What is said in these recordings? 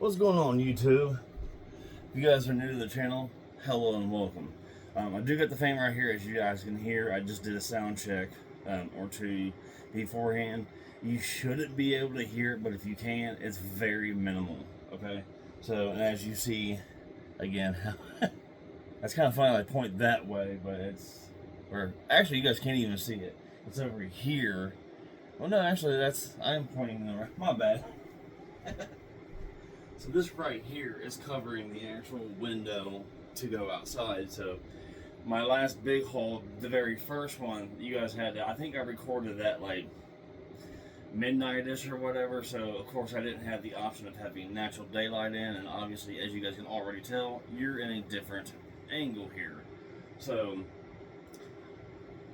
What's going on, YouTube? If you guys are new to the channel, hello and welcome. I do got the fan right here, as you guys can hear. I just did a sound check or two beforehand. You shouldn't be able to hear it, but if you can, it's very minimal. Okay, so and as you see, again, that's kind of funny. I point that way, but it's or actually, you guys can't even see it. It's over here. Well, no, actually, I'm pointing the right. My bad. So this right here is covering the actual window to go outside. So my last big haul, the very first one, you guys had, I think I recorded that like midnight-ish or whatever. So of course I didn't have the option of having natural daylight in, and obviously, as you guys can already tell, you're in a different angle here. So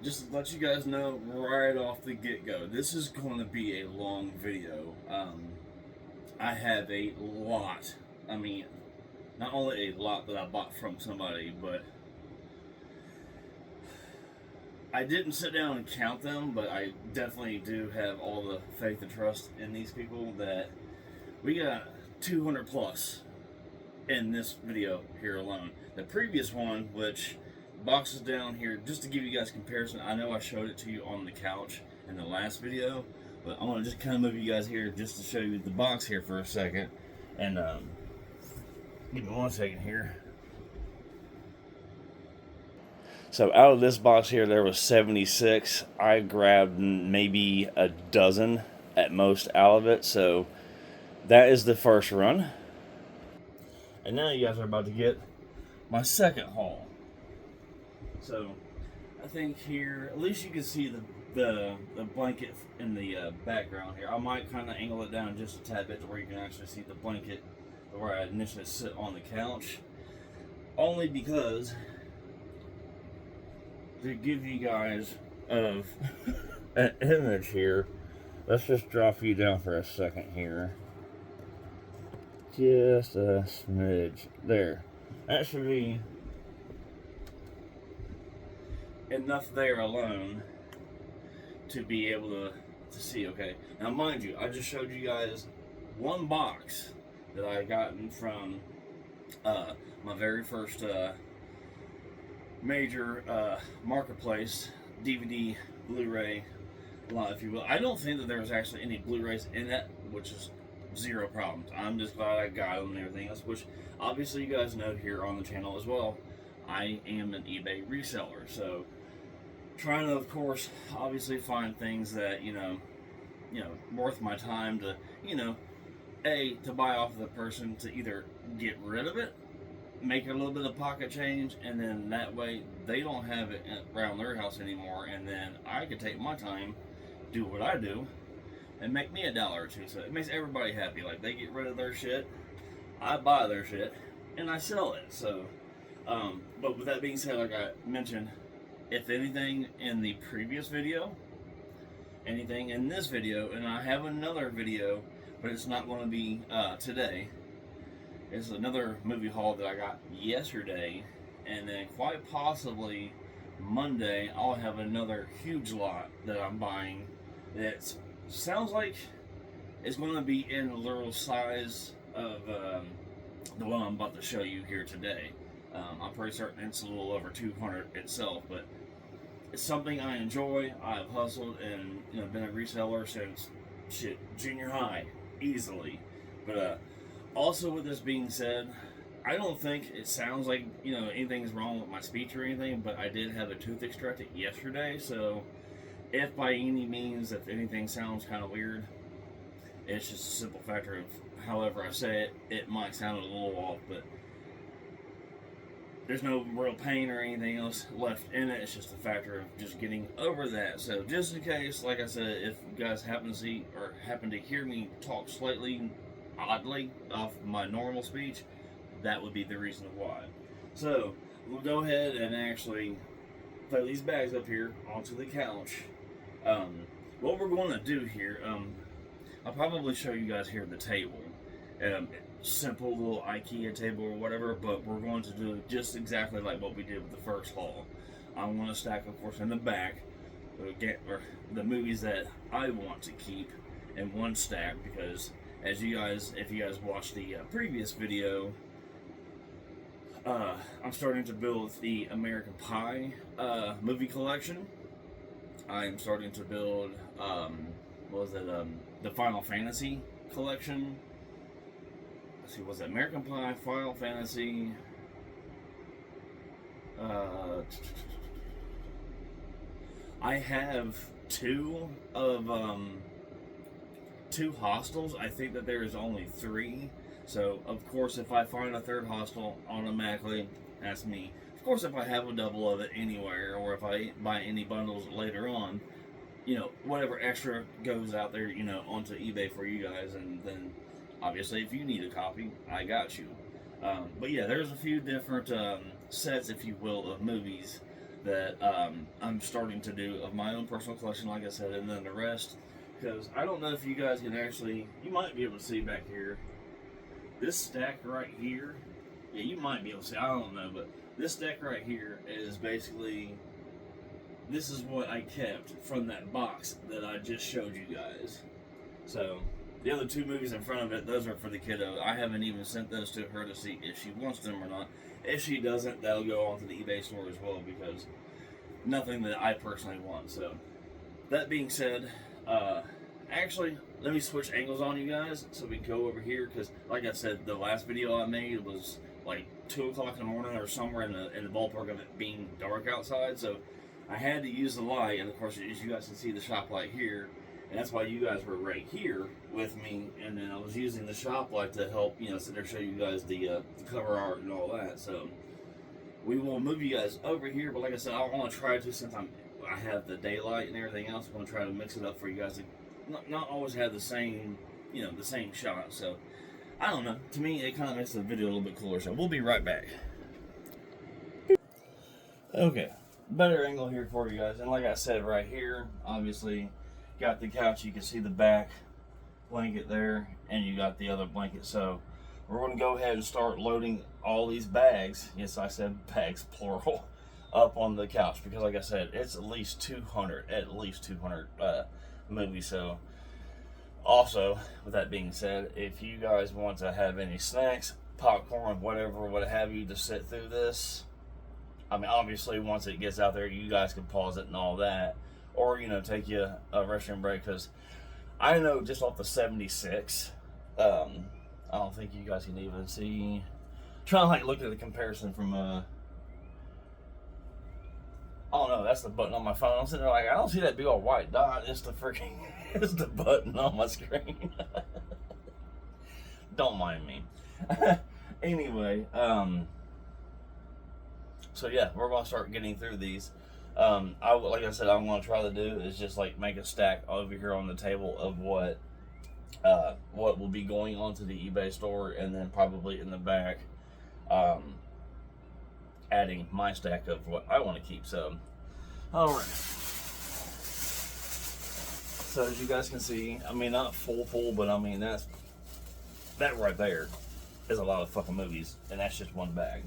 just to let you guys know right off the get-go, this is going to be a long video. I have a lot. I mean, not only a lot that I bought from somebody, but I didn't sit down and count them, but I definitely do have all the faith and trust in these people that we got 200 plus in this video here alone. The previous one, which boxes down here, just to give you guys comparison, I know I showed it to you on the couch in the last video, but I'm going to just kind of move you guys here just to show you the box here for a second. And give me 1 second here. So out of this box here, there was 76. I grabbed maybe a dozen at most out of it. So that is the first run. And now you guys are about to get my second haul. So I think here, at least you can see the blanket in the background here. I might kind of angle it down just a tad bit to where you can actually see the blanket where I initially sit on the couch. Only because to give you guys an image here, let's just drop you down for a second here. Just a smidge. There. That should be enough there alone to be able to see. Okay, now mind you, I just showed you guys one box that I gotten from my very first major marketplace, DVD, Blu-ray lot, if you will. I don't think that there was actually any Blu-rays in that, which is zero problems. I'm just glad I got them and everything else, which obviously you guys know here on the channel as well, I am an eBay reseller, so trying to, of course, obviously find things that, you know, worth my time to, to buy off of the person, to either get rid of it, make a little bit of pocket change, and then that way they don't have it around their house anymore, and then I can take my time, do what I do, and make me $1 or $2. So it makes everybody happy. Like, they get rid of their shit, I buy their shit, and I sell it. So, but with that being said, like I mentioned, if anything in the previous video, anything in this video, and I have another video, but it's not going to be today. It's another movie haul that I got yesterday, and then quite possibly Monday I'll have another huge lot that I'm buying that sounds like it's going to be in a little size of the one I'm about to show you here today. I'm pretty certain it's a little over 200 itself, but it's something I enjoy. I've hustled and been a reseller since junior high, easily. But also, with this being said, I don't think it sounds like anything is wrong with my speech or anything, but I did have a tooth extracted yesterday, so if by any means if anything sounds kind of weird, it's just a simple factor of however I say it. It might sound a little off, but there's no real pain or anything else left in it. It's just a factor of just getting over that. So just in case, like I said, if you guys happen to see or happen to hear me talk slightly oddly off my normal speech, that would be the reason why. So we'll go ahead and actually throw these bags up here onto the couch. What we're going to do here, I'll probably show you guys here the table. Simple little IKEA table or whatever, but we're going to do just exactly like what we did with the first haul. I'm going to stack, of course, in the back the movies that I want to keep in one stack, because As you guys, if you guys watched the previous video, I'm starting to build the American Pie movie collection. I am starting to build, the Final Fantasy collection. Let's see, was it American Pie, Final Fantasy? I have two Hostels. I think that there is only 3. So, of course, if I find a third Hostel, automatically, that's me. Of course, if I have a double of it anywhere, or if I buy any bundles later on, whatever extra goes out there, onto eBay for you guys, and then, obviously, if you need a copy, I got you. But yeah, there's a few different sets, if you will, of movies that I'm starting to do of my own personal collection, like I said, and then the rest, because I don't know if you guys can actually, you might be able to see back here, this stack right here, yeah, you might be able to see, I don't know, but this stack right here is basically, this is what I kept from that box that I just showed you guys. So, the other 2 movies in front of it, those are for the kiddo. I haven't even sent those to her to see if she wants them or not. If she doesn't, that'll go onto the eBay store as well, because nothing that I personally want. So, that being said, actually, let me switch angles on you guys so we can go over here, because like I said, the last video I made was like 2 o'clock in the morning or somewhere in the ballpark of it being dark outside, so I had to use the light, and of course, as you guys can see, the shop light here, and that's why you guys were right here with me, and then I was using the shop light to help, sit there show you guys the cover art and all that. So we will move you guys over here, but like I said, I want to try to, since I have the daylight and everything else, I'm going to try to mix it up for you guys to not always have the same, the same shot. So I don't know, to me it kind of makes the video a little bit cooler, so we'll be right back. Okay, better angle here for you guys, and like I said, right here, obviously got the couch, you can see the back blanket there, and you got the other blanket. So we're going to go ahead and start loading all these bags, yes, I said bags plural, up on the couch, because like I said, it's at least 200 movies. So also, with that being said, if you guys want to have any snacks, popcorn, whatever, what have you, to sit through this, I mean, obviously once it gets out there, you guys can pause it and all that, or take you a restroom break, because I know just off the 76, I don't think you guys can even see. Trying to look at the comparison from oh no, that's the button on my phone. I'm sitting there like, I don't see that big old white dot. It's the freaking, it's the button on my screen. Don't mind me. Anyway, so yeah, we're gonna start getting through these. Like I said, I'm going to try to do is just like make a stack over here on the table of what will be going onto the eBay store, and then probably in the back, adding my stack of what I want to keep. So, all right. So as you guys can see, I mean, not full, but I mean, that right there is a lot of fucking movies, and that's just one bag.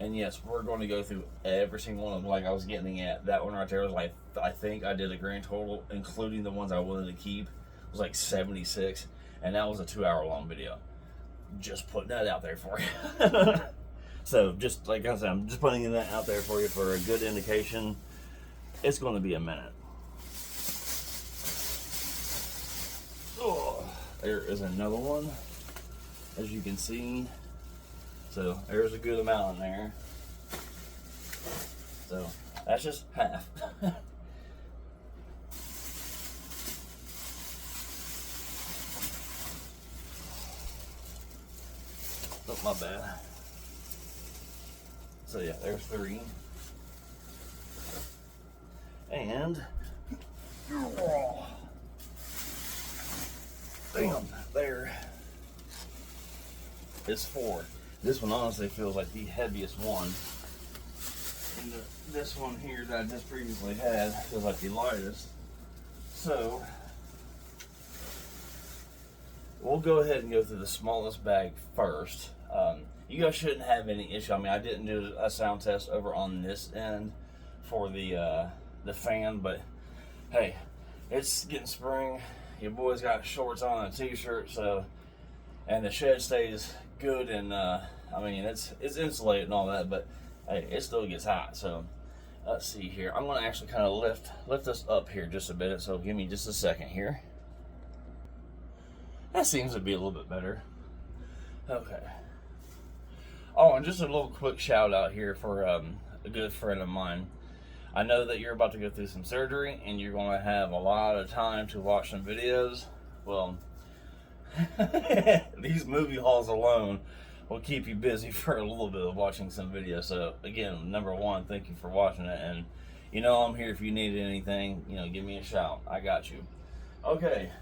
And yes, we're going to go through every single one of them. Like I was getting at, that one right there was like, I think I did a grand total, including the ones I wanted to keep, was like 76. And that was a 2-hour long video. Just putting that out there for you. So just like I said, I'm just putting that out there for you for a good indication. It's going to be a minute. Oh, there is another one, as you can see. So there's a good amount in there. So that's just half. Oh, my bad. So yeah, there's 3. And bam, there is 4. This one honestly feels like the heaviest one. And this one here that I just previously had feels like the lightest. So we'll go ahead and go through the smallest bag first. You guys shouldn't have any issue. I mean, I didn't do a sound test over on this end for the fan, but hey, it's getting spring. your boy's got shorts on and a t-shirt, so, and the shed stays good, and I mean it's insulated and all that, but hey, it still gets hot. So let's see here. I'm gonna actually kind of lift this up here just a bit. So give me just a second here. That seems to be a little bit better. Okay. Oh, and just a little quick shout out here for a good friend of mine. I know that you're about to go through some surgery and you're going to have a lot of time to watch some videos. Well, these movie hauls alone will keep you busy for a little bit of watching some videos. So again, number one, thank you for watching it. And you know I'm here if you need anything. You know, give me a shout. I got you. Okay.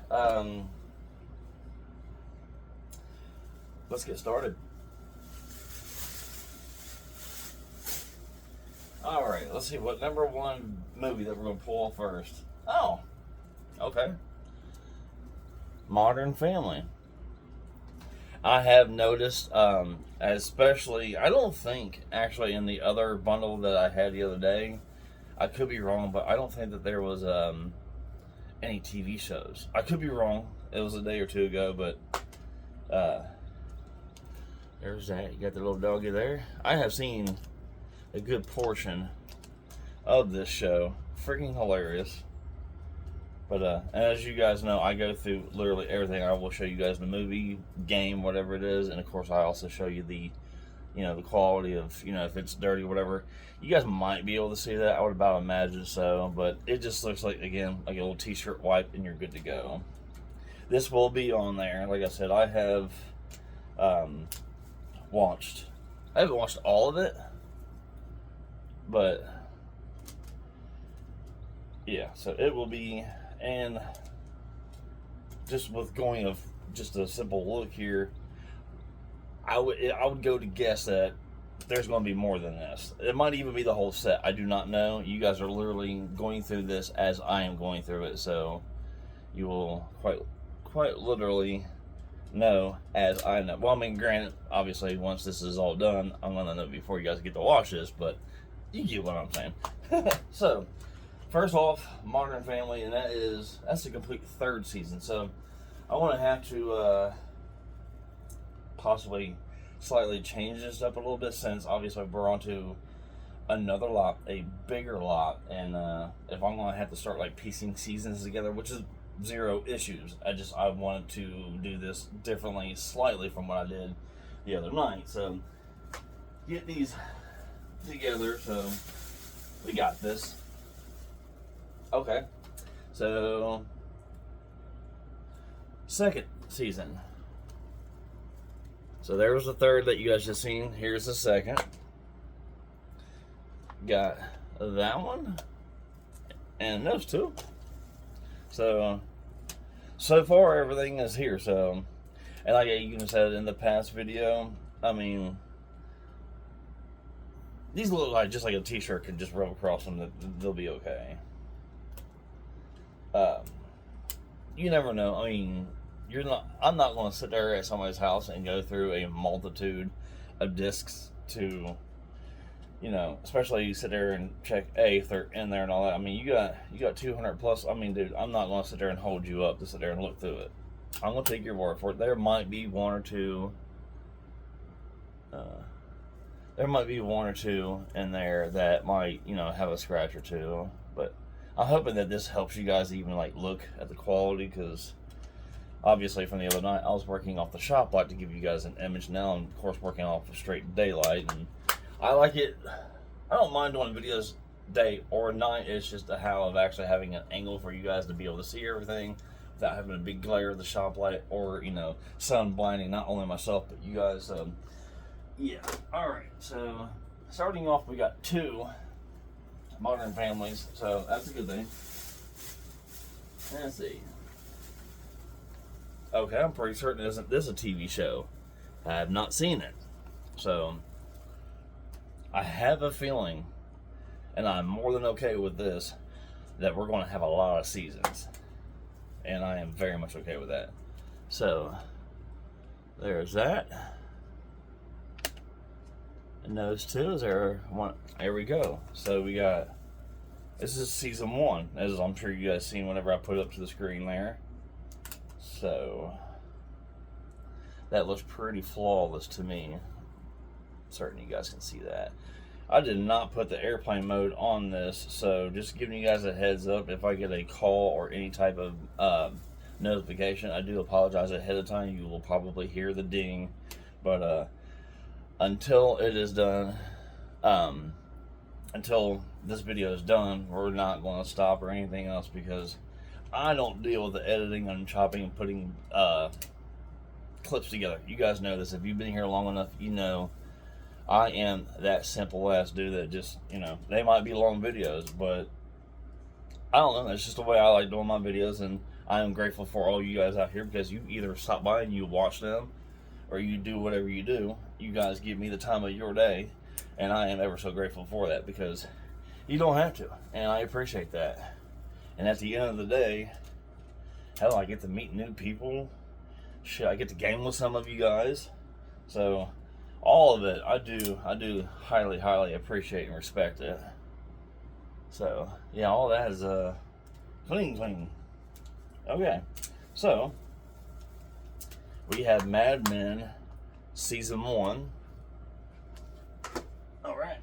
Let's get started. All right, let's see what number one movie that we're going to pull first. Oh, okay. Modern Family. I have noticed, especially, I don't think actually in the other bundle that I had the other day, I could be wrong, but I don't think that there was any TV shows. I could be wrong. It was a day or two ago, but there's that. You got the little doggy there. I have seen a good portion of this show. Freaking hilarious. But as you guys know, I go through literally everything. I will show you guys the movie, game, whatever it is, and of course I also show you the, you know, the quality of, you know, if it's dirty, whatever. You guys might be able to see that. I would about imagine so, but it just looks like, again, like a little t-shirt wipe, and you're good to go. This will be on there. Like I said, I have watched. I haven't watched all of it. But yeah, so it will be, and just with going of just a simple look here, I would go to guess that there's going to be more than this. It might even be the whole set. I do not know. You guys are literally going through this as I am going through it, so you will quite literally know as I know. Well, I mean, granted, obviously, once this is all done, I'm going to know before you guys get to watch this, but you get what I'm saying. So, first off, Modern Family, and that's the complete third season. So, I want to have to possibly slightly change this up a little bit, since obviously we're on to another lot, a bigger lot, and if I'm going to have to start like piecing seasons together, which is zero issues. I wanted to do this differently, slightly from what I did the other night. So, get these together, so we got this. Okay, so second season. So there was the third that you guys just seen. Here's the second. Got that one and those two. So far everything is here. So, and like you can said in the past video, I mean, these look like just like a t-shirt could just rub across them. They'll be okay. You never know. I mean, I'm not going to sit there at somebody's house and go through a multitude of discs to, you know, especially you sit there and check if they're in there and all that. I mean, you got 200 plus. I mean, dude, I'm not going to sit there and hold you up to sit there and look through it. I'm going to take your word for it. There might be one or two. There might be one or two in there that might, you know, have a scratch or two. But I'm hoping that this helps you guys even like look at the quality, because obviously from the other night I was working off the shop light to give you guys an image. Now I'm of course working off of straight daylight, and I like it. I don't mind doing videos day or night. It's just the how of actually having an angle for you guys to be able to see everything without having a big glare of the shop light, or, you know, sun blinding not only myself but you guys. Yeah. Alright, so starting off, we got two Modern Families, so that's a good thing. Let's see. Okay, I'm pretty certain isn't this a TV show. I have not seen it. So I have a feeling, and I'm more than okay with this, that we're going to have a lot of seasons. And I am very much okay with that. So there's that. And those two, there we go. So we got, this is season one, as I'm sure you guys seen whenever I put it up to the screen there. So that looks pretty flawless to me. Certain you guys can see that. I did not put the airplane mode on this, so just giving you guys a heads up if I get a call or any type of notification. I do apologize ahead of time. You will probably hear the ding, but until it is done, until this video is done, we're not going to stop or anything else, because I don't deal with the editing and chopping and putting clips together. You guys know this. If you've been here long enough, you know I am that simple ass dude that just, you know, they might be long videos, but I don't know. That's just the way I like doing my videos, and I am grateful for all you guys out here, because you either stop by and you watch them, or you do whatever you do. You guys give me the time of your day, and I am ever so grateful for that, because you don't have to, and I appreciate that. And at the end of the day, hell, I get to meet new people. Shit, I get to game with some of you guys. So all of it, I do highly, highly appreciate and respect it. So yeah, all that is clean. Okay, so we have Mad Men season 1. All right,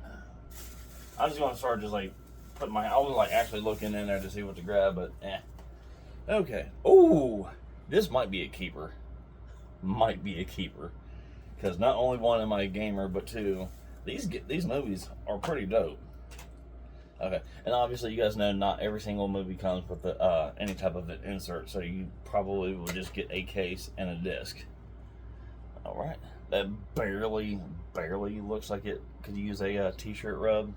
I'm just gonna start just like putting I was like actually looking in there to see what to grab, but okay. Oh, this might be a keeper. Might be a keeper. Because not only one am I a gamer, but two, these movies are pretty dope. Okay, and obviously you guys know not every single movie comes with the, any type of an insert, so you probably will just get a case and a disc. All right, that barely looks like it could use a t-shirt rub,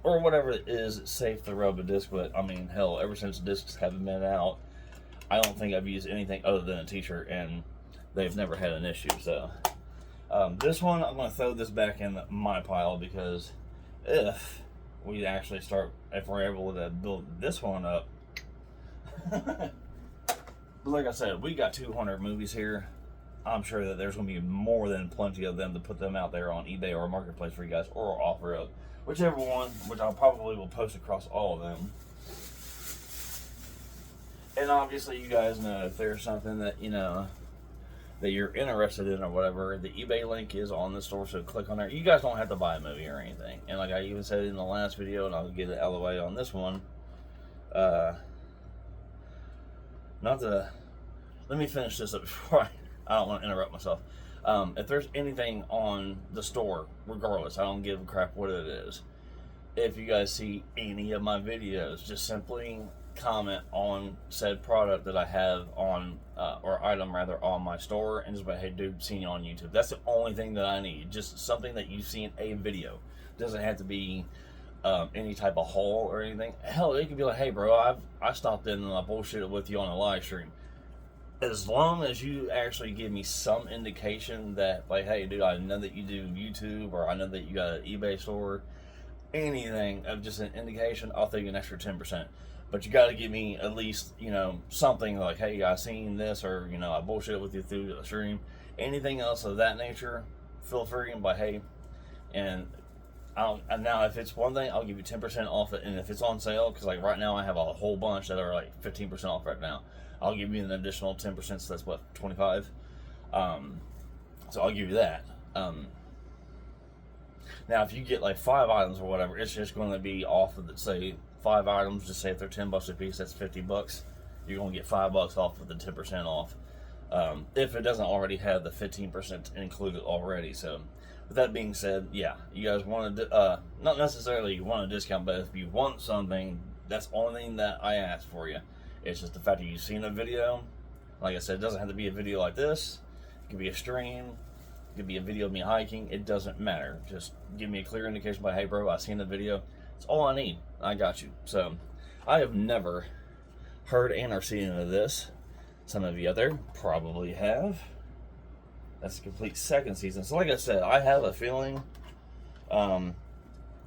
or whatever it is safe to rub a disc with. I mean, hell, ever since discs haven't been out, I don't think I've used anything other than a t-shirt, and they've never had an issue. So this one, I'm going to throw this back in my pile, because if we're able to build this one up, but like I said, we got 200 movies here. I'm sure that there's going to be more than plenty of them to put them out there on eBay or Marketplace for you guys, or offer up, whichever one, which I probably will post across all of them. And obviously you guys know if there's something that, you know, that you're interested in or whatever, the eBay link is on the store, so click on there. You guys don't have to buy a movie or anything. And like I even said in the last video, and I'll get it out of the way on this one, let me finish this up before I don't want to interrupt myself. If there's anything on the store, regardless, I don't give a crap what it is. If you guys see any of my videos, just simply comment on said product that I have on, or item rather, on my store, and just be like, hey dude, seen you on YouTube. That's the only thing that I need. Just something that you've seen a video. Doesn't have to be any type of haul or anything. Hell, it could be like, hey bro, I stopped in and I bullshitted with you on a live stream. As long as you actually give me some indication that, like, hey dude, I know that you do YouTube, or I know that you got an eBay store, anything of just an indication, I'll take an extra 10%. But you got to give me at least, you know, something like, hey, I seen this, or, you know, I bullshit with you through the stream. Anything else of that nature, feel free and by hey. And now if it's one thing, I'll give you 10% off it. And if it's on sale, because like right now I have a whole bunch that are like 15% off right now, I'll give you an additional 10%. So that's what, 25. So I'll give you that. Now if you get like 5 items or whatever, it's just going to be off of the, say 5 items, just say if they're $10 a piece, that's $50. You're going to get $5 off with the 10% off. If it doesn't already have the 15% included already. So with that being said, yeah, you guys want to, not necessarily you want a discount, but if you want something, that's the only thing that I ask for you. It's just the fact that you've seen a video. Like I said, it doesn't have to be a video like this. It could be a stream. It could be a video of me hiking. It doesn't matter. Just give me a clear indication by, hey bro, I've seen the video. It's all I need. I got you. So I have never heard and or seen of this. Some of you out there probably have. That's a complete second season. So like I said, I have a feeling, and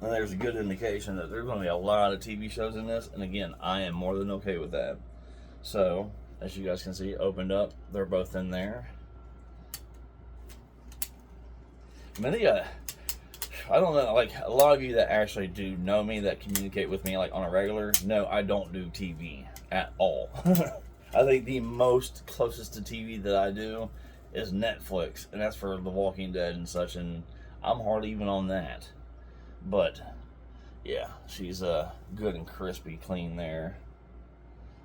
there's a good indication that there's going to be a lot of TV shows in this. And again, I am more than okay with that. So as you guys can see, opened up. They're both in there. I don't know, like a lot of you that actually do know me, that communicate with me like on a regular, no, I don't do TV at all. I think the most closest to TV that I do is Netflix, and that's for The Walking Dead and such, and I'm hardly even on that. But yeah, she's good and crispy clean there.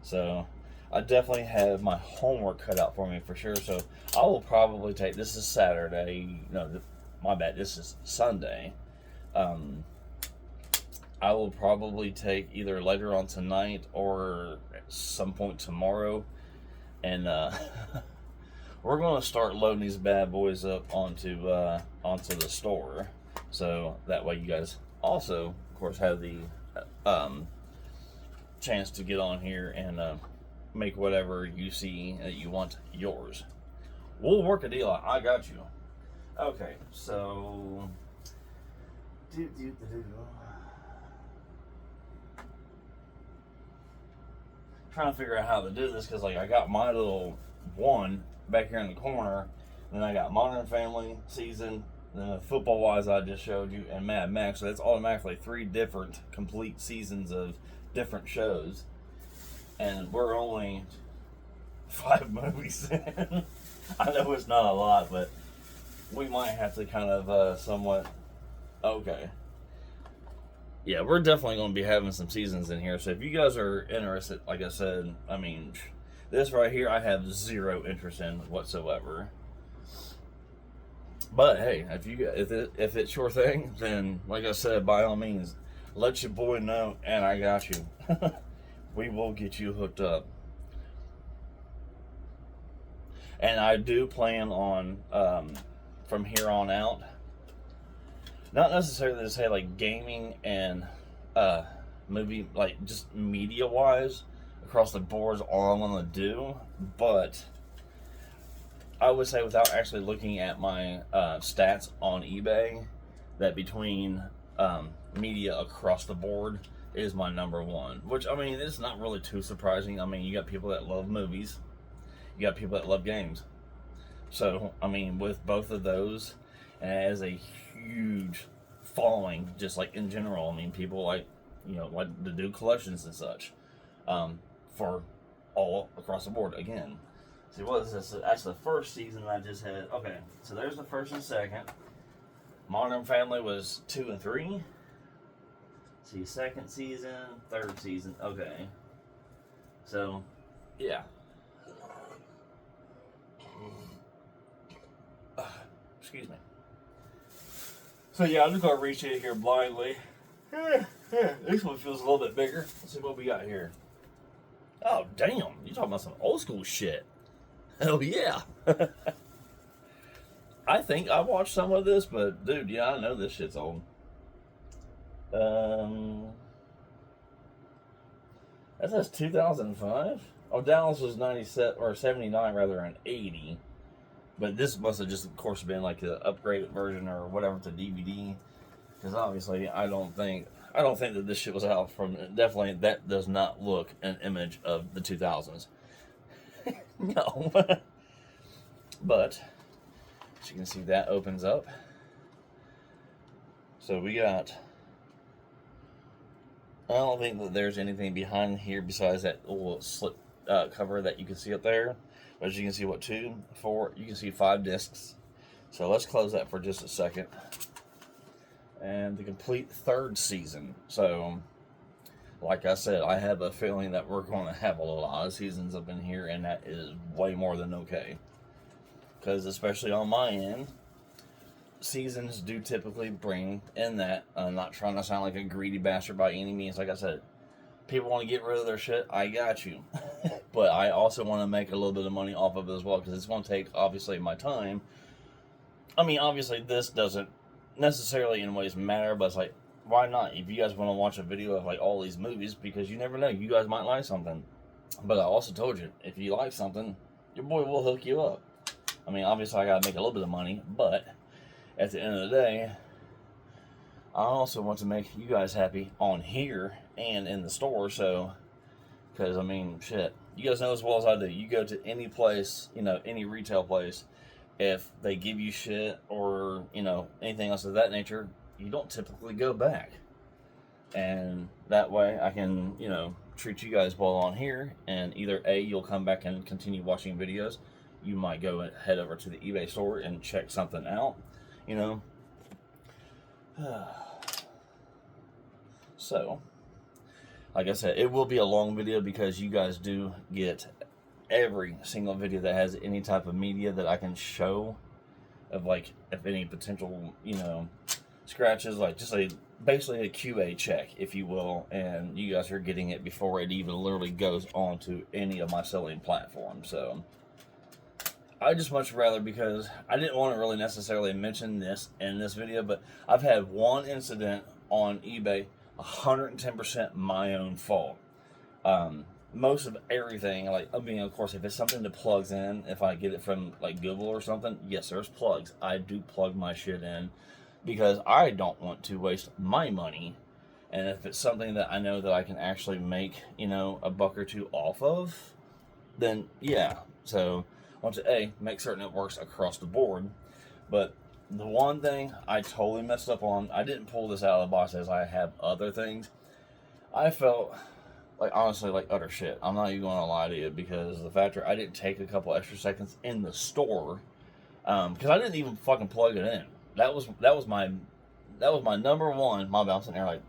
So I definitely have my homework cut out for me for sure. So I will probably take, this is Saturday. No, my bad. This is Sunday. Um, I will probably take either later on tonight or at some point tomorrow, and we're going to start loading these bad boys up onto the store, so that way you guys also, of course, have the um, chance to get on here and make whatever you see that you want yours. We'll work a deal out. I got you. Okay, so trying to figure out how to do this, because like I got my little one back here in the corner, then I got Modern Family season, then football wise I just showed you, and Mad Max. So that's automatically 3 different complete seasons of different shows, and we're only 5 movies in. I know it's not a lot, but we might have to kind of somewhat. Okay. Yeah, we're definitely going to be having some seasons in here. So if you guys are interested, like I said, I mean, this right here I have 0 interest in whatsoever. But hey, if it's your thing, then like I said, by all means, let your boy know, and I got you. We will get you hooked up. And I do plan on from here on out, not necessarily to say like gaming and movie, like just media wise across the board is all I'm gonna do, but I would say, without actually looking at my stats on eBay, that between media across the board is my number one. Which, I mean, it's not really too surprising. I mean, you got people that love movies, you got people that love games. So, I mean, with both of those, and it has a huge following, just like in general. I mean, people like to do collections and such, for all across the board. Again, see, what is this? That's the first season I just had. Okay, so there's the first and second. Modern Family was 2 and 3. See, second season, third season. Okay, so yeah. Excuse me. So yeah, I'm just gonna reach in here blindly. This one feels a little bit bigger. Let's see what we got here. Oh damn, you talking about some old school shit? Hell yeah. I think I watched some of this, but dude, yeah, I know this shit's old. That says 2005. Oh, Dallas was 97 or 79 rather, and 80. But this must have just, of course, been like the upgraded version or whatever to DVD. Because obviously, I don't think that this shit was out from. Definitely, that does not look an image of the 2000s. No. But as you can see, that opens up. So we got. I don't think that there's anything behind here besides that little slip cover that you can see up there. But as you can see, 2, 4, you can see 5 discs. So let's close that for just a second. And the complete 3rd season. So, like I said, I have a feeling that we're going to have a lot of seasons up in here, and that is way more than okay. Because especially on my end, seasons do typically bring in that. I'm not trying to sound like a greedy bastard by any means. Like I said, people want to get rid of their shit, I got you. But I also want to make a little bit of money off of it as well, because it's going to take, obviously, my time. I mean, obviously, this doesn't necessarily in ways matter, but it's like, why not? If you guys want to watch a video of like all these movies, because you never know, you guys might like something. But I also told you, if you like something, your boy will hook you up. I mean, obviously, I got to make a little bit of money, but at the end of the day, I also want to make you guys happy on here and in the store. So, because I mean, shit, you guys know as well as I do. You go to any place, any retail place, if they give you shit or anything else of that nature, you don't typically go back. And that way, I can treat you guys well on here, and either A, you'll come back and continue watching videos, you might go and head over to the eBay store and check something out, you know. So, like I said, it will be a long video because you guys do get every single video that has any type of media that I can show of, like, if any potential, you know, scratches, like just basically a QA check, if you will, and you guys are getting it before it even literally goes onto any of my selling platforms. So I just much rather, because I didn't want to really necessarily mention this in this video, but I've had one incident on eBay, 110% my own fault. Most of everything, like, I mean, of course, if it's something that plugs in, if I get it from, like, Google or something, yes, there's plugs. I do plug my shit in because I don't want to waste my money. And if it's something that I know that I can actually make, you know, a buck or two off of, then yeah. So I want to, A, make certain it works across the board. But the one thing I totally messed up on, I didn't pull this out of the box as I have other things. I felt like, honestly, like utter shit. I'm not even going to lie to you, because the fact that I didn't take a couple extra seconds in the store, because I didn't even fucking plug it in. That was my number one. My bad, I'm sitting there like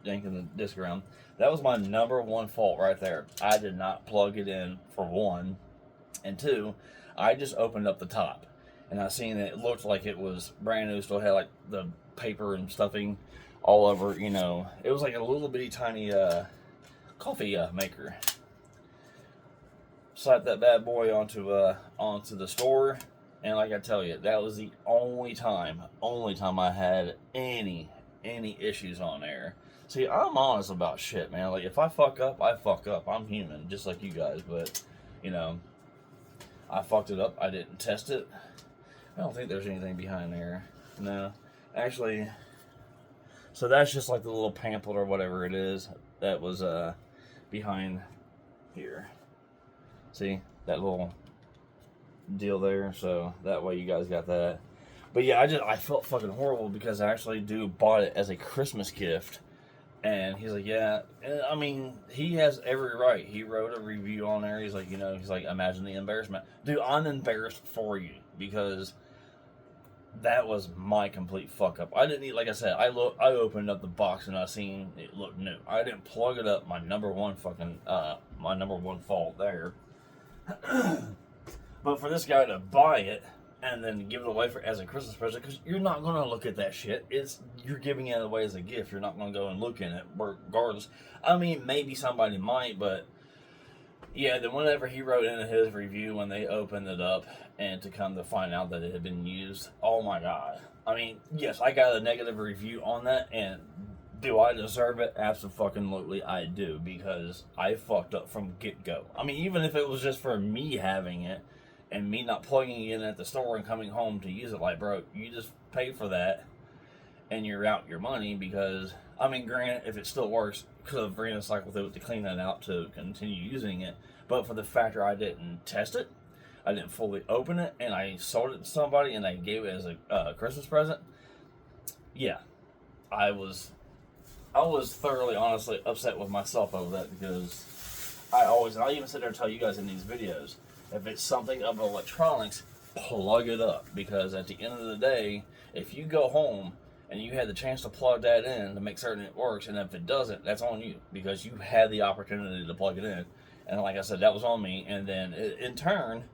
yanking the disc around. That was my number one fault right there. I did not plug it in, for one, and two, I just opened up the top, and I seen that it looked like it was brand new. Still had like the paper and stuffing all over. You know, it was like a little bitty tiny coffee maker. Slapped that bad boy onto the store. And like I tell you, that was the only time I had any issues on there. See, I'm honest about shit, man. Like, if I fuck up, I fuck up. I'm human, just like you guys. But, you know, I fucked it up. I didn't test it. I don't think there's anything behind there. No. Actually, so that's just like the little pamphlet or whatever it is that was behind here. See, that little deal there, so that way you guys got that. But yeah, I felt fucking horrible because I actually bought it as a Christmas gift, and he's like, yeah, and I mean, he has every right. He wrote a review on there. He's like, you know, he's like, imagine the embarrassment, dude. I'm embarrassed for you because that was my complete fuck up. I didn't need, like I said, I opened up the box and I seen it looked new. I didn't plug it up. My number one fault there. But for this guy to buy it and then give it away as a Christmas present, because you're not going to look at that shit. You're giving it away as a gift. You're not going to go and look in it regardless. I mean, maybe somebody might, but yeah, then whenever he wrote in his review, when they opened it up and to come to find out that it had been used, oh my God. I mean, yes, I got a negative review on that, and do I deserve it? Absolutely, I do, because I fucked up from get-go. I mean, even if it was just for me having it, and me not plugging it in at the store and coming home to use it, like, bro, you just pay for that, and you're out your money, because, I mean, granted, if it still works, could have ran a cycle through it to clean that out to continue using it, but for the factor I didn't test it, I didn't fully open it, and I sold it to somebody, and they gave it as a Christmas present, yeah, I was thoroughly, honestly, upset with myself over that, because I even sit there and tell you guys in these videos, if it's something of electronics, plug it up, because at the end of the day, if you go home and you had the chance to plug that in to make certain it works, and if it doesn't, that's on you, because you had the opportunity to plug it in. And like I said, that was on me, and then it, in turn,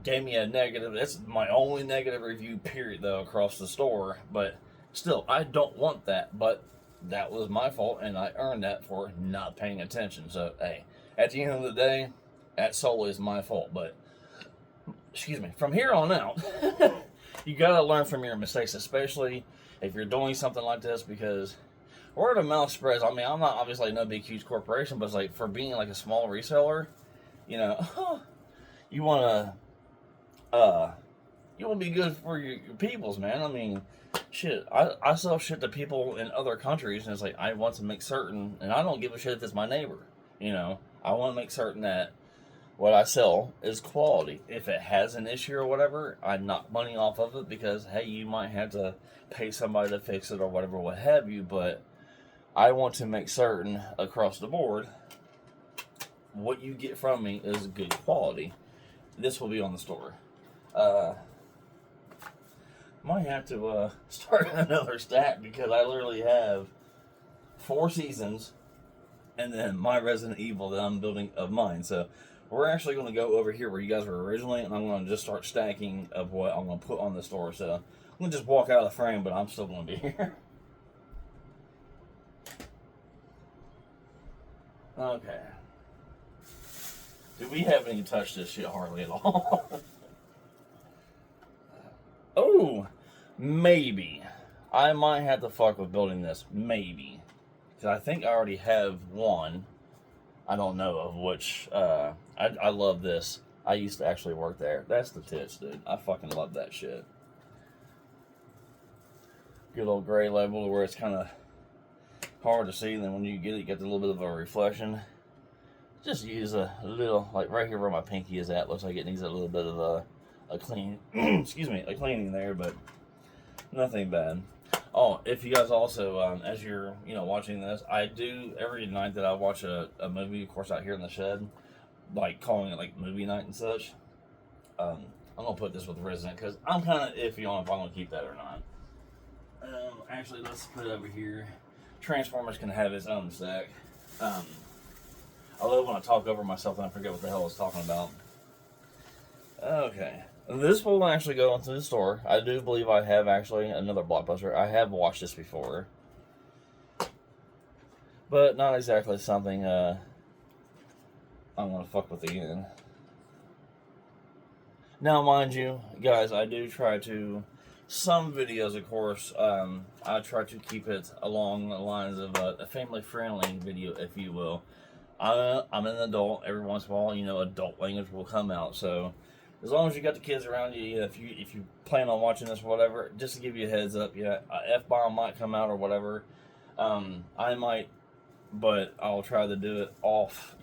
gave me a negative. That's my only negative review, period, though, across the store. But still, I don't want that, but that was my fault, and I earned that for not paying attention. So, hey, at the end of the day, that solely is my fault. But, excuse me, from here on out, you gotta learn from your mistakes, especially if you're doing something like this, because word of mouth spreads. I mean, I'm not obviously no big, huge corporation, but it's like, for being like a small reseller, you know, you wanna be good for your peoples, man. I mean, shit, I sell shit to people in other countries, and it's like, I want to make certain, and I don't give a shit if it's my neighbor, you know, I want to make certain that what I sell is quality. If it has an issue or whatever, I knock money off of it, because, hey, you might have to pay somebody to fix it or whatever, what have you, but I want to make certain across the board what you get from me is good quality. This will be on the store. Might have to start another stack because I literally have 4 seasons and then my Resident Evil that I'm building of mine. So we're actually going to go over here where you guys were originally, and I'm going to just start stacking of what I'm going to put on the store. So I'm going to just walk out of the frame, but I'm still going to be here. Okay. Do we haven't even touched this shit hardly at all? Oh, maybe. I might have to fuck with building this. Maybe. Because I think I already have one. I don't know of which. I love this. I used to actually work there. That's the tits, dude. I fucking love that shit. Good old gray level where it's kind of hard to see, and then when you get it, you get a little bit of a reflection. Just use a little, like right here where my pinky is at, looks like it needs a little bit of a clean, excuse me, a cleaning there, but nothing bad. Oh, if you guys also, as you're, watching this, I do, every night that I watch a movie, of course, out here in the shed, like calling it like movie night and such, I'm going to put this with Resident, because I'm kind of iffy on if I'm going to keep that or not. Actually, let's put it over here. Transformers can have its own stack. I love when I talk over myself and I forget what the hell I was talking about. Okay. This will actually go into the store. I do believe I have actually another Blockbuster. I have watched this before. But not exactly something I'm going to fuck with again. Now, mind you, guys, I do try to... Some videos, of course, I try to keep it along the lines of a family-friendly video, if you will. I'm an adult. Every once in a while, adult language will come out. So, as long as you got the kids around you, if you plan on watching this or whatever, just to give you a heads up, F-bomb might come out or whatever. I might, but I'll try to do it off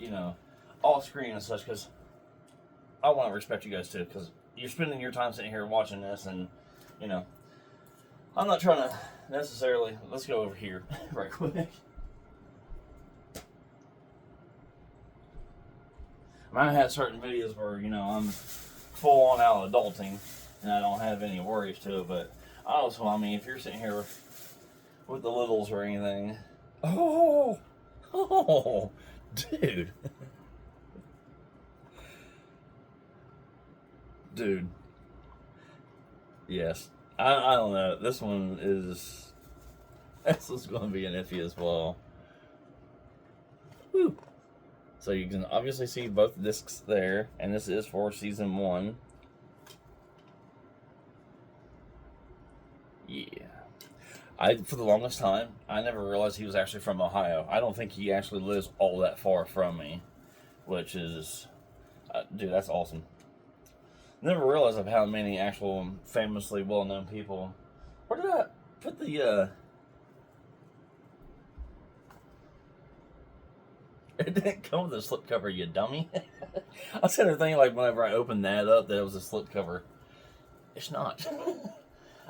screen and such, because I want to respect you guys too, because you're spending your time sitting here watching this, and I'm not trying to necessarily. Let's go over here right quick. I have certain videos where, I'm full on out adulting and I don't have any worries to it, but also, if you're sitting here with the littles or anything, oh, dude. Dude. Yes. I don't know. This is going to be an iffy as well. Woo. So you can obviously see both discs there, and this is for season 1. Yeah. For the longest time, I never realized he was actually from Ohio. I don't think he actually lives all that far from me, which is, dude, that's awesome. Never realized of how many actual famously well-known people. Where did I put the, It didn't come with a slipcover, you dummy. I was kind of thinking, like, whenever I opened that up, that it was a slipcover. It's not.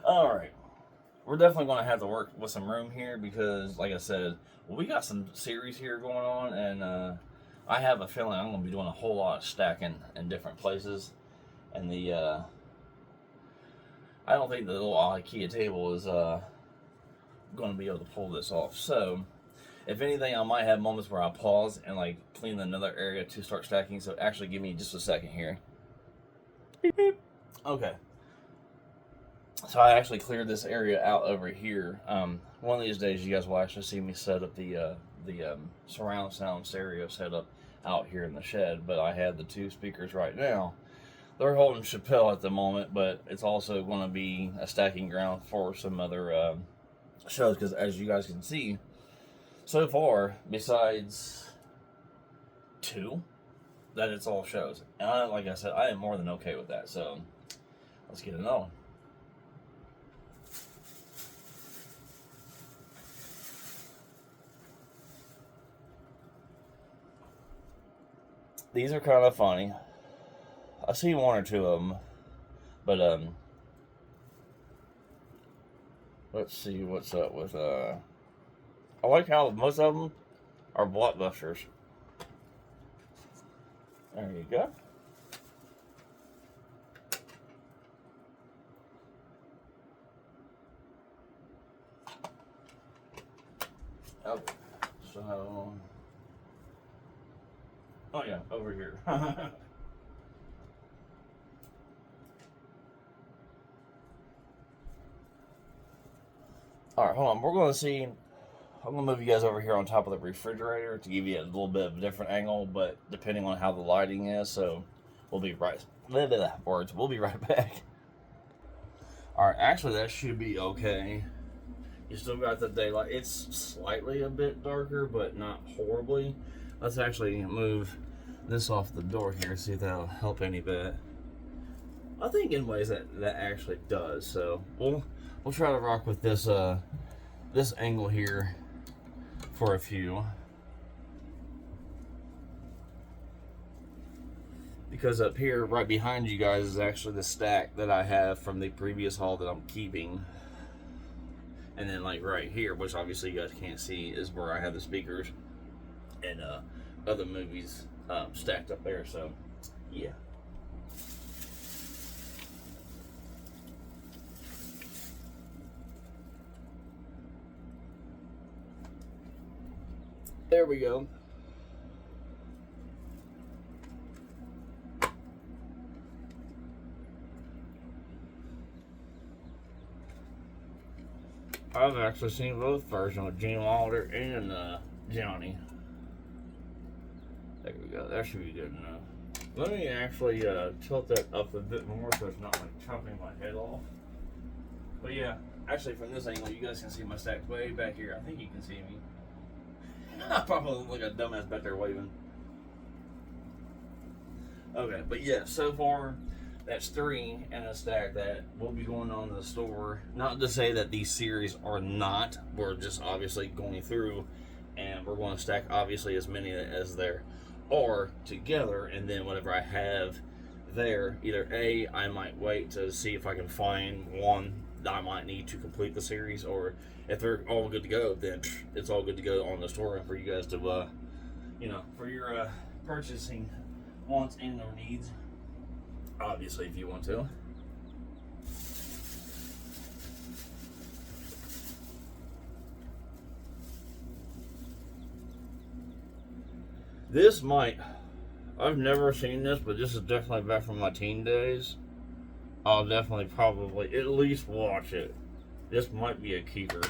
Alright. We're definitely going to have to work with some room here because, like I said, we got some series here going on, and I have a feeling I'm going to be doing a whole lot of stacking in different places. And I don't think the little IKEA table is going to be able to pull this off. So, if anything, I might have moments where I pause and like clean another area to start stacking. So actually, give me just a second here. Beep, beep. Okay. So I actually cleared this area out over here. One of these days, you guys will actually see me set up the surround sound stereo setup out here in the shed. But I have the 2 speakers right now. They're holding Chappelle at the moment, but it's also going to be a stacking ground for some other shows. Because as you guys can see, so far, besides 2, that it's all shows. And like I said, I am more than okay with that. So let's get it on. These are kind of funny. I see 1 or 2 of them, but let's see what's up with I like how most of them are blockbusters. There you go. Okay, so, oh yeah, over here. Alright, hold on. We're going to see. I'm going to move you guys over here on top of the refrigerator to give you a little bit of a different angle, but depending on how the lighting is, so we'll be right. Words. We'll be right back. Alright, actually, that should be okay. You still got the daylight. It's slightly a bit darker, but not horribly. Let's actually move this off the door here, see if that'll help any bit. I think in ways that actually does. So we'll try to rock with this this angle here for a few. Because up here, right behind you guys, is actually the stack that I have from the previous haul that I'm keeping. And then like right here, which obviously you guys can't see, is where I have the speakers and other movies stacked up there. So yeah. There we go. I've actually seen both versions with Gene Wilder and Johnny. There we go. That should be good enough. Let me actually tilt that up a bit more so it's not like chopping my head off. But yeah, actually from this angle, you guys can see my stack way back here. I think you can see me. I probably look like a dumbass back there waving. Okay, but yeah, so far that's 3 in a stack that will be going on to the store. Not to say that these series are not. We're just obviously going through and we're going to stack obviously as many as there are together, and then whatever I have there, either A, I might wait to see if I can find one that I might need to complete the series, or if they're all good to go, then it's all good to go on the store for you guys to, you know, for your purchasing wants and or needs. Obviously, if you want to. This might, I've never seen this, but this is definitely back from my teen days. I'll definitely probably at least watch it. This might be a keeper.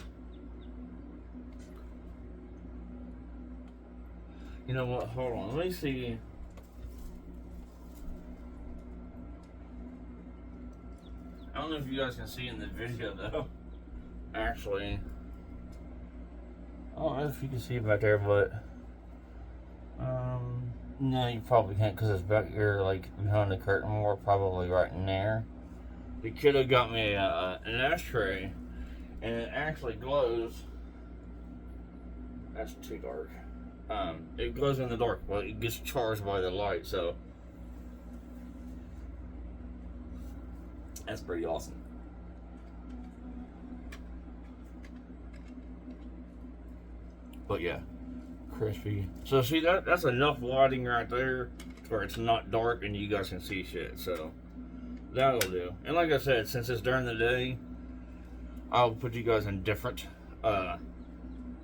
You know what? Hold on. Let me see. I don't know if you guys can see in the video though. Actually, I don't know if you can see it back there, but no, you probably can't because it's back here, like behind the curtain more, probably right in there. The kid had got me an ashtray, and it actually glows. That's too dark. It glows in the dark, but it gets charged by the light, so that's pretty awesome. But yeah, crispy. So see that's enough lighting right there where it's not dark and you guys can see shit. So that'll do. And like I said, since it's during the day, I'll put you guys in different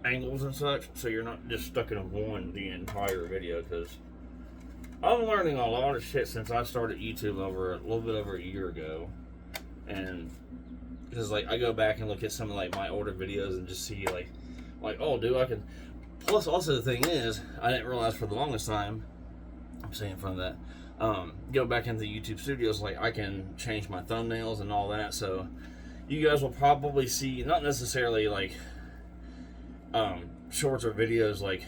angles and such, so you're not just stuck in one the entire video. Because I'm learning a lot of shit since I started YouTube a little bit over a year ago. And because like I go back and look at some of like my older videos and just see like oh dude, I can. Plus also the thing is, I didn't realize for the longest time, I'm saying from that, go back into YouTube Studios, like I can change my thumbnails and all that. So you guys will probably see not necessarily like shorts or videos like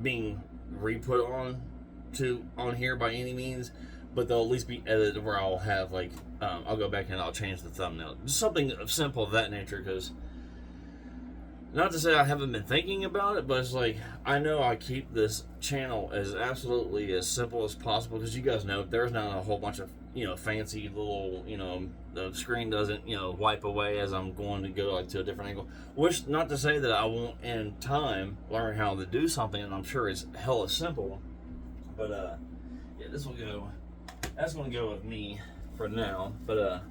being re-put on here by any means, but they'll at least be edited where I'll have like I'll go back and I'll change the thumbnail, just something simple of that nature. Because not to say I haven't been thinking about it, but it's like I know I keep this channel as absolutely as simple as possible, because you guys know there's not a whole bunch of fancy little, the screen doesn't, wipe away as I'm going to go like to a different angle. Which, not to say that I won't in time learn how to do something, and I'm sure it's hella simple. But yeah, this will go. That's going to go with me for now. But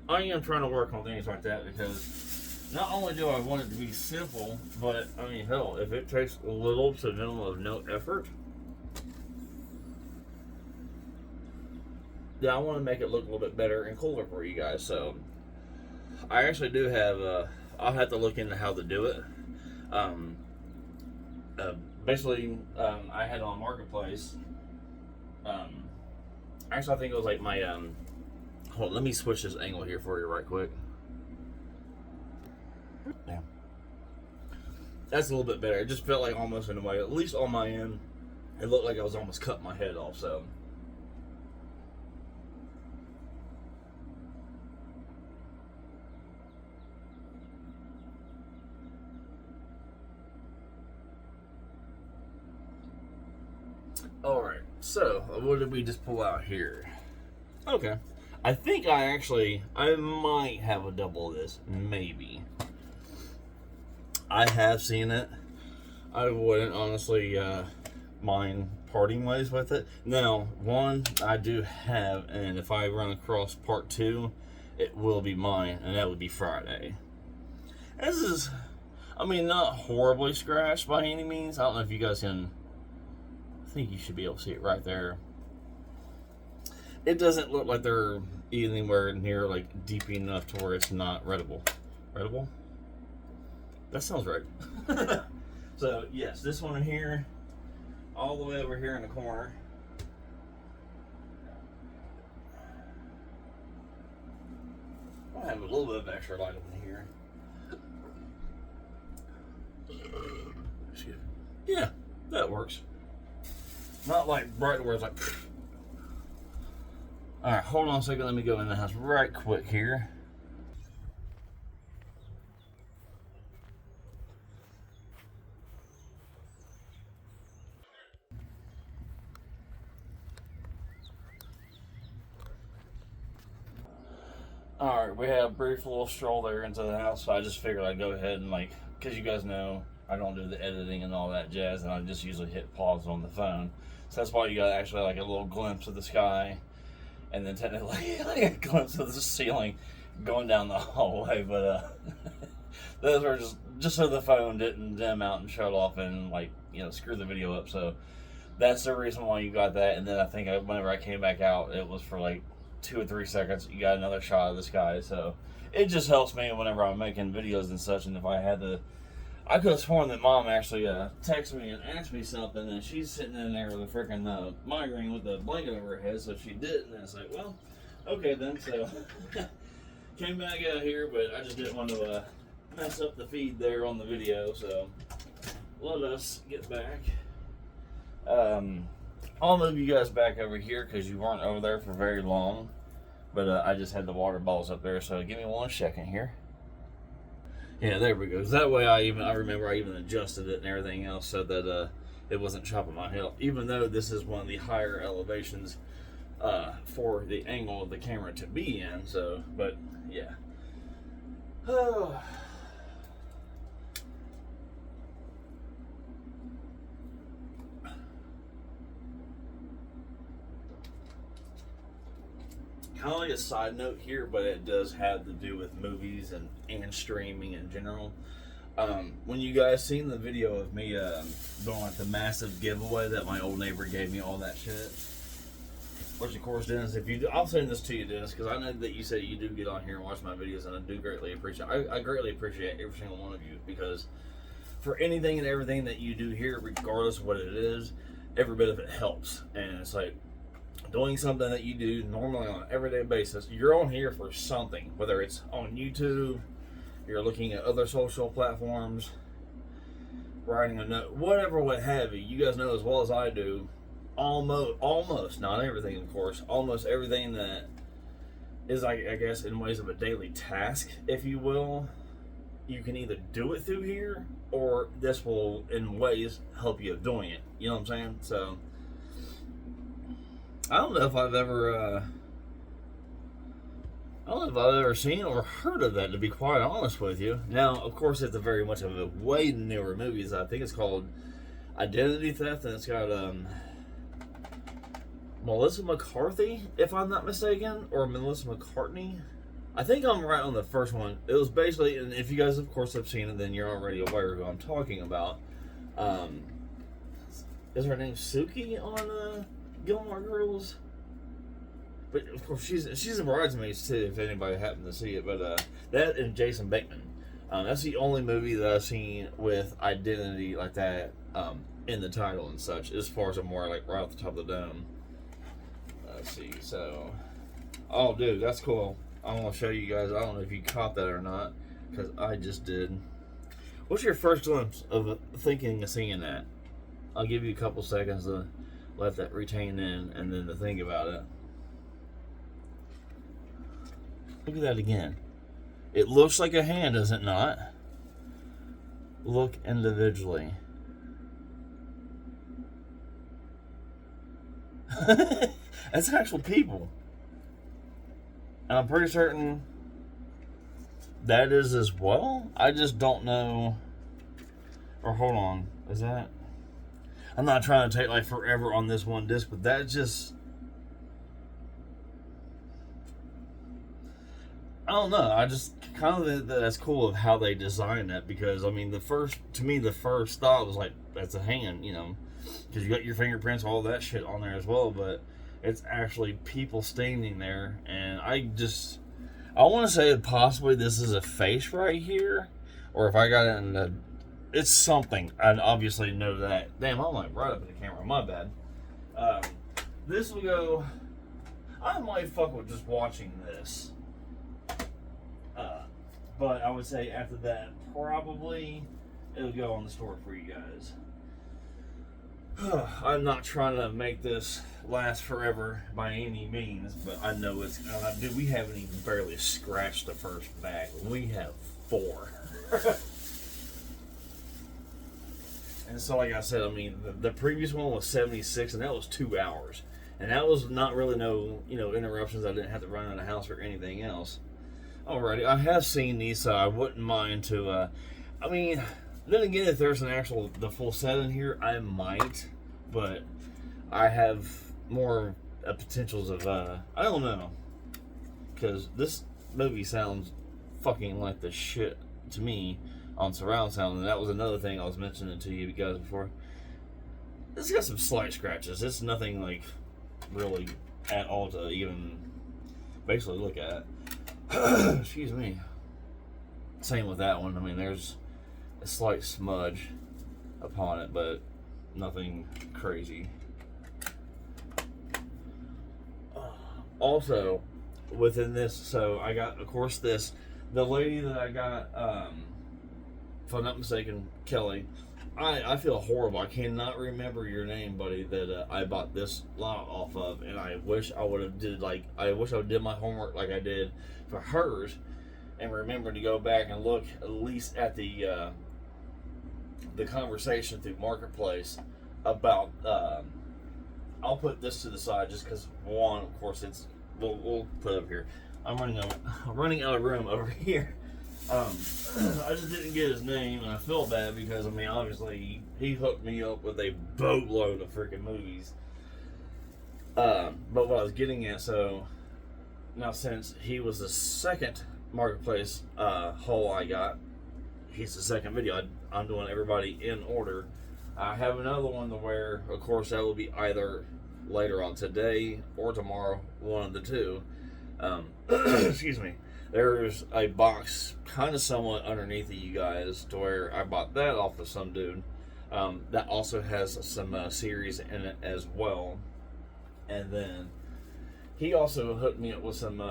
I am trying to work on things like that, because not only do I want it to be simple, but I mean, hell, if it takes little to no effort, yeah, I want to make it look a little bit better and cooler for you guys. So I actually do have. I'll have to look into how to do it. Basically, I had on Marketplace. Actually, I think it was like my. Hold on, let me switch this angle here for you right quick. Yeah, that's a little bit better. It just felt like almost in a way, at least on my end, it looked like I was almost cutting my head off. So. Alright, so what did we just pull out here? Okay. I think I might have a double of this. Maybe. I have seen it. I wouldn't honestly mind parting ways with it. Now, one I do have, and if I run across part 2, it will be mine, and that would be Friday. This is, I mean, not horribly scratched by any means. I don't know if you guys can. I think you should be able to see it right there. It doesn't look like they're anywhere near like deep enough to where it's not readable. Readable? That sounds right. So yes, this one in here, all the way over here in the corner. I have a little bit of extra light in here. Excuse me. Yeah, that works. Not like bright where it's like. Alright, hold on a second. Let me go in the house right quick here. Alright, we had a brief little stroll there into the house, so I just figured I'd go ahead and because you guys know I don't do the editing and all that jazz, and I just usually hit pause on the phone. So that's why you got actually like a little glimpse of the sky, and then technically like a glimpse of the ceiling going down the hallway. But those were just so the phone didn't dim out and shut off and screw the video up. So that's the reason why you got that. And then I think whenever I came back out, it was for like 2 or 3 seconds. You got another shot of the sky. So it just helps me whenever I'm making videos and such. And if I had to. I could have sworn that Mom actually texted me and asked me something, and she's sitting in there with a freaking migraine with a blanket over her head, so she didn't. And it's like, well, okay then. So came back out here, but I just didn't want to mess up the feed there on the video. So let us get back. I'll move you guys back over here because you weren't over there for very long, but I just had the water bottles up there. So give me 1 second here. Yeah, there we go. That way I remember I even adjusted it and everything else so that it wasn't chopping my head off. Even though this is one of the higher elevations for the angle of the camera to be in. So, but yeah. Kind of like a side note here, but it does have to do with movies and streaming in general. When you guys seen the video of me doing like the massive giveaway that my old neighbor gave me, all that shit, which of course, Dennis, if you do, I'll send this to you, Dennis, because I know that you say you do get on here and watch my videos, and I do greatly appreciate. I greatly appreciate every single one of you, because for anything and everything that you do here, regardless of what it is, every bit of it helps, and it's like. Doing something that you do normally on an everyday basis, you're on here for something, whether it's on YouTube, you're looking at other social platforms, writing a note, whatever, what have you. You guys know as well as I do, almost, not everything, of course, almost everything that is, I guess, in ways of a daily task, if you will, you can either do it through here, or this will, in ways, help you doing it. You know what I'm saying? So I don't know if I've ever I don't know if I've ever seen or heard of that, to be quite honest with you. Now, of course, it's a very much of a way newer movie. I think it's called Identity Theft, and it's got Melissa McCarthy, if I'm not mistaken, or Melissa McCartney. I think I'm right on the first one. It was basically, and if you guys, of course, have seen it, then you're already aware of who I'm talking about. Is her name Suki on Gilmore Girls? But of course, she's in Bridesmaids too. If anybody happened to see it, but that and Jason Bateman. That's the only movie that I've seen with identity like that in the title and such. As far as I'm more like right off the top of the dome. Let's see. So, oh, dude, that's cool. I'm gonna show you guys. I don't know if you caught that or not, because I just did. What's your first glimpse of thinking of seeing that? I'll give you a couple seconds to let that retain in, and then to think about it. Look at that again. It looks like a hand, does it not? Look individually. That's actual people. And I'm pretty certain that is as well. I just don't know. Or hold on. Is that? I'm not trying to take like forever on this one disc, but that just... I don't know. I just kind of think that's cool of how they designed that, because I mean, the first thought was like, that's a hand, you know, because you got your fingerprints, all that shit on there as well. But it's actually people standing there, and I want to say that possibly this is a face right here, or if I got it in the, it's something. I obviously know that. Damn, I'm like right up in the camera. My bad. This will go. I might fuck with just watching this. But I would say after that, probably it'll go on the store for you guys. I'm not trying to make this last forever by any means, but I know it's. Dude, we haven't even barely scratched the first bag. We have 4. And so, like I said, I mean, the previous one was 76, and that was 2 hours. And that was not really no, interruptions. I didn't have to run out of the house or anything else. Alrighty, I have seen these, so I wouldn't mind to, I mean, then again, if there's the full set in here, I might, but I have more potentials of, I don't know, because this movie sounds fucking like the shit to me on surround sound, and that was another thing I was mentioning to you guys before. It's got some slight scratches. It's nothing, like, really at all to even basically look at. Excuse me. Same with that one. I mean, there's a slight smudge upon it, but nothing crazy. Also, within this, so I got, of course, the lady that I got, if I'm not mistaken, Kelly. I feel horrible. I cannot remember your name, buddy, that I bought this lot off of, and I wish I would have did my homework like I did for hers, and remember to go back and look at least at the conversation through Marketplace about. I'll put this to the side just because one, of course, we'll put it up here. I'm running out of room over here. I just didn't get his name, and I feel bad because, I mean, obviously, he hooked me up with a boatload of freaking movies. But what I was getting at, so, now since he was the second Marketplace haul I got, he's the second video, I'm doing everybody in order. I have another one to where, of course, that will be either later on today or tomorrow, one of the two. Excuse me. There's a box kind of somewhat underneath of you guys to where I bought that off of some dude. That also has some series in it as well. And then he also hooked me up with some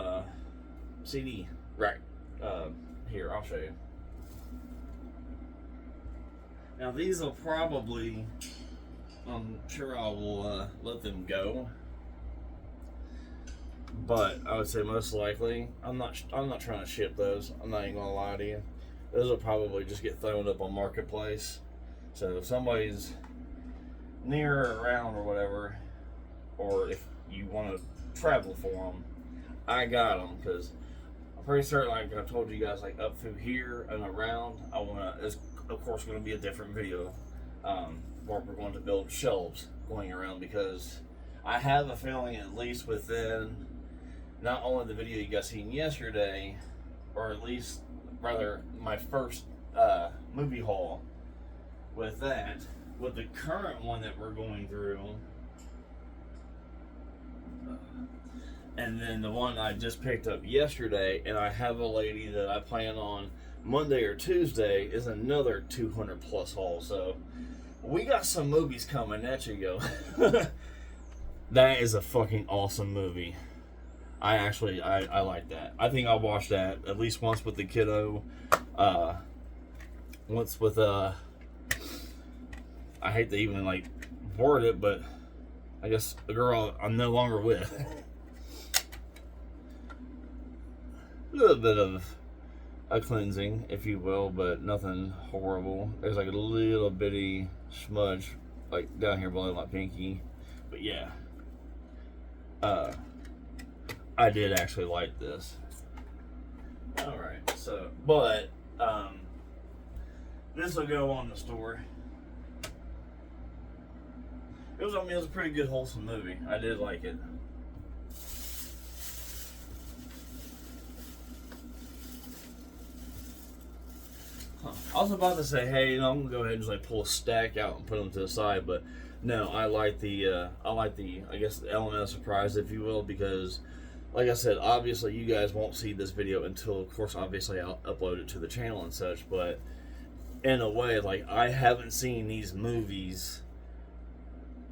CD rack. Here, I'll show you. Now these will probably, I'm sure I will let them go. But I would say most likely, I'm not trying to ship those. I'm not even gonna lie to you. Those will probably just get thrown up on Marketplace. So if somebody's near or around or whatever, or if you want to travel for them, I got them, because pretty certain, like I told you guys, like up through here and around, I want to, it's of course going to be a different video, where we're going to build shelves going around, because I have a feeling, at least within not only the video you guys seen yesterday, or at least rather my first movie haul with that, with the current one that we're going through, and then the one I just picked up yesterday, and I have a lady that I plan on Monday or Tuesday, is another 200 plus haul. So we got some movies coming at you, yo. That is a fucking awesome movie. I like that. I think I'll watch that at least once with the kiddo. Once with I hate to even like word it, but I guess a girl I'm no longer with. A little bit of a cleansing, if you will, but nothing horrible. There's like a little bitty smudge like down here below my pinky. But yeah. I did actually like this. Alright, so, but, this will go on the story. It was a pretty good, wholesome movie. I did like it. I was about to say, hey, I'm gonna go ahead and just like pull a stack out and put them to the side, but no, I like the, I guess the element of surprise, if you will, because, like I said, obviously you guys won't see this video until, of course, obviously I'll upload it to the channel and such, but in a way, like, I haven't seen these movies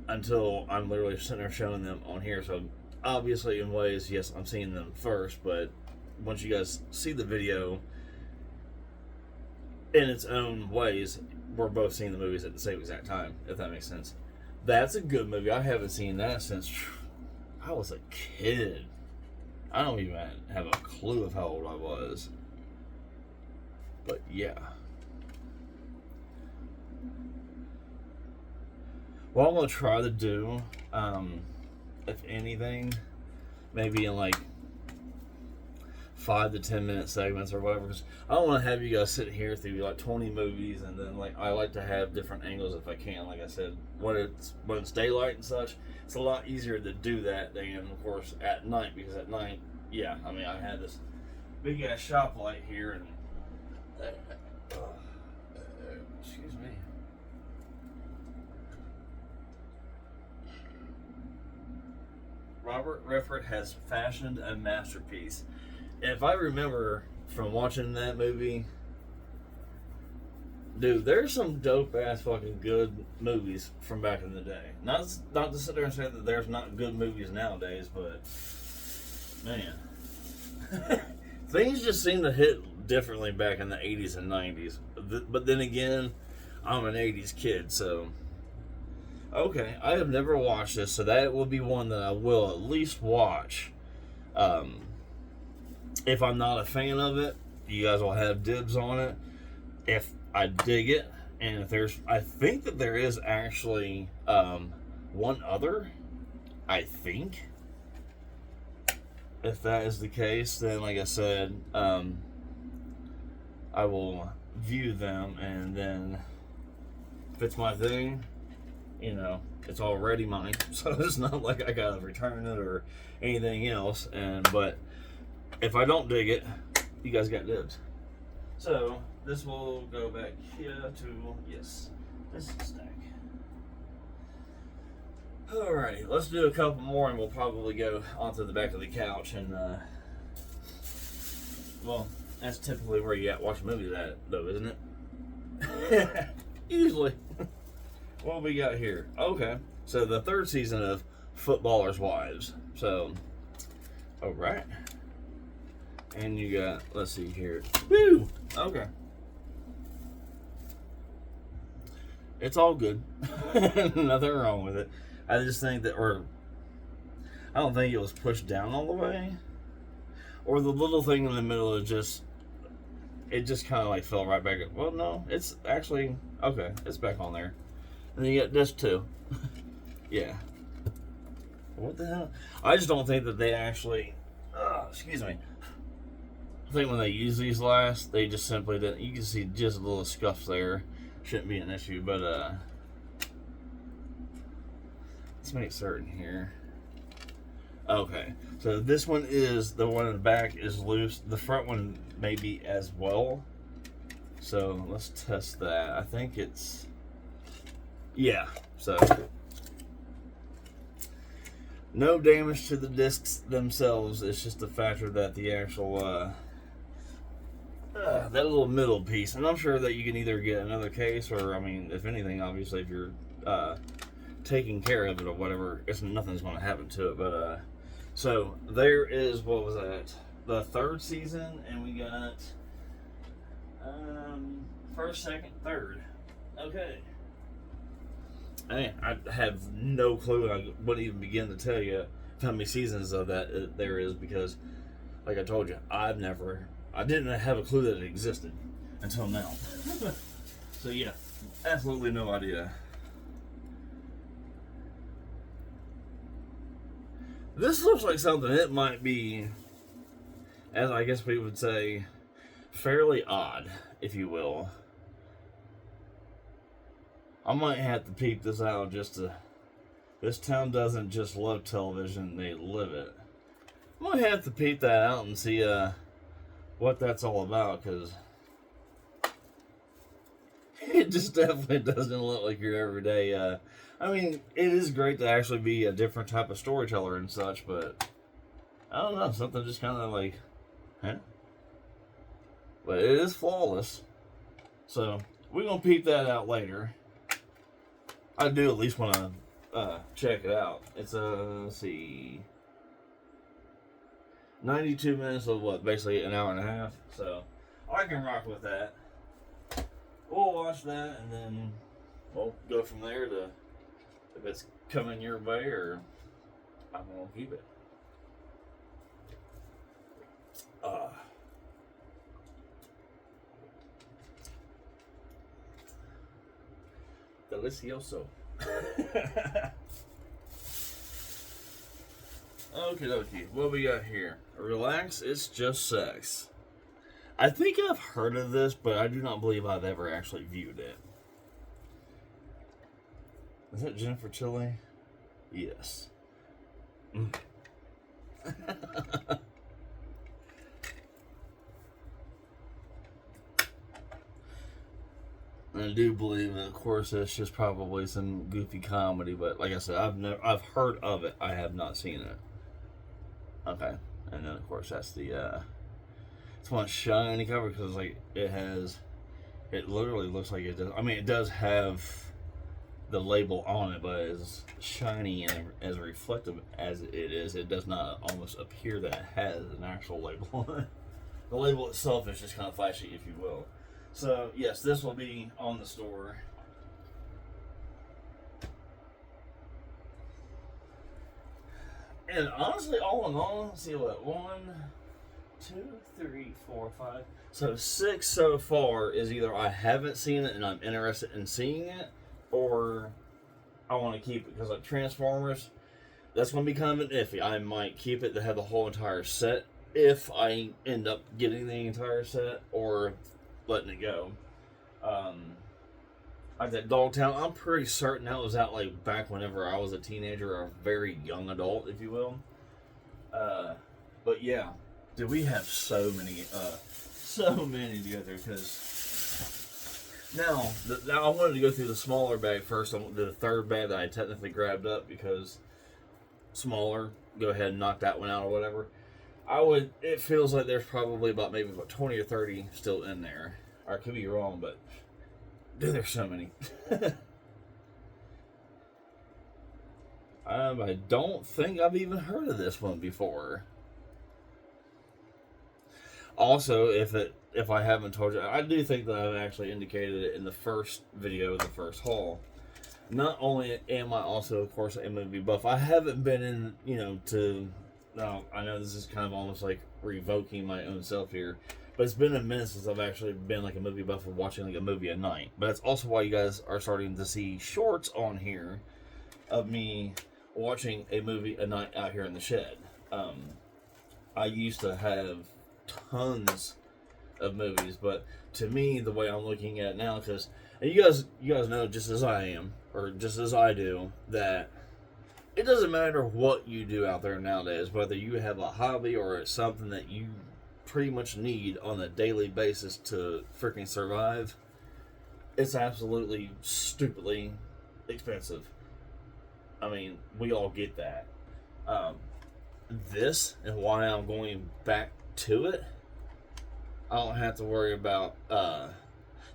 until I'm literally sitting there showing them on here, so obviously in ways, yes, I'm seeing them first, but once you guys see the video, in its own ways, we're both seeing the movies at the same exact time, if that makes sense. That's a good movie. I haven't seen that since I was a kid. I don't even have a clue of how old I was. But yeah. What I'm going to try to do, if anything, maybe in like 5 to 10 minute segments or whatever, because I don't want to have you guys sit here through like 20 movies, and then like I like to have different angles if I can. Like I said, when it's daylight and such, it's a lot easier to do that than, of course, at night, because at night, yeah, I mean, I had this big ass shop light here, and excuse me. Robert Redford has fashioned a masterpiece. If I remember from watching that movie, dude, there's some dope ass fucking good movies from back in the day. Not to sit there and say that there's not good movies nowadays, but man, things just seem to hit differently back in the 80s and 90s. But then again, I'm an 80s kid, so okay, I have never watched this, so that will be one that I will at least watch. If I'm not a fan of it, you guys will have dibs on it. If I dig it, and if I think that there is actually one other, I think. If that is the case, then like I said, I will view them, and then if it's my thing, you know, it's already mine, so it's not like I gotta return it or anything else. But if I don't dig it, you guys got dibs. So this will go back here to, yes, this stack. Alrighty, let's do a couple more, and we'll probably go onto the back of the couch. And well, that's typically where you watch movies at, though, isn't it? Usually. What we got here? Okay, so the third season of Footballers' Wives. So, all right. And you got, let's see here. Woo! Okay. It's all good. Nothing wrong with it. I just think that, I don't think it was pushed down all the way. Or the little thing in the middle is just, it just kind of like fell right back. Well, no, it's actually, okay, it's back on there. And then you got this too. Yeah. What the hell? I just don't think that they actually, excuse me. I think when they use these last, they just simply didn't. You can see just a little scuffs there. Shouldn't be an issue, but let's make certain here. Okay, so this one is, the one in the back is loose. The front one may be as well. So let's test that. I think it's, yeah, so no damage to the discs themselves. It's just the factor that the actual that little middle piece, and I'm sure that you can either get another case, or I mean, if anything, obviously, if you're taking care of it or whatever, nothing's going to happen to it. But so there is, what was that? The third season, and we got first, second, third. Okay. I have no clue. I wouldn't even begin to tell you how many seasons of that there is, because, like I told you, I didn't have a clue that it existed until now. So yeah, absolutely no idea. This looks like something, it might be, as I guess we would say, fairly odd, if you will. I might have to peep this out just to... This town doesn't just love television, they live it. I might have to peep that out and see what that's all about, because it just definitely doesn't look like your everyday... I mean, it is great to actually be a different type of storyteller and such, but I don't know, something just kind of like, huh? But it is flawless. So, we're going to peep that out later. I do at least want to check it out. It's let's see, 92 minutes of what, basically an hour and a half. So I can rock with that. We'll watch that, and then we'll go from there to if it's coming your way, or I'm gonna keep it. Delicioso. Okie dokie. What we got here? Relax, it's just sex. I think I've heard of this, but I do not believe I've ever actually viewed it. Is that Jennifer Tilly? Yes. I do believe, of course, it's just probably some goofy comedy, but like I said, I've heard of it. I have not seen it. Okay, and then of course that's the it's one shiny cover, because like it literally looks like it does. I mean, it does have the label on it, but as shiny and as reflective as it is, it does not almost appear that it has an actual label on it. The label itself is just kind of flashy, if you will. So, yes, this will be on the store. And honestly, all in all, let's see what, 1, 2, 3, 4, 5. So 6 so far is either I haven't seen it and I'm interested in seeing it, or I want to keep it, because like Transformers, that's going to be kind of an iffy. I might keep it to have the whole entire set if I end up getting the entire set, or letting it go. Like that Dogtown, I'm pretty certain that was out like back whenever I was a teenager, or a very young adult, if you will. But yeah, dude, we have so many together, because now I wanted to go through the smaller bag first. The third bag that I technically grabbed up, because smaller, go ahead and knock that one out or whatever. It feels like there's probably about 20 or 30 still in there. I could be wrong, but dude, there's so many. I don't think I've even heard of this one before. Also, if I haven't told you, I do think that I've actually indicated it in the first video, the first haul. Not only am I also, of course, a movie buff, I haven't been in, now, I know this is kind of almost like revoking my own self here, but it's been a minute since I've actually been like a movie buff or watching like a movie a night. But that's also why you guys are starting to see shorts on here of me watching a movie a night out here in the shed. I used to have tons of movies. But to me, the way I'm looking at it now, because you guys know just as I am, or just as I do, that it doesn't matter what you do out there nowadays, whether you have a hobby or it's something that you pretty much need on a daily basis to freaking survive. It's absolutely stupidly expensive. I mean, we all get that. This and why I'm going back to it, I don't have to worry about.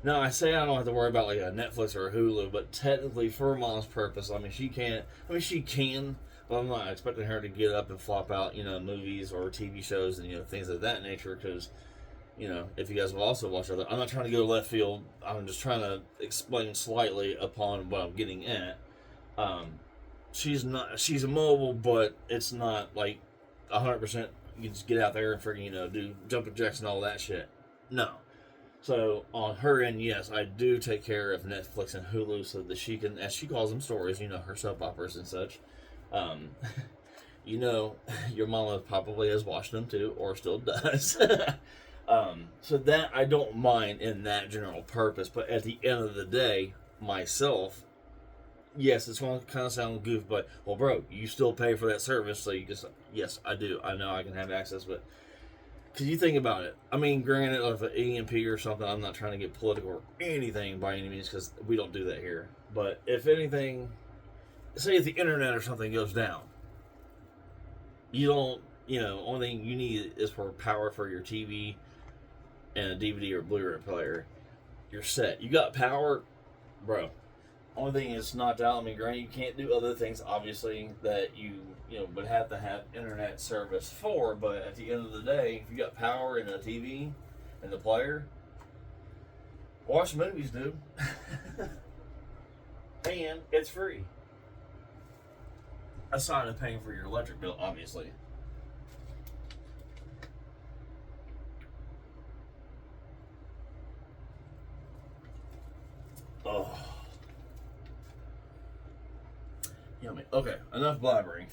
No, I say I don't have to worry about like a Netflix or a Hulu, but technically for Mom's purpose, I mean she can't. I mean she can, but I'm not expecting her to get up and flop out, movies or TV shows and things of that nature. Because, if you guys will also watch other, I'm not trying to go left field. I'm just trying to explain slightly upon what I'm getting at. She's mobile, but it's not like 100%. You just get out there and freaking do jumping jacks and all that shit. No. So on her end, yes, I do take care of Netflix and Hulu so that she can, as she calls them, stories, her soap operas and such. Your mama probably has watched them too, or still does. So that I don't mind in that general purpose, but at the end of the day, myself, yes, it's going to kind of sound goofy, but, well, bro, you still pay for that service, so you just, yes, I do. I know I can have access, but, because you think about it. I mean, granted, if an EMP or something, I'm not trying to get political or anything by any means, because we don't do that here. But if anything, say if the internet or something goes down, you don't, only thing you need is for power for your TV and a DVD or Blu-ray player. You're set. You got power, bro. Only thing is knocked out. I mean, granted, you can't do other things, obviously, that you would have to have internet service for. But at the end of the day, if you got power and a TV and the player, watch movies, dude. And it's free. Aside of paying for your electric bill, obviously. Oh. Yummy. Okay, enough blabbering.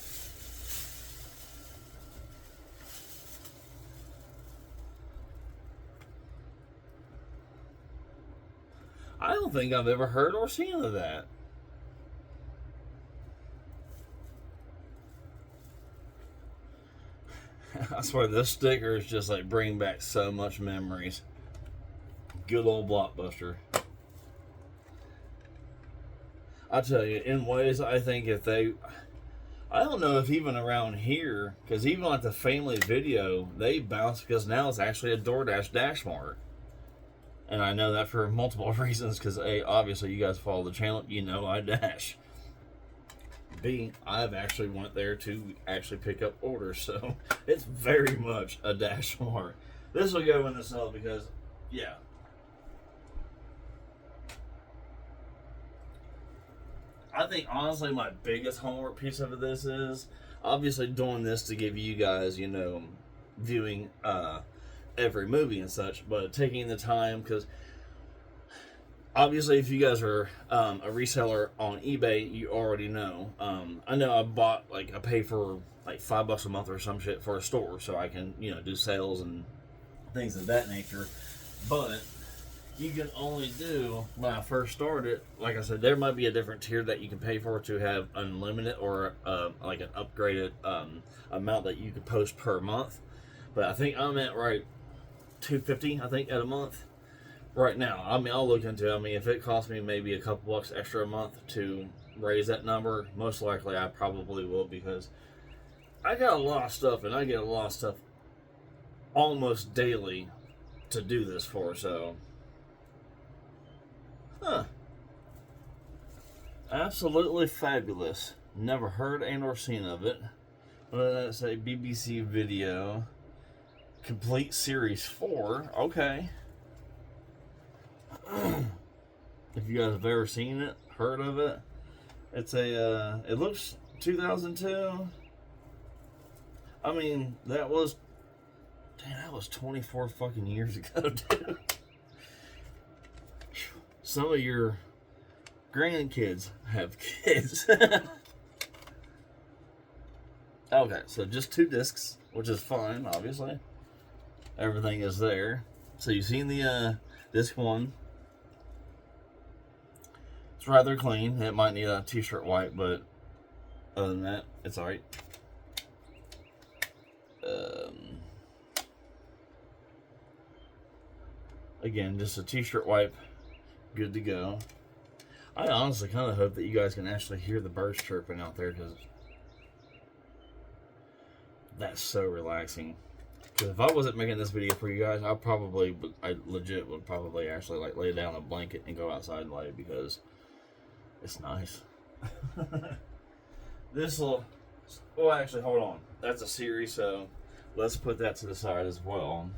I don't think I've ever heard or seen of that. I swear this sticker is just like bringing back so much memories. Good old Blockbuster. I tell you, in ways, I think I don't know if even around here, because even like the Family Video, they bounce, because now it's actually a DoorDash Dash Mart. And I know that for multiple reasons, because A, obviously you guys follow the channel, I dash. B, I've actually went there to actually pick up orders, so it's very much a Dash Mart. This will go in the cell because, yeah. I think, honestly, my biggest homework piece of this is obviously doing this to give you guys, viewing every movie and such, but taking the time, because obviously if you guys are a reseller on eBay, you already know. I know I pay for like $5 a month or some shit for a store, so I can, do sales and things of that nature, but you can only do, when I first started, like I said, there might be a different tier that you can pay for to have unlimited or like an upgraded amount that you could post per month. But I think I'm at right $250, I think, at a month right now. I mean, I'll look into it. I mean, if it costs me maybe a couple bucks extra a month to raise that number, most likely I probably will, because I got a lot of stuff, and I get a lot of stuff almost daily to do this for, so. Huh. Absolutely fabulous. Never heard and or seen of it. But that's a BBC Video Complete Series 4. Okay. If you guys have ever seen it, heard of it, it's it looks 2002. I mean, that was 24 fucking years ago, dude. Some of your grandkids have kids. Okay, so just 2 discs, which is fine, obviously. everything is there. So you've seen the disc one. It's rather clean. It might need a t-shirt wipe, but other than that, it's alright. Again, just a t-shirt wipe, good to go. I honestly kind of hope that you guys can actually hear the birds chirping out there, because that's so relaxing. Because if I wasn't making this video for you guys, I legit would probably actually like lay down a blanket and go outside and lay, because it's nice. This will, well, actually, hold on. That's a series, so let's put that to the side as well.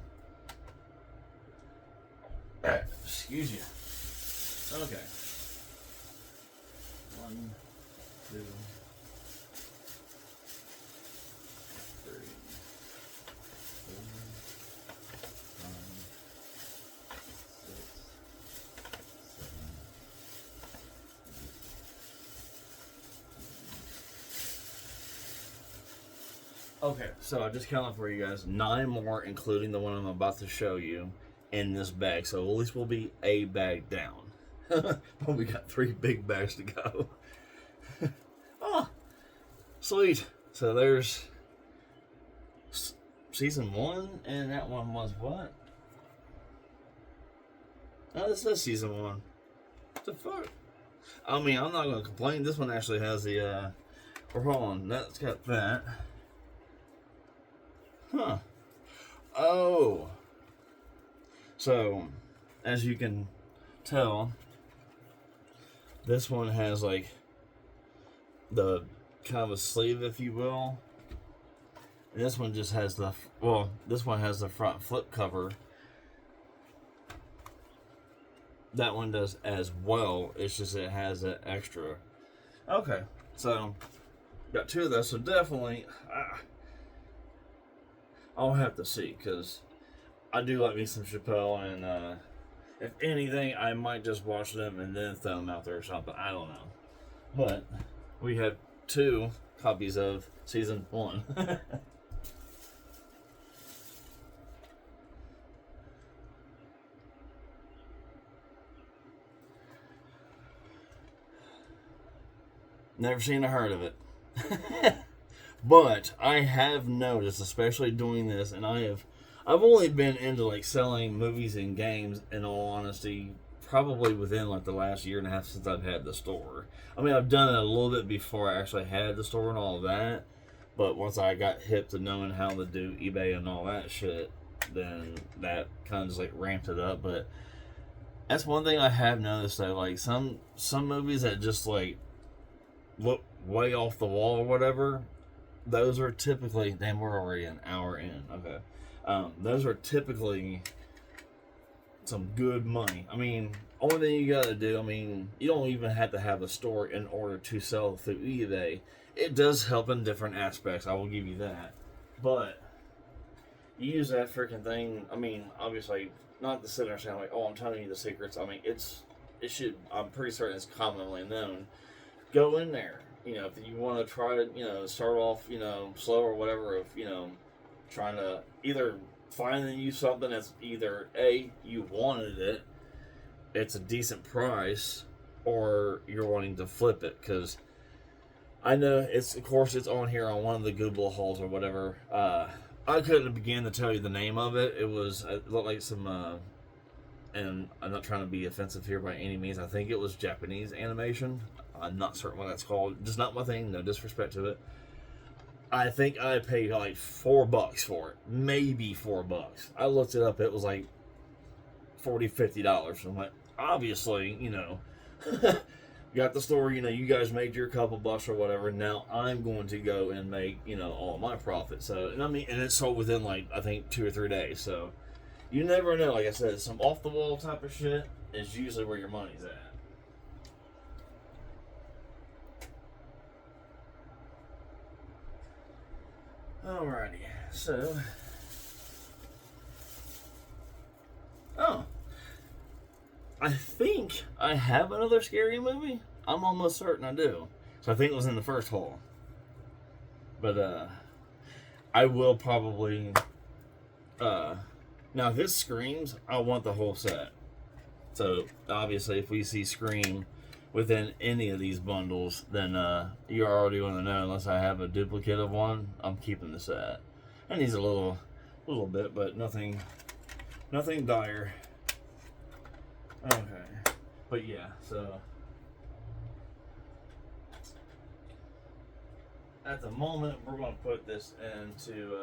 Excuse you. Okay. 1, 2, 3, 4, 5, 6, 7, 8. Okay, so I just counted for you guys 9 more, including the one I'm about to show you, in this bag. So at least we'll be a bag down. But we got 3 big bags to go. Oh, sweet. So there's season 1, and that one was what? Oh, this is season 1. What the fuck? I mean, I'm not going to complain. This one actually has the, or hold on, that's got that. Huh. Oh. So, as you can tell, this one has like the kind of a sleeve, if you will. And this one just has the, well, this one has the front flip cover. That one does as well. It's just it has that extra. Okay, so got 2 of those. So definitely, I'll have to see, because I do like me some Chappelle, and if anything, I might just watch them and then throw them out there or something. I don't know. But we have 2 copies of season 1. Never seen or heard of it. But I have noticed, especially doing this, and I've only been into like selling movies and games, in all honesty, probably within like the last year and a half since I've had the store. I mean, I've done it a little bit before I actually had the store and all of that, but once I got hip to knowing how to do eBay and all that shit, then that kind of just like ramped it up. But that's one thing I have noticed, though, like some movies that just like look way off the wall or whatever, those are typically, damn, we're already an hour in. Okay. Those are typically some good money. I mean, only thing you gotta do, I mean, you don't even have to have a store in order to sell through eBay. It does help in different aspects, I will give you that. But you use that freaking thing, I mean, obviously, not to sit there saying like, oh, I'm telling you the secrets. I mean, it should, I'm pretty certain it's commonly known. Go in there. You know, if you want to try to, you know, start off, you know, slow or whatever, of, you know, trying to either find you something that's either A, you wanted it, it's a decent price, or you're wanting to flip it. Because I know it's, of course, it's on here on one of the Google hauls or whatever. I couldn't begin to tell you the name of it. It looked like some, and I'm not trying to be offensive here by any means. I think it was Japanese animation. I'm not certain what that's called. Just not my thing. No disrespect to it. I think I paid like $4 for it. Maybe $4. I looked it up. It was like $40, $50. I'm like, obviously, you know, got the store, you know, you guys made your couple bucks or whatever. Now I'm going to go and make, you know, all my profit. So, and I mean, and it sold within like, I think 2 or 3 days. So you never know. Like I said, some off the wall type of shit is usually where your money's at. Alrighty, so, oh, I think I have another scary movie. I'm almost certain I do. So I think it was in the first haul. But, I will probably, Now, if it screams, I want the whole set. So, obviously, if we see Scream within any of these bundles, then you're already going to know. Unless I have a duplicate of one, I'm keeping the set. It needs a little bit, but nothing dire. Okay. But yeah, so at the moment, we're going to put this into,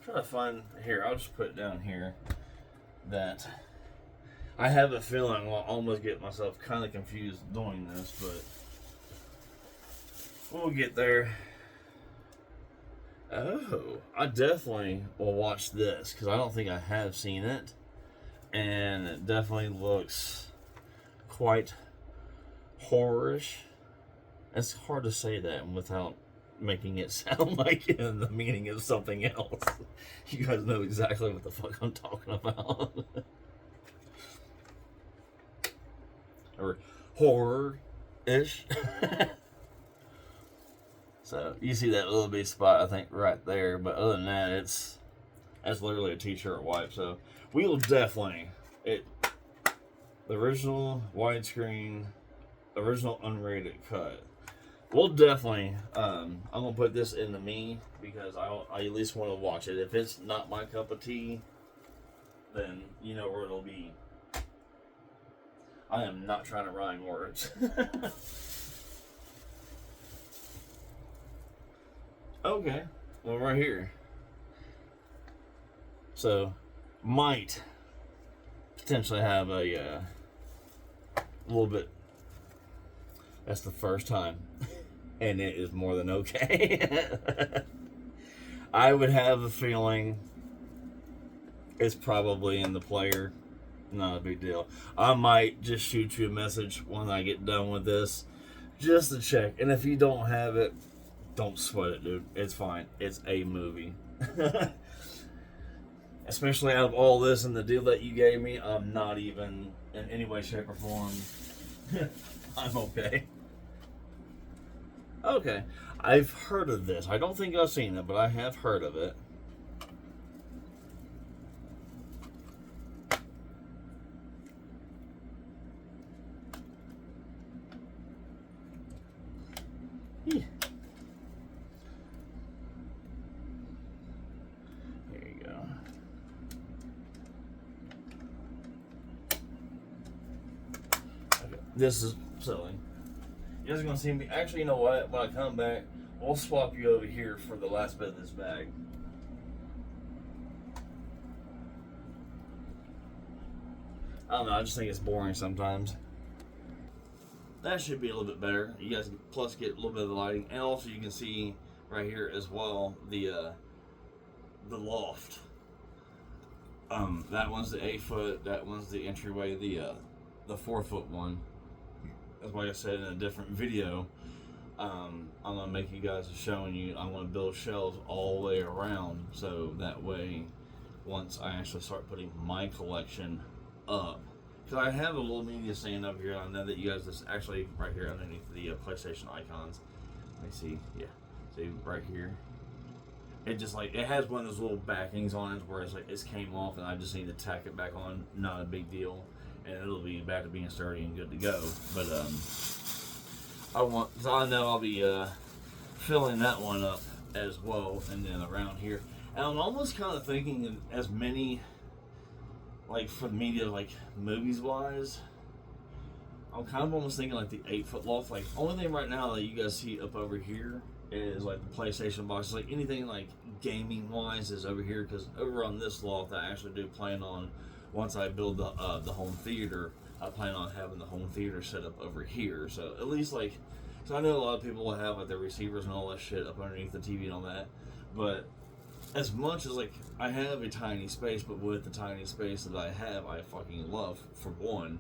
try to find, here, I'll just put it down here, that I have a feeling I'll almost get myself kind of confused doing this, but we'll get there. Oh, I definitely will watch this, because I don't think I have seen it, and it definitely looks quite horrorish. It's hard to say that without making it sound like in the meaning of something else. You guys know exactly what the fuck I'm talking about. Or horror-ish. So you see that little bitty spot, I think, right there. But other than that, that's literally a t-shirt wipe. So we will definitely the original widescreen, original unrated cut. We'll definitely. I'm gonna put this into me because I at least want to watch it. If it's not my cup of tea, then you know where it'll be. I am not trying to rhyme words. Okay, well, right here. So, might potentially have a little bit. That's the first time, and it is more than okay. I would have a feeling it's probably in the player. Not a big deal. I might just shoot you a message when I get done with this, just to check. And if you don't have it, don't sweat it, dude. It's fine. It's a movie. Especially out of all this and the deal that you gave me, I'm not even in any way, shape, or form. I'm okay. Okay. I've heard of this. I don't think I've seen it, but I have heard of it. Yeah. There you go. Okay. This is silly. You guys are gonna see me. Actually, you know what? When I come back, we'll swap you over here for the last bit of this bag. I don't know. I just think it's boring sometimes. That should be a little bit better. You guys can plus get a little bit of the lighting, and also you can see right here as well the loft. That one's the 8-foot. That one's the entryway. The 4-foot one. That's why I said in a different video. I'm gonna make you guys showing you. I'm gonna build shelves all the way around, so that way, once I actually start putting my collection up. Because I have a little media stand up here. I know that you guys just actually right here underneath the PlayStation icons. Let me see. Yeah. See right here. It just like it has one of those little backings on it where it's like it came off and I just need to tack it back on. Not a big deal, and it'll be back to being sturdy and good to go. But so I know I'll be filling that one up as well, and then around here. And I'm almost kind of thinking as many. Like for the media, like movies wise, I'm kind of almost thinking like the 8-foot loft. Like only thing right now that you guys see up over here is like the PlayStation boxes. Like anything like gaming wise is over here because over on this loft I actually do plan on once I build the home theater. I plan on having the home theater set up over here. So at least like, so I know a lot of people will have like their receivers and all that shit up underneath the TV and all that, but. As much as like I have a tiny space, but with the tiny space that I have, I fucking love for one,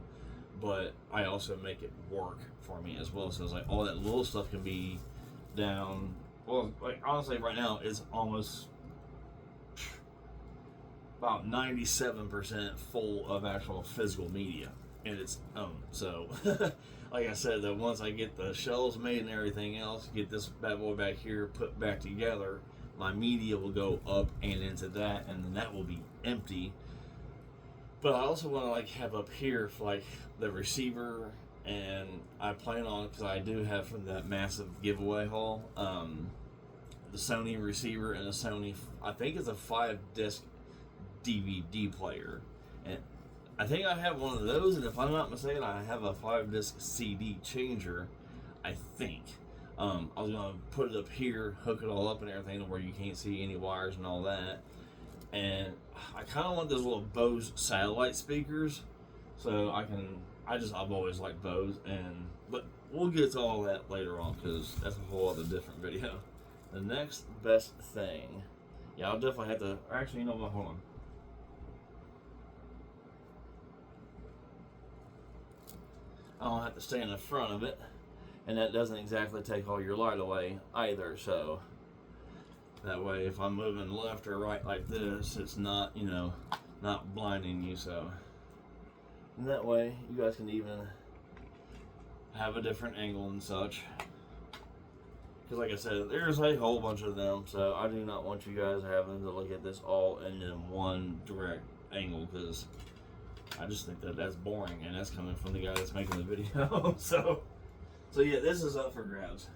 but I also make it work for me as well. So it's like all that little stuff can be down. Well, like honestly, right now it's almost about 97% full of actual physical media in its own. So, like I said, that once I get the shelves made and everything else, get this bad boy back here put back together. My media will go up and into that, and then that will be empty. But I also want to like have up here for like the receiver, and I plan on, because I do have from that massive giveaway haul, the Sony receiver and a Sony, I think it's a 5-disc DVD player, and I think I have one of those, and if I'm not mistaken, I have a 5-disc CD changer, I think. I was gonna put it up here, hook it all up and everything, where you can't see any wires and all that. And I kind of want those little Bose satellite speakers, so I've always liked Bose, but we'll get to all that later on, because that's a whole other different video. The next best thing, yeah, I'll definitely have to, actually, you know what, hold on. I'll have to stay in the front of it, and that doesn't exactly take all your light away either, so that way if I'm moving left or right like this, it's not, not blinding you, so. And that way you guys can even have a different angle and such. Because like I said, there's a whole bunch of them, so I do not want you guys having to look at this all in one direct angle, because I just think that that's boring, and that's coming from the guy that's making the video. so yeah, this is up for grabs.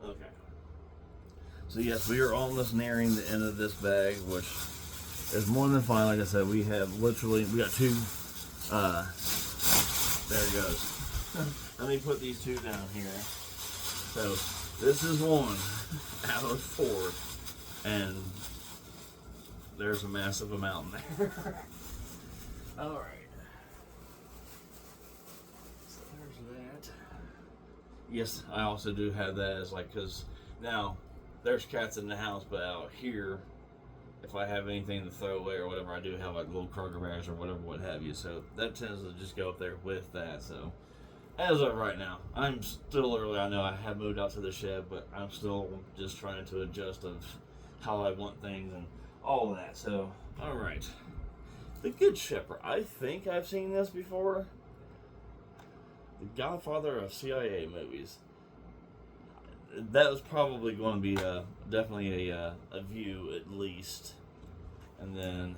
Okay. So yes, we are almost nearing the end of this bag, which is more than fine. Like I said, we got two. There it goes. Let me put these two down here. So this is one out of 4, and there's a massive amount in there. All right. So there's that. Yes, I also do have that as because now there's cats in the house, but out here, if I have anything to throw away or whatever, I do have like little Kroger bags or whatever, what have you. So that tends to just go up there with that. So as of right now, I'm still early. I know I have moved out to the shed, but I'm still just trying to adjust of how I want things and all of that. So, all right. The Good Shepherd. I think I've seen this before. The Godfather of CIA movies. That was probably going to be definitely a view at least, and then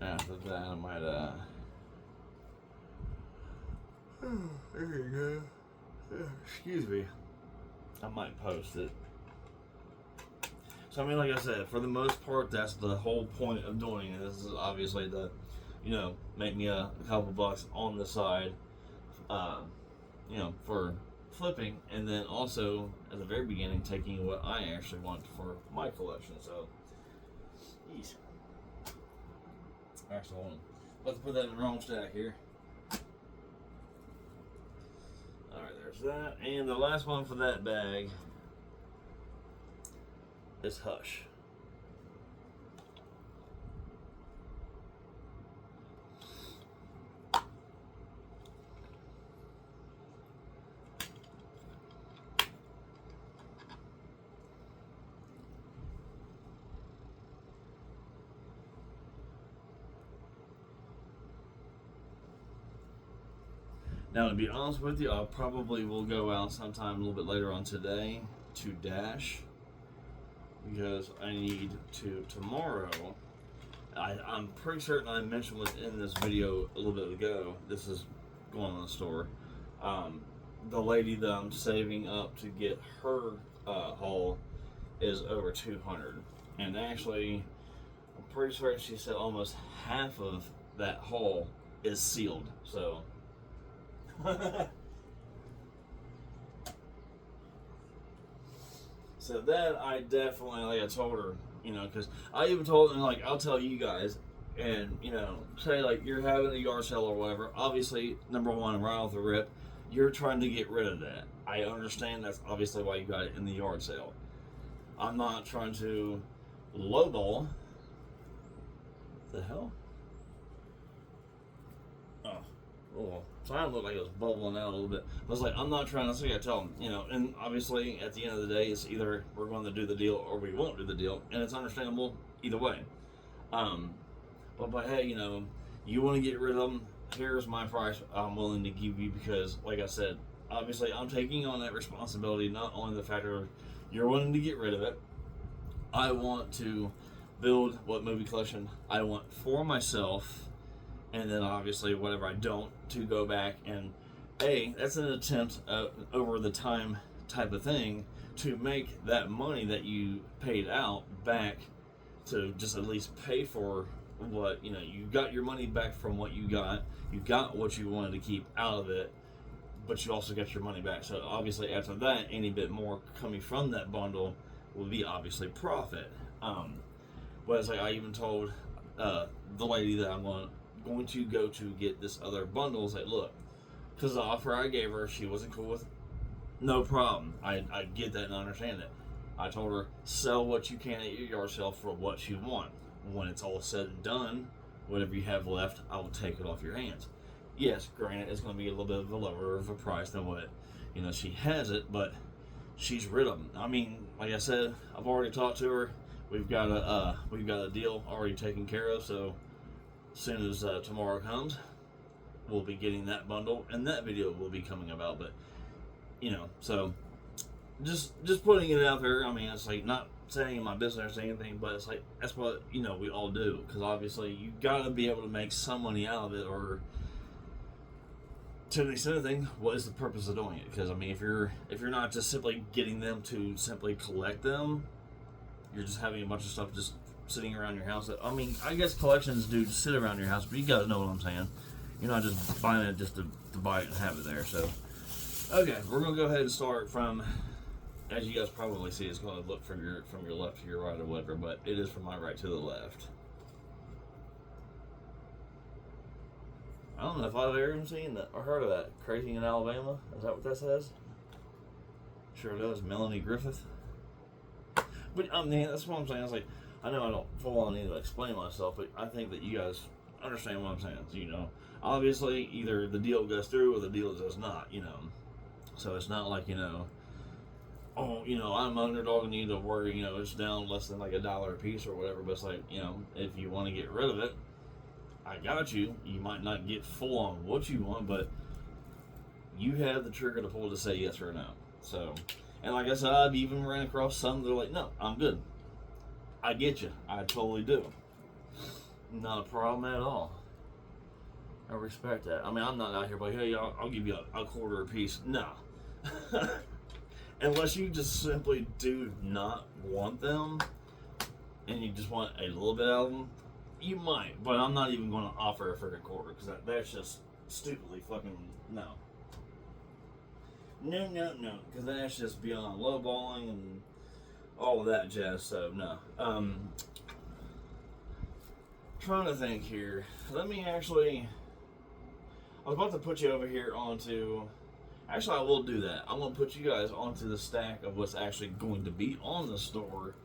after that I might there you go. Excuse me. I might post it. So I mean, like I said, for the most part, that's the whole point of doing it. This is obviously to, make me a couple bucks on the side, for flipping, and then also at the very beginning taking what I actually want for my collection. So, geez. Actually, hold on. Let's put that in the wrong stack here. Alright, there's that. And the last one for that bag is Hush. Now, to be honest with you, I probably will go out sometime a little bit later on today to Dash, because I need to tomorrow. I'm pretty certain I mentioned within this video a little bit ago. This is going on the store. The lady that I'm saving up to get her haul is over 200, and actually, I'm pretty certain she said almost half of that haul is sealed. So. So that I definitely, like I told her, because I even told her, I'll tell you guys, and, say, you're having a yard sale or whatever. Obviously, number one, right off the rip, you're trying to get rid of that. I understand that's obviously why you got it in the yard sale. I'm not trying to lowball. The hell? Oh, sign looked like it was bubbling out a little bit. I was like, I'm not trying to say, I tell them, and obviously at the end of the day, it's either we're going to do the deal or we won't do the deal, and it's understandable either way. But hey, you want to get rid of them, here's my price I'm willing to give you, because like I said, obviously I'm taking on that responsibility, not only the factor of you're wanting to get rid of it. I want to build what movie collection I want for myself, and then obviously whatever I don't, to go back and that's an attempt over the time type of thing to make that money that you paid out back, to just at least pay for what, you know, you got your money back from what you got what you wanted to keep out of it, but you also got your money back. So obviously after that, any bit more coming from that bundle will be obviously profit. But it's like, I even told the lady that I'm going to go to get this other bundle, like, look, because the offer I gave her, she wasn't cool with. No problem. I get that and understand it. I told her, sell what you can at your yard sale for what you want. When it's all said and done, whatever you have left, I will take it off your hands. Yes, granted, it's going to be a little bit of a lower of a price than what, you know, she has it, but she's rid of them. I mean, like I said, I've already talked to her. We've got a deal already taken care of. So as soon as tomorrow comes, we'll be getting that bundle, and that video will be coming about. But you know, so just putting it out there. I mean, it's like not saying my business or anything, but it's like that's what, you know, we all do, because obviously you gotta be able to make some money out of it, or to the extent of thing, what is the purpose of doing it? Because I mean, if you're not just simply getting them to simply collect them, you're just having a bunch of stuff just sitting around your house. I mean, I guess collections do sit around your house, but you guys know what I'm saying. You're not just buying it just to buy it and have it there. So, okay, we're gonna go ahead and start from, as you guys probably see, it's gonna look from your left to your right or whatever, but it is from my right to the left. I don't know if I've ever seen that or heard of that. Crazy in Alabama? Is that what that says? Sure does. Melanie Griffith. But I mean, that's what I'm saying. It's like, I know I don't full on need to explain myself, but I think that you guys understand what I'm saying. So, you know, obviously either the deal goes through or the deal does not, you know. So it's not like, you know, oh, you know, I'm an underdog and you need to worry, you know, it's down less than like $1 a piece or whatever. But it's like, you know, if you want to get rid of it, I got you. You might not get full on what you want, but you have the trigger to pull to say yes or no. So, and like I said, I've even ran across some that are like, no, I'm good. I get you. I totally do. Not a problem at all. I respect that. I mean, I'm not out here like, hey, I'll give you a quarter a piece. No. Unless you just simply do not want them and you just want a little bit out of them, you might. But I'm not even going to offer a freaking quarter, because that's just stupidly fucking no. No, because that's just beyond lowballing and all of that jazz. So no. Trying to think here. Let me actually. I was about to put you over here onto. Actually, I will do that. I'm going to put you guys onto the stack of what's actually going to be on the store.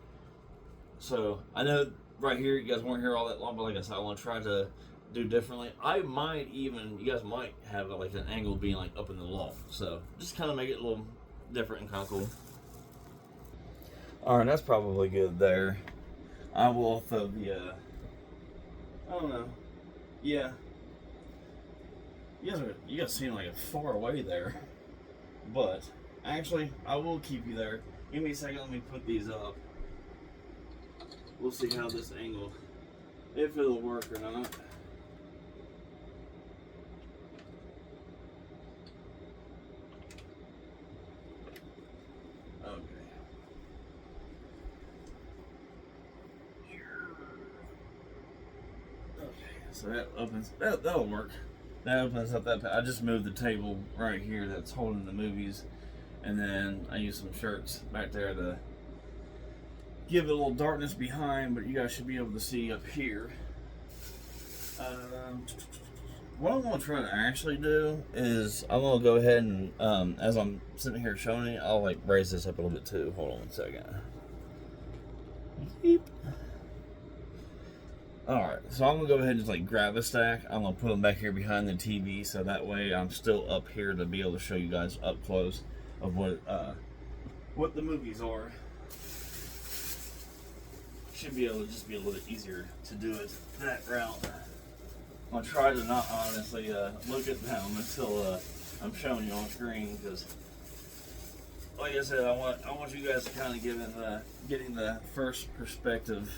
So I know right here you guys weren't here all that long, but like I said, I want to try to do differently. I might even, you guys might have like an angle being like up in the loft. So just kind of make it a little different and kind of cool. Alright, that's probably good there. I will throw the, I don't know. Yeah. You guys seem like far away there. But, actually, I will keep you there. Give me a second, let me put these up. We'll see how this angle, if it'll work or not. Okay. Okay, so that opens, that'll work. That opens up that. I just moved the table right here that's holding the movies, and then I used some shirts back there to give it a little darkness behind, but you guys should be able to see up here. What I'm going to try to actually do is I'm going to go ahead and, as I'm sitting here showing it, I'll like raise this up a little bit too. Hold on one second. Beep. Alright, so I'm going to go ahead and just like grab a stack. I'm going to put them back here behind the TV, so that way I'm still up here to be able to show you guys up close of what the movies are. Should be able to just be a little bit easier to do it that route. I'm going to try to not honestly look at them until I'm showing you on screen, because like I said, I want you guys to kind of getting the first perspective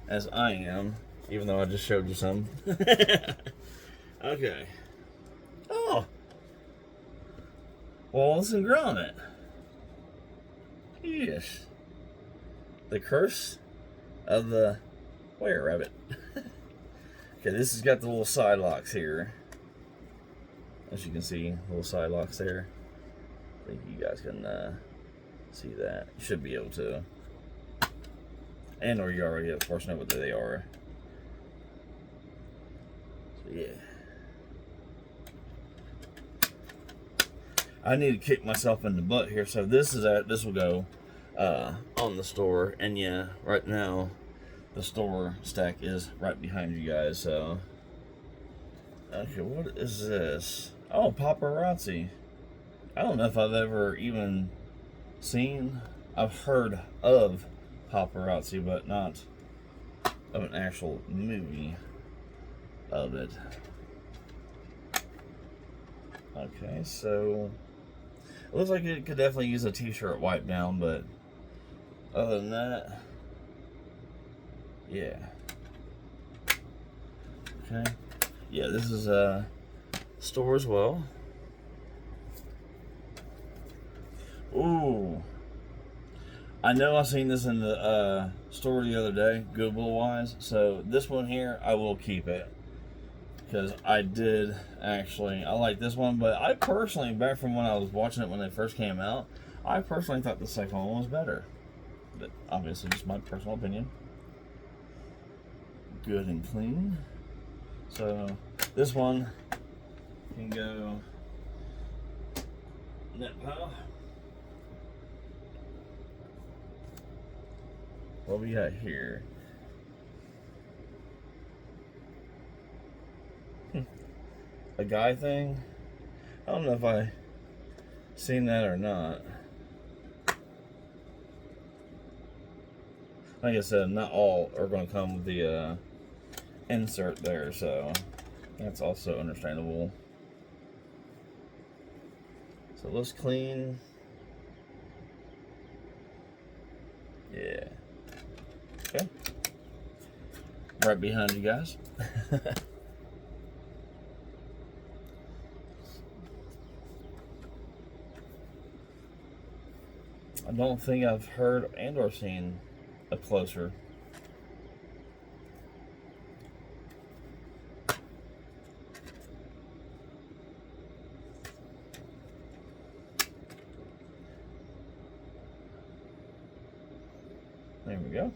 as I am, even though I just showed you some. Okay. Oh, Wallace and Gromit. Yes. The Curse of the Were Rabbit. Okay, this has got the little side locks here. As you can see, little side locks there. I think you guys can see that. You should be able to. And or you already, of course, know what they are. So, yeah. I need to kick myself in the butt here. So this will go on the store. And yeah, right now, the store stack is right behind you guys. So, okay, what is this? Oh, paparazzi. I don't know if I've ever even seen. I've heard of paparazzi, but not of an actual movie of it. Okay, so it looks like it could definitely use a t-shirt wipe down, but other than that, yeah. Okay, yeah, this is a store as well. Ooh, I know I seen this in the store the other day, Goodwill wise. So this one here, I will keep it because I did actually. I like this one, but I personally, back from when I was watching it when they first came out, I personally thought the second one was better. But obviously, just my personal opinion. Good and clean. So this one can go in that pile. What we got here? A guy thing? I don't know if I seen that or not. Like I said, not all are going to come with the insert there, so that's also understandable. So it looks clean. Yeah. Okay. Right behind you guys. I don't think I've heard and or seen a closer. There we go.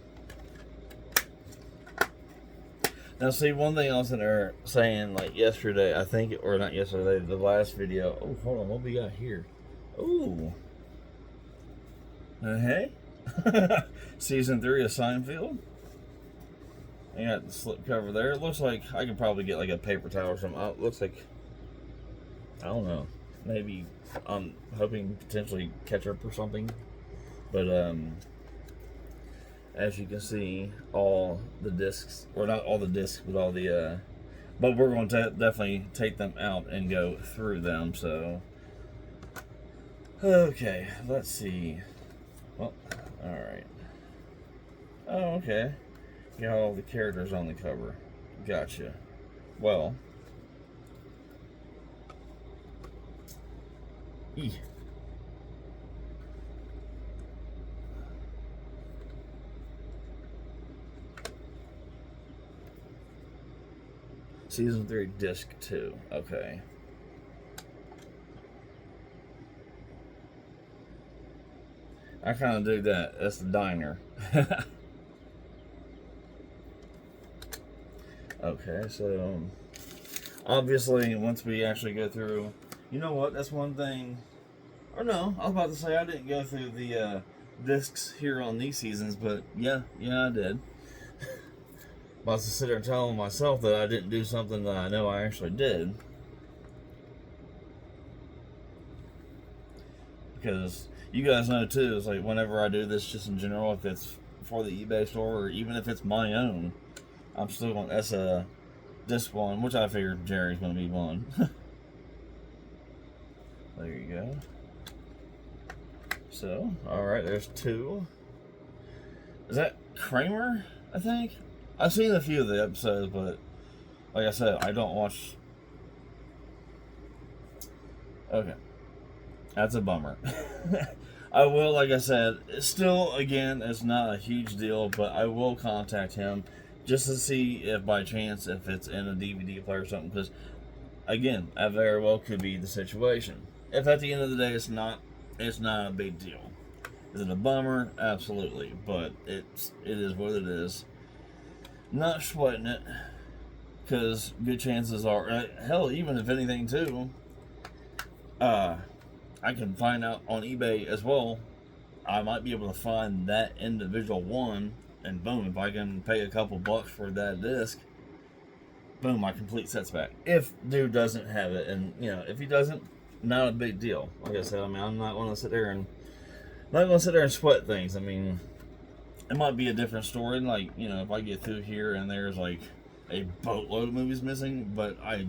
Now, see, one thing else that they're saying, like yesterday, I think, or not yesterday, the last video. Oh, hold on, what we got here? Ooh. Hey. Season 3 of Seinfeld. I got the slip cover there. It looks like I could probably get like a paper towel or something. It looks like, I don't know, maybe I'm hoping potentially ketchup or something. But, as you can see, all the discs, or not all the discs, but all the, but we're going to definitely take them out and go through them, so. Okay, let's see. Well, alright. Oh, okay. You got all the characters on the cover. Gotcha. Well. Eeh. Season 3, Disc 2. Okay. I kind of dig that. That's the diner. Okay, so obviously once we actually go through, you know what? That's one thing. Or no, I was about to say I didn't go through the discs here on these seasons, but yeah, I did. About to sit there and tell myself that I didn't do something that I know I actually did. Because you guys know too, it's like whenever I do this just in general, if it's for the eBay store or even if it's my own, I'm still going, that's a disc one, which I figured Jerry's going to be one. There you go. So, alright, there's 2. Is that Kramer, I think? I've seen a few of the episodes, but like I said, I don't watch. Okay. That's a bummer. I will, like I said, still, again, it's not a huge deal, but I will contact him just to see if by chance, if it's in a DVD player or something, because, again, that very well could be the situation. If at the end of the day it's not a big deal. Is it a bummer? Absolutely, but it is what it is. Not sweating it, because good chances are, hell, even if anything too, I can find out on eBay as well. I might be able to find that individual one, and boom, if I can pay a couple bucks for that disc, boom, my complete set's back. If dude doesn't have it, and if he doesn't, not a big deal. Like I said, I mean, I'm not going to sit there and sweat things. I mean, it might be a different story. Like, if I get through here and there's like a boatload of movies missing, but I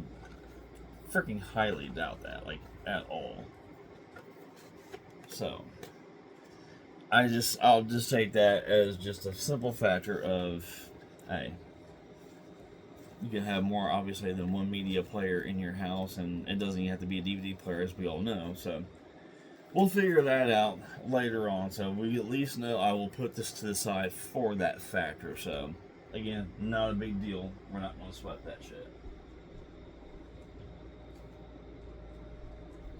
freaking highly doubt that, like, at all. So, I'll just take that as just a simple factor of, hey, you can have more, obviously, than one media player in your house, and it doesn't even have to be a DVD player, as we all know. So, we'll figure that out later on. So, we at least know I will put this to the side for that factor. So, again, not a big deal. We're not going to sweat that shit.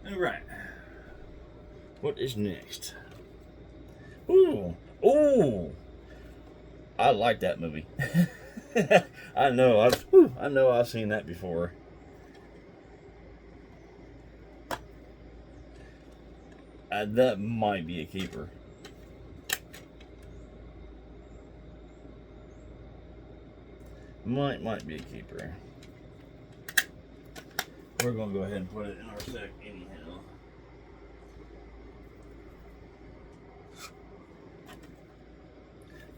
Alright. What is next? Ooh. I like that movie. I know I've seen that before. That might be a keeper. Might be a keeper. We're gonna go ahead and put it in our sec anyhow.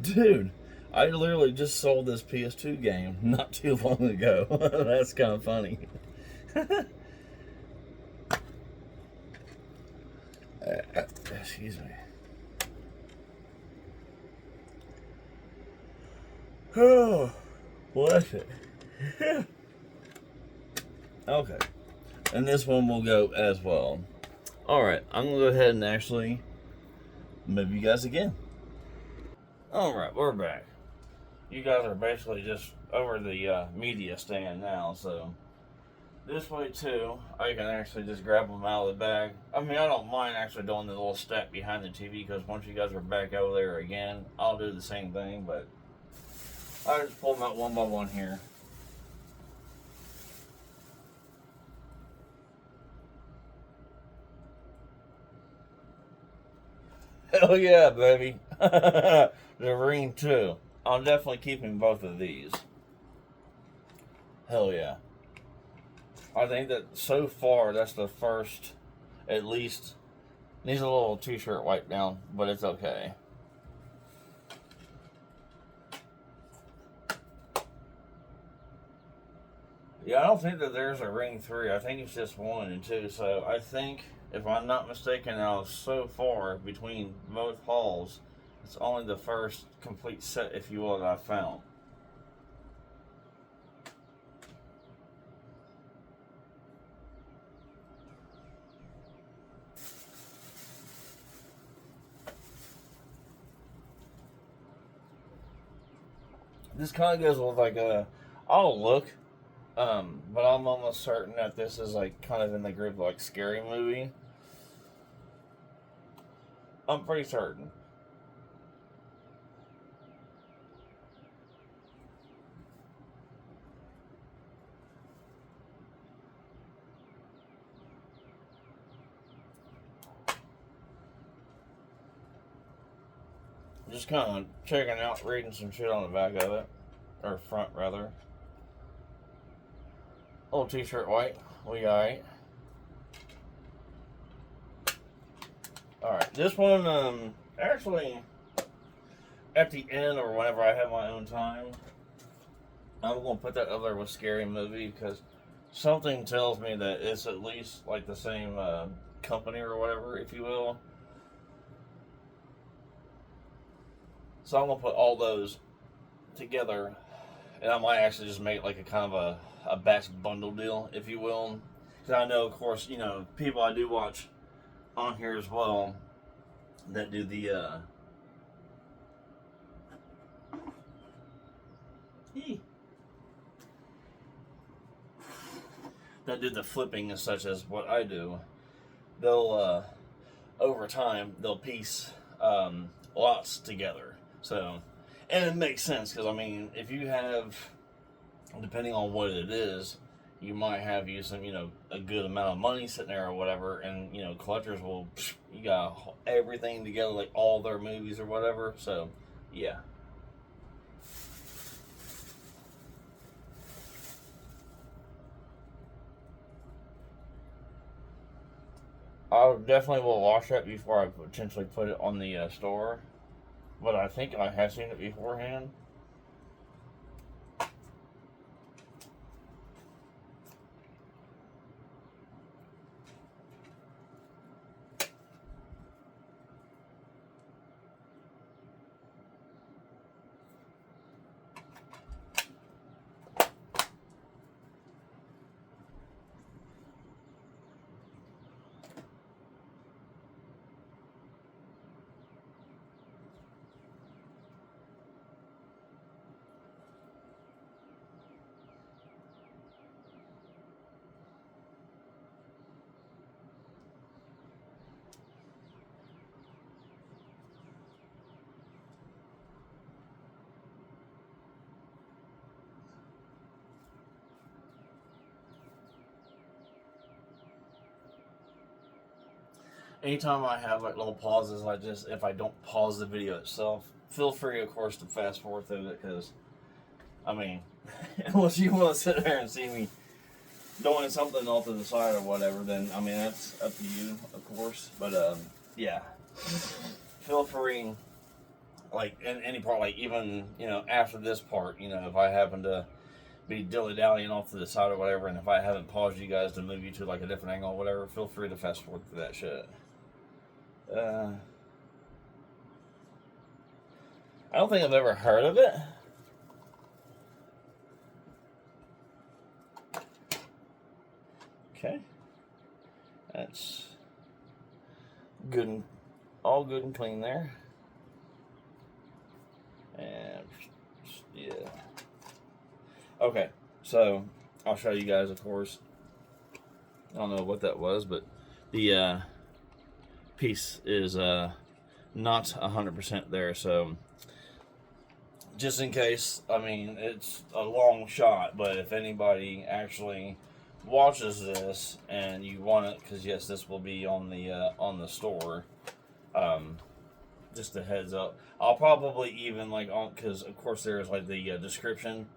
Dude, I literally just sold this PS2 game not too long ago. That's kind of funny. Excuse me. Oh, bless it. Okay. And this one will go as well. Alright, I'm going to go ahead and actually move you guys again. Alright, we're back. You guys are basically just over the media stand now, so this way too, I can actually just grab them out of the bag. I mean, I don't mind actually doing the little step behind the TV, because once you guys are back over there again, I'll do the same thing, but I just pull them out one by one here. Hell yeah, baby. The Ring 2. I'm definitely keeping both of these. Hell yeah. I think that so far that's the first, at least, needs a little t-shirt wipe down, but it's okay. Yeah, I don't think that there's a Ring 3. I think it's just 1 and 2. So I think, if I'm not mistaken, now so far between both hauls, it's only the first complete set, if you will, that I found. This kind of goes with like I'll look, but I'm almost certain that this is like kind of in the group of like scary movie. I'm pretty certain. Just kind of checking out, reading some shit on the back of it, or front rather. Little t-shirt white, we alright. Alright, this one, actually, at the end or whenever I have my own time, I'm going to put that up there with Scary Movie, because something tells me that it's at least like the same company or whatever, if you will. So I'm gonna put all those together, and I might actually just make like a kind of a batch bundle deal, if you will. Because I know, of course, people I do watch on here as well that do the that do the flipping and such as what I do. They'll over time they'll piece lots together. So, and it makes sense because I mean, if you have, depending on what it is, you might have some a good amount of money sitting there or whatever, and collectors will, you got everything together like all their movies or whatever. So yeah. I definitely will watch that before I potentially put it on the store, but I think I have seen it beforehand. Anytime I have like little pauses like this, if I don't pause the video itself, feel free, of course, to fast forward through it because, I mean, unless you want to sit there and see me doing something off to the side or whatever, then I mean that's up to you, of course. But yeah, feel free, like in any part, like even after this part, if I happen to be dilly-dallying off to the side or whatever, and if I haven't paused you guys to move you to like a different angle or whatever, feel free to fast forward through that shit. I don't think I've ever heard of it. Okay. That's good and all good and clean there. And yeah. Okay, so I'll show you guys, of course. I don't know what that was, but the piece is not 100% there, so just in case, I mean, it's a long shot, but if anybody actually watches this and you want it, because yes, this will be on the store, just a heads up. I'll probably even like on, because of course there's like the description.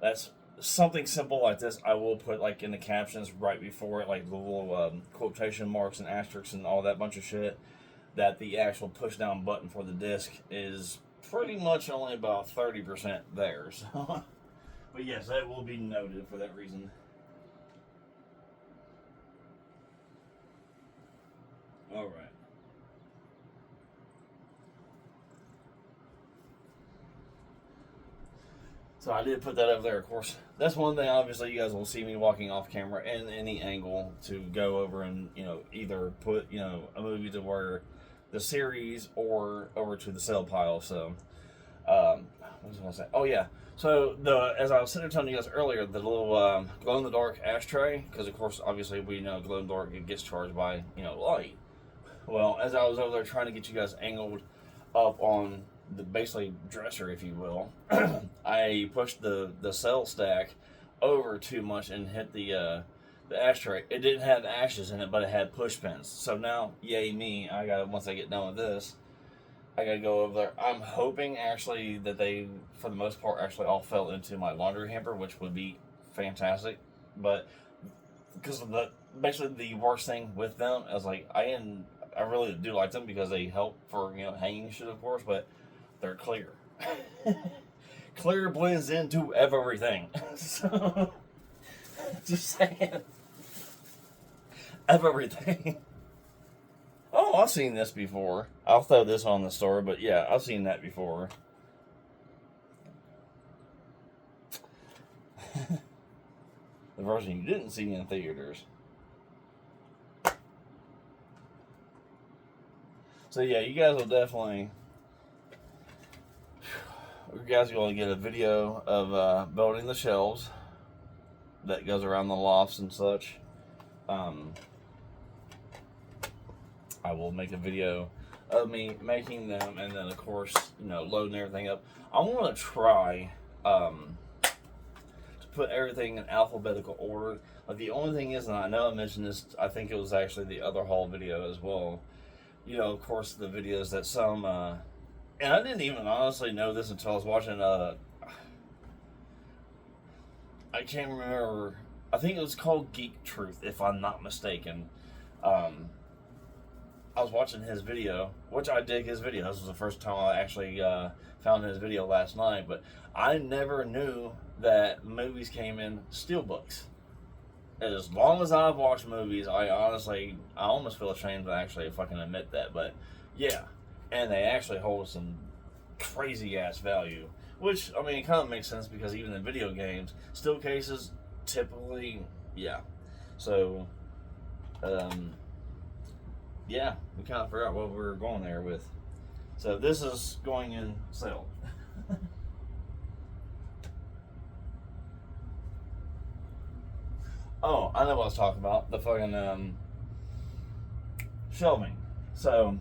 That's something simple like this. I will put like in the captions right before it, like the little quotation marks and asterisks and all that bunch of shit, that the actual push down button for the disc is pretty much only about 30% there. So, but yes, that will be noted for that reason. All right. So I did put that over there, of course. That's one thing, obviously, you guys will see me walking off camera in any angle to go over and, either put, a movie to where the series or over to the sale pile. So, what was I going to say? Oh, yeah. So, as I was sitting there telling you guys earlier, the little glow-in-the-dark ashtray, because, of course, obviously, we know glow-in-the-dark gets charged by, light. Well, as I was over there trying to get you guys angled up on the basically dresser, if you will, I pushed the cell stack over too much and hit the ashtray. It didn't have ashes in it, but it had push pins. So now, yay me! Once I get done with this, I gotta go over there. I'm hoping actually that they, for the most part, actually all fell into my laundry hamper, which would be fantastic. But because of basically the worst thing with them is like I really do like them because they help for hanging shit, of course, but they're clear. Clear blends into everything. So, just saying. Everything. Oh, I've seen this before. I'll throw this on the store, but yeah, I've seen that before. The version you didn't see in theaters. So yeah, you guys will definitely, you guys are going to get a video of building the shelves that goes around the lofts and such. I will make a video of me making them, and then of course, loading everything up. I want to try to put everything in alphabetical order. Like, the only thing is, and I know I mentioned this, I think it was actually the other haul video as well. Of course, the videos that some, and I didn't even honestly know this until I was watching, I can't remember, I think it was called Geek Truth, if I'm not mistaken. I was watching his video, which I dig his video. This was the first time I actually found his video last night, but I never knew that movies came in steelbooks. As long as I've watched movies, I almost feel ashamed to actually fucking admit that, but yeah, and they actually hold some crazy ass value, which, I mean, it kind of makes sense because even in video games, steel cases typically, yeah, so, yeah, we kind of forgot what we were going there with. So this is going in sale. Oh, I know what I was talking about. The fucking shelving. So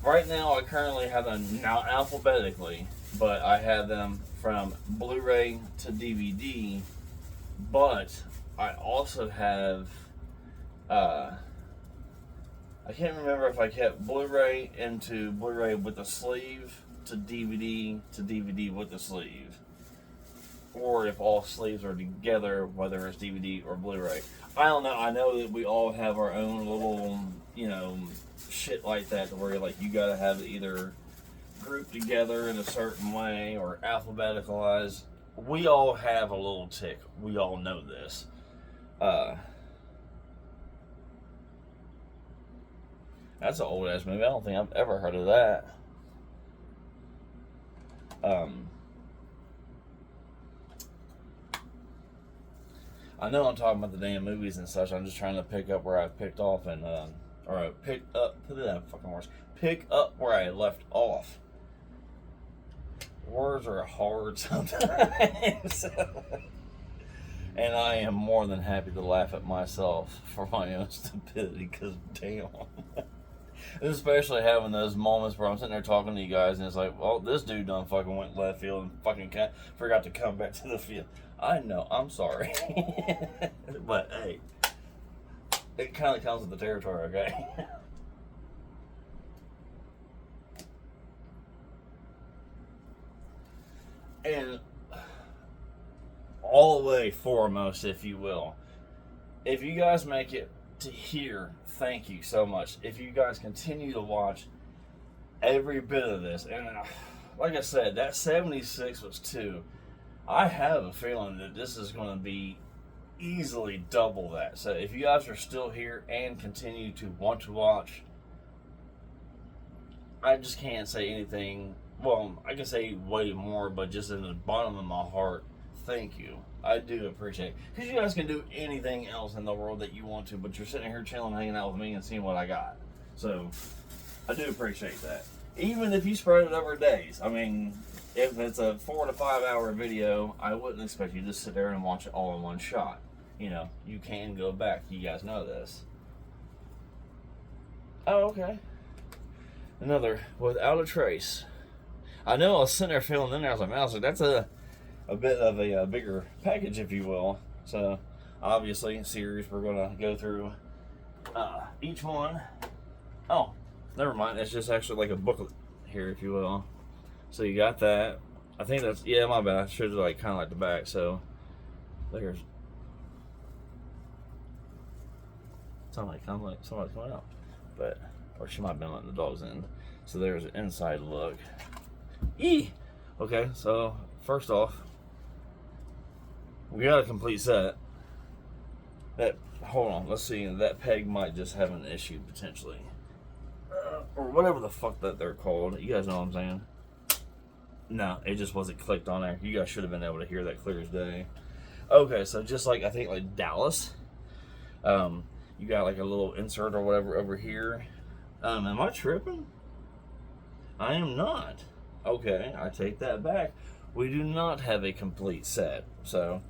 right now I currently have them now alphabetically, but I have them from Blu-ray to DVD. But I also have I can't remember if I kept Blu-ray into Blu-ray with the sleeve to DVD with the sleeve, or if all sleeves are together, whether it's DVD or Blu-ray. I don't know. I know that we all have our own little, shit like that, to where like you gotta have it either grouped together in a certain way or alphabeticalized. We all have a little tick. We all know this. That's an old ass movie. I don't think I've ever heard of that. I know I'm talking about the damn movies and such. I'm just trying to pick up where I've picked off and, pick up where I left off. Words are hard sometimes. And I am more than happy to laugh at myself for my own stupidity, because damn. Especially having those moments where I'm sitting there talking to you guys and it's like, well, this dude done fucking went left field and fucking forgot to come back to the field. I know, I'm sorry. But hey, it kind of comes with the territory, okay? And all the way foremost, if you will, if you guys make it to here, thank you so much. If you guys continue to watch every bit of this, and like I said, that 76 was 2. I have a feeling that this is going to be easily double that. So if you guys are still here and continue to want to watch, I just can't say anything. Well, I can say way more, but just in the bottom of my heart, thank you. I do appreciate it. Because you guys can do anything else in the world that you want to, but you're sitting here chilling, hanging out with me, and seeing what I got. So, I do appreciate that. Even if you spread it over days. I mean, if it's a 4 to 5 hour video, I wouldn't expect you to sit there and watch it all in one shot. You can go back. You guys know this. Oh, okay. Another Without a Trace. I know I was sitting there feeling in there. I was like, man, that's a bit of a bigger package, if you will. So, obviously, in series, we're going to go through each one. Oh, never mind. It's just actually like a booklet here, if you will. So, you got that. I think that's, yeah, my bad. I should have, kind of like the back. So, there's, somebody coming out. But, or she might have been letting the dogs in. So, there's an inside look. Okay, so, first off, we got a complete set. That, hold on, let's see, that peg might just have an issue potentially. Or whatever the fuck that they're called. You guys know what I'm saying? No, it just wasn't clicked on there. You guys should have been able to hear that clear as day. Okay, so just like, I think like Dallas, you got like a little insert or whatever over here. Am I tripping? I am not. Okay, I take that back. We do not have a complete set. So,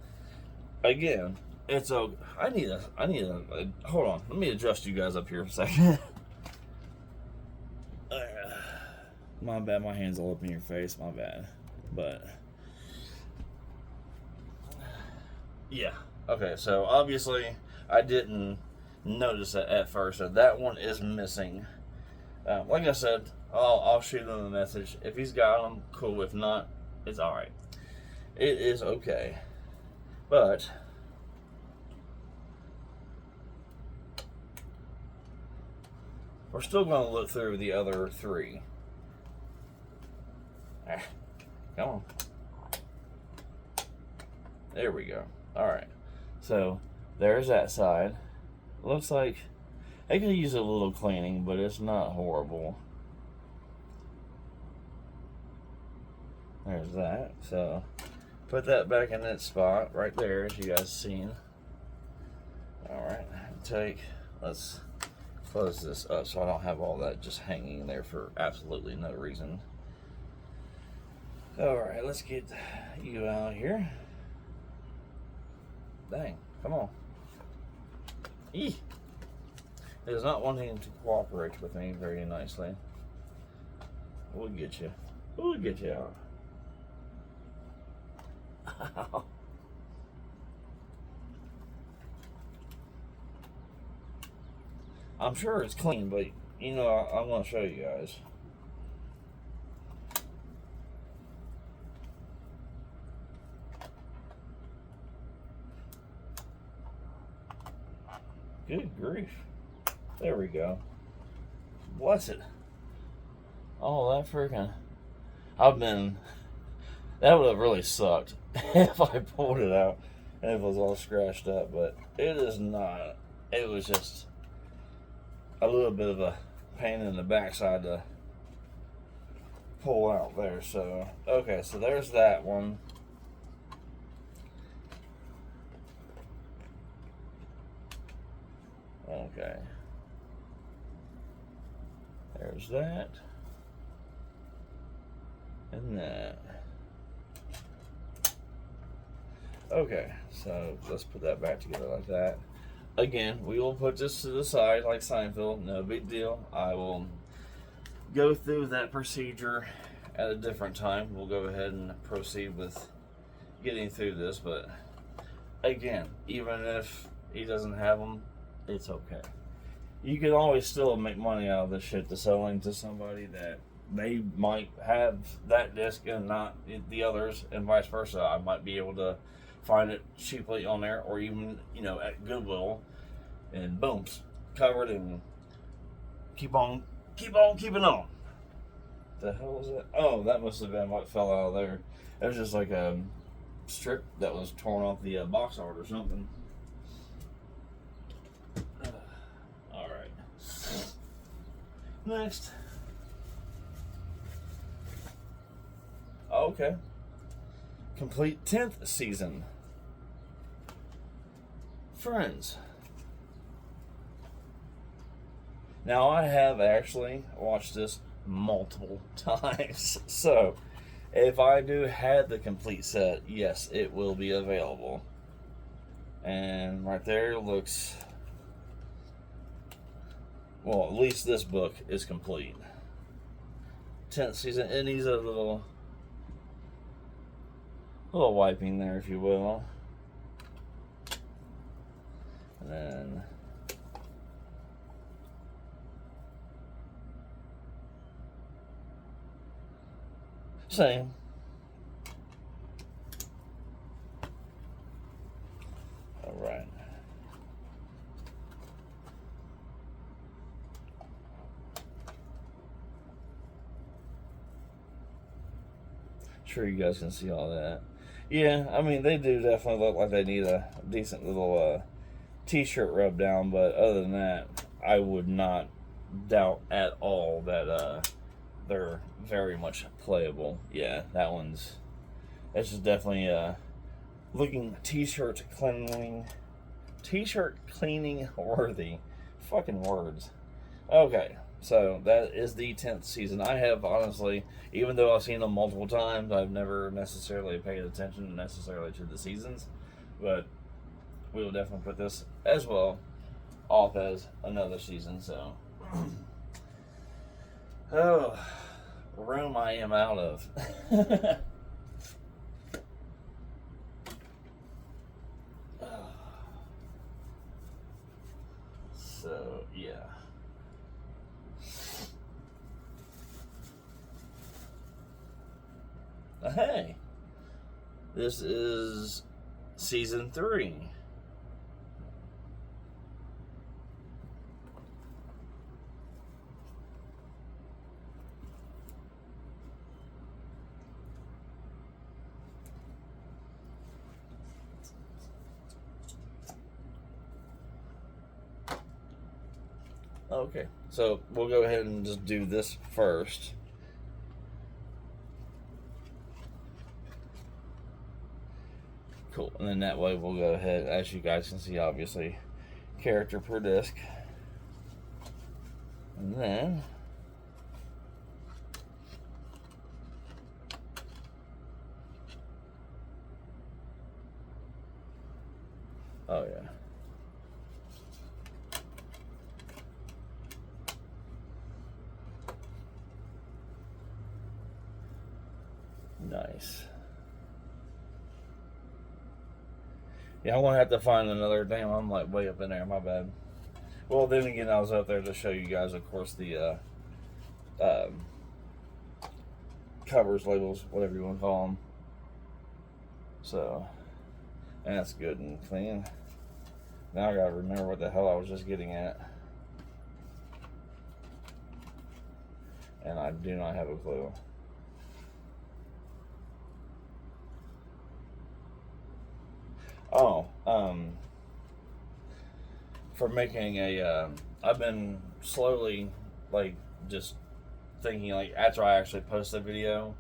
again, it's okay. I need a hold on. Let me adjust you guys up here for a second. My bad, my hand's all up in your face, my bad. But, yeah. Okay, so obviously, I didn't notice it at first. So that one is missing. Like I said, I'll shoot him a message. If he's got them, cool. If not, it's alright. It is okay. But, we're still going to look through the other three. Come on. There we go. Alright. So, there's that side. Looks like I could use a little cleaning, but it's not horrible. There's that. So, put that back in that spot right there, as you guys seen. Alright. Let's close this up so I don't have all that just hanging there for absolutely no reason. Alright, let's get you out here. Dang, come on. Eeh. It is not wanting to cooperate with me very nicely. We'll get you. We'll get you out. I'm sure it's clean, but you know, I want to show you guys. Good grief. There we go. Bless it. Oh, that freaking... That would have really sucked if I pulled it out and it was all scratched up, but it is not. It was just a little bit of a pain in the backside to pull out there. So, okay, so there's that one. Okay. There's that. And that. Okay, so let's put that back together like that. Again, we will put this to the side like Seinfeld. No big deal. I will go through that procedure at a different time. We'll go ahead and proceed with getting through this. But again, even if he doesn't have them, it's okay. You can always still make money out of this shit to selling to somebody that they might have that disc and not the others, and vice versa. I might be able to find it cheaply on there, or even, you know, at Goodwill, and boom, covered, and keep on keeping on. The hell was that? Oh, that must have been what fell out of there. It was just like a strip that was torn off the box art or something. Alright. Next. Okay. Complete 10th season. Friends. Now, I have actually watched this multiple times. So, if I do have the complete set, yes, it will be available. And right there looks... Well, at least this book is complete. 10th season. It needs a little wiping there, if you will. And then... Same. Alright. Sure you guys can see all that. Yeah, I mean, they do definitely look like they need a decent little t-shirt rub down, but other than that, I would not doubt at all that they're very much playable. Yeah, that's just definitely looking t-shirt cleaning worthy. Fucking words. Okay, so that is the 10th season. I have honestly, even though I've seen them multiple times, I've never necessarily paid attention necessarily to the seasons, but we will definitely put this as well off as another season. So, oh, room I am out of. So, yeah. Hey, this is season 3. Okay, so we'll go ahead and just do this first. Cool, and then that way we'll go ahead, as you guys can see, obviously, character per disc. And then oh yeah. Nice. Yeah, I'm gonna have to find another. Damn, I'm like way up in there. My bad. Well, then again, I was up there to show you guys, of course, the covers, labels, whatever you want to call them. So that's good and clean. Now I gotta remember what the hell I was just getting at, and I do not have a clue. Oh, for making a, I've been slowly, like, just thinking, like, after I actually post the video,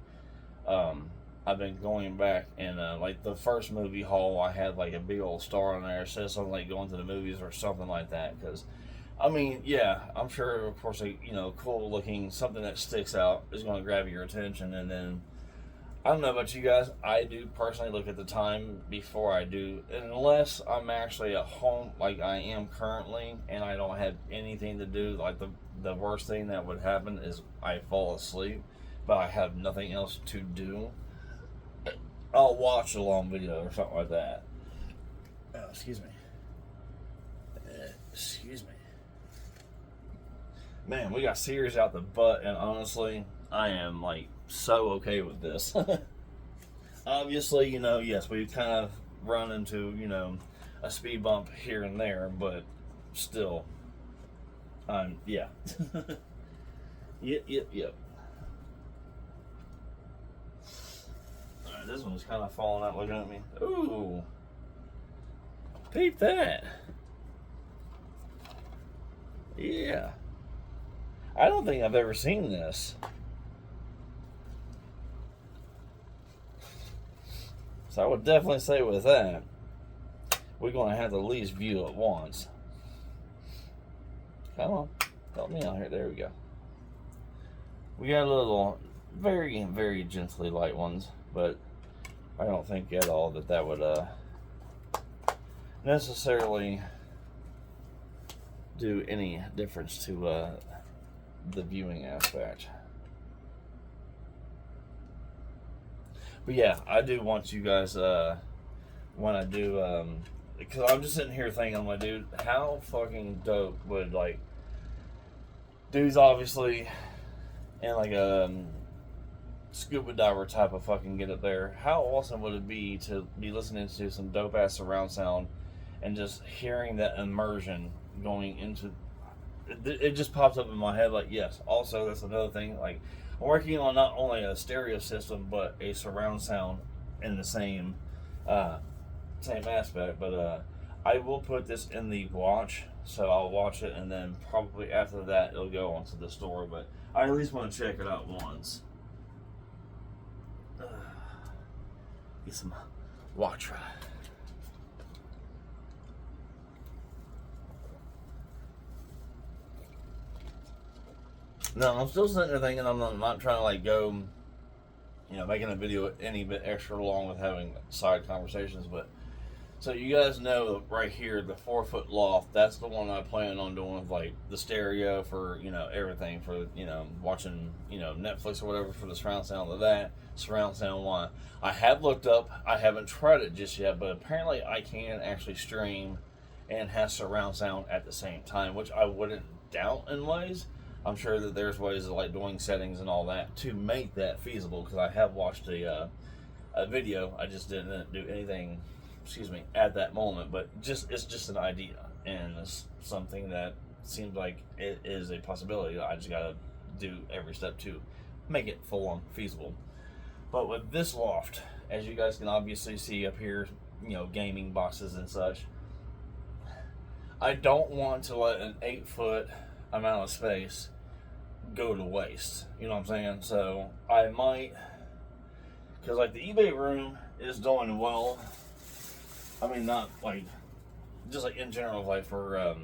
I've been going back and, like, the first movie haul, I had, like, a big old star on there. It says something like going to the movies or something like that, because, I mean, yeah, I'm sure, of course, you know, cool looking, something that sticks out is going to grab your attention, and then I don't know about you guys. I do personally look at the time before I do, unless I'm actually at home, like I am currently, and I don't have anything to do. Like the worst thing that would happen is I fall asleep, but I have nothing else to do. I'll watch a long video or something like that. Oh, excuse me. Excuse me. Man, we got Sears out the butt, and honestly, I am like so okay with this. Obviously, you know, yes, we've kind of run into, you know, a speed bump here and there, but still, yeah. Yep. Alright, this one's kind of falling out looking at me. Ooh. Peep that. Yeah. I don't think I've ever seen this. So I would definitely say with that, we're going to have the least view at once. Come on. Help me out here. There we go. We got a little, very, very gently light ones, but I don't think at all that would necessarily do any difference to the viewing aspect. But yeah, I do want you guys, when I do, because I'm just sitting here thinking, I'm like, dude, how fucking dope would, like, dudes obviously in like a scuba diver type of fucking get up there, how awesome would it be to be listening to some dope ass surround sound and just hearing that immersion going into it just pops up in my head, like, yes, also that's another thing, like, I'm working on not only a stereo system but a surround sound in the same aspect, but I will put this in the watch, so I'll watch it, and then probably after that it'll go onto the store. But I at least want to check it out once. Get some watch right. No, I'm still sitting there thinking I'm not trying to like go, making a video any bit extra long with having side conversations. But so you guys know right here, the 4-foot loft, that's the one I plan on doing with like the stereo for, everything for, watching, Netflix or whatever for the surround sound of that, surround sound one. I have looked up, I haven't tried it just yet, but apparently I can actually stream and have surround sound at the same time, which I wouldn't doubt in ways. I'm sure that there's ways of like doing settings and all that to make that feasible, because I have watched a video. I just didn't do anything, at that moment, but it's just an idea, and it's something that seems like it is a possibility. I just gotta do every step to make it full on feasible. But with this loft, as you guys can obviously see up here, gaming boxes and such, I don't want to let an 8-foot amount of space go to waste. You know what I'm saying? So I might, because like the eBay room is doing well. I mean, not like, just like in general, like for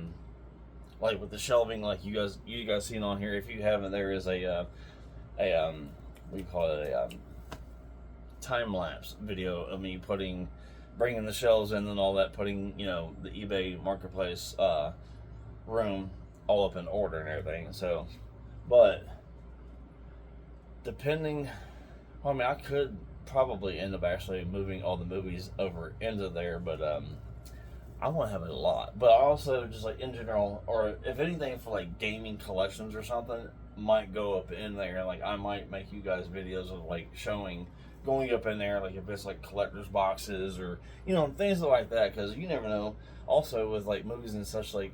like with the shelving, like you guys seen on here. If you haven't, there is a what do you call it, a time lapse video of me bringing the shelves in and all that, putting the eBay marketplace room all up in order and everything. So, but depending, I mean, I could probably end up actually moving all the movies over into there, but I want to have a lot. But I also just like in general, or if anything for like gaming collections or something, might go up in there. Like I might make you guys videos of like showing going up in there, like if it's like collector's boxes or things like that, because you never know. Also with like movies and such, like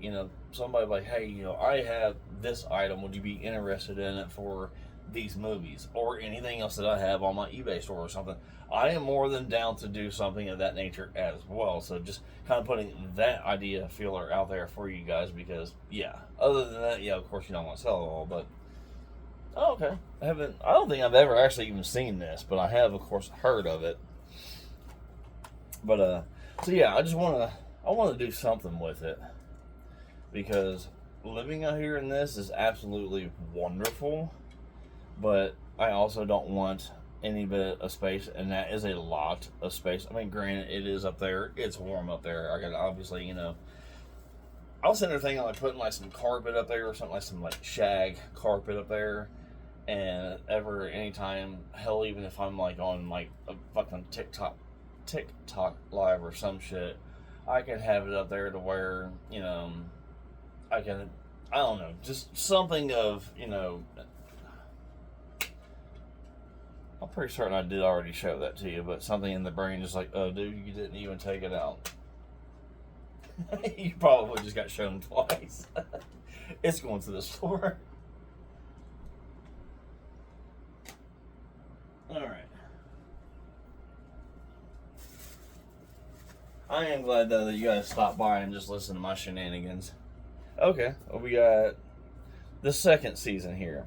somebody like, hey, I have this item, would you be interested in it for these movies or anything else that I have on my eBay store or something? I am more than down to do something of that nature as well. So just kind of putting that idea feeler out there for you guys, because other than that, of course, I want to sell it all. But okay, I don't think I've ever actually even seen this, but I have of course heard of it. But so I want to do something with it, because living out here in this is absolutely wonderful, but I also don't want any bit of space, and that is a lot of space. I mean, granted, it is up there, it's warm up there. I gotta obviously, I was sitting there thinking like putting like some carpet up there or something, like some like shag carpet up there, and anytime, hell, even if I'm like on like a fucking TikTok live or some shit, I can have it up there to where I don't know, just something of I'm pretty certain I did already show that to you, but something in the brain just like, oh dude, you didn't even take it out. You probably just got shown twice. It's going to the store. Alright. I am glad though that you guys stopped by and just listened to my shenanigans. Okay, well, we got the second season here.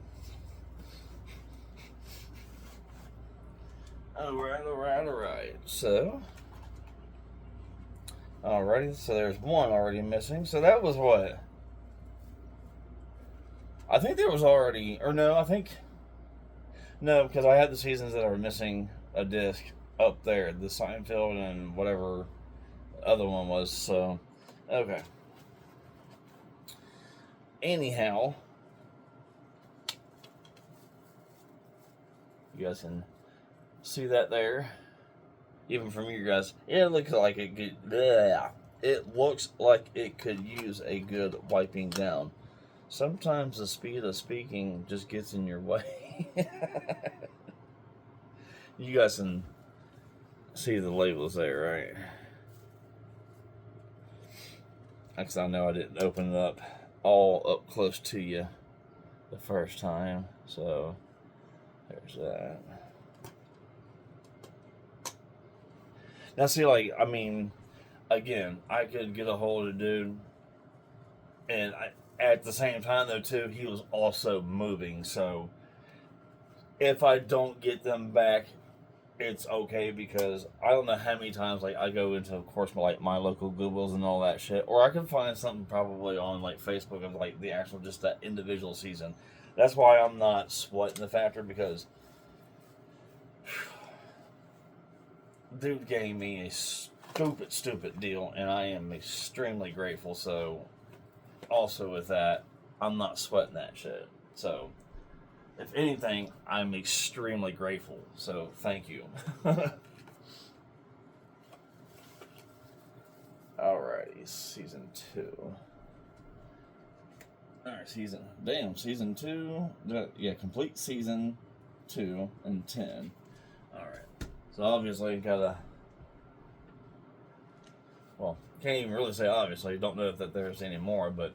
Alright. So, alrighty, so there's one already missing. So that was what? I think there was already, or no, no, because I had the seasons that are missing a disc up there, the Seinfeld and whatever other one was. So, okay. Anyhow, you guys can see that there, even from you guys. It looks like it could. It looks like it could use a good wiping down. Sometimes the speed of speaking just gets in your way. You guys can see the labels there, right? Because I know I didn't open it up all up close to you the first time, so there's that. Now see, like, I mean, again, I could get a hold of the dude, and at the same time though too, he was also moving. So if I don't get them back, it's okay, because I don't know how many times like I go into, of course, my local Goodwills and all that shit, or I can find something probably on like Facebook of like the actual just that individual season. That's why I'm not sweating the factor, because dude gave me a stupid deal, and I am extremely grateful. So also with that, I'm not sweating that shit. So if anything, I'm extremely grateful. So thank you. Alrighty, season 2. Alright, season 2. Yeah, complete season 2 and 10. Alright. So obviously gotta, well, can't even really say obviously, don't know if that there's any more, but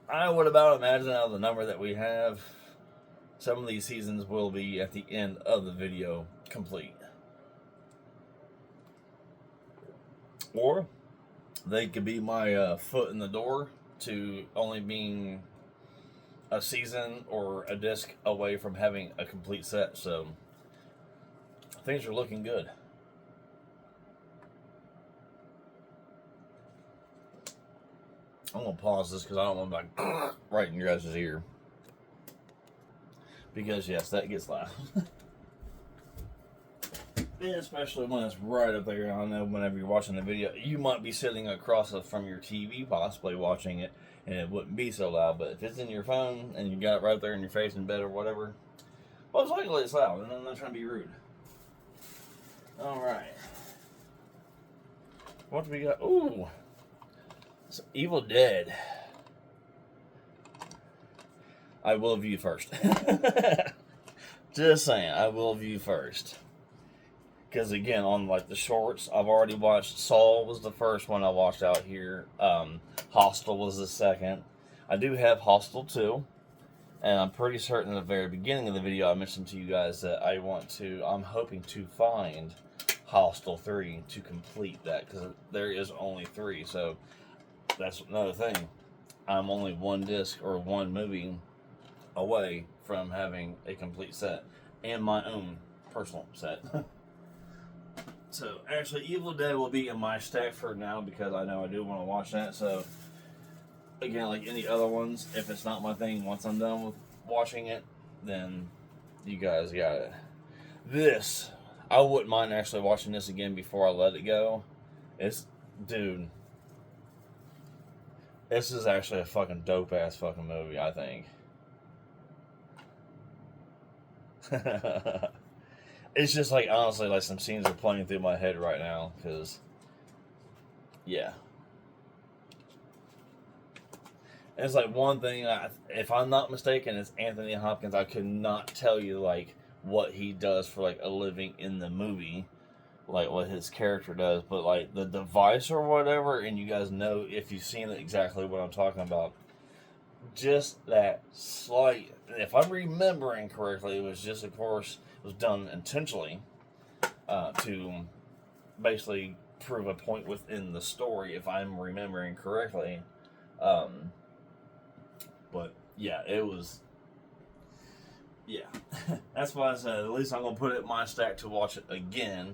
I would about imagine out of the number that we have, some of these seasons will be at the end of the video complete. Or they could be my foot in the door to only being a season or a disc away from having a complete set. So things are looking good. I'm going to pause this because I don't want to be like right in your guys' ear. Because yes, that gets loud. And especially when it's right up there. I know whenever you're watching the video, you might be sitting across from your TV possibly watching it, and it wouldn't be so loud. But if it's in your phone and you got it right there in your face in bed or whatever, most likely it's loud, and I'm not trying to be rude. Alright. What do we got? Ooh. It's Evil Dead. I will view first. Just saying, I will view first. Because again, on like the shorts, I've already watched. Saw was the first one I watched out here. Hostel was the second. I do have Hostel 2. And I'm pretty certain at the very beginning of the video I mentioned to you guys that I'm hoping to find Hostel 3 to complete that. Because there is only 3. So that's another thing. I'm only one disc or one movie away from having a complete set. And my own personal set. So, actually, Evil Dead will be in my stack for now because I know I do want to watch that. So, again, like any other ones, if it's not my thing, once I'm done with watching it, then you guys got it. This, I wouldn't mind actually watching this again before I let it go. Dude, this is actually a fucking dope-ass fucking movie, I think. It's just like, honestly, like some scenes are playing through my head right now, because, yeah. And it's like one thing, if I'm not mistaken, it's Anthony Hopkins. I could not tell you, like, what he does for, like, a living in the movie, like, what his character does, but, like, the device or whatever, and you guys know, if you've seen it, exactly what I'm talking about, just that slight, if I'm remembering correctly, it was just, of course, was done intentionally to basically prove a point within the story, if I'm remembering correctly. But yeah, it was. Yeah, that's why I said at least I'm gonna put it in my stack to watch it again,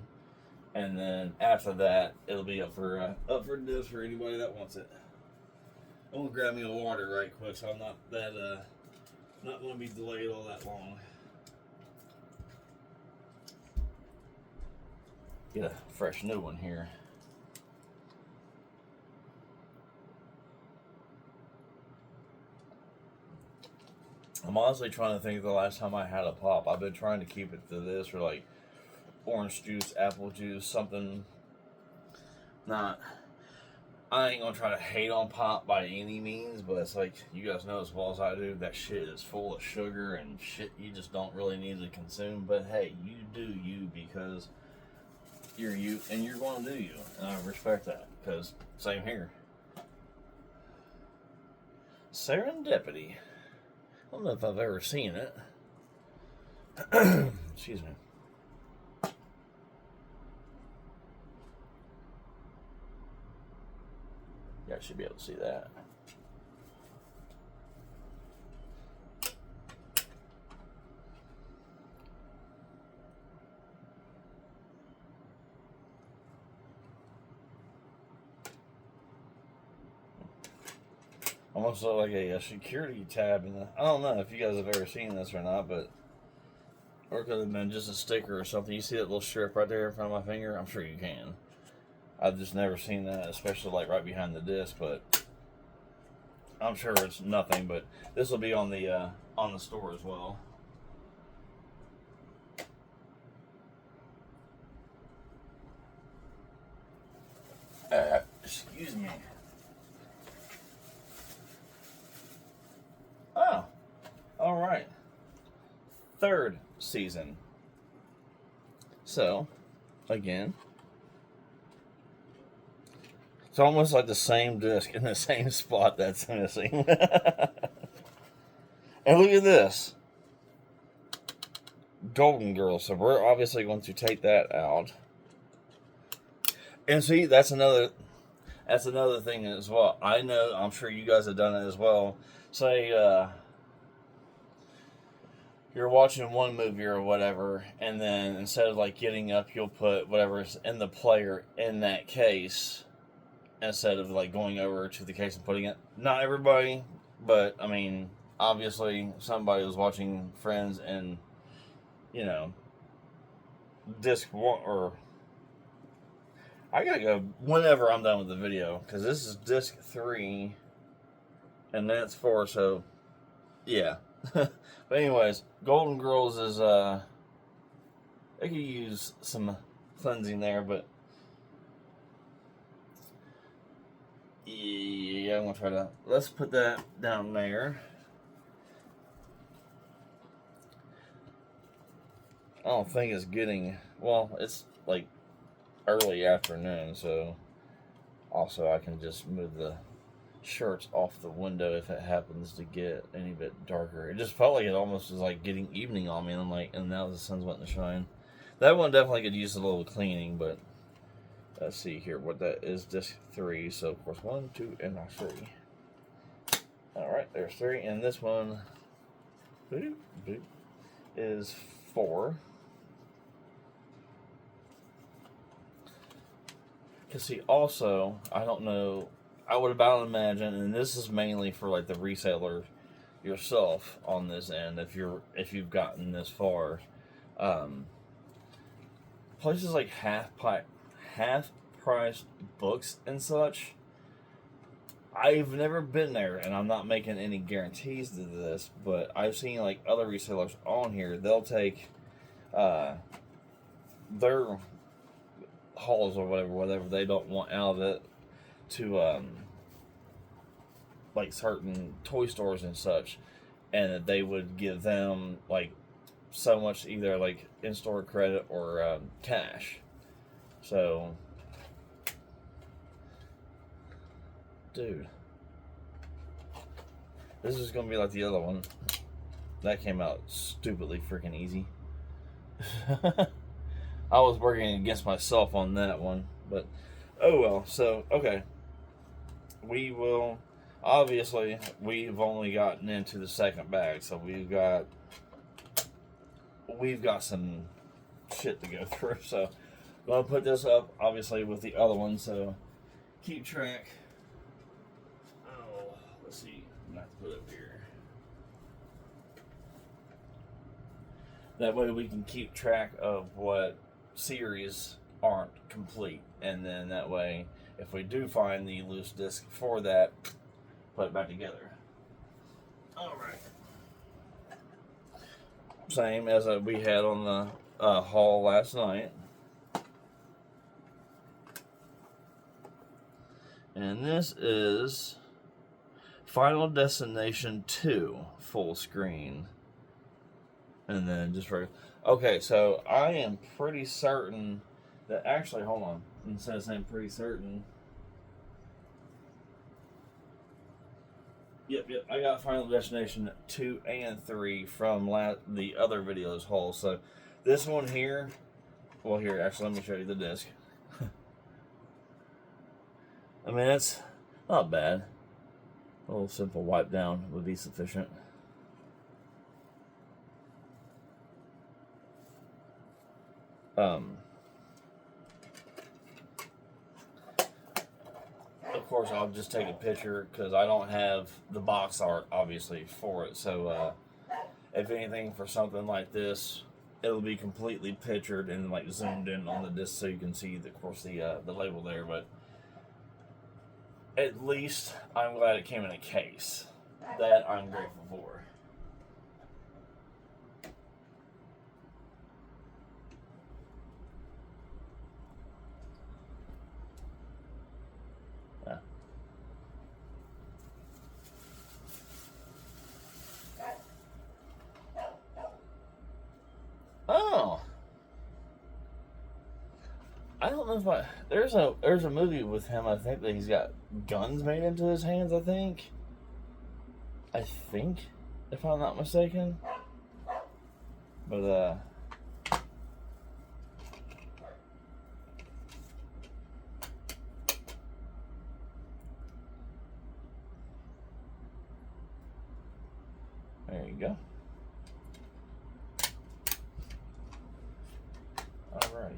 and then after that it'll be up for this for anybody that wants it. I'm gonna grab me a water right quick, so I'm not gonna be delayed all that long. Get a fresh new one here. I'm honestly trying to think of the last time I had a pop. I've been trying to keep it to this, or like orange juice, apple juice, something. I ain't gonna try to hate on pop by any means, but it's like, you guys know as well as I do, that shit is full of sugar and shit you just don't really need to consume. But hey, you do you, because you're you, and you're going to do you, and I respect that, because same here. Serendipity. I don't know if I've ever seen it. Excuse me. You guys should be able to see that. Almost look like a security tab in the. I don't know if you guys have ever seen this or not, but or it could have been just a sticker or something. You see that little strip right there in front of my finger? I'm sure you can. I've just never seen that, especially like right behind the disc, but I'm sure it's nothing. But this will be on the store as well. Excuse me. Oh, all right. Third season. So, again, it's almost like the same disc in the same spot that's missing. And look at this. Golden Girls. So we're obviously going to take that out. And see, that's another thing as well. I know, I'm sure you guys have done it as well. Say, you're watching one movie or whatever, and then instead of like getting up, you'll put whatever's in the player in that case instead of like going over to the case and putting it. Not everybody, but I mean, obviously somebody was watching Friends and, you know, disc one, or I gotta go whenever I'm done with the video, because this is disc 3 and that's 4, so yeah. But anyways, Golden Girls is I could use some cleansing there, but yeah, I'm gonna try to, let's put that down there. I don't think it's getting, well, it's like early afternoon, so also I can just move the shirts off the window if it happens to get any bit darker. It just felt like it almost was like getting evening on me, and I'm like, and now the sun's wanting to shine. That one definitely could use a little cleaning, but let's see here what that is. Disc 3, so of course 1, 2, and 3. All right, there's 3, and this one is 4. Because see, also, I don't know, I would about imagine, and this is mainly for like the reseller yourself on this end, if you've gotten this far, places like half-priced books and such. I've never been there, and I'm not making any guarantees to this, but I've seen like other resellers on here. They'll take their hauls or whatever they don't want out of it to like certain toy stores and such, and that they would give them like so much, either like in-store credit or cash. So, dude, this is gonna be like the other one. That came out stupidly freaking easy. I was working against myself on that one, but oh well. So, okay. We will, obviously, we've only gotten into the second bag, so we've got some shit to go through. So, I'm going to put this up, obviously, with the other one, so keep track. Oh, let's see. I'm going to have to put it up here. That way we can keep track of what series aren't complete, and then that way, if we do find the loose disc for that, put it back together. Alright. Same as we had on the haul last night. And this is Final Destination 2 full screen. And then just for... Okay, so I am pretty certain that... Actually, hold on. Instead of saying pretty certain... Yep, I got Final Destination 2 and 3 from the other video's haul. So this one here... Well, here, actually, let me show you the disc. I mean, Not bad. A little simple wipe down would be sufficient. Of course, I'll just take a picture because I don't have the box art, obviously, for it. So, if anything, for something like this, it'll be completely pictured and like zoomed in on the disc so you can see, of course, the label there. But at least I'm glad it came in a case. That I'm grateful for. Yeah. Oh, I don't know if there's a movie with him. I think that he's got guns made into his hands. I think, if I'm not mistaken. But there you go. Alrighty.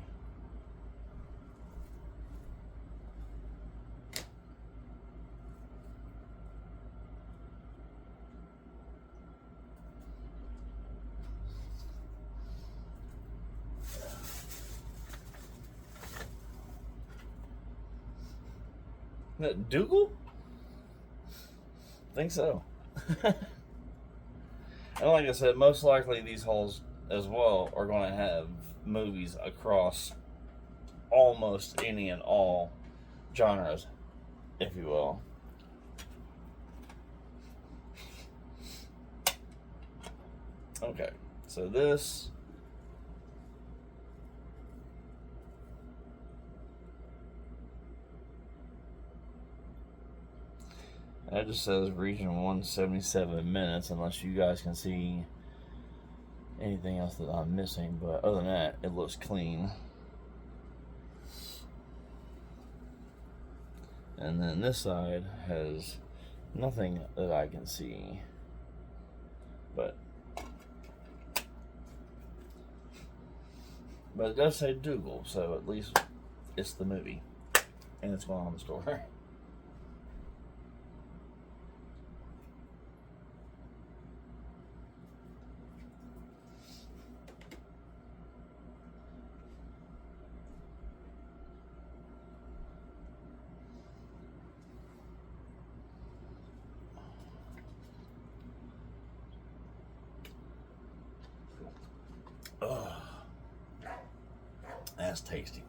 Dougal? Think so. And like I said, most likely these halls as well are going to have movies across almost any and all genres, if you will. Okay, so this. That just says region 177 minutes, unless you guys can see anything else that I'm missing. But other than that, it looks clean. And then this side has nothing that I can see. But it does say Dougal, so at least it's the movie. And it's going on the store. Oh, that's tasty.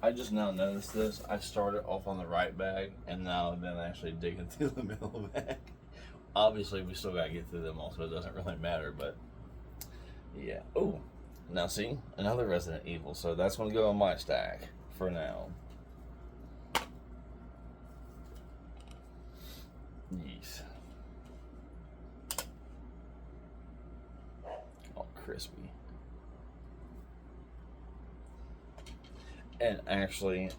I just now noticed this. I started off on the right bag, and now I've been actually digging through the middle bag. Obviously, we still got to get through them all, so it doesn't really matter, but yeah. Oh, now see, another Resident Evil, so that's going to go on my stack for now. Yeesh. All crispy. And actually,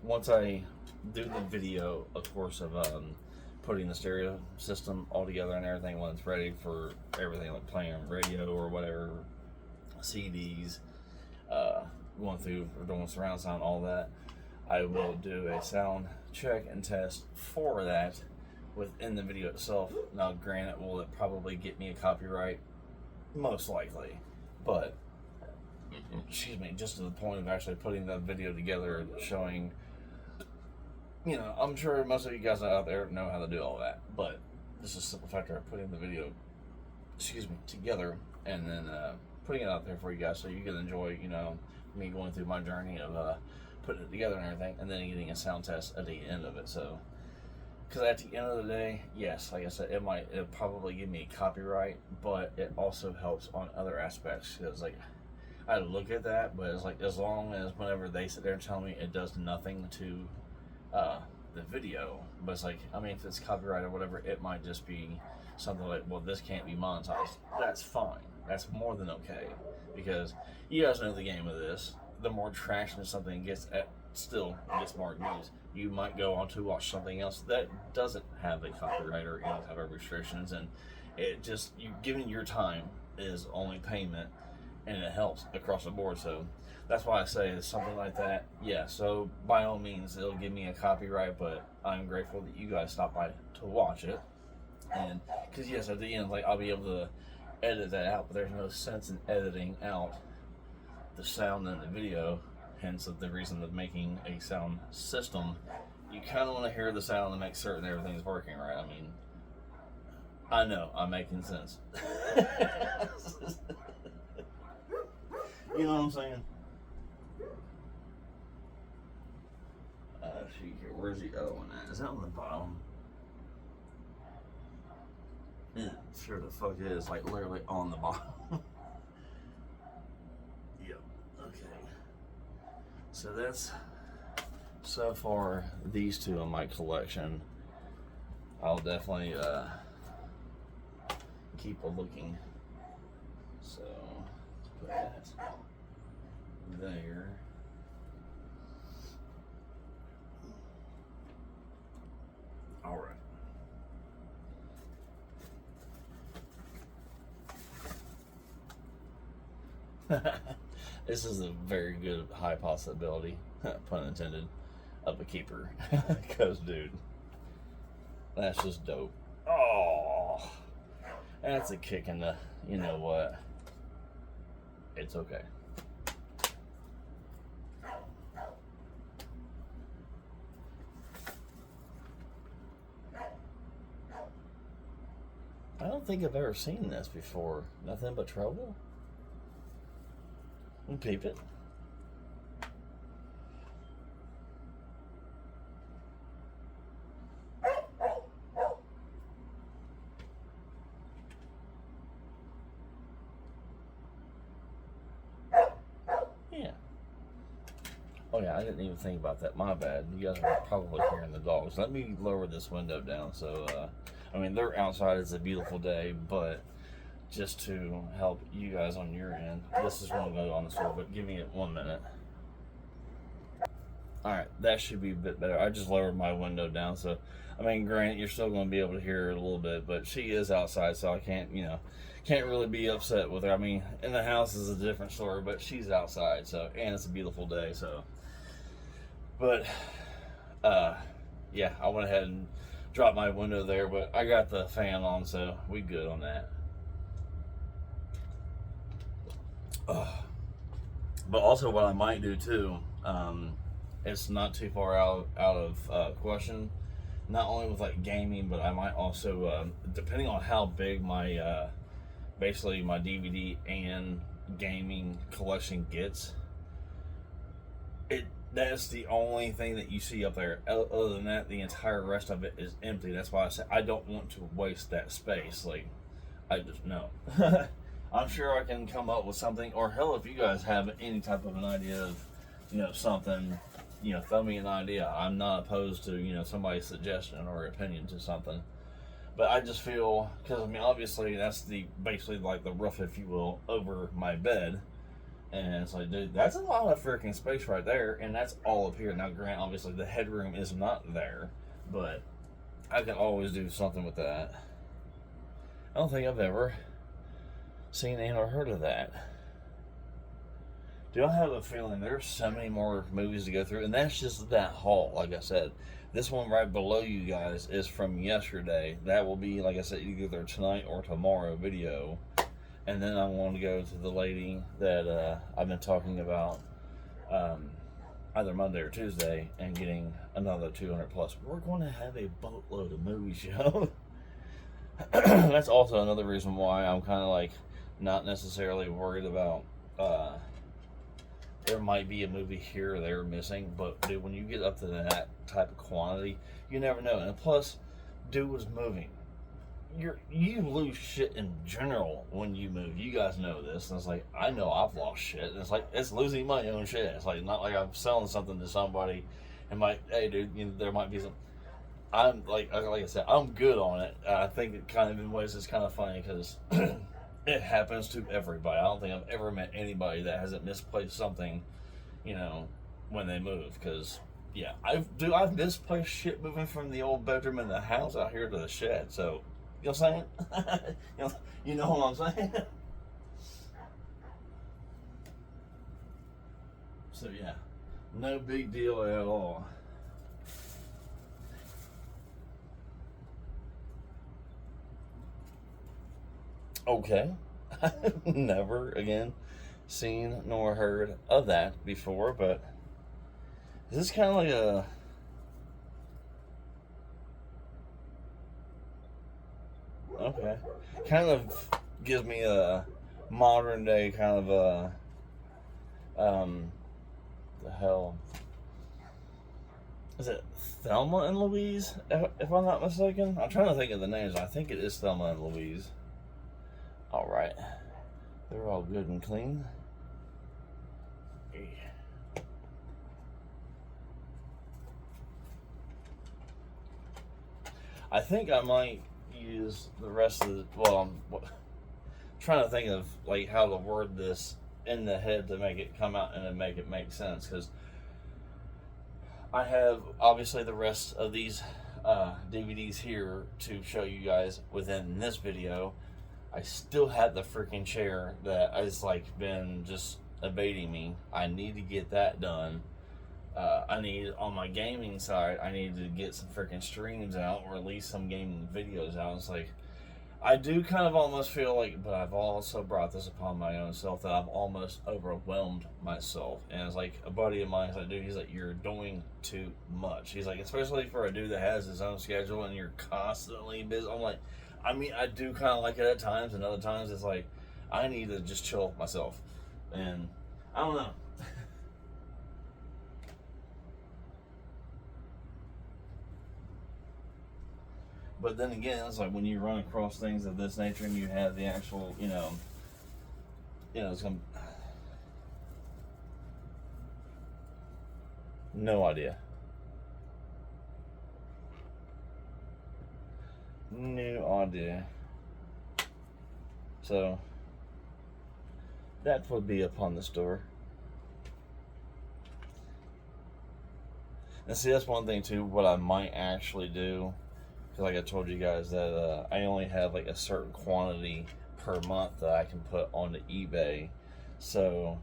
once I do the video, of course, of putting the stereo system all together and everything, when it's ready for everything, like playing on radio or whatever, CDs, going through or doing surround sound, all that, I will do a sound check and test for that within the video itself. Now, granted, will it probably get me a copyright? Most likely, but excuse me, just to the point of actually putting the video together, showing, you know, I'm sure most of you guys out there know how to do all that, but this is a simple factor of putting the video, excuse me, together, and then putting it out there for you guys so you can enjoy, you know, me going through my journey of putting it together and everything, and then getting a sound test at the end of it. So, because at the end of the day, yes, like I said, it'll probably give me copyright, but it also helps on other aspects, because like, I look at that, but it's like, as long as whenever they sit there and tell me it does nothing to the video, but it's like, I mean, if it's copyright or whatever, it might just be something like, well, this can't be monetized. That's fine. That's more than okay, because you guys know the game of this. The more traction something gets still get smart news. You might go on to watch something else that doesn't have a copyright or any type of restrictions, and it just, you giving your time is only payment, and it helps across the board. So that's why I say it's something like that. Yeah, so by all means, it'll give me a copyright, but I'm grateful that you guys stopped by to watch it. And because yes, at the end, like, I'll be able to edit that out, but there's no sense in editing out the sound in the video. Hence the reason of making a sound system. You kind of want to hear the sound and make certain everything's working right. I mean, I know I'm making sense. You know what I'm saying? See here, where's the other one at? Is that on the bottom? Yeah, sure the fuck is, like literally on the bottom. Yep. Okay. So that's so far these two in my collection. I'll definitely keep a looking. So put that there. All right. This is a very good high possibility, pun intended, of a keeper. Because, dude, that's just dope. Oh, that's a kick in the, you know what? It's okay. I don't think I've ever seen this before. Nothing But Trouble? And peep it. Yeah. Oh yeah, I didn't even think about that. My bad. You guys are probably hearing the dogs. Let me lower this window down so, I mean, they're outside. It's a beautiful day, but just to help you guys on your end, this is one go on the floor, but give me 1 minute. Alright, that should be a bit better. I just lowered my window down, so, I mean, granted, you're still going to be able to hear her a little bit, but she is outside, so I can't, you know, can't really be upset with her. I mean, in the house is a different story, but she's outside, so, and it's a beautiful day, so. But, yeah, I went ahead and dropped my window there, but I got the fan on, so we good on that. But also what I might do too, it's not too far out of question, not only with like gaming, but I might also, depending on how big my basically my DVD and gaming collection gets, that's the only thing that you see up there. Other than that, the entire rest of it is empty. That's why I said I don't want to waste that space. Like, I just know. I'm sure I can come up with something, or hell, if you guys have any type of an idea of, you know, something, you know, throw me an idea. I'm not opposed to, you know, somebody's suggestion or opinion to something. But I just feel, because I mean, obviously that's basically like the roof, if you will, over my bed. And it's like, dude, that's a lot of freaking space right there, and that's all up here. Now, granted, obviously the headroom is not there, but I can always do something with that. I don't think I've ever seen and or heard of that. Do I have a feeling there's so many more movies to go through, and that's just that haul. Like I said, this one right below you guys is from yesterday. That will be, like I said, either tonight or tomorrow video. And then I want to go to the lady that I've been talking about, either Monday or Tuesday, and getting another 200 plus. We're going to have a boatload of movies, yo. That's also another reason why I'm kind of like not necessarily worried about there might be a movie here or there missing, but dude, when you get up to that type of quantity, you never know. And plus, dude was moving. You lose shit in general when you move. You guys know this. And it's like, I know I've lost shit. And it's like, it's losing my own shit. It's like, not like I'm selling something to somebody and like, hey dude, you know, there might be some. I'm like I said, I'm good on it. I think it kind of in ways it's kind of funny because it happens to everybody. I don't think I've ever met anybody that hasn't misplaced something, you know, when they move, because yeah, I've misplaced shit moving from the old bedroom in the house out here to the shed. So you know what I'm saying? You know what I'm saying? So yeah, no big deal at all. Okay, I've never again seen nor heard of that before, but this is kind of like a okay, kind of gives me a modern day kind of a the hell is it Thelma and Louise? If I'm not mistaken, I'm trying to think of the names. I think it is Thelma and Louise. All right, they're all good and clean. I think I might use the rest of the. Well, I'm trying to think of like how to word this in the head to make it come out and then make it make sense, because I have obviously the rest of these DVDs here to show you guys within this video. I still have the freaking chair that has like been just evading me. I need to get that done. I need on my gaming side. I need to get some freaking streams out, or at least some gaming videos out. It's like I do kind of almost feel like, but I've also brought this upon my own self that I've almost overwhelmed myself. And it's like a buddy of mine is like, dude, he's like, you're doing too much. He's like, especially for a dude that has his own schedule and you're constantly busy. I'm like, I mean, I do kind of like it at times, and other times it's like, I need to just chill myself. And I don't know. But then again, it's like when you run across things of this nature and you have the actual, it's gonna. No idea. No idea. So that would be upon the store. And see, that's one thing too. What I might actually do, because like I told you guys that I only have like a certain quantity per month that I can put onto eBay. So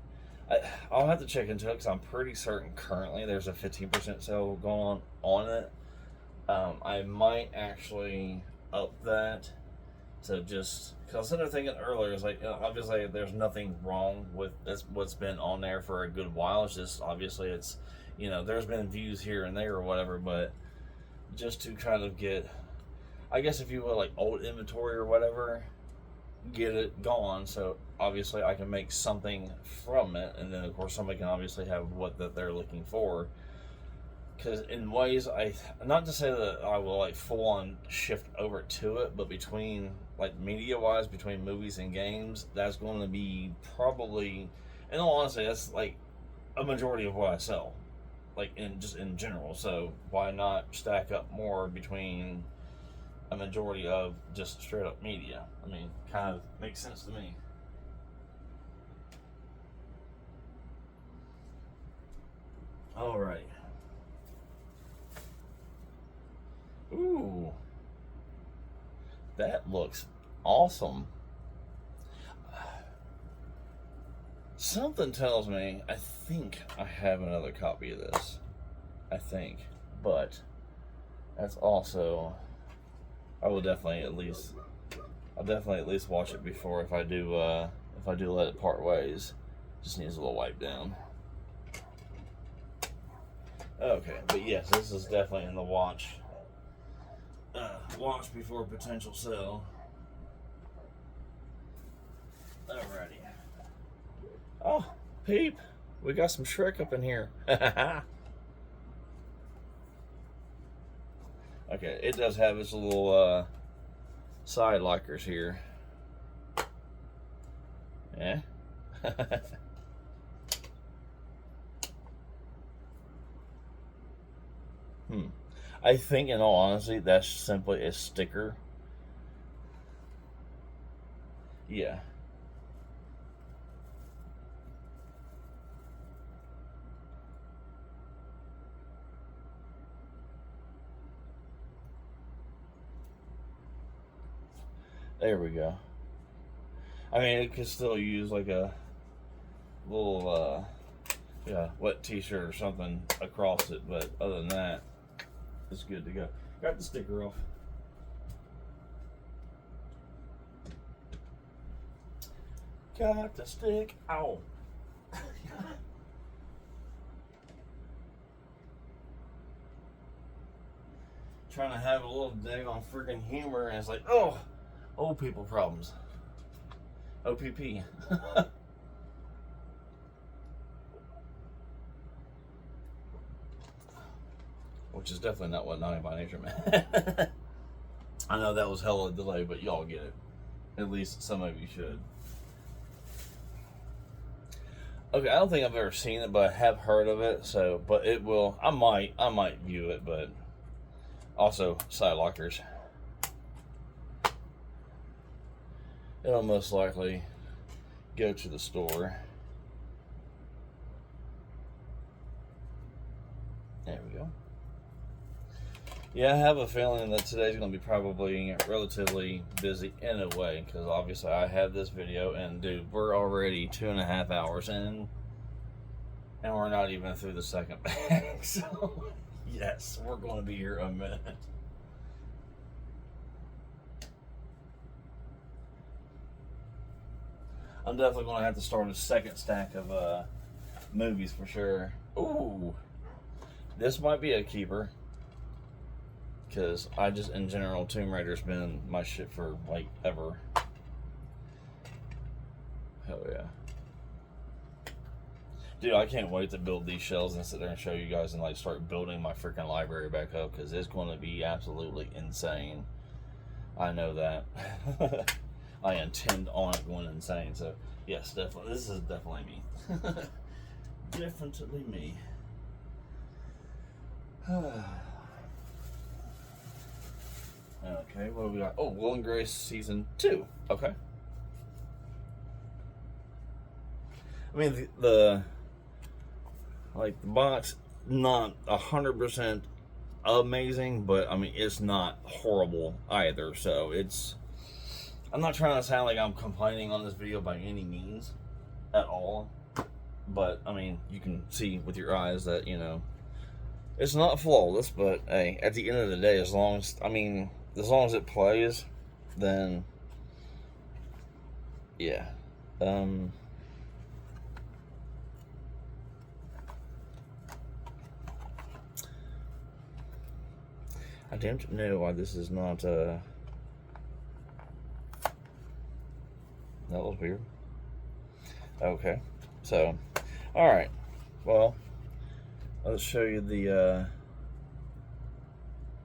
I'll have to check into it, because I'm pretty certain currently there's a 15% sale going on it. I might actually up that to just, because I was sitting there thinking earlier, it's like, obviously there's nothing wrong with this, what's been on there for a good while. It's just obviously it's, there's been views here and there or whatever, but just to kind of get, I guess if you will, like old inventory or whatever, get it gone, so obviously I can make something from it, and then of course somebody can obviously have what that they're looking for. Because in ways, not to say that I will like full on shift over to it, but between like media wise, between movies and games, that's going to be probably, in all honesty, that's like a majority of what I sell, like in general. So why not stack up more between a majority of just straight up media? I mean, kind of makes sense to me. Alright. Ooh, that looks awesome. Something tells me I think I have another copy of this. I think, but that's also, I'll definitely at least watch it before, if I do let it part ways. Just needs a little wipe down. Okay, but yes, this is definitely in the watch before potential sale. Alrighty. Oh, peep, we got some Shrek up in here. Okay, it does have its little side lockers here. Yeah. I think, in all honesty, that's simply a sticker. Yeah. There we go. I mean, it could still use like a little, wet t-shirt or something across it, but other than that, it's good to go. Got the sticker off. Got the stick. Ow. Trying to have a little daggone freaking humor, and it's like, oh, old people problems. OPP. Which is definitely not what Naughty by Nature meant. I know that was hella delay, but y'all get it. At least some of you should. Okay, I don't think I've ever seen it, but I have heard of it. So, but it will. I might view it, but also side lockers. It'll most likely go to the store. There we go. Yeah, I have a feeling that today's going to be probably relatively busy in a way, because obviously I have this video, and dude, we're already 2.5 hours in, and we're not even through the second bag. So, yes, we're going to be here a minute. I'm definitely going to have to start a second stack of movies for sure. Ooh, this might be a keeper. Because I just, in general, Tomb Raider's been my shit for, like, ever. Hell yeah. Dude, I can't wait to build these shelves and sit there and show you guys and, like, start building my freaking library back up. Because it's going to be absolutely insane. I know that. I intend on it going insane. So, yes, definitely. This is definitely me. Definitely me. Okay, what do we got? Oh, Will and Grace Season 2. Okay. I mean, the box, not 100% amazing, but I mean, it's not horrible either. So I'm not trying to sound like I'm complaining on this video by any means at all. But, I mean, you can see with your eyes that, you know, it's not flawless, but hey, at the end of the day, as long as it plays, then yeah. I don't know why this is not that was weird. Okay, so alright, well, let's show you the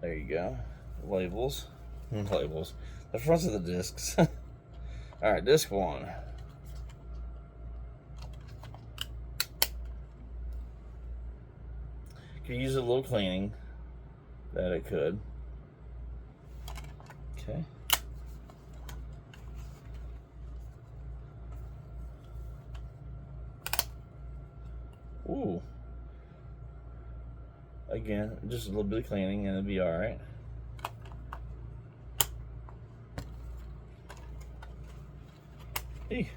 there you go. Labels. Labels. The fronts of the discs. Alright, disc 1. Could use a little cleaning. That it could. Okay. Ooh. Again, just a little bit of cleaning and it'll be alright. Hey.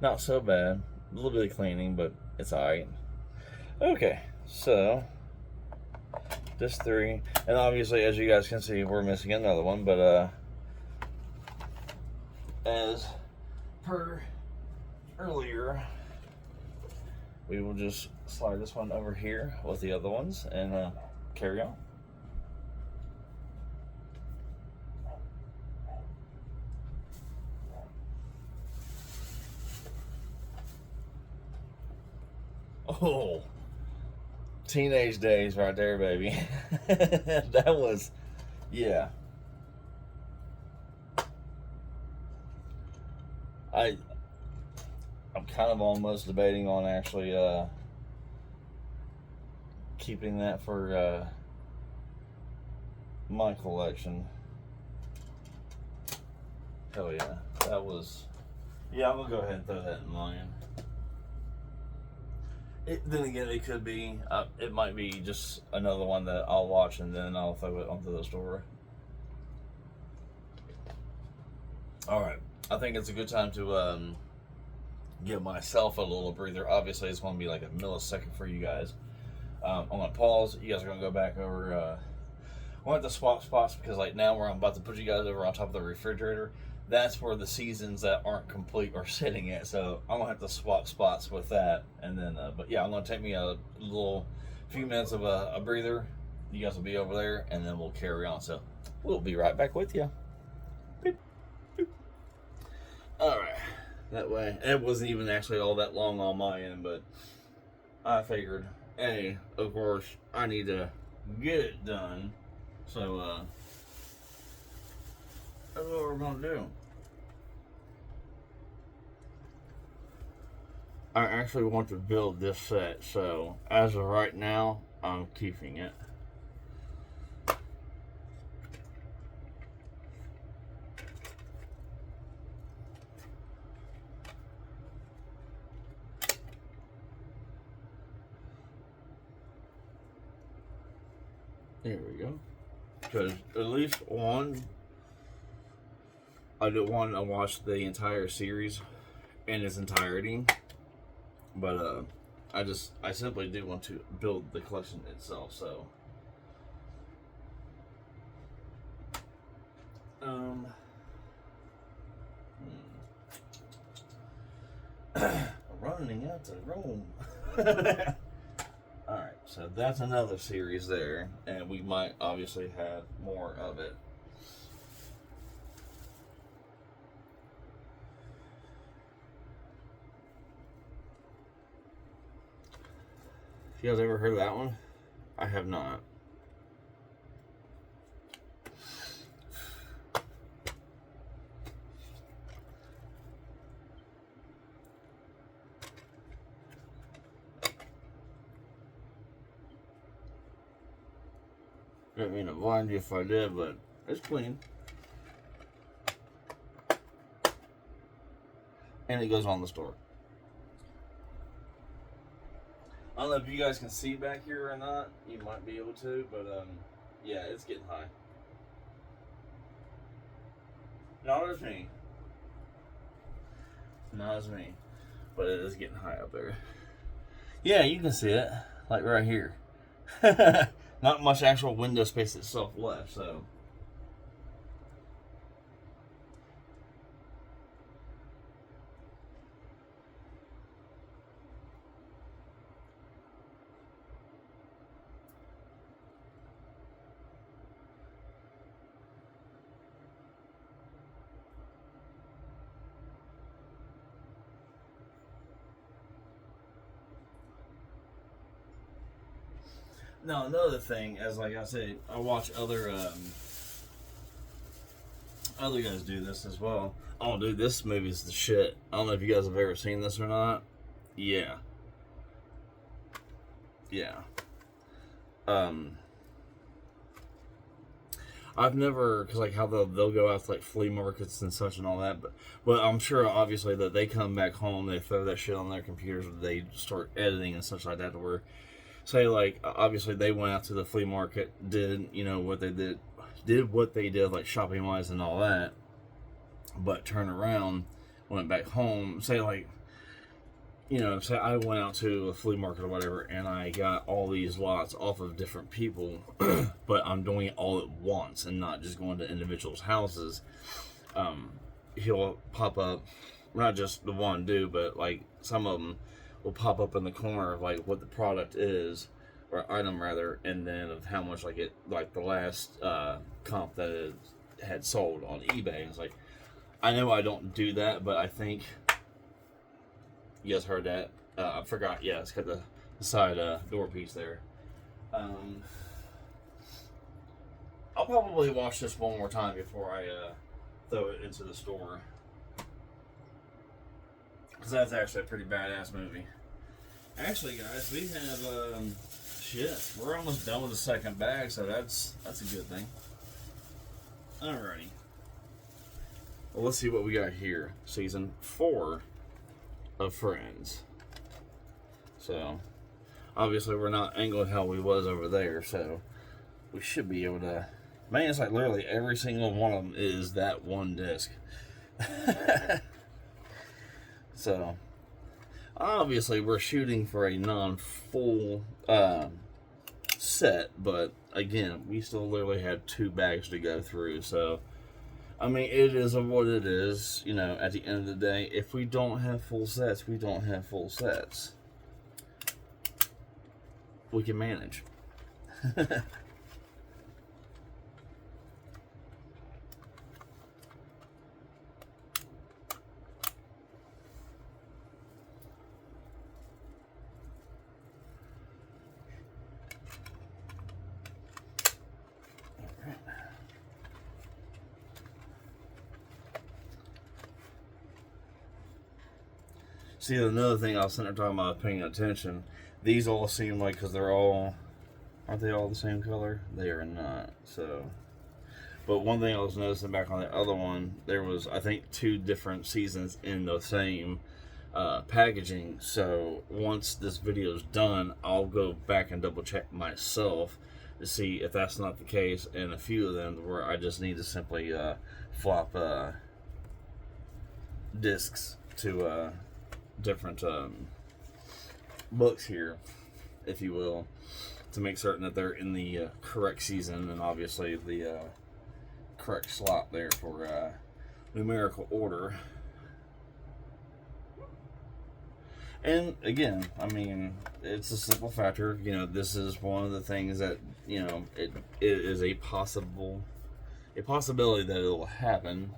Not so bad. A little bit of cleaning, but it's alright. Okay, so this 3, and obviously, as you guys can see, we're missing another one, but as per earlier, we will just slide this one over here with the other ones and carry on. Oh, teenage days right there, baby. That was, yeah. I'm kind of almost debating on actually keeping that for my collection. Hell yeah, that was, yeah, I'm gonna go ahead and throw that in mine. Then again, it could be. It might be just another one that I'll watch and then I'll throw it onto the store. All right, I think it's a good time to give myself a little breather. Obviously, it's going to be like a millisecond for you guys. I'm going to pause. You guys are going to go back over. I want to swap spots because like now where I'm about to put you guys over on top of the refrigerator, that's where the seasons that aren't complete are sitting at. So I'm gonna have to swap spots with that, and then but yeah, I'm gonna take me a little few minutes of a breather. You guys will be over there, and then we'll carry on. So we'll be right back with you. Beep, beep. All right, that way it wasn't even actually all that long on my end, but I figured, hey, of course I need to get it done. So that's what we're gonna do. I actually want to build this set, so as of right now, I'm keeping it. There we go. Because at least one, I did want to watch the entire series in its entirety, but I simply do want to build the collection itself. So running out of room. Alright, so that's another series there, and we might obviously have more of it. You guys ever heard of that one? I have not. Didn't mean to blind you if I did, but it's clean. And it goes on the store. I don't know if you guys can see back here or not. You might be able to, but yeah, it's getting high. Not as me. Not as me. But it is getting high up there. Yeah, you can see it. Like right here. Not much actual window space itself left, so. Now another thing, as like I said, I watch other guys do this as well. Oh, dude, this movie's the shit. I don't know if you guys have ever seen this or not. Yeah. Yeah. I've never, cause like how they'll go out to like flea markets and such and all that, but I'm sure obviously that they come back home, they throw that shit on their computers, they start editing and such like that to where, say like obviously they went out to the flea market, did what they did what they did like shopping wise and all that, but turn around, went back home, say like say I went out to a flea market or whatever and I got all these lots off of different people, but I'm doing it all at once and not just going to individuals' houses. He'll pop up, not just the one dude, but like some of them will pop up in the corner of like what the product is, or item rather, and then of how much like the last comp that it had sold on eBay. And it's like, I know I don't do that, but I think you guys heard that. I forgot. Yeah, it's got the side door piece there. I'll probably watch this one more time before I throw it into the store, because that's actually a pretty badass movie. Actually, guys, we have shit. We're almost done with the second bag, so that's a good thing. Alrighty. Well, let's see what we got here. Season 4 of Friends. So Obviously, we're not angled how we was over there, so we should be able to. Man, it's like literally every single one of them is that one disc. So, obviously, we're shooting for a non-full set, but again, we still literally had 2 bags to go through, so I mean, it is what it is. You know, at the end of the day, if we don't have full sets, we don't have full sets. We can manage. See, another thing I was sitting there talking about paying attention, these all seem like, because they're all, aren't they all the same color? They are not, so. But one thing I was noticing back on the other one, there was, I think, 2 different seasons in the same packaging. So once this video is done, I'll go back and double check myself to see if that's not the case. And a few of them where I just need to simply flop discs to different books here, if you will, to make certain that they're in the correct season, and obviously the correct slot there for numerical order. And again, I mean, it's a simple factor. You know, this is one of the things that, you know, it is a possibility that it will happen.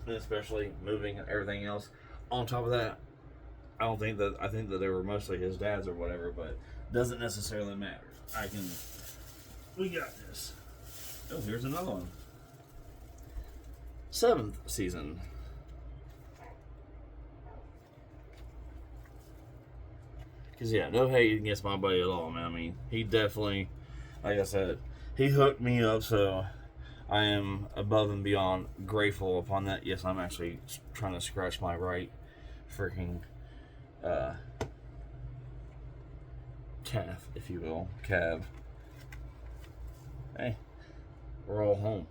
Especially moving and everything else. On top of that, I think that they were mostly his dad's or whatever, but doesn't necessarily matter. We got this. Oh, here's another one. 7th season. Because, yeah, no hate against my buddy at all, man. I mean, he definitely, like I said, he hooked me up, so I am above and beyond grateful upon that. Yes, I'm actually trying to scratch my right freaking calf, if you will. Calf. Hey, we're all home.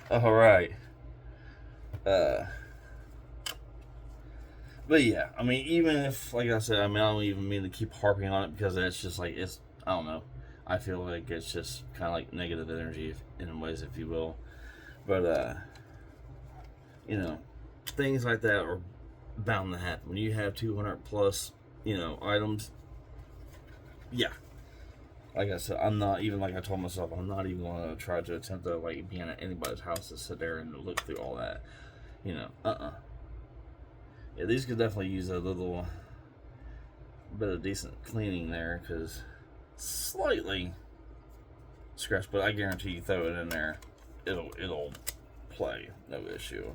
All right. But yeah, I mean, even if, like I said, I mean, I don't even mean to keep harping on it, because it's just like, I don't know. I feel like it's just kind of like negative energy in ways, if you will. But, you know, things like that are bound to happen. When you have 200 plus, you know, items, yeah. Like I said, I'm not even, like I told myself, I'm not even going to try to attempt to, like, be at anybody's house to sit there and look through all that. You know, Yeah, these could definitely use a little bit of decent cleaning there, because slightly scratched, but I guarantee you throw it in there, it'll play, no issue.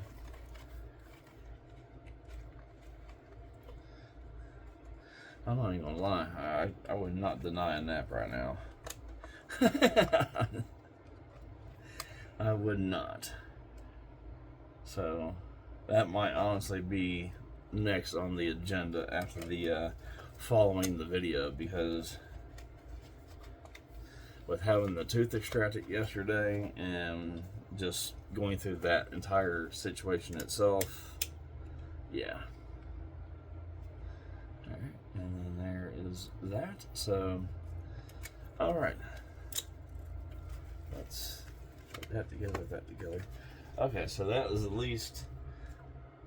I'm not even gonna lie, I would not deny a nap right now. I would not. So that might honestly be next on the agenda after the following the video, because with having the tooth extracted yesterday and just going through that entire situation itself, yeah. Alright, and then there is that. So, alright. Let's put that together. Okay, so that is at least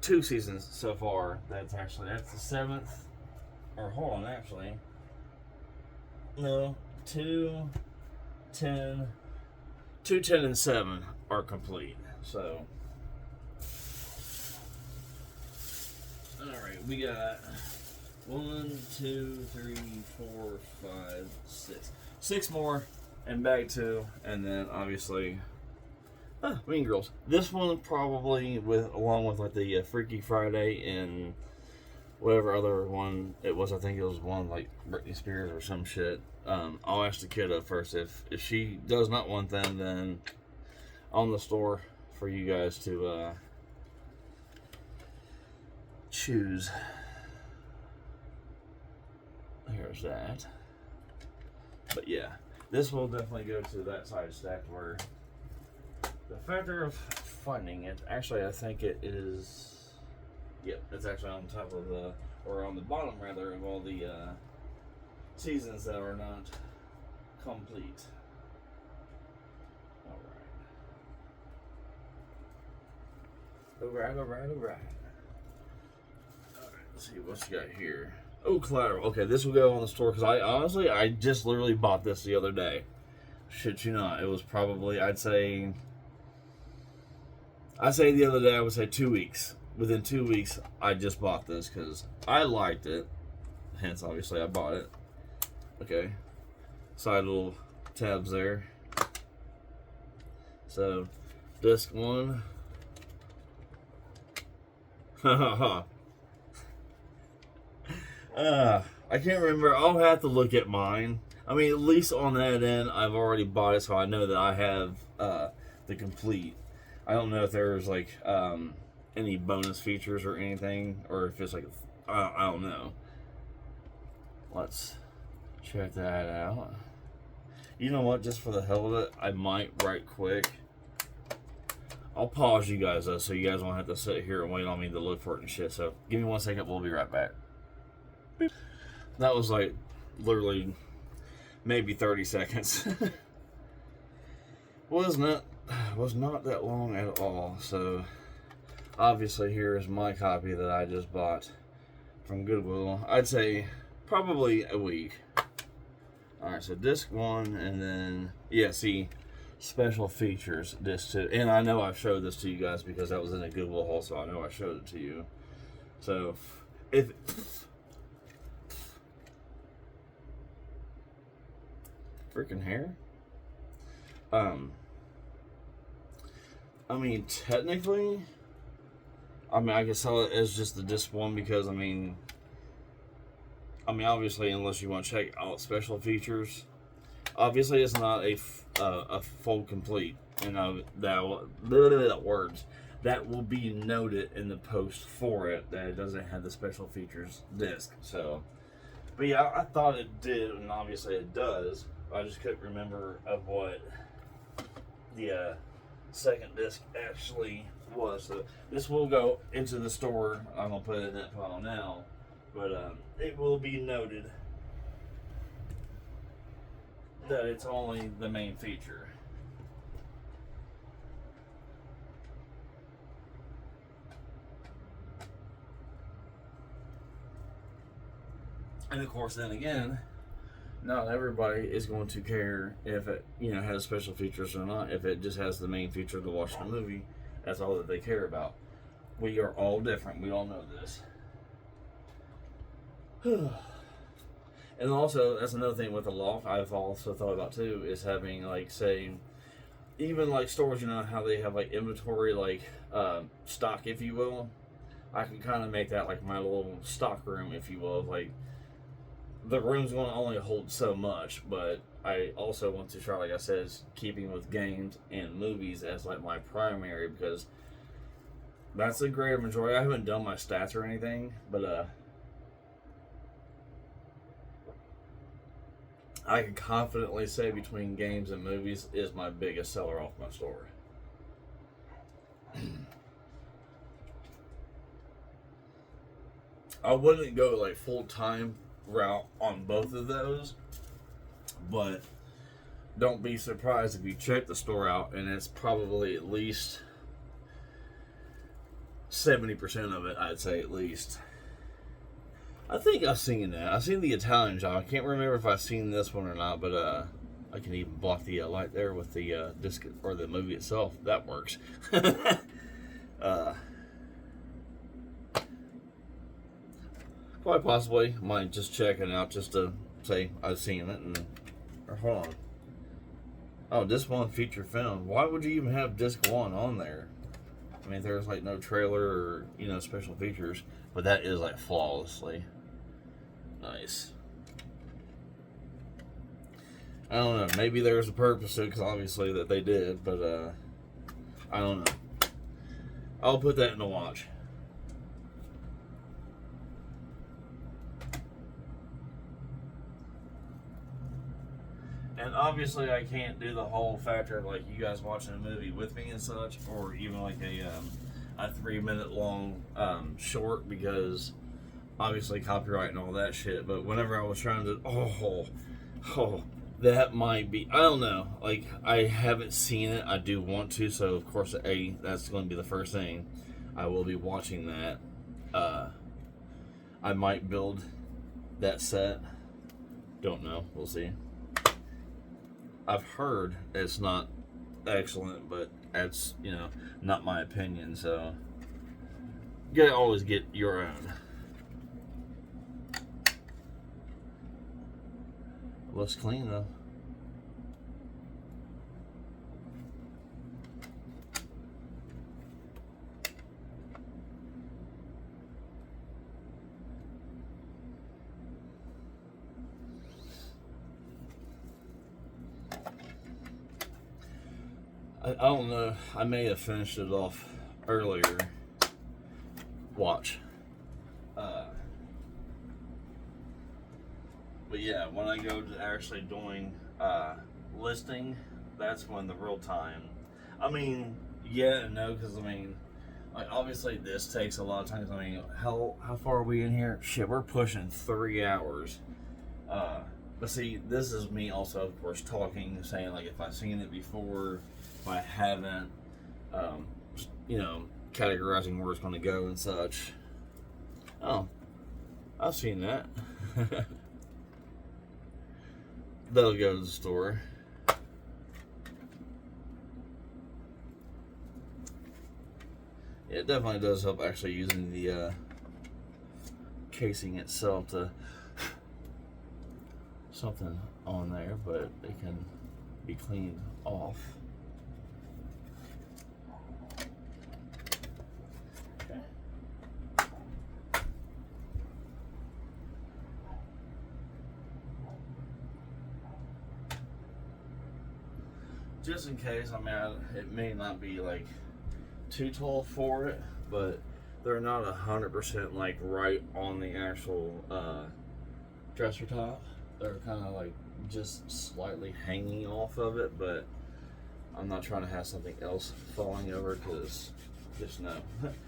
2 seasons so far. That's the 7th. Or hold on, actually. No, 2, 10, and 7 are complete. So, alright, we got 1, 2, 3, 4, 5, 6. 6 more in bag 2, and then obviously Mean Girls. This one probably along with like the Freaky Friday and whatever other one it was. I think it was one like Britney Spears or some shit. I'll ask the kid up first. If she does not want them, then on the store for you guys to choose. Here's that. But yeah, this will definitely go to that side stack where the factor of finding it, actually I think it is, yep, it's actually on top of the, or on the bottom rather, of all the seasons that are not complete. Alright, let's see what you got here. Oh, collateral. Okay, this will go on the store because I just literally bought this the other day. Shit you not. It was probably, I'd say the other day, I would say 2 weeks. Within 2 weeks, I just bought this because I liked it. Hence, obviously, I bought it. Okay. Side little tabs there. So, disc 1. I can't remember. I'll have to look at mine. I mean, at least on that end, I've already bought it, so I know that I have the complete. I don't know if there's like any bonus features or anything, or if it's like I don't know. Let's check that out. You know what? Just for the hell of it, I might right quick. I'll pause you guys though, so you guys won't have to sit here and wait on me to look for it and shit. So give me 1 second. We'll be right back. Beep. That was like literally maybe 30 seconds. Was not that long at all. So obviously here is my copy that I just bought from Goodwill. I'd say probably a week. Alright, so disc 1, and then yeah, see, special features disc 2. And I know I've showed this to you guys because that was in a Goodwill haul, so I know I showed it to you. So if freaking hair. I mean, technically, I can sell it as just the disc 1 because, I mean, obviously, unless you want to check out special features, obviously it's not a full complete, and that will be noted in the post for it that it doesn't have the special features disc. So, but yeah, I thought it did, and obviously it does. I just couldn't remember of what the second disc actually was. So this will go into the store. I'm gonna put it in that pile now, but it will be noted that it's only the main feature. And of course, then again, not everybody is going to care if it, has special features or not. If it just has the main feature to watch the movie, that's all that they care about. We are all different. We all know this. And also, that's another thing with the loft I've also thought about too, is having, like, say, even like stores, how they have like inventory, like stock, if you will. I can kind of make that like my little stock room, if you will. Like, the room's going to only hold so much, but I also want to try, like I said, keeping with games and movies as like my primary, because that's a greater majority. I haven't done my stats or anything, but I can confidently say between games and movies is my biggest seller off my store. I wouldn't go like full-time route on both of those, but don't be surprised if you check the store out and it's probably at least 70% of it, I'd say, at least. I think I've seen that. I've seen the Italian Job. I can't remember if I've seen this one or not, but I can even block the light there with the disc or the movie itself. That works. Quite possibly might just check it out just to say I've seen it. Or hold on. Oh, disc 1 feature film. Why would you even have disc 1 on there? I mean, there's like no trailer or special features, but that is like flawlessly nice. I don't know. Maybe there's a purpose to it, because obviously that they did, but I don't know. I'll put that in the watch. obviously I can't do the whole factor of like you guys watching a movie with me and such, or even like a 3 minute long short, because obviously copyright and all that shit. But whenever I was trying to, that might be, I don't know. Like, I haven't seen it. I do want to, so of course, that's going to be the first thing. I will be watching that. I might build that set. Don't know. We'll see. I've heard it's not excellent, but that's, not my opinion, so you gotta always get your own. Looks clean though. I don't know. I may have finished it off earlier. Watch. But yeah, when I go to actually doing listing, that's when the real time. I mean, yeah and no, because like obviously this takes a lot of time. I mean, how far are we in here? Shit, we're pushing 3 hours. But see, this is me also, of course, talking, saying like if I've seen it before, if I haven't, categorizing where it's going to go and such. Oh, I've seen that. That'll go to the store. Yeah, it definitely does help actually using the casing itself to something on there, but it can be cleaned off. Just in case, it may not be like too tall for it, but they're not 100% like right on the actual dresser top. They're kind of like just slightly hanging off of it, but I'm not trying to have something else falling over, because just no.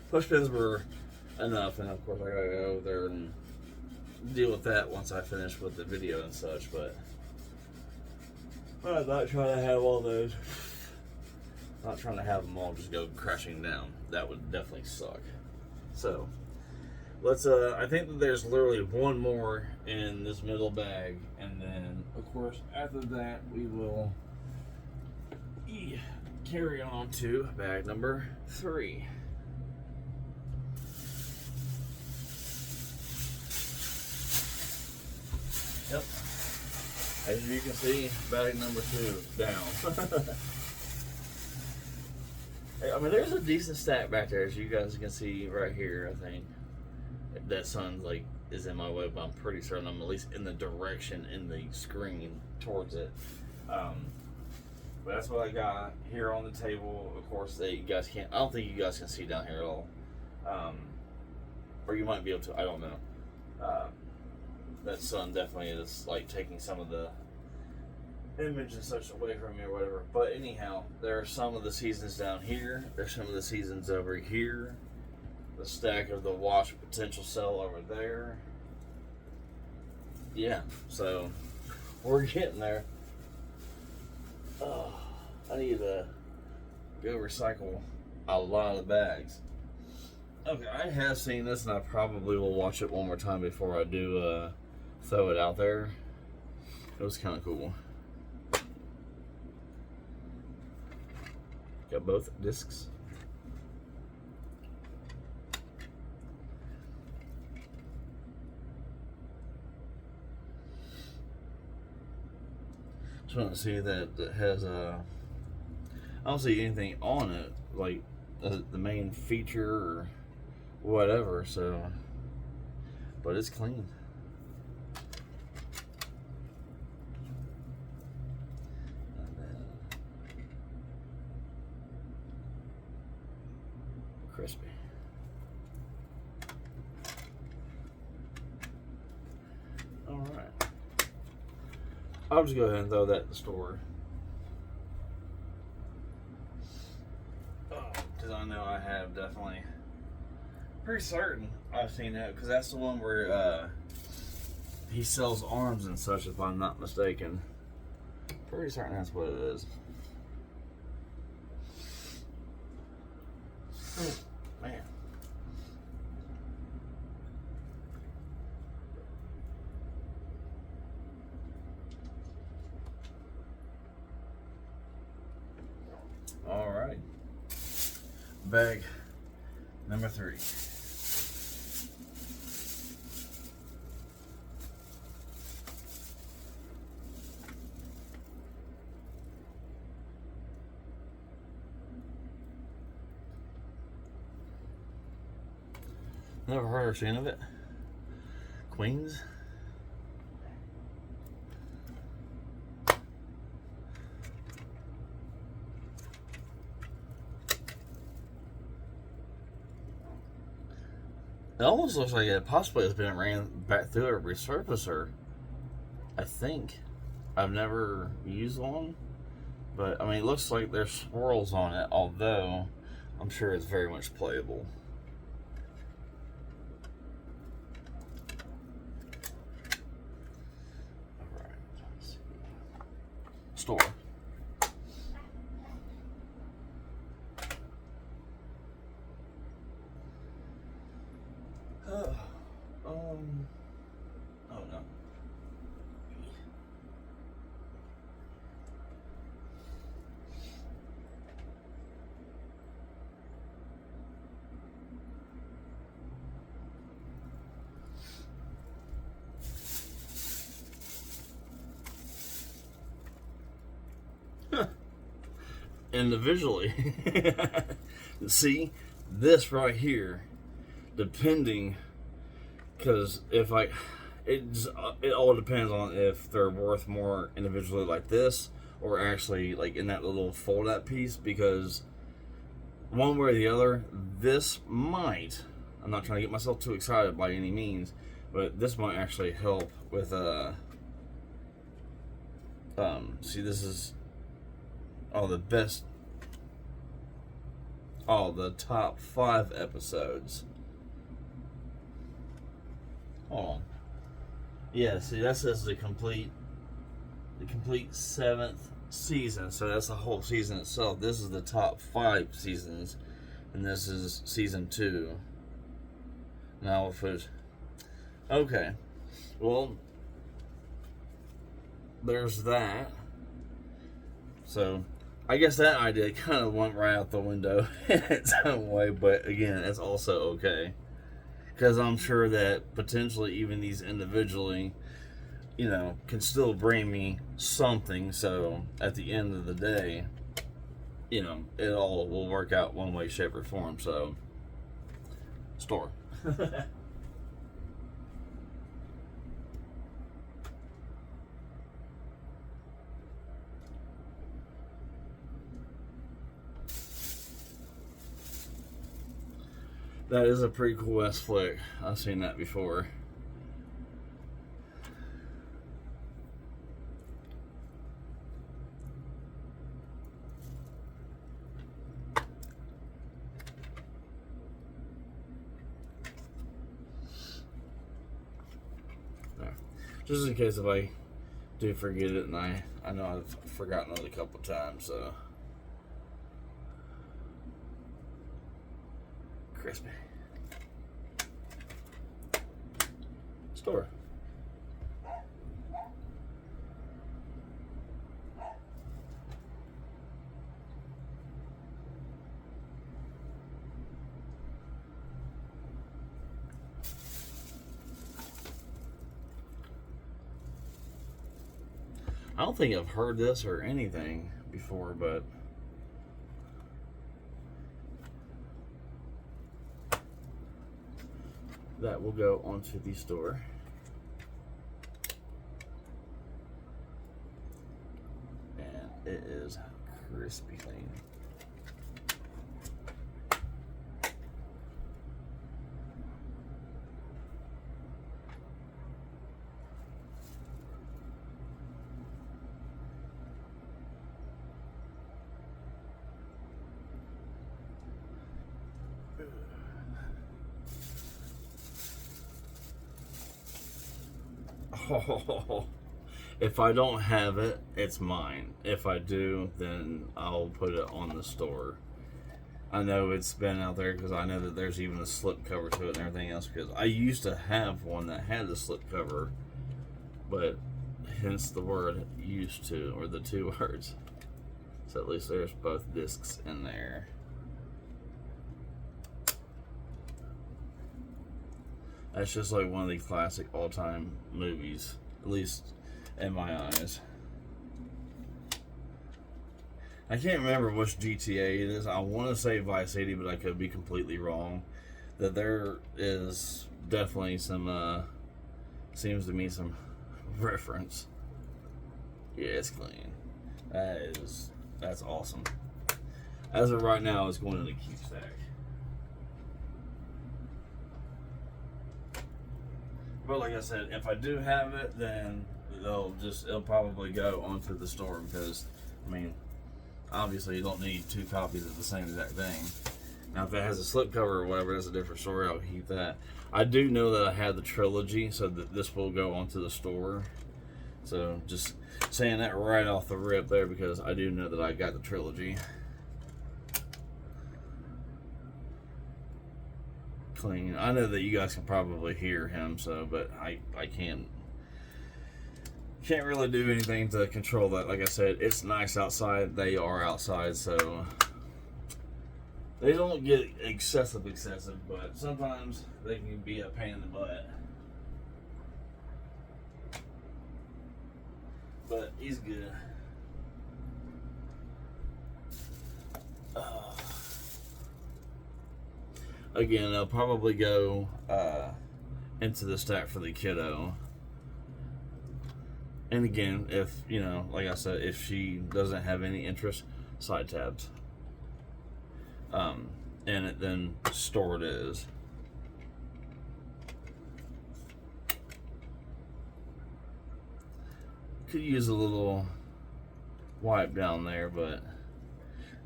Push pins were enough, and of course I gotta go over there and deal with that once I finish with the video and such, but I'm not trying to have all those. Not trying to have them all just go crashing down. That would definitely suck. So, let's, I think that there's literally one more in this middle bag. And then, of course, after that, we will carry on to bag number 3. Yep. As you can see, bag number 2 down. There's a decent stack back there, as you guys can see right here. I think that sun is in my way, but I'm pretty certain I'm at least in the direction in the screen towards it. But that's what I got here on the table. Of course, you guys can't. I don't think you guys can see down here at all, or you might be able to. I don't know. That sun definitely is like taking some of the image and such away from me or whatever. But anyhow, there are some of the seasons down here. There's some of the seasons over here. The stack of the wash potential cell over there. Yeah, so we're getting there. Oh, I need to go recycle a lot of bags. Okay, I have seen this, and I probably will watch it one more time before I do throw it out there. It was kind of cool. Got both discs. Just want to see that it has I don't see anything on it like the main feature or whatever, so, but it's clean. Crispy. All right. I'll just go ahead and throw that in the store. Because I know I have definitely. Pretty certain I've seen that, because that's the one where he sells arms and such, if I'm not mistaken. Pretty certain that's what it is. Man. All right. Bag number 3. Never heard or seen of it. Queens. It almost looks like it possibly has been ran back through a resurfacer. I think. I've never used one. But, I mean, it looks like there's swirls on it, although I'm sure it's very much playable. Alright, let's see. Store. Oh no. Individually. See, this right here, depending, because if it all depends on if they're worth more individually like this, or actually like in that little fold out piece, because one way or the other, this might, I'm not trying to get myself too excited by any means, but this might actually help with see, this is all the best, all the top 5 episodes. Hold on. Yeah, see, that says the complete 7th season, so that's the whole season itself. This is the top 5 seasons, and this is season 2. Now if it, okay, well, there's that. So I guess that idea kind of went right out the window in its own way, but again, it's also okay. Because I'm sure that potentially even these individually, you know, can still bring me something. So at the end of the day, you know, it all will work out one way, shape, or form. So, store. That is a pretty cool ass flick. I've seen that before. Just in case if I do forget it, and I know I've forgotten it a couple times, so. Crispy. Store. I don't think I've heard this or anything before, but that will go onto the store. And it is crispy clean. Oh, if I don't have it, it's mine. If I do, then I'll put it on the store. I know it's been out there because I know that there's even a slip cover to it and everything else, because I used to have one that had the slip cover, but hence the word used to, or the two words. So at least there's both discs in there. That's just like one of the classic all-time movies, at least in my eyes. I can't remember which GTA it is. I want to say Vice City, but I could be completely wrong. That there is definitely some, seems to me some reference. Yeah, it's clean. That's awesome. As of right now, it's going in the keep stack. But like I said, if I do have it, then it'll probably go onto the store, because, I mean, obviously you don't need two copies of the same exact thing. Now if it has a slipcover or whatever, that's a different story. I'll keep that. I do know that I had the trilogy, so that this will go onto the store. So just saying that right off the rip there, because I do know that I got the trilogy. Clean. I know that you guys can probably hear him, so, but I can't really do anything to control that. Like I said, it's nice outside. They are outside, so they don't get excessive, but sometimes they can be a pain in the butt. But he's good. Again, they'll probably go into the stack for the kiddo. And again, if, you know, like I said, if she doesn't have any interest, side tabs. And it then stored is. Could use a little wipe down there, but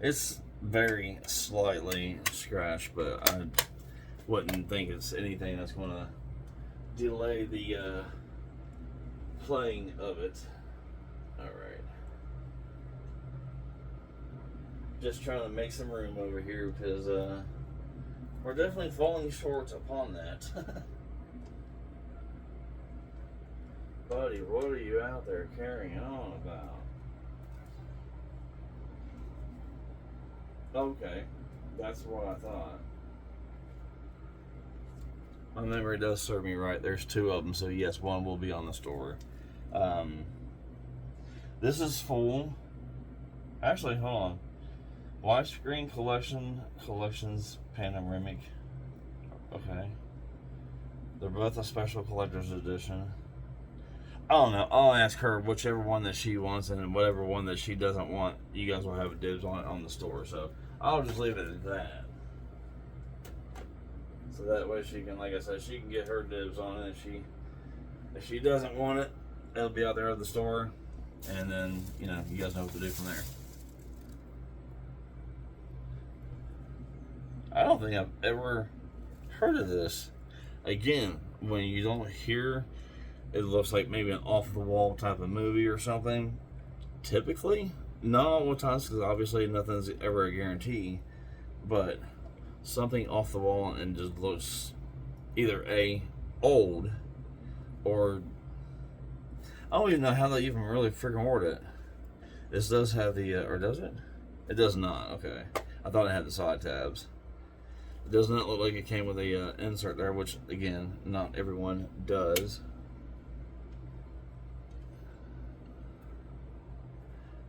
it's very slightly scratched, but I wouldn't think it's anything that's going to delay the playing of it. Alright. Just trying to make some room over here, because we're definitely falling short upon that. Buddy, what are you out there carrying on about? Okay, that's what I thought. My memory does serve me right. There's two of them, so yes, one will be on the store. This is full. Actually, hold on. Widescreen collections panoramic. Okay. They're both a special collector's edition. I don't know. I'll ask her whichever one that she wants, and whatever one that she doesn't want, you guys will have a dibs on it on the store. So I'll just leave it at that. So that way she can, like I said, she can get her dibs on it. If she doesn't want it, it'll be out there at the store, and then, you know, you guys know what to do from there. I don't think I've ever heard of this. Again, when you don't hear, it looks like maybe an off-the-wall type of movie or something. Typically, not all the times, because obviously nothing's ever a guarantee, but something off the wall and just looks either old, or I don't even know how they even really freaking word it. This does have the or does it? It does not. Okay, I thought it had the side tabs. It does not look like it came with a insert there, which again, not everyone does.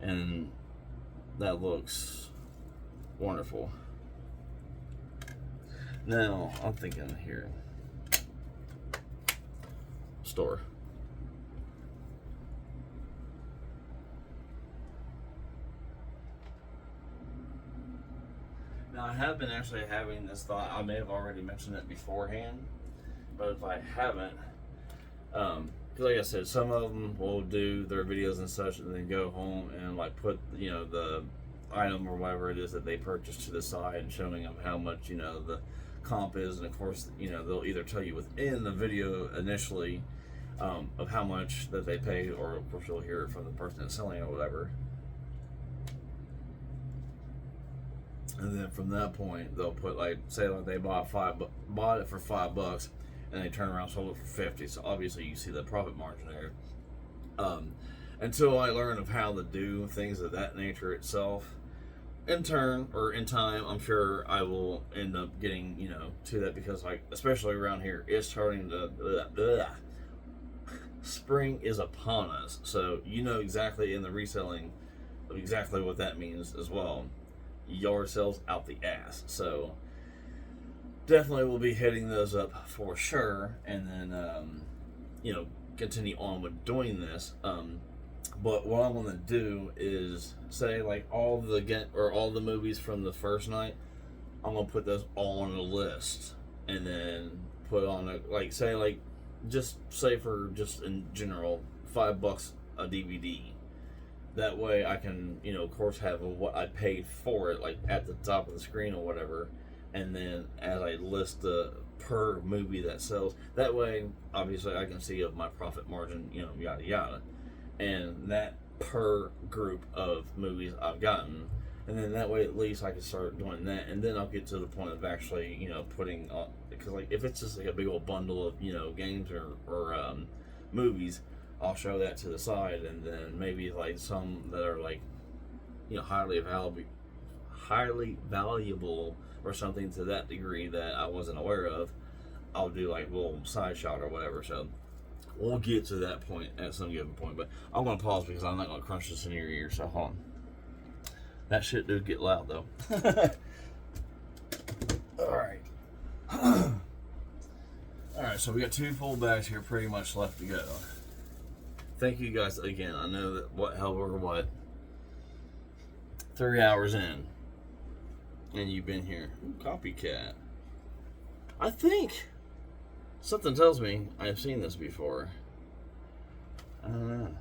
And that looks wonderful. Now, I'm thinking here. Store. Now, I have been actually having this thought. I may have already mentioned it beforehand, but if I haven't, because like I said, some of them will do their videos and such, and then go home and like put, you know, the item or whatever it is that they purchased to the side, and showing them how much, you know, the comp is. And of course, you know, they'll either tell you within the video initially, of how much that they paid, or of course you'll hear it from the person that's selling it or whatever. And then from that point, they'll put, like, say like they bought it for $5, and they turn around and sold it for 50. So obviously you see the profit margin there. Until I learn of how to do things of that nature itself, in time, I'm sure I will end up getting, to that, because, like, especially around here, it's starting to, spring is upon us. So exactly in the reselling of exactly what that means as well. Yard sales out the ass. So definitely we'll be hitting those up for sure, and then continue on with doing this. But what I want to do is say, like, all the movies from the first night, I'm gonna put those all on a list, and then put on just in general, $5 a DVD. That way I can, of course, have what I paid for it, like, at the top of the screen or whatever, and then as I list the per movie that sells, that way obviously I can see of my profit margin, yada yada, and that per group of movies I've gotten, and then that way at least I can start doing that, and then I'll get to the point of actually putting on, because, like, if it's just like a big old bundle of games or movies, I'll show that to the side, and then maybe like some that are like highly valuable or something to that degree that I wasn't aware of, I'll do like a little side shot or whatever. So we'll get to that point at some given point, but I'm going to pause because I'm not going to crunch this in your ear, so hold on. That shit do get loud though. Alright. Alright, so we got 2 full bags here pretty much left to go. Thank you guys again. I know that what 3 hours in, and you've been here. Ooh, copycat. I think something tells me I've seen this before. I don't know.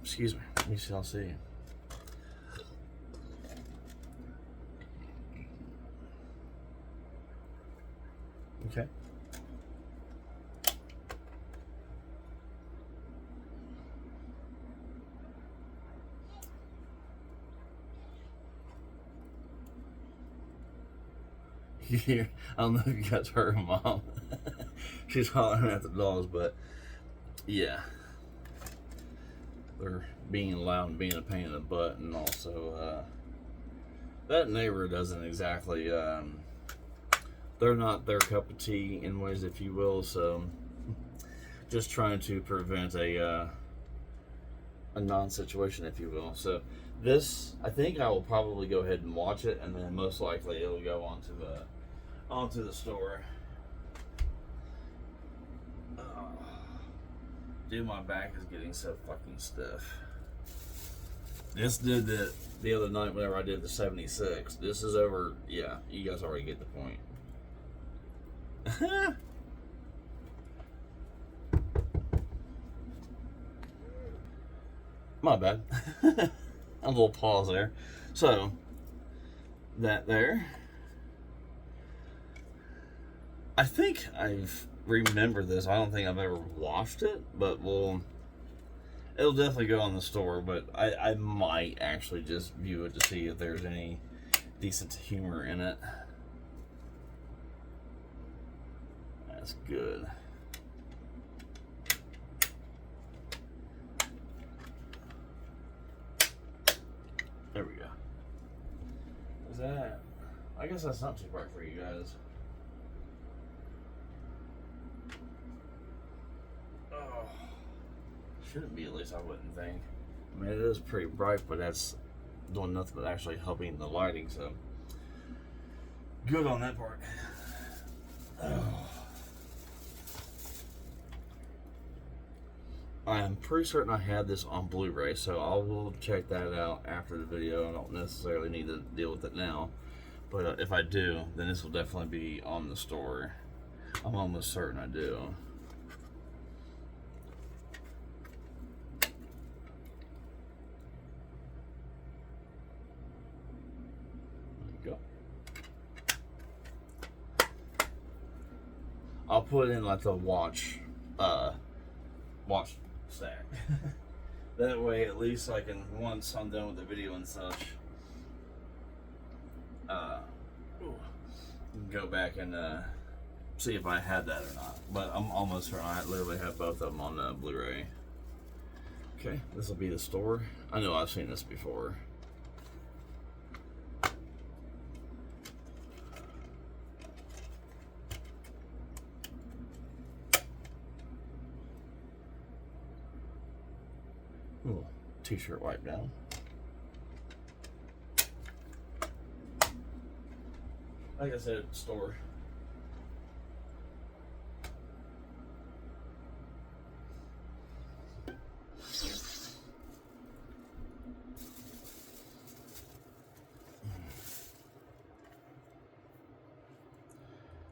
Excuse me. Let me see. I'll see. Okay. I don't know if you guys heard her mom. She's hollering at the dogs, but yeah, they're being loud and being a pain in the butt, and also that neighbor doesn't exactly they're not their cup of tea in ways, if you will. So just trying to prevent a non-situation, if you will. So this, I think I will probably go ahead and watch it, and then most likely it'll go onto the store. Dude, my back is getting so fucking stiff. This did that the other night whenever I did the 76. This is over. Yeah, you guys already get the point. My bad. A little pause there. So, that there. I think I've remembered this. I don't think I've ever watched it, but it'll definitely go on the store, but I might actually just view it to see if there's any decent humor in it. That's good. There we go. Is that? I guess that's not too bright for you guys. Oh, shouldn't be, at least I wouldn't think. I mean, it is pretty bright, but that's doing nothing but actually helping the lighting, so good on that part. Oh. I'm pretty certain I had this on Blu-ray, so I will check that out after the video. I don't necessarily need to deal with it now, but if I do, then this will definitely be on the store. I'm almost certain I do. There you go. put in like the watch stack. That way, at least I can, once I'm done with the video and such, go back and see if I had that or not. But I'm almost certain I literally have both of them on Blu-ray. Okay, this will be the store. I know I've seen this before. Little t-shirt wipe down. Like I said, store.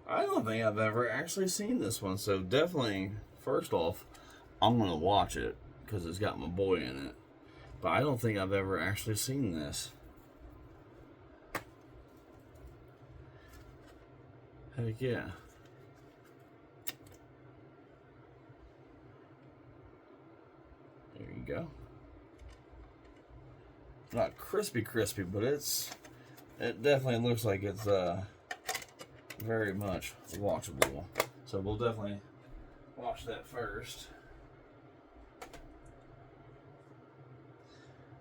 I don't think I've ever actually seen this one, so definitely, first off, I'm gonna watch it because it's got my boy in it. But I don't think I've ever actually seen this. Heck yeah. There you go. Not crispy, but it definitely looks like it's very much watchable. So we'll definitely watch that first.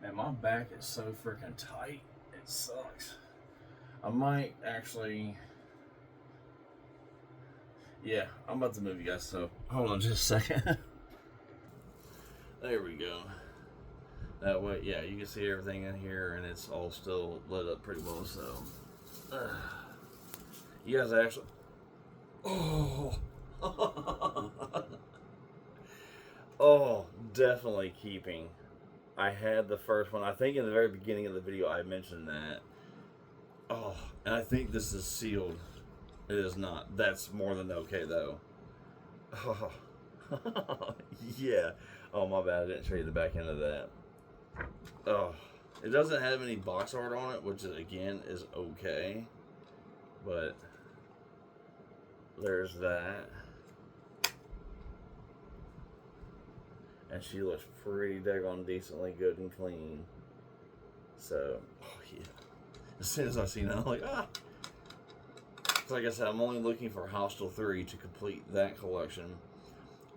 Man, my back is so freaking tight. It sucks. I might actually... Yeah, I'm about to move, you guys, so hold on just a second. There we go. That way, yeah, you can see everything in here, and it's all still lit up pretty well, so... you guys actually... Oh! Oh, definitely keeping. I had the first one. I think in the very beginning of the video I mentioned that. Oh, and I think this is sealed. It is not. That's more than okay, though. Oh, yeah. Oh, my bad. I didn't show you the back end of that. Oh, it doesn't have any box art on it, which, again, is okay. But there's that. And she looks pretty daggone decently good and clean. So, oh yeah. As soon as I seen it, I'm like, ah! Like I said, I'm only looking for Hostel 3 to complete that collection.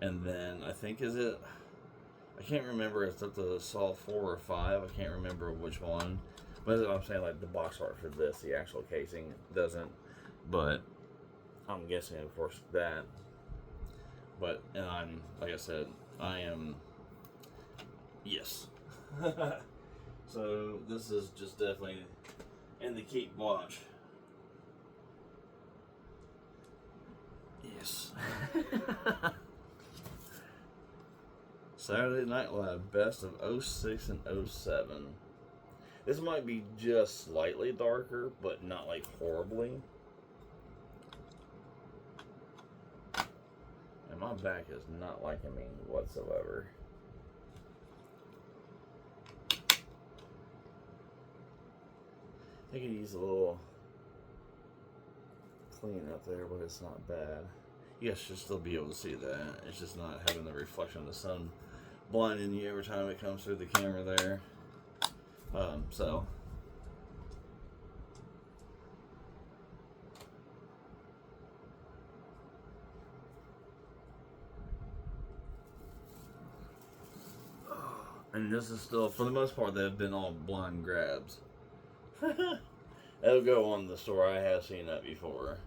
And then, I think, I can't remember if it's the Saw 4 or 5. I can't remember which one. But I'm saying, like, the box art for this, the actual casing, doesn't. But, I'm guessing, of course, that. But, and I'm, like I said, I am, yes. So, this is just definitely in the keep watch. Yes. Saturday Night Live, best of 06 and 07. This might be just slightly darker, but not like horribly. And my back is not liking me whatsoever. I could use a little clean up there, but it's not bad. You guys should still be able to see that. It's just not having the reflection of the sun blinding you every time it comes through the camera there. So and this is still, for the most part, they've been all blind grabs. That'll go on the store. I have seen that before.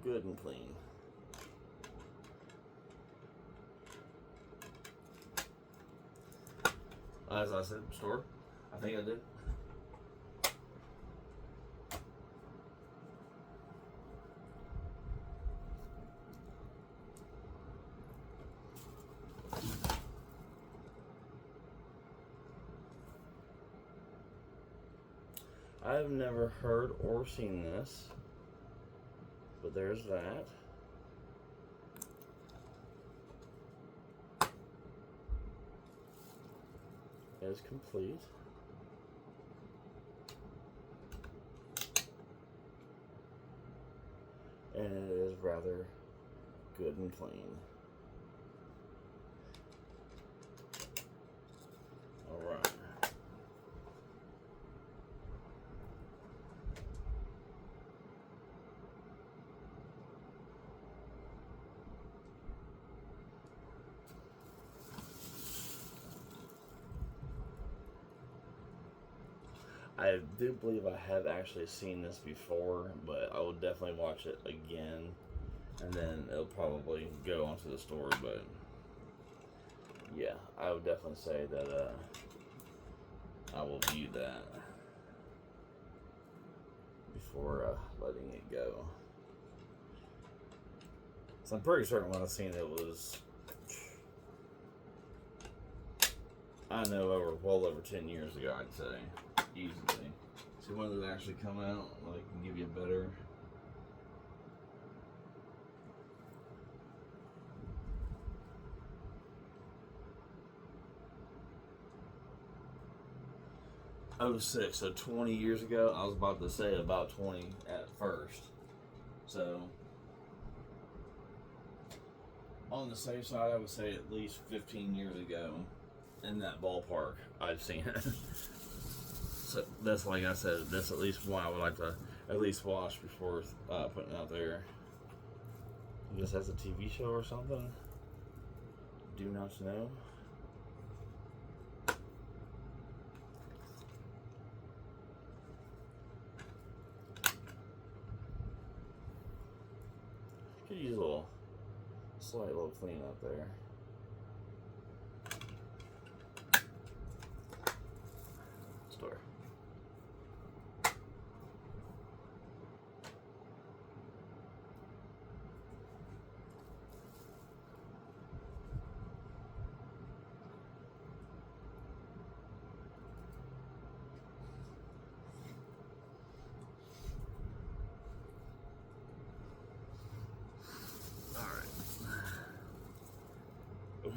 Good and clean. As I said, store. I think I did. I've never heard or seen this, but there's that. is complete. And it is rather good and clean. Alright. I do believe I have actually seen this before, but I will definitely watch it again, and then it'll probably go onto the store. But yeah, I would definitely say that I will view that before letting it go. So I'm pretty certain when I seen it was, I know, well over 10 years ago, I'd say. Easily. See when did it actually come out? Like, can give you a better. '06, so 20 years ago. I was about to say about 20 at first. So, on the safe side, I would say at least 15 years ago. In that ballpark, I've seen it. So that's, like I said, that's at least one I would like to at least watch before putting it out there. I guess that's a TV show or something. Do not know. Could use a slight little clean up there. Store.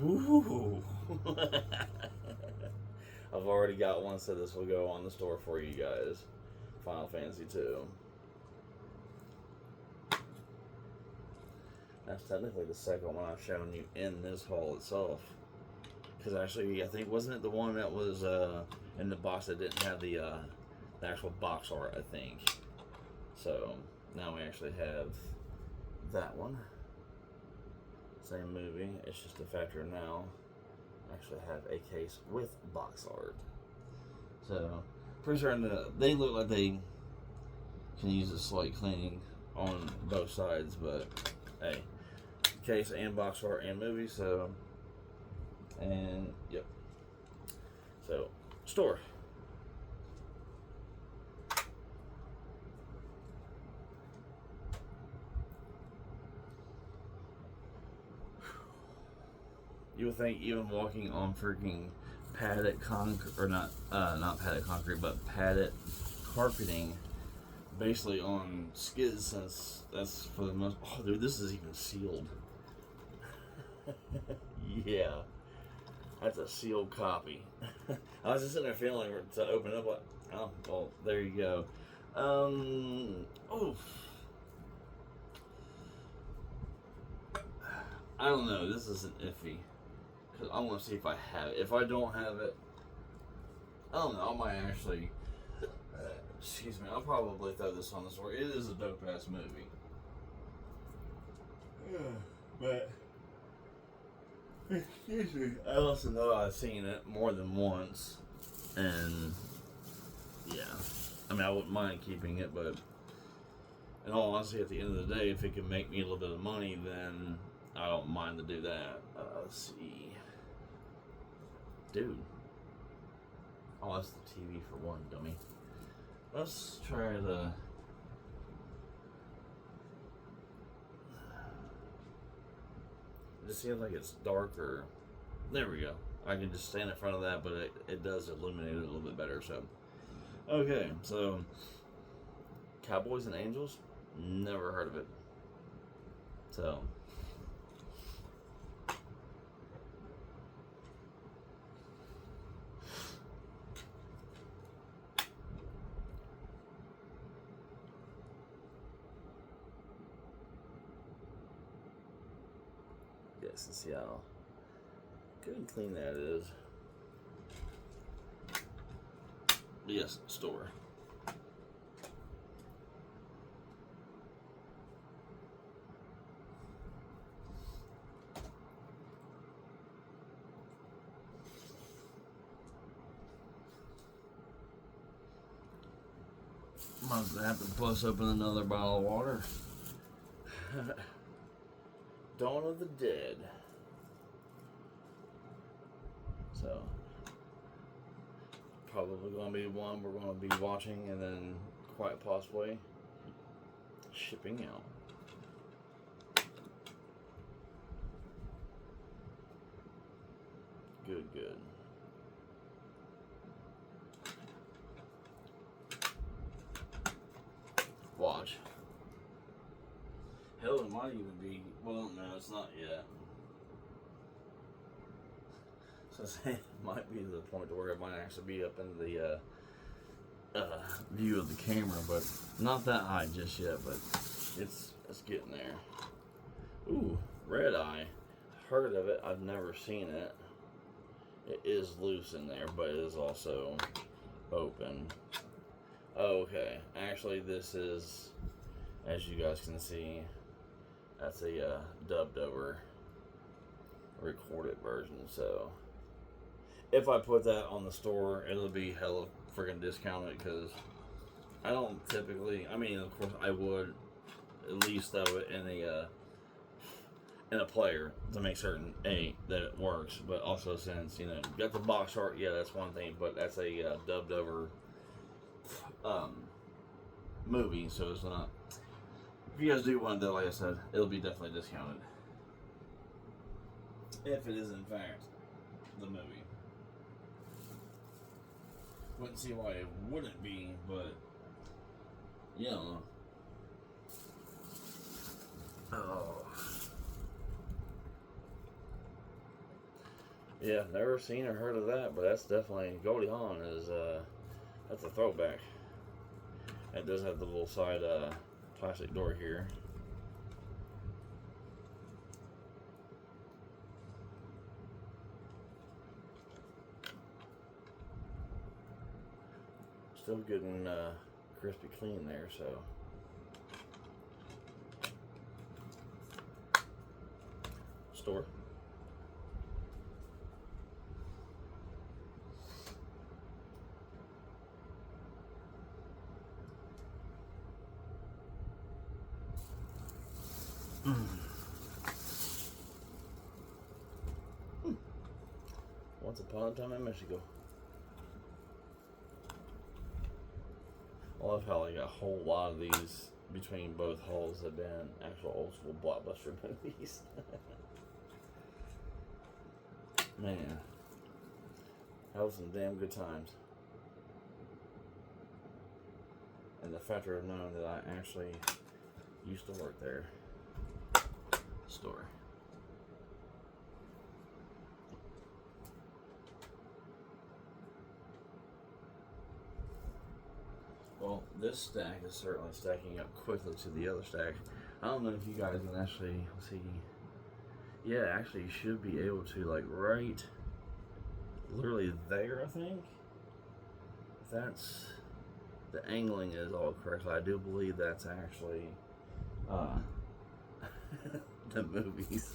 Ooh. I've already got one, so this will go on the store for you guys. Final Fantasy 2. That's technically the second one I've shown you in this haul itself. Because actually, I think, wasn't it the one that was in the box that didn't have the actual box art, I think. So, now we actually have that one. Same movie, it's just a factor now. I actually have a case with box art. So, pretty certain that they look like they can use a slight cleaning on both sides, but hey, case and box art and movie, so, and yep. So, store. You would think even walking on freaking padded concrete, or not padded concrete, but padded carpeting, basically on skids, since that's for the most. Oh, dude, this is even sealed. Yeah, that's a sealed copy. I was just sitting there feeling to open up, like, oh, well, there you go. Oof. I don't know. This is an iffy. Because I want to see if I have it. If I don't have it, I don't know. I might actually. Excuse me. I'll probably throw this on the store. It is a dope ass movie. But. Excuse me. I also know I've seen it more than once. And. Yeah. I mean, I wouldn't mind keeping it, but. In all honesty, at the end of the day, if it can make me a little bit of money, then I don't mind to do that. Let's see. Dude. Oh, that's the TV for one, dummy. Let's try the. It just seems like it's darker. There we go. I can just stand in front of that, but it does illuminate it a little bit better, so. Okay, so. Cowboys and Angels? Never heard of it. So. place and see how good and clean that is. Yes, store. Might have to bust open another bottle of water. Dawn of the Dead. So, probably going to be one we're going to be watching and then quite possibly shipping out. Good, good. Watch. Hell, it might even be. Well, no, it's not yet. So it might be to the point to where it might actually be up in the view of the camera, but not that high just yet. But it's getting there. Ooh, red eye. Heard of it? I've never seen it. It is loose in there, but it is also open. Okay, actually this is, as you guys can see, that's a dubbed over recorded version. So if I put that on the store, it'll be hella freaking discounted, because I don't typically, I mean, of course I would at least throw it in a player to make certain that it works, but also since, you know, you got the box art, yeah, that's one thing, but that's a dubbed over movie, so it's not. If you guys do want to, like I said, it'll be definitely discounted. If it is in fact the movie. Wouldn't see why it wouldn't be, but you know. Oh. Yeah, never seen or heard of that, but that's definitely, Goldie Hawn is that's a throwback. It does have the little side plastic door here. Still good and crispy clean there, so. Store. Once upon a time in Mexico. I love how like a whole lot of these between both halls have been actual old school blockbuster movies. Man, that was some damn good times. And the factor of knowing that I actually used to work there. Store. Well, this stack is certainly stacking up quickly to the other stack. I don't know if you guys can actually see. Yeah, actually you should be able to, like, right literally there, I think. If that's, the angling is all correct. I do believe that's actually the movies.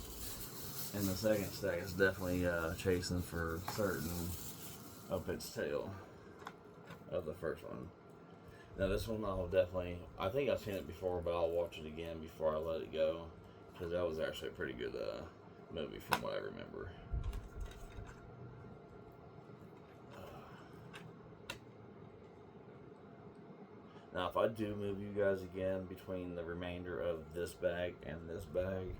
And the second stack is definitely chasing for certain up its tail of the first one. Now this one I'll definitely, I think I've seen it before, but I'll watch it again before I let it go, because that was actually a pretty good movie from what I remember. Now if I do move you guys again between the remainder of this bag and this bag,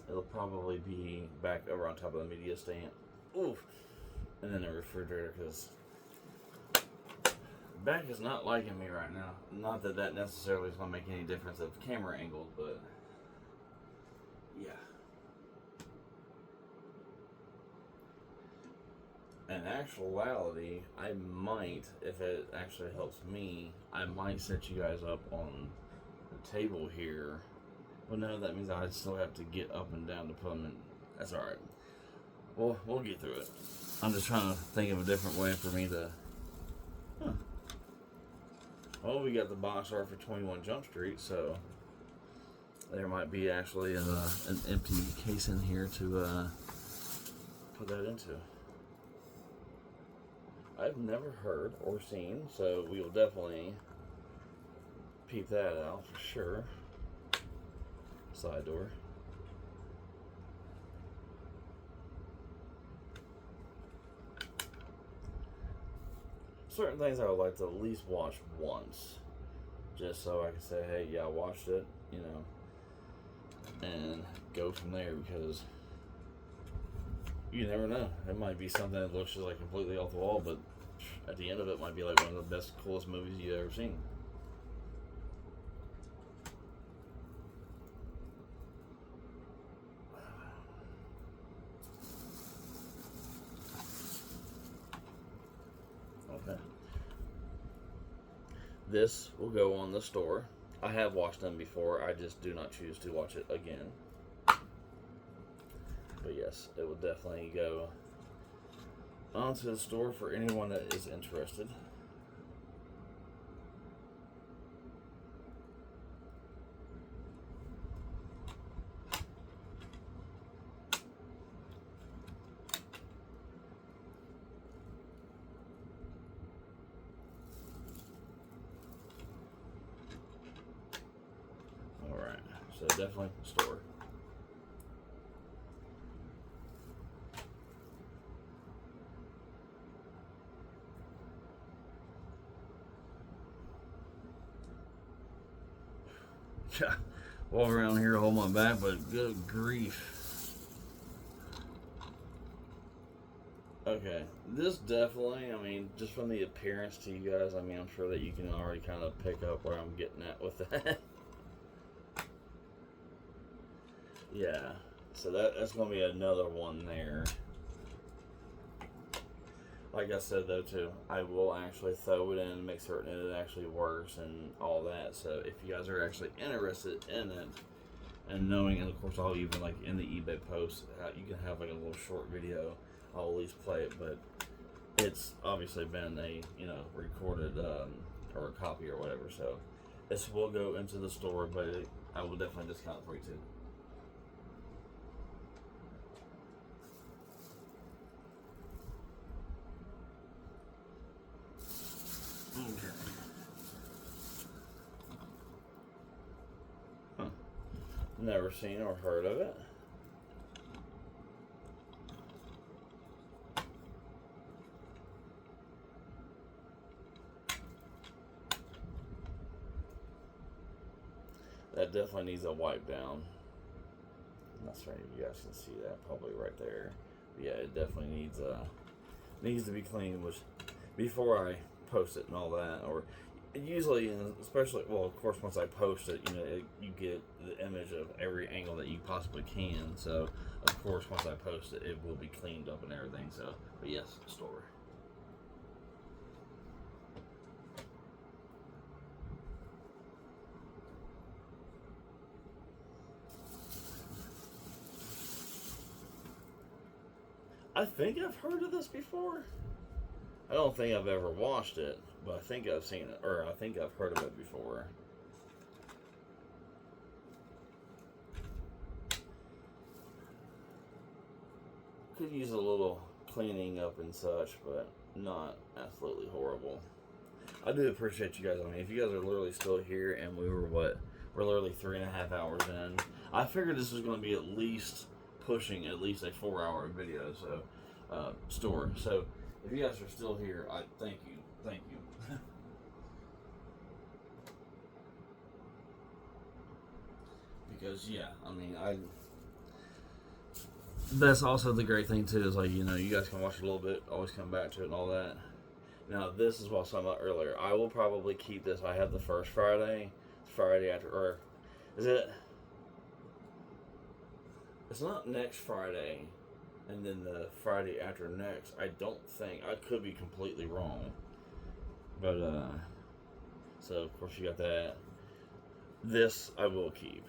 it'll probably be back over on top of the media stand. Oof. And then the refrigerator, because the back is not liking me right now. Not that that necessarily is going to make any difference of camera angle, but yeah. In actuality, I might, if it actually helps me, I might set you guys up on the table here Well, no, that means I still have to get up and down to put them in. That's alright. We'll get through it. I'm just trying to think of a different way for me to... Huh. Well, we got the box art for 21 Jump Street, so... There might be actually an empty case in here to put that into. I've never heard or seen, so we will definitely peep that out for sure. Side door. Certain things I would like to at least watch once, just so I can say, hey, yeah, I watched it, you know, and go from there, because you never know. It might be something that looks just like completely off the wall, but at the end of it might be like one of the best, coolest movies you've ever seen. Okay. This will go on the store. I have watched them before. I just do not choose to watch it again. But yes, it will definitely go onto the store for anyone that is interested. Alright, so definitely store. Yeah, walk around here, hold my back, but good grief. Okay, this definitely, I mean, just from the appearance to you guys, I mean, I'm sure that you can already kind of pick up where I'm getting at with that. Yeah, so that's going to be another one there. Like I said, though, too, I will actually throw it in and make certain it actually works and all that. So if you guys are actually interested in it and knowing, and of course I'll even, like, in the eBay post, you can have, like, a little short video. I'll at least play it, but it's obviously been a, you know, recorded or a copy or whatever. So this will go into the store, but I will definitely discount it for you, too. Okay. Huh. Never seen or heard of it. That definitely needs a wipe down. That's right. You guys can see that probably right there. But yeah, it definitely needs to be cleaned. Which before I post it and all that, or usually, especially, well, of course, once I post it, you know, you get the image of every angle that you possibly can. So, of course, once I post it, it will be cleaned up and everything. So, but yes, store. I think I've heard of this before. I don't think I've ever watched it, but I think I've seen it, or I think I've heard of it before. Could use a little cleaning up and such, but not absolutely horrible. I do appreciate you guys. I mean, if you guys are literally still here, and we're literally 3.5 hours in. I figured this was going to be at least pushing at least a 4-hour video, so store. So if you guys are still here, I thank you. Because yeah, I mean, that's also the great thing too, is like, you know, you guys can watch it a little bit, always come back to it and all that. Now this is what I was talking about earlier. I will probably keep this. I have the first Friday after, or is it? It's not next Friday, and then the Friday after next. I don't think. I could be completely wrong. But so of course you got that. This I will keep.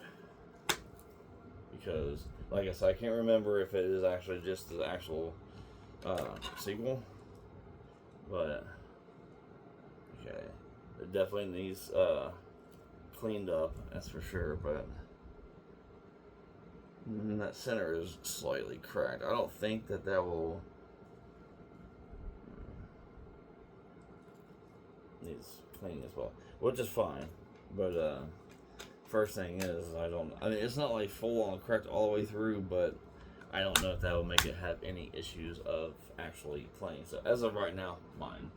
because, like I said, I can't remember if it is actually just the actual sequel, but okay, it definitely needs cleaned up, that's for sure. But that center is slightly cracked. I don't think that will needs cleaning as well, which is fine. But first thing is, I mean, it's not like full on cracked all the way through, but I don't know if that will make it have any issues of actually playing. So as of right now, mine.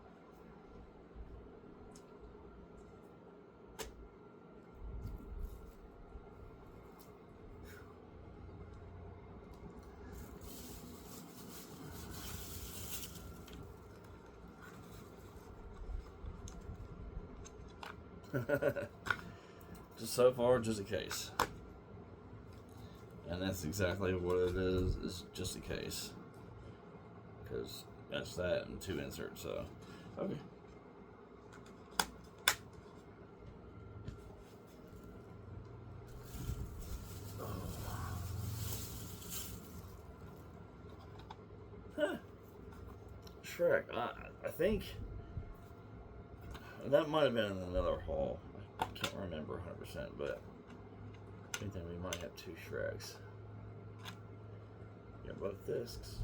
Just so far, just a case. And that's exactly what it is just a case. Because that's that and 2 inserts, so, okay. Huh. Shrek, I think that might have been in another haul. I can't remember 100%, but I think that we might have 2 Shreks. Got both discs.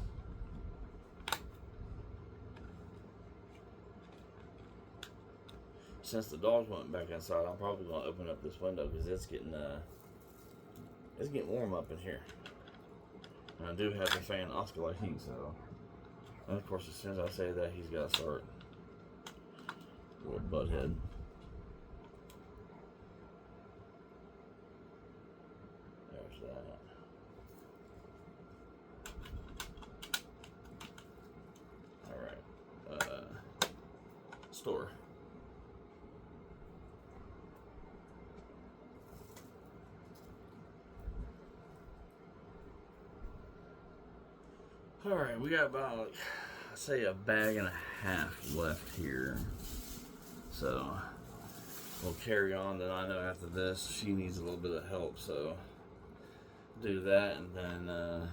Since the dogs went back inside, I'm probably gonna open up this window because it's getting warm up in here. And I do have the fan oscillating, so. And of course, as soon as I say that, he's got to start. Little butthead. There's that. Alright. Store. Alright, we got about, I'd say, a bag and a half left here. So, we'll carry on. Then I know after this, she needs a little bit of help, so do that, and then I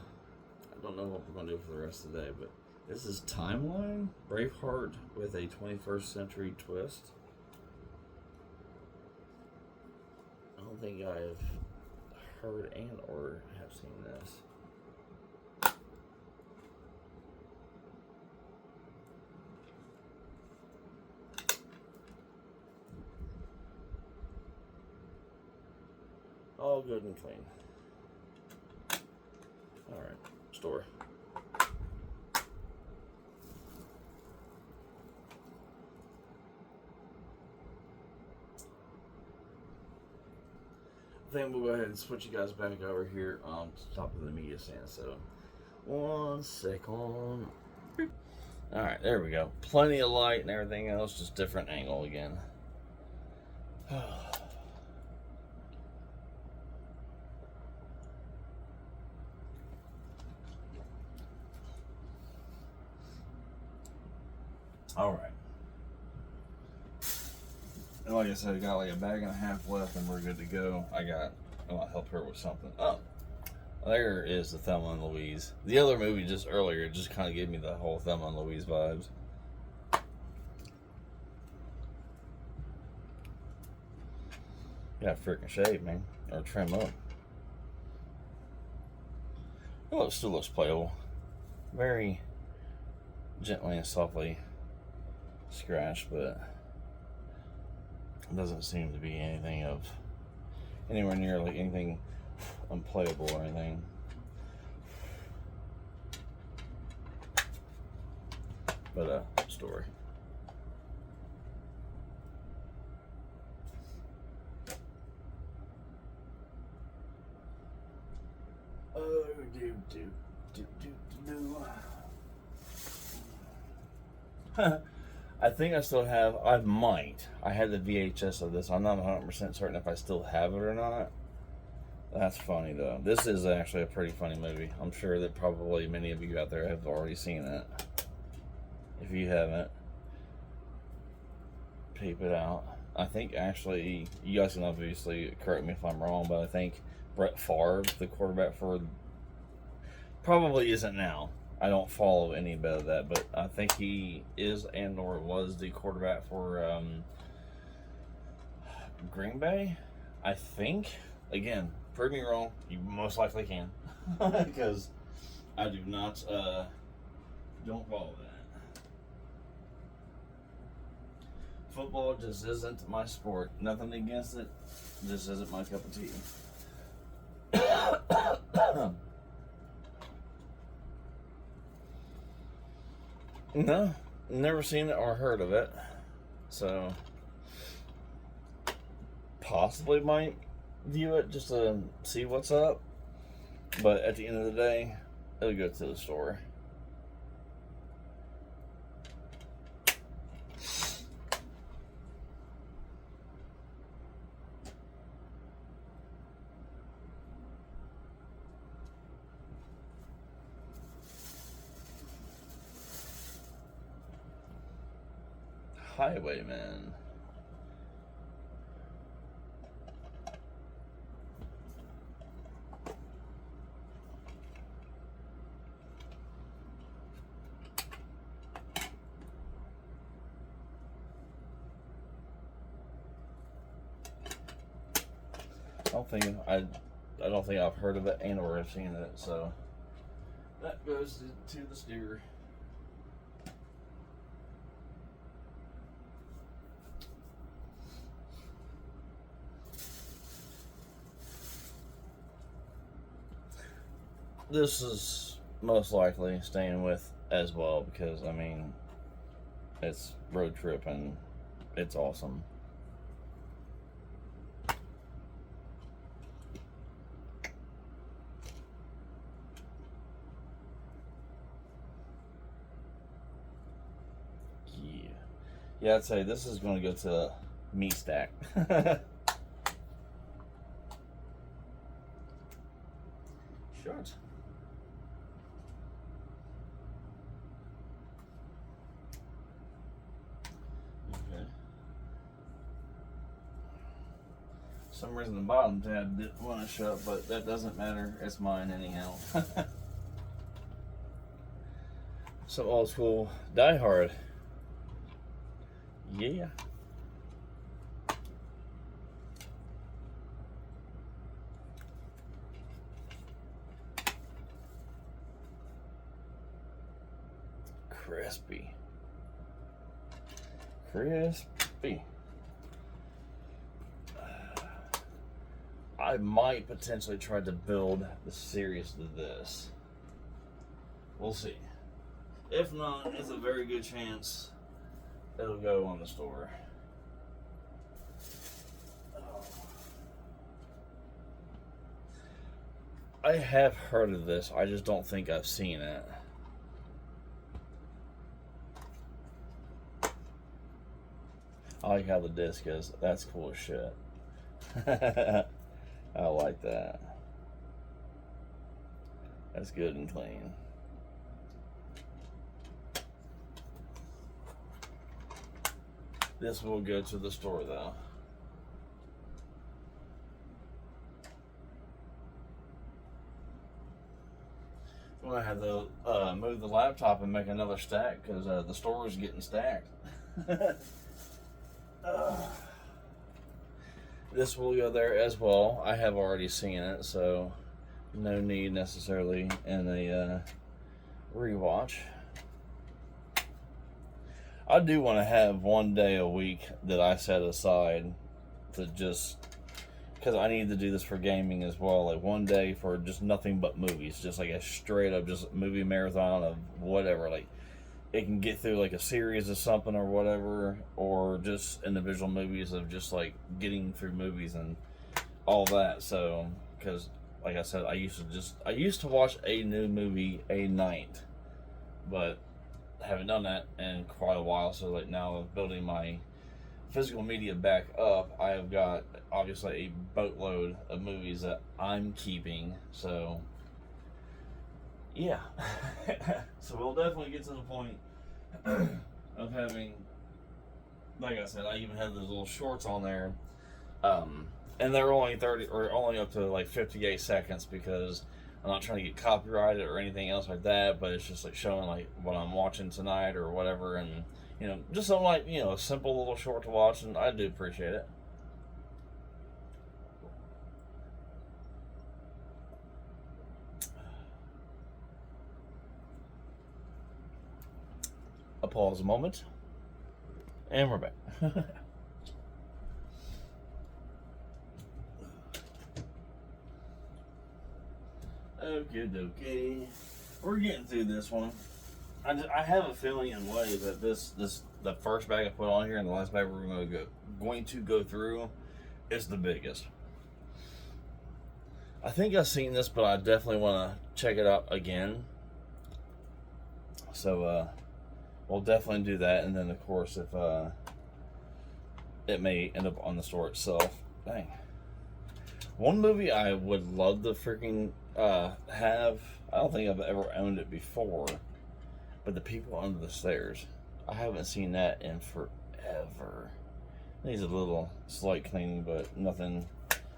don't know what we're going to do for the rest of the day, but this is Timeline Braveheart with a 21st century twist. I don't think I've heard and or have seen this. All good and clean. Alright, store. I think we'll go ahead and switch you guys back over here on top of the media stand. So, 1 second. Alright, there we go. Plenty of light and everything else, just different angle again. Alright. And like I said, I got like a bag and a half left and we're good to go. I want to help her with something. Oh, there is the Thelma and Louise. The other movie just earlier just kind of gave me the whole Thelma and Louise vibes. Got freaking shave, man. Or trim up. Oh, it still looks playable. Very gently and softly scratched, but it doesn't seem to be anything of anywhere near like anything unplayable or anything. But story. Oh, I think I still have. I had the VHS of this. I'm not 100% certain if I still have it or not. That's funny though. This is actually a pretty funny movie. I'm sure that probably many of you out there have already seen it. If you haven't, peep it out. I think actually, you guys can obviously correct me if I'm wrong, but I think Brett Favre the quarterback for? Probably isn't now. I don't follow any bit of that, but I think he is and or was the quarterback for Green Bay. I think. Again, prove me wrong. You most likely can, because I do not don't follow that. Football just isn't my sport. Nothing against it. Just isn't my cup of tea. No, never seen it or heard of it. So, possibly might view it just to see what's up. But at the end of the day, it'll go to the store. Highwayman. I don't think I've heard of it and or have seen it, so that goes to the steer. This is most likely staying with as well, because I mean, it's road trip and it's awesome. Yeah, I'd say this is going to go to meat stack. Short. Okay. For some reason the bottom tab didn't want to shut, but that doesn't matter. It's mine anyhow. Some old school Die Hard. Yeah. Crispy. I might potentially try to build the series to this. We'll see. If not, it's a very good chance it'll go on the store. I have heard of this. I just don't think I've seen it. I like how the disc is. That's cool as shit. I like that. That's good and clean. This will go to the store though. I'm gonna have to move the laptop and make another stack because the store is getting stacked. This will go there as well. I have already seen it, so no need necessarily in a rewatch. I do want to have one day a week that I set aside to just, because I need to do this for gaming as well, like one day for just nothing but movies, just like a straight up just movie marathon of whatever. Like it can get through like a series of something or whatever, or just individual movies of just like getting through movies and all that. So because like I said, I used to watch a new movie a night, but haven't done that in quite a while. So like now I'm building my physical media back up. I have got obviously a boatload of movies that I'm keeping, so yeah. So we'll definitely get to the point of having, like I said, I even have those little shorts on there and they're only 30 or only up to like 58 seconds because I'm not trying to get copyrighted or anything else like that, but it's just like showing like what I'm watching tonight or whatever, and just something like a simple little short to watch, and I do appreciate it. A pause a moment, and we're back. Okay, we're getting through this one. I have a feeling in a way that the first bag I put on here and the last bag we're going to go through is the biggest. I think I've seen this, but I definitely want to check it out again. So we'll definitely do that, and then of course if it may end up on the store itself. Dang. One movie I would love to freaking have. I don't think I've ever owned it before, but The People Under the Stairs. I haven't seen that in forever. Needs a little slight cleaning, but nothing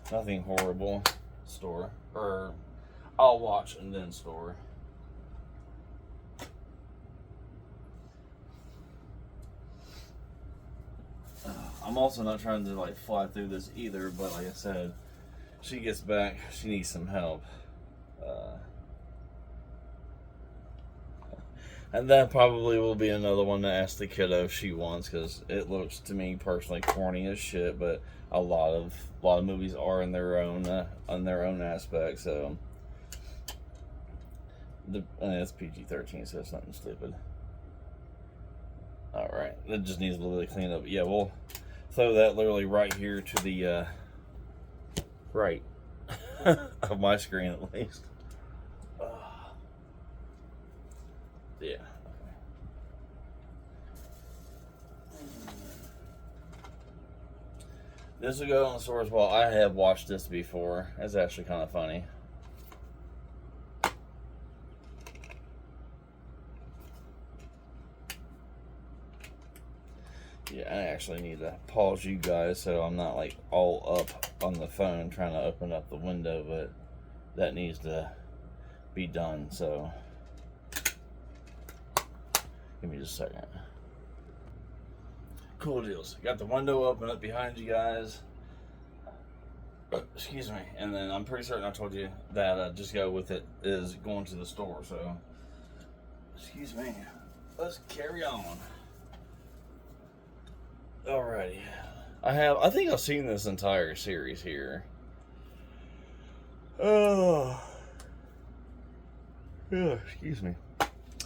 horrible. Store, or I'll watch and then store. I'm also not trying to like fly through this either, but like I said, she gets back, she needs some help. And that probably will be another one to ask the kiddo if she wants, because it looks to me personally corny as shit, but a lot of movies are in their own aspect. So it's PG-13, so it's nothing stupid. All right, it just needs a little bit of cleanup. Yeah, we'll throw that literally right here to the right of my screen at least. Yeah. This will go on the store as well. I have watched this before. It's actually kind of funny. Yeah, I actually need to pause you guys so I'm not like all up on the phone trying to open up the window, but that needs to be done, so give me just a second. Cool deals. Got the window open up behind you guys. Excuse me. And then I'm pretty certain I told you that Just Go With It is going to the store, so excuse me. Let's carry on. Alrighty. I think I've seen this entire series here. Oh. Yeah, excuse me.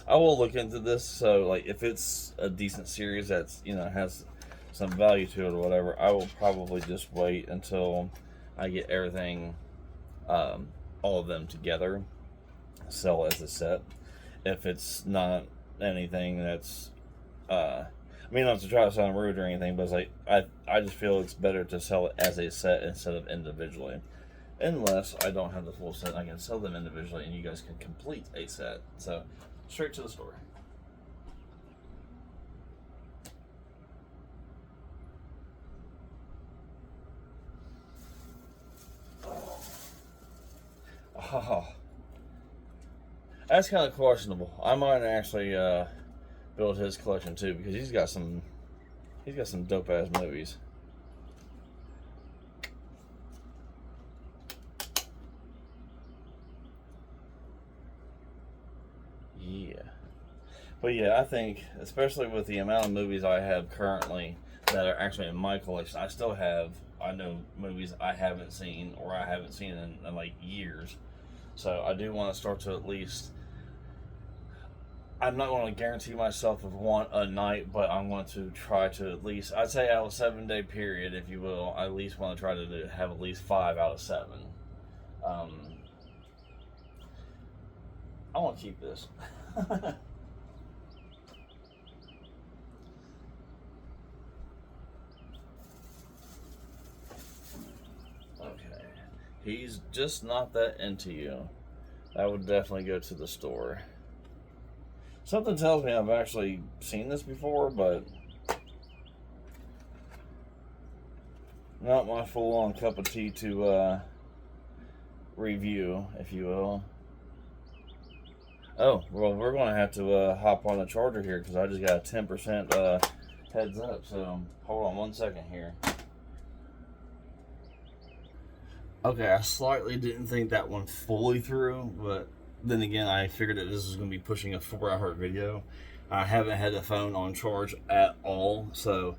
I will look into this, so like if it's a decent series that's has some value to it or whatever, I will probably just wait until I get everything, all of them together, sell as a set. If it's not anything that's, I mean, not to try to sound rude or anything, but it's like I just feel it's better to sell it as a set instead of individually. Unless I don't have the full set, I can sell them individually, and you guys can complete a set. So. Straight to the store. Oh. That's kind of questionable. I might actually build his collection too, because he's got some dope ass movies. Yeah. But yeah, I think, especially with the amount of movies I have currently that are actually in my collection, I know movies I haven't seen or I haven't seen in like years. So I do want to start to at least, I'm not going to guarantee myself of one a night, but I'm going to try to at least, I'd say out of a 7-day period, if you will, I at least want to try to have at least 5 out of 7. I want to keep this. Okay. He's just not that into you. I would definitely go to the store. Something tells me I've actually seen this before, but not my full-on cup of tea to review, if you will. Oh, well, we're going to have to hop on the charger here because I just got a 10% heads up. So hold on 1 second here. Okay, I slightly didn't think that one fully through, but then again, I figured that this was going to be pushing a 4-hour video. I haven't had the phone on charge at all, so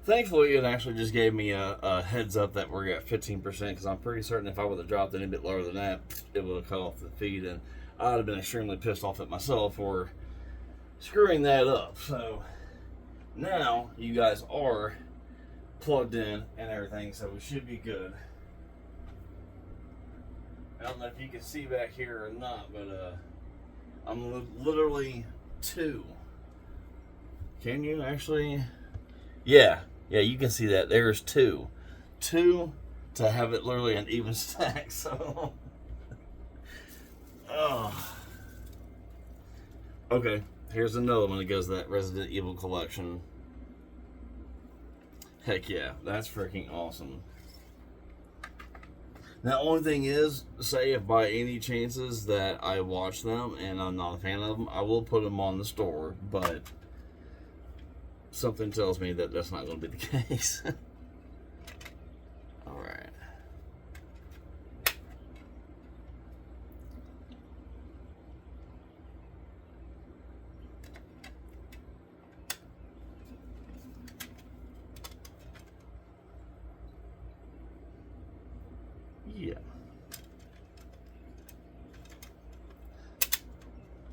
thankfully it actually just gave me a heads up that we're at 15% because I'm pretty certain if I would have dropped any bit lower than that, it would have cut off the feed, and I'd have been extremely pissed off at myself for screwing that up. So now you guys are plugged in and everything, so we should be good. I don't know if you can see back here or not, but I'm literally 2. Can you actually? Yeah, you can see that. There's 2. 2 to have it literally an even stack, so. Oh. Okay, here's another one that goes to that Resident Evil collection. Heck yeah, that's freaking awesome. Now, only thing is, say if by any chances that I watch them and I'm not a fan of them, I will put them on the store, but something tells me that that's not going to be the case. Alright. Yeah.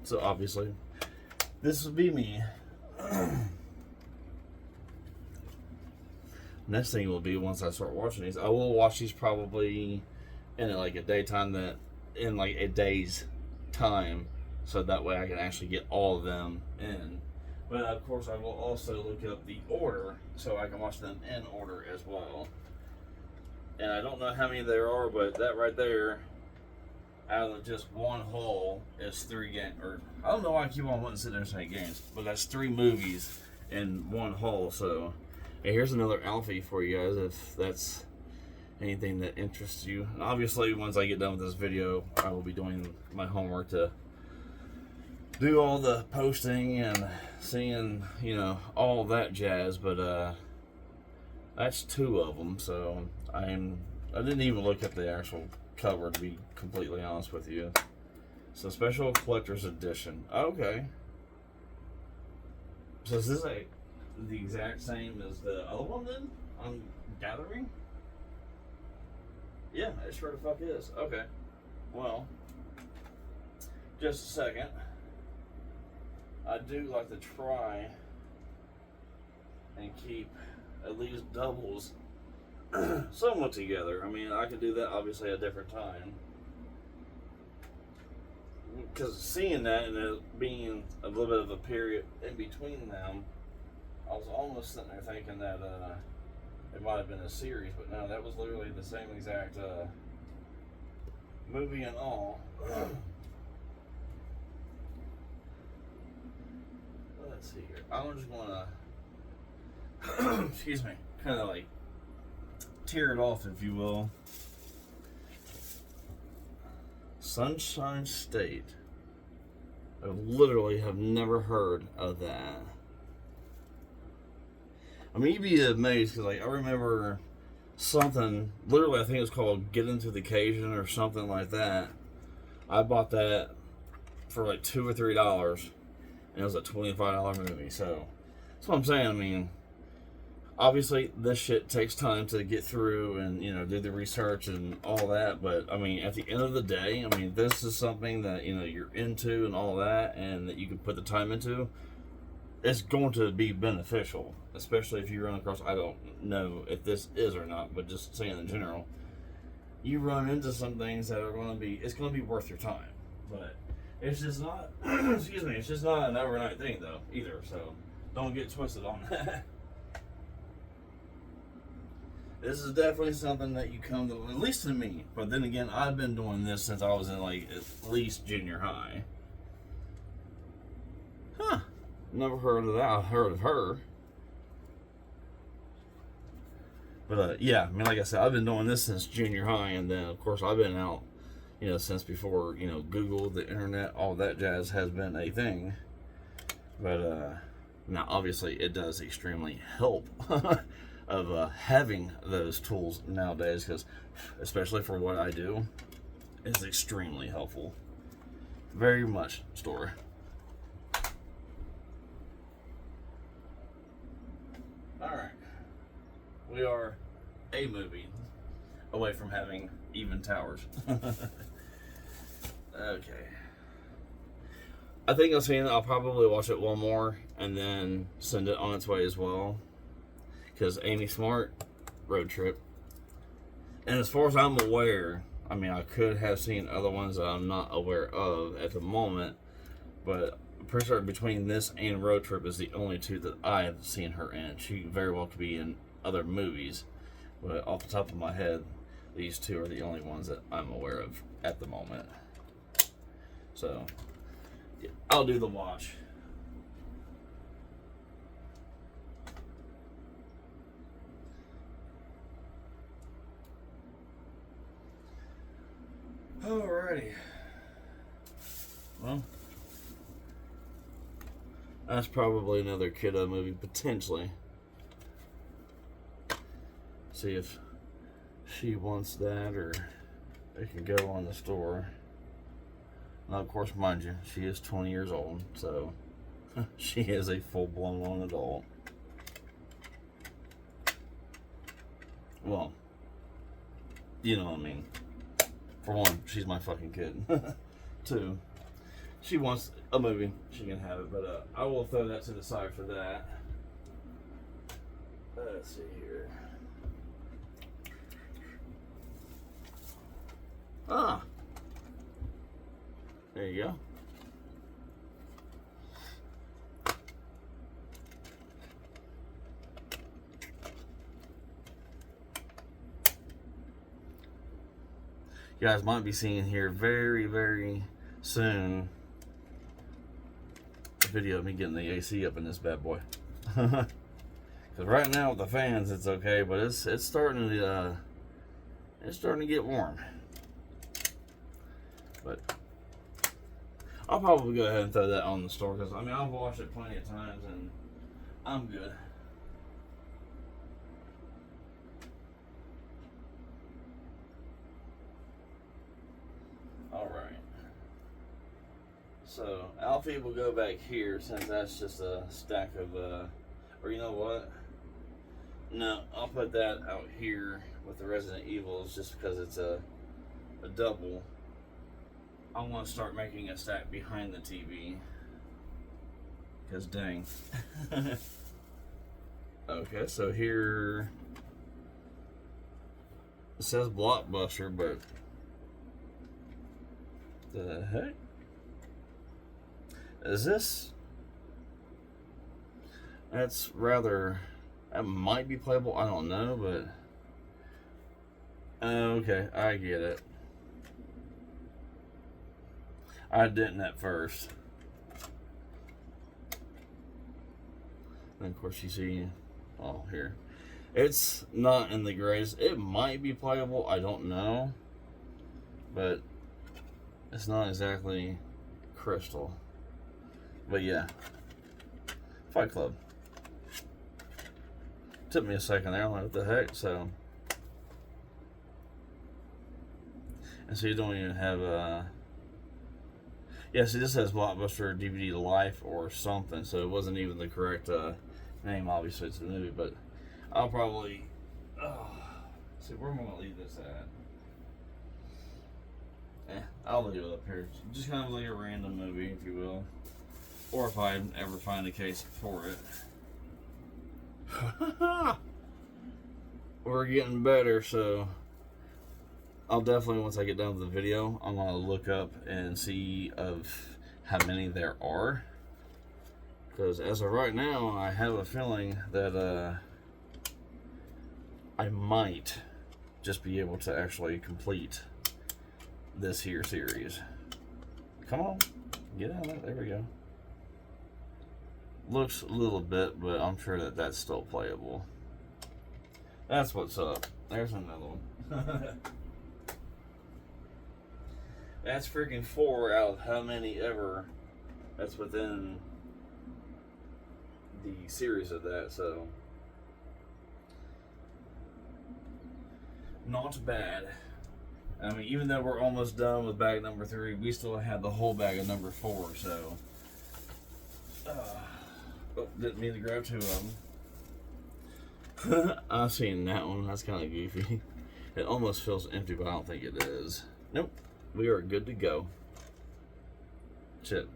So obviously, this would be me. Next thing will be once I start watching these, I will watch these probably in like a daytime in like a day's time, so that way I can actually get all of them in. But of course, I will also look up the order so I can watch them in order as well. And I don't know how many there are, but that right there, out of just one haul, is 3 games. Or I don't know why I keep on wanting to sit there and say games, but that's 3 movies in one haul. So, hey, here's another Alfie for you guys if that's anything that interests you. And obviously, once I get done with this video, I will be doing my homework to do all the posting and seeing, all that jazz. But that's 2 of them, so I didn't even look at the actual cover, to be completely honest with you. So special collector's edition. Okay. So is this the exact same as the other one then? I'm gathering? Yeah, it sure the fuck is. Okay. Well, just a second. I do like to try and keep at least doubles somewhat together. I mean, I could do that obviously at a different time. Because seeing that and it being a little bit of a period in between them, I was almost sitting there thinking that it might have been a series, but no, that was literally the same exact movie and all. Let's see here. I'm just going to, excuse me, kind of like tear it off, if you will. Sunshine State. I literally have never heard of that. I mean, you'd be amazed because, like, I remember something. Literally, I think it was called "Get Into the Cajun" or something like that. I bought that for like $2 or $3, and it was a $25 movie. So that's what I'm saying. I mean, obviously, this shit takes time to get through and, do the research and all that. But, I mean, at the end of the day, I mean, this is something that, you're into and all that and that you can put the time into. It's going to be beneficial, especially if you run across, I don't know if this is or not, but just saying in general, you run into some things that are it's going to be worth your time. But it's just not, excuse me, it's just not an overnight thing, though, either. So don't get twisted on that. This is definitely something that you come to, at least to me. But then again, I've been doing this since I was in like at least junior high. Huh. Never heard of that. I've heard of her. But yeah, I mean, like I said, I've been doing this since junior high, and then of course I've been out, since before Google, the internet, all that jazz has been a thing. But now obviously it does extremely help of having those tools nowadays, because especially for what I do, it's extremely helpful. Very much, store. Alright. We are a movie away from having even towers. Okay. I think I'll probably watch it one more and then send it on its way as well. Because Amy Smart, Road Trip. And as far as I'm aware, I mean, I could have seen other ones that I'm not aware of at the moment, but I'm pretty sure between this and Road Trip is the only two that I have seen her in. She very well could be in other movies, but off the top of my head, these two are the only ones that I'm aware of at the moment. So, yeah, I'll do the watch. Alrighty. Well, that's probably another kiddo movie, potentially. See if she wants that, or it can go on the store. Now, of course, mind you, she is 20 years old, so she is a full-blown adult. Well, you know what I mean. For one, she's my fucking kid. Two, she wants a movie, she can have it, but I will throw that to the side for that. Let's see here. Ah, there you go. You guys might be seeing here very, very soon a video of me getting the AC up in this bad boy. Because right now with the fans, it's okay, but it's starting to get warm. But I'll probably go ahead and throw that on the store, because I mean, I've watched it plenty of times and I'm good. Alright. So Alfie will go back here, since that's just a stack of or you know what? No, I'll put that out here with the Resident Evils, just because it's a double. I want to start making a stack behind the TV, because dang. Okay, so here it says Blockbuster, but the heck is this? That's rather, that might be playable, I don't know, but okay, I get it. I didn't at first. And of course you see, oh, here. It's not in the greatest. It might be playable, I don't know. But it's not exactly crystal. But yeah. Fight Club. Took me a second there, I'm like, what the heck, so. And so you don't even have yeah, see, this says Blockbuster DVD Life or something, so it wasn't even the correct name, obviously, it's the movie, but I'll probably, see, where am I going to leave this at? I'll leave it up here. Just kind of like a random movie, if you will. Or if I ever find a case for it. We're getting better, so I'll definitely, once I get done with the video, I'm going to look up and see of how many there are. Because as of right now, I have a feeling that I might just be able to actually complete this here series. Come on, get out of it. There we go. Looks a little bit, but I'm sure that that's still playable. That's what's up. There's another one. That's freaking 4 out of how many ever that's within the series of that, so not bad. I mean, even though we're almost done with bag number 3, we still have the whole bag of number 4, so oh, didn't mean to grab 2 of them. I've seen that one. That's kind of goofy. It almost feels empty, but I don't think it is. Nope. We are good to go. Chip.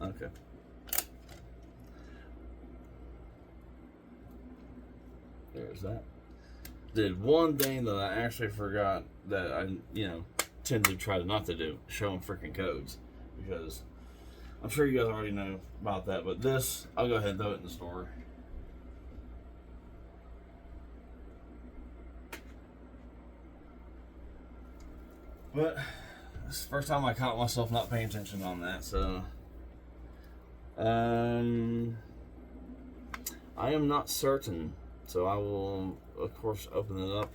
Okay. There's that. Did one thing that I actually forgot that I, tend to try not to do. Show them freaking codes. Because I'm sure you guys already know about that. But this, I'll go ahead and throw it in the store. But this is the first time I caught myself not paying attention on that, so I am not certain. So I will, of course, open it up.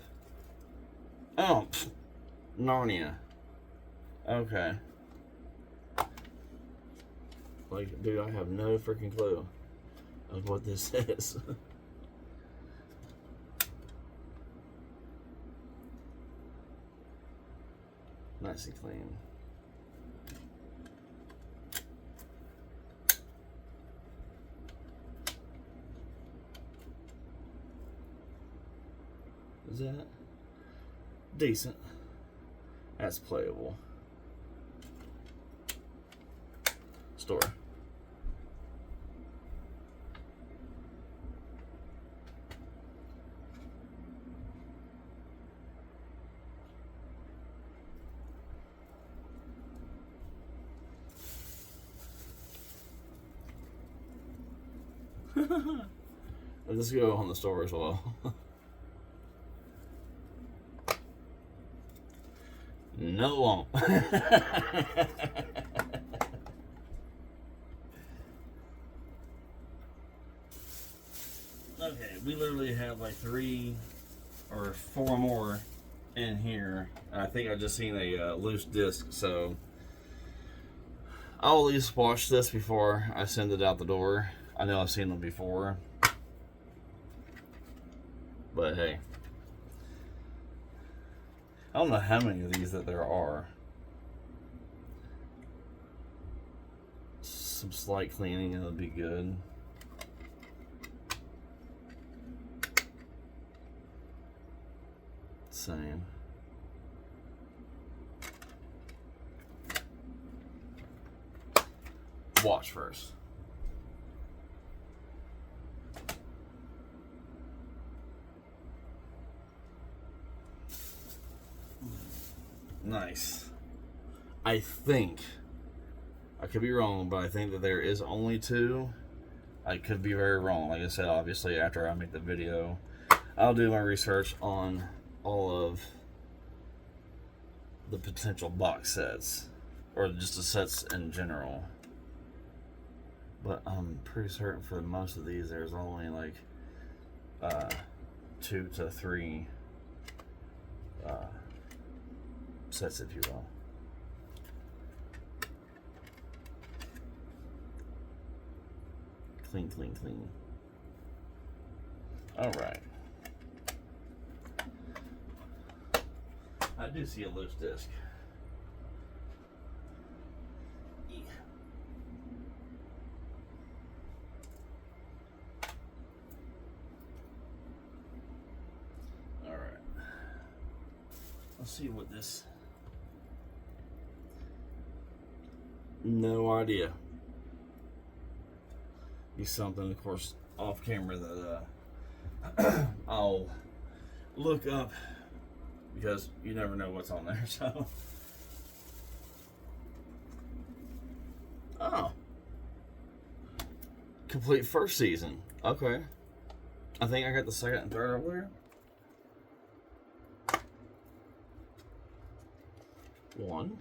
Oh, Narnia. Okay. Like, dude, I have no freaking clue of what this is. Nice and clean. Is that decent? That's playable. Store. Let's go on the store as well. No, it won't. Okay, we literally have like 3 or 4 more in here. I think I just seen a loose disc, so I'll at least wash this before I send it out the door. I know I've seen them before, but hey, I don't know how many of these that there are. Some slight cleaning, it would be good. Same. Wash first. Nice. I think, I could be wrong, but I think that there is only 2. I could be very wrong. Like I said, obviously after I make the video, I'll do my research on all of the potential box sets, or just the sets in general. But I'm pretty certain for most of these there's only like 2 to 3 sets, if you will. Clean, clean, clean. All right. I do see a loose disc. Yeah. All right. Let's see what this. No idea. Be something, of course, off camera that I'll look up, because you never know what's on there. So, oh, complete first season. Okay, I think I got the second and third over there. 1,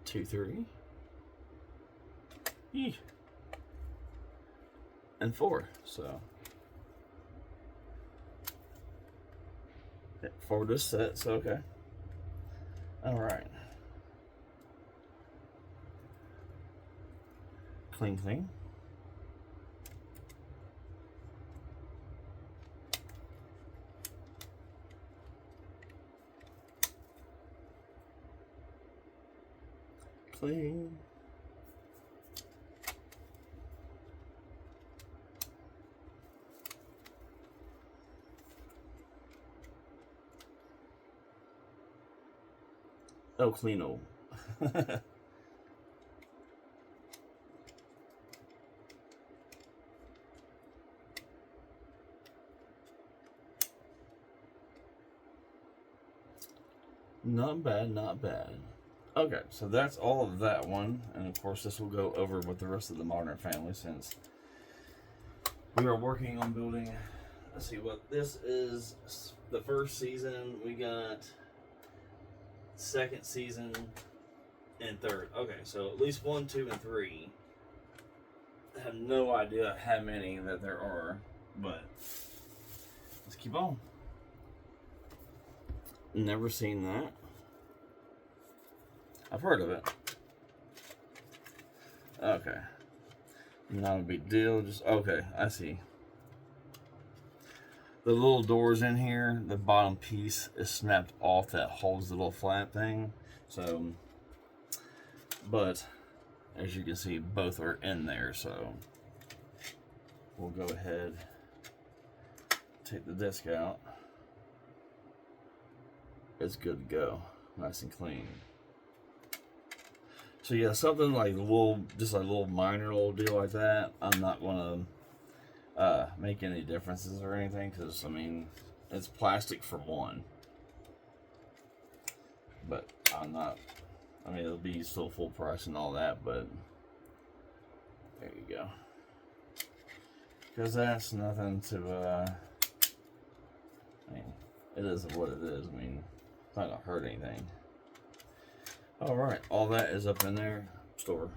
2, 3. Eeh. And 4. So for this set, so okay. Alright. Clean, clean. Clean. Oh, cleano. Not bad, not bad. Okay, so that's all of that one, and of course this will go over with the rest of the Modern family since we are working on building. Let's see what this is. The first season, we got second season, and third. Okay, so at least 1, 2, and 3. I have no idea how many that there are, but let's keep on. Never seen that. I've heard of it. Okay. Not a big deal. Just okay, I see. The little doors in here, the bottom piece is snapped off that holds the little flat thing. So, but as you can see, both are in there. So we'll go ahead, take the disc out. It's good to go, nice and clean. So yeah, something like just a little minor little deal like that, I'm not gonna make any differences or anything, because I mean, it's plastic for one. But I'm not, I mean, it'll be still full price and all that, but there you go. Because that's nothing to, I mean, it is what it is. I mean, it's not gonna hurt anything. Alright, all that is up in there. Store.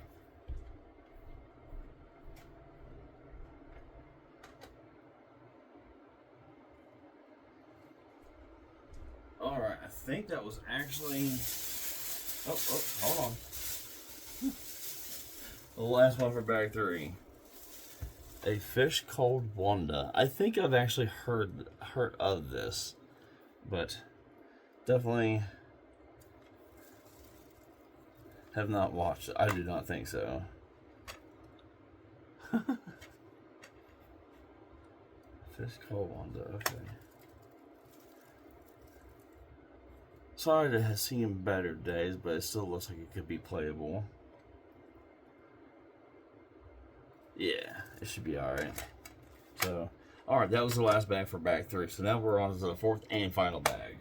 Alright, I think that was actually... Oh, hold on. The last one for bag 3. A fish called Wanda. I think I've actually heard of this, but definitely have not watched it. I do not think so. Fish called Wanda, okay. Sorry to have seen better days, but it still looks like it could be playable. Yeah, it should be alright. So, alright, that was the last bag for bag 3. So now we're on to the 4th and final bag.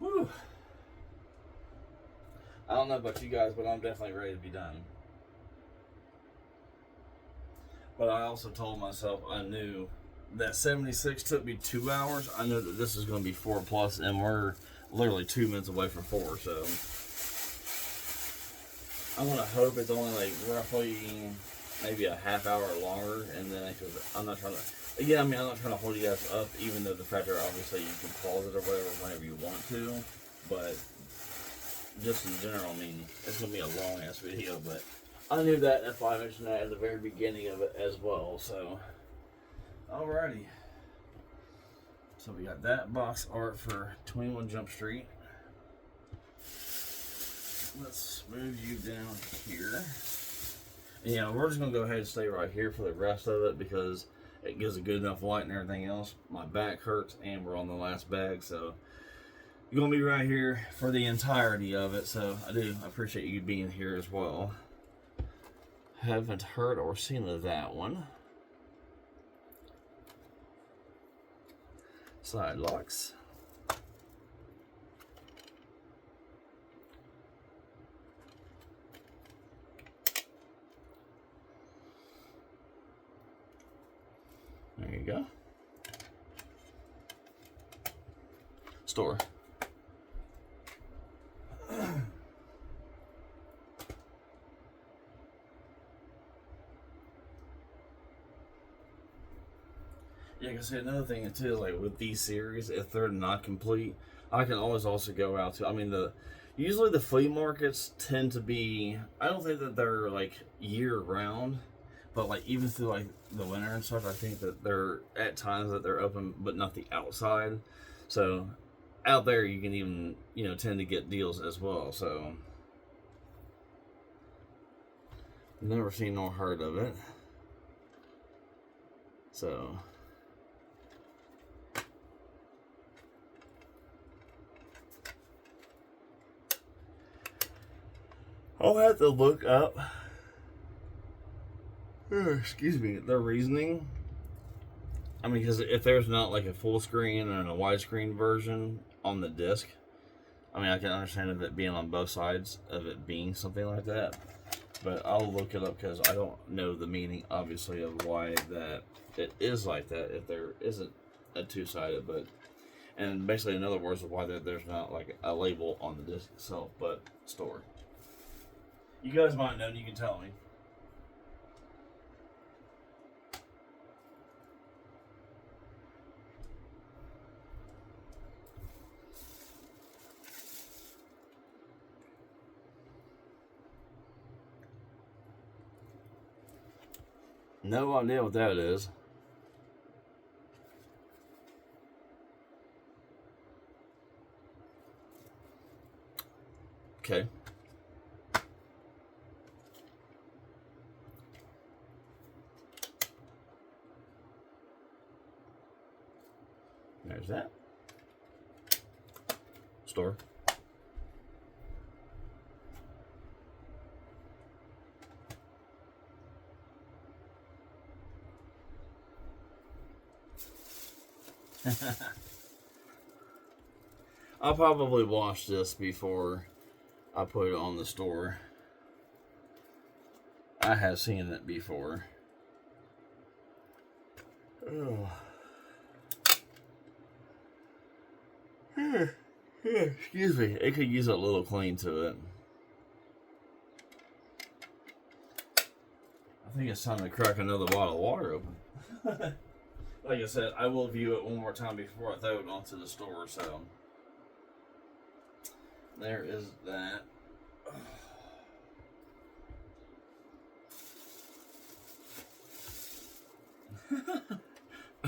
Whew. I don't know about you guys, but I'm definitely ready to be done. But I also told myself I knew that 76 took me 2 hours. I know that this is going to be 4+, and we're literally 2 minutes away from 4, so I'm going to hope it's only like roughly maybe a half hour longer, and then because I'm not trying to, yeah, I mean, I'm not trying to hold you guys up, even though the factor obviously you can pause it or whatever whenever you want to, but just in general, I mean, it's going to be a long ass video, but I knew that, that's why I mentioned that at the very beginning of it as well, so alrighty. So we got that box art for 21 Jump Street. Let's move you down here. And yeah, we're just going to go ahead and stay right here for the rest of it because it gives a good enough light and everything else. My back hurts and we're on the last bag, so you're going to be right here for the entirety of it. So I do appreciate you being here as well. Haven't heard or seen of that one. Side locks. There you go. Store. Yeah, I say another thing too, like with these series, if they're not complete, I can always also go out to. I mean, usually the flea markets tend to be. I don't think that they're like year round, but like even through like the winter and stuff, I think that they're at times that they're open, but not the outside. So out there, you can even tend to get deals as well. So never seen nor heard of it. So. I'll have to look up, excuse me, the reasoning. I mean, because if there's not like a full screen and a widescreen version on the disc, I mean, I can understand of it being on both sides of it being something like that. But I'll look it up because I don't know the meaning, obviously, of why that it is like that if there isn't a two-sided. But and basically, in other words, why there's not like a label on the disc itself, but store. You guys might know, and you can tell me. No idea what that is. Okay. There's that. Store. I'll probably wash this before I put it on the store. I have seen it before. Oh. Excuse me. It could use a little clean to it. I think it's time to crack another bottle of water open. Like I said, I will view it one more time before I throw it onto the store, so there is that.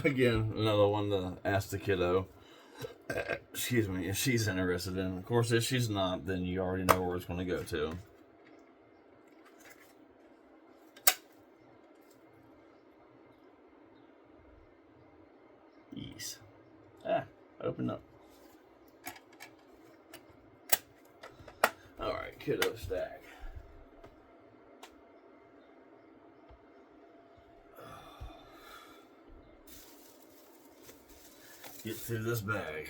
Again, another one to ask the kiddo. Excuse me, if she's interested in. Of course, if she's not, then you already know where it's going to go to. Yes. Open up. Alright, kiddo stack. Get through this bag.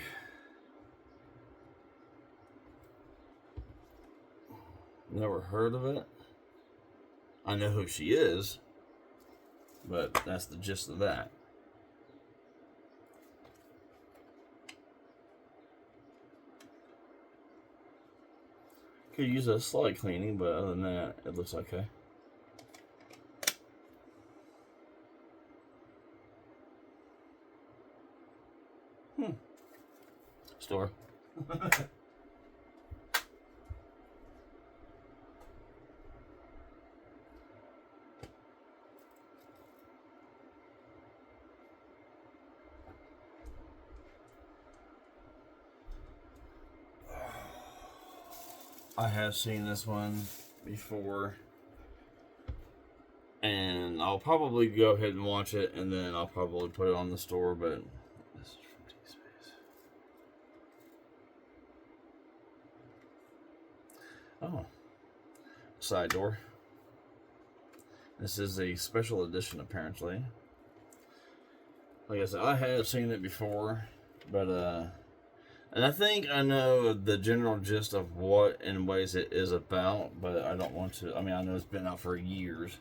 Never heard of it. I know who she is, but that's the gist of that. Could use a slight cleaning, but other than that, it looks okay. Store. I have seen this one before, and I'll probably go ahead and watch it, and then I'll probably put it on the store, but this is from T-Space. Oh. Side door. This is a special edition, apparently. Like I said, I have seen it before, but, and I think I know the general gist of what and ways it is about, but I don't want to. I mean, I know it's been out for years.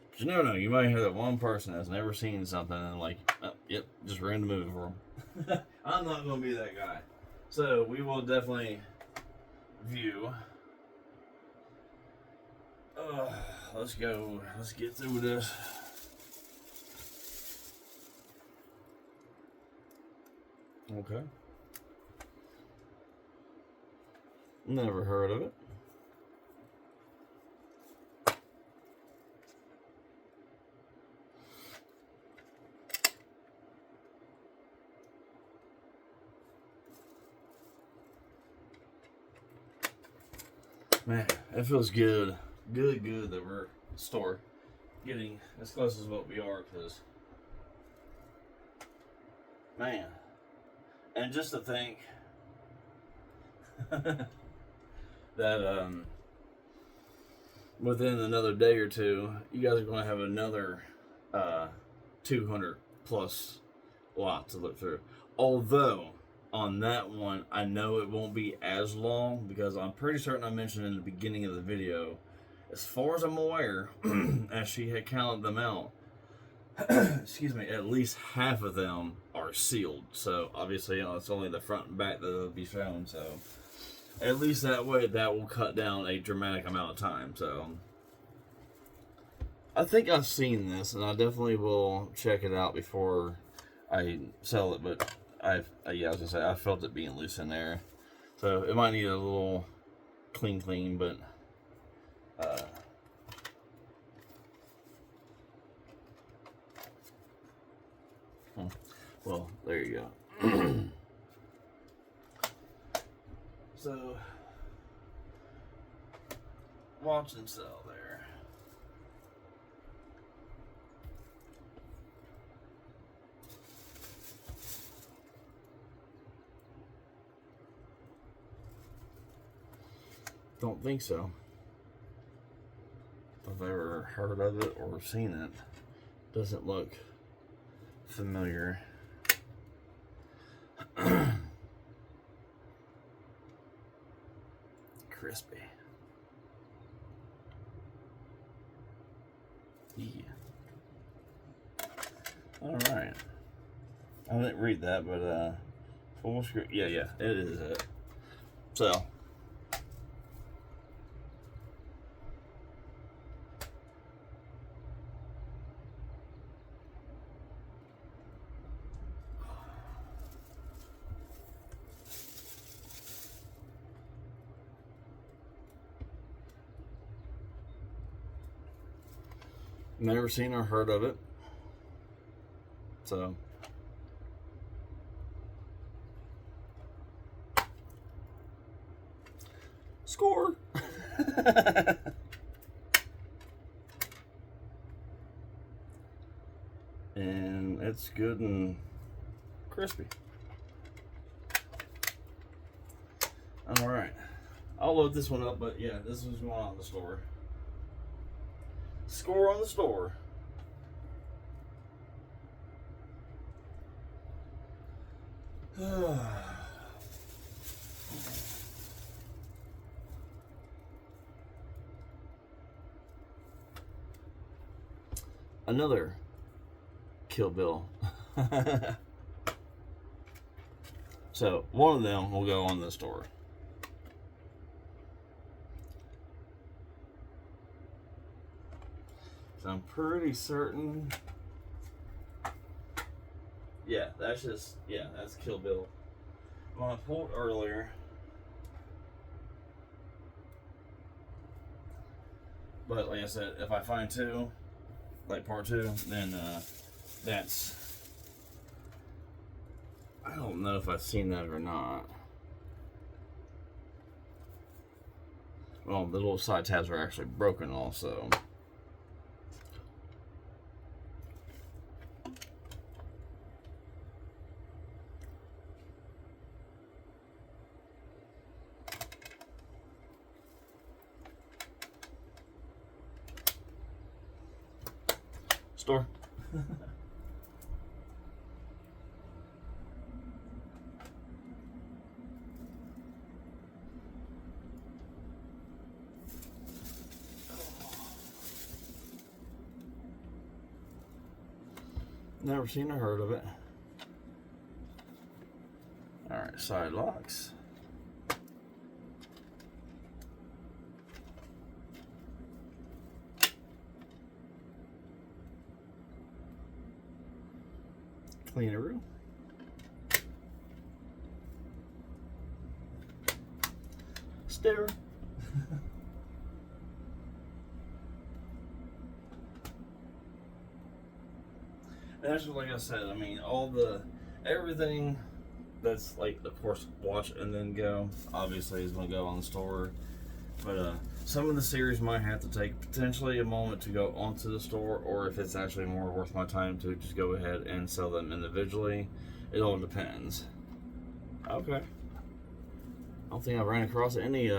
But you never know. You might hear that one person that's never seen something and like, oh, yep, just ruined the movie for them. I'm not going to be that guy. So we will definitely view. Let's go. Let's get through this. Okay. Never heard of it. Man, it feels good. Good that we're store getting as close as what we are, because man, and just to think that within another day or two, you guys are going to have another 200 plus lots to look through. Although on that one, I know it won't be as long, because I'm pretty certain I mentioned in the beginning of the video, as far as I'm aware, as she had counted them out, excuse me, at least half of them are sealed. So obviously, it's only the front and back that will be shown. So at least that way, that will cut down a dramatic amount of time. So I think I've seen this, and I definitely will check it out before I sell it. But yeah, I was gonna say, I felt it being loose in there, so it might need a little clean, but well, there you go. So, watch and sell there. Don't think so. If I've ever heard of it or seen it. Doesn't look familiar. Crispy. Yeah. Alright. I didn't read that, but full screen. Yeah, it is it. So never seen or heard of it. So score. And it's good and crispy. All right, I'll load this one up, but yeah, this was going on the store. Score on the store. Another Kill Bill. So one of them will go on the store. So I'm pretty certain. Yeah, that's Kill Bill. Well, I pulled earlier. But like I said, if I find two, like part two, then that's. I don't know if I've seen that or not. Well, the little side tabs are actually broken also. Store. Never seen or heard of it. Alright, side locks. Cleaner. sister. And that's just like I said. I mean, everything that's like, of course, watch and then go. Obviously, is going to go on the store. But some of the series might have to take potentially a moment to go onto the store, or if it's actually more worth my time to just go ahead and sell them individually. It all depends. Okay. I don't think I've ran across any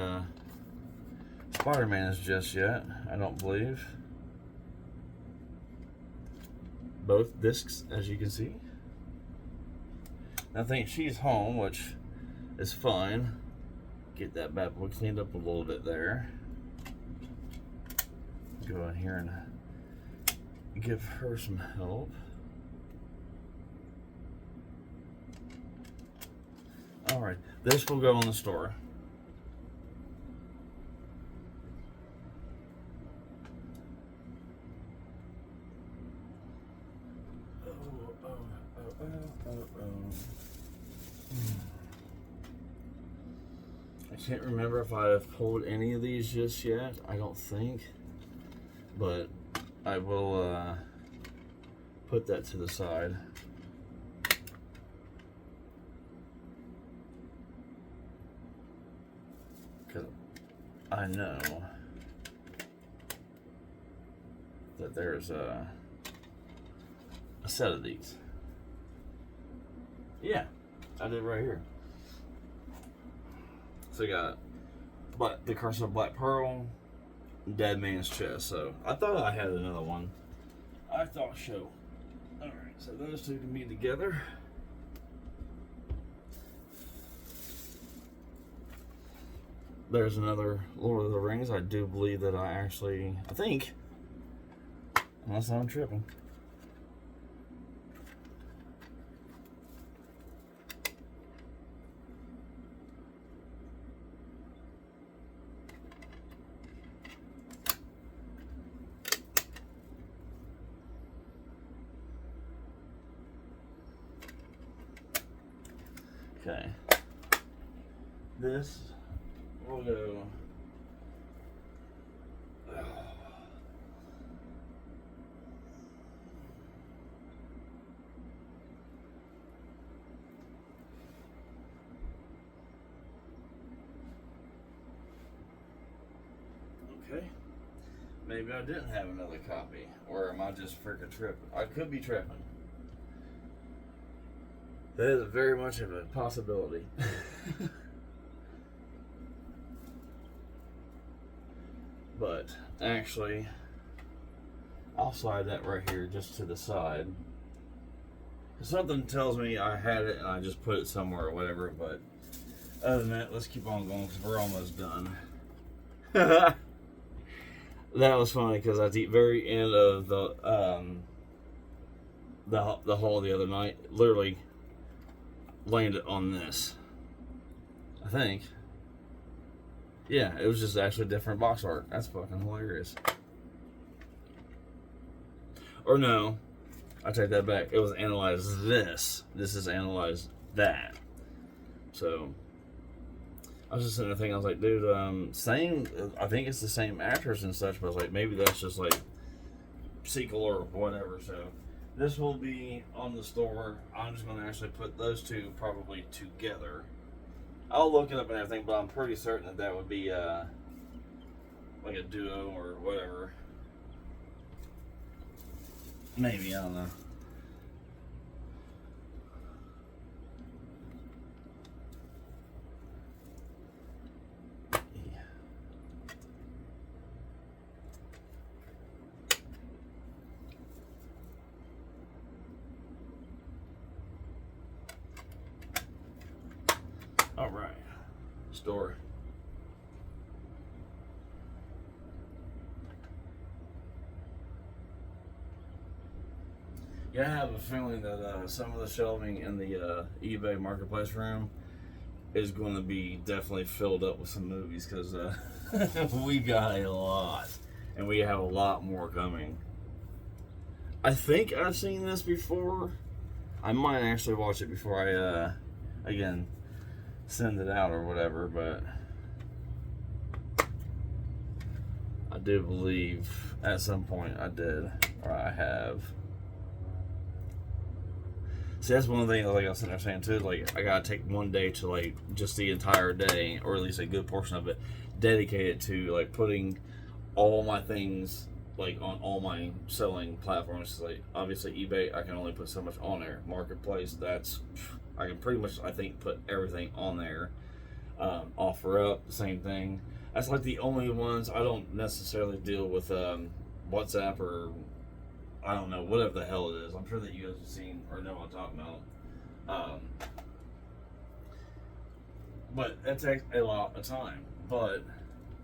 Spider-Mans just yet. I don't believe. Both discs, as you can see. I think she's home, which is fine. Get that bad boy cleaned up a little bit there. Go in here and give her some help. Alright, this will go in the store. I can't remember if I've pulled any of these just yet. I don't think. But I will put that to the side. Because I know that there's a set of these. Yeah, I did right here. So I got the Curse of Black Pearl, Dead Man's Chest. So I thought I had another one. I thought so. Alright, so those two can be together. There's another Lord of the Rings. I do believe that I think, unless I'm tripping. Okay. This will go. Okay. Maybe I didn't have another copy. Or am I just freaking tripping? I could be tripping. That is very much of a possibility. But actually, I'll slide that right here just to the side. Something tells me I had it and I just put it somewhere or whatever. But other than that, let's keep on going because we're almost done. That was funny because at the very end of the haul the other night, literally landed on this. I think. Yeah, it was just actually different box art. That's fucking hilarious. Or no, I take that back. It was Analyze This. This is Analyze That. So I was just sitting there thinking, I was like, dude, same. I think it's the same actors and such, but I was like, maybe that's just like sequel or whatever. So this will be on the store. I'm just going to actually put those two probably together. I'll look it up and everything, but I'm pretty certain that that would be like a duo or whatever. Maybe, I don't know. All right, store. Yeah, I have a feeling that some of the shelving in the eBay marketplace room is going to be definitely filled up with some movies because we got a lot, and we have a lot more coming. I think I've seen this before. I might actually watch it before I again send it out or whatever, but do believe at some point I did, or I have. See, that's one of the things, like I was sitting there saying too, like, I gotta take one day to, like, just the entire day, or at least a good portion of it, dedicated to, like, putting all my things, like, on all my selling platforms. Like, obviously eBay, I can only put so much on there. Marketplace, I can pretty much, I think, put everything on there. OfferUp, the same thing. That's like the only ones. I don't necessarily deal with WhatsApp, or I don't know, whatever the hell it is. I'm sure that you guys have seen or know what I'm talking about. But it takes a lot of time. But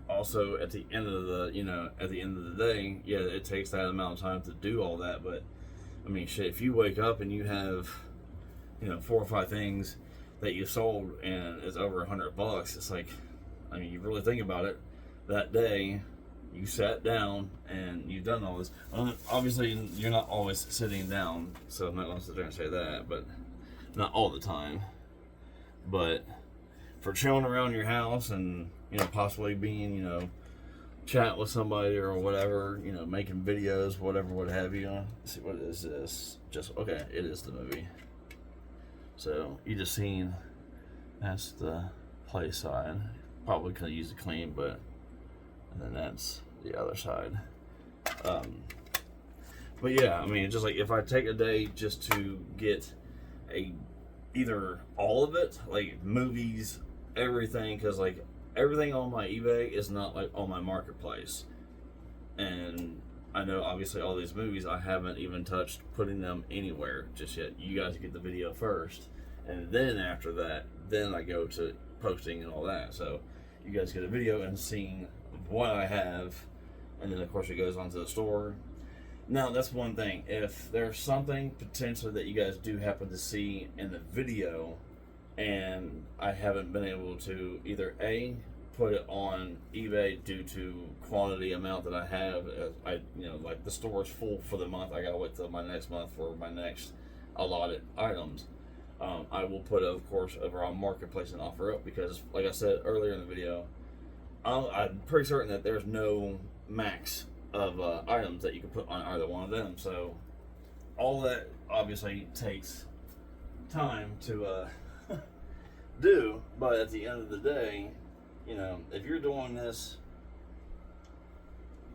also at the end of the day, yeah, it takes that amount of time to do all that. But I mean, shit, if you wake up and you have, 4 or 5 things that you sold and it's over $100, it's like, I mean, you really think about it, that day you sat down and you've done all this. Obviously, you're not always sitting down, so I'm not going to sit there and say that, but not all the time. But for chilling around your house and, possibly being, chat with somebody or whatever, making videos, whatever, what have you. Let's see, what is this? Okay, it is the movie. So you just seen, that's the play side. Probably could use it clean, and then that's the other side. But yeah, I mean, just like if I take a day just to get either all of it, like movies, everything, because like everything on my eBay is not like on my marketplace. And I know obviously all these movies I haven't even touched putting them anywhere just yet. You guys get the video first, and then after that, then I go to posting and all that. So you guys get a video and seeing what I have, and then of course it goes onto the store. Now that's one thing. If there's something potentially that you guys do happen to see in the video, and I haven't been able to either put it on eBay due to quantity amount that I have, like the store is full for the month, I gotta wait till my next month for my next allotted items. I will put, of course, over on Marketplace and OfferUp, because, like I said earlier in the video, I'm pretty certain that there's no max of items that you can put on either one of them. So all that obviously takes time to do, but at the end of the day, if you're doing this,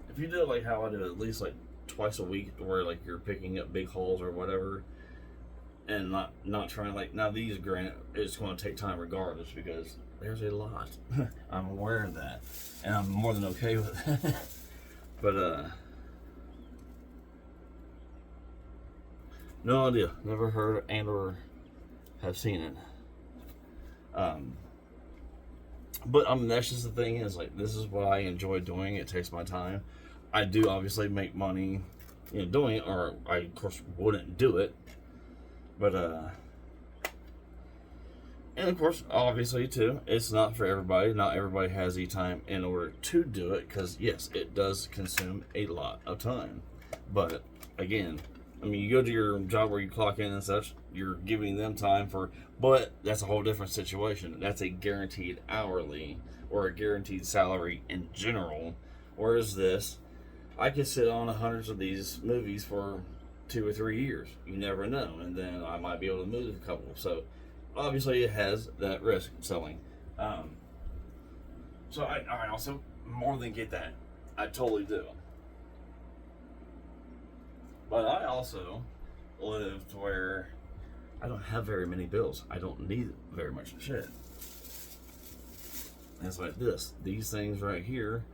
if you do it like how I do it, at least like twice a week, where like you're picking up big hauls or whatever, and not trying, like, now these, granted, it's going to take time regardless, because there's a lot. I'm aware of that, and I'm more than okay with that. But no idea, never heard and or have seen it. But I mean, that's just the thing, is like, this is what I enjoy doing. It takes my time. I do obviously make money doing it, or I of course wouldn't do it. But and of course, obviously too, it's not for everybody. Not everybody has the time in order to do it, because yes, it does consume a lot of time. But again, I mean, you go to your job where you clock in and such, you're giving them time but that's a whole different situation. That's a guaranteed hourly or a guaranteed salary in general. Whereas this, I could sit on hundreds of these movies for 2 or 3 years. You never know. And then I might be able to move a couple. So obviously it has that risk selling. So I also more than get that. I totally do. But I also live to where I don't have very many bills. I don't need very much shit. And it's like these things right here.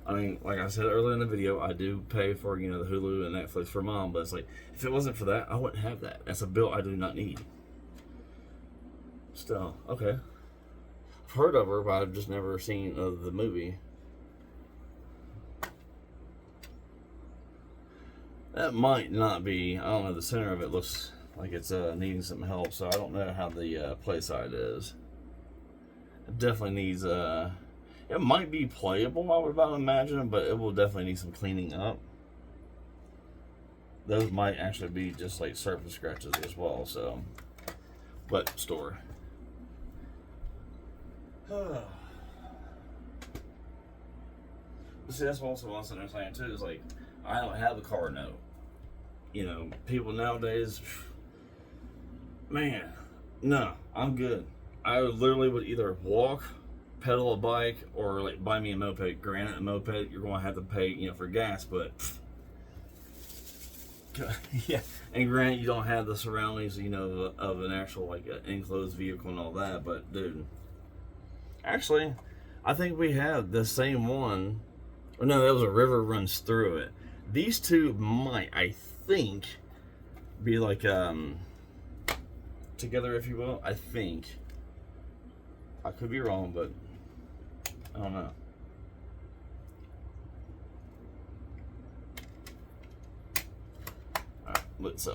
I mean, like I said earlier in the video, I do pay for, the Hulu and Netflix for Mom, but it's like, if it wasn't for that, I wouldn't have that. That's a bill I do not need. Still, okay. I've heard of her, but I've just never seen the movie. That might not be, I don't know, the center of it looks like it's needing some help, so I don't know how the play side is. It definitely needs, it might be playable, I would about imagine, but it will definitely need some cleaning up. Those might actually be just like surface scratches as well, so. But store. See, that's also what I'm sitting there saying too. Is like, I don't have a car note. You know, people nowadays, man, no, I'm good. I literally would either walk, pedal a bike, or like buy me a moped. Granted, a moped you're going to have to pay, you know, for gas, but yeah. And granted, you don't have the surroundings, you know, of an actual like an enclosed vehicle and all that. But dude, actually, I think we have the same one. Oh, no, that was a river runs through it. These two might, I think, be like together, if you will. I think. I could be wrong, but I don't know. Alright, let's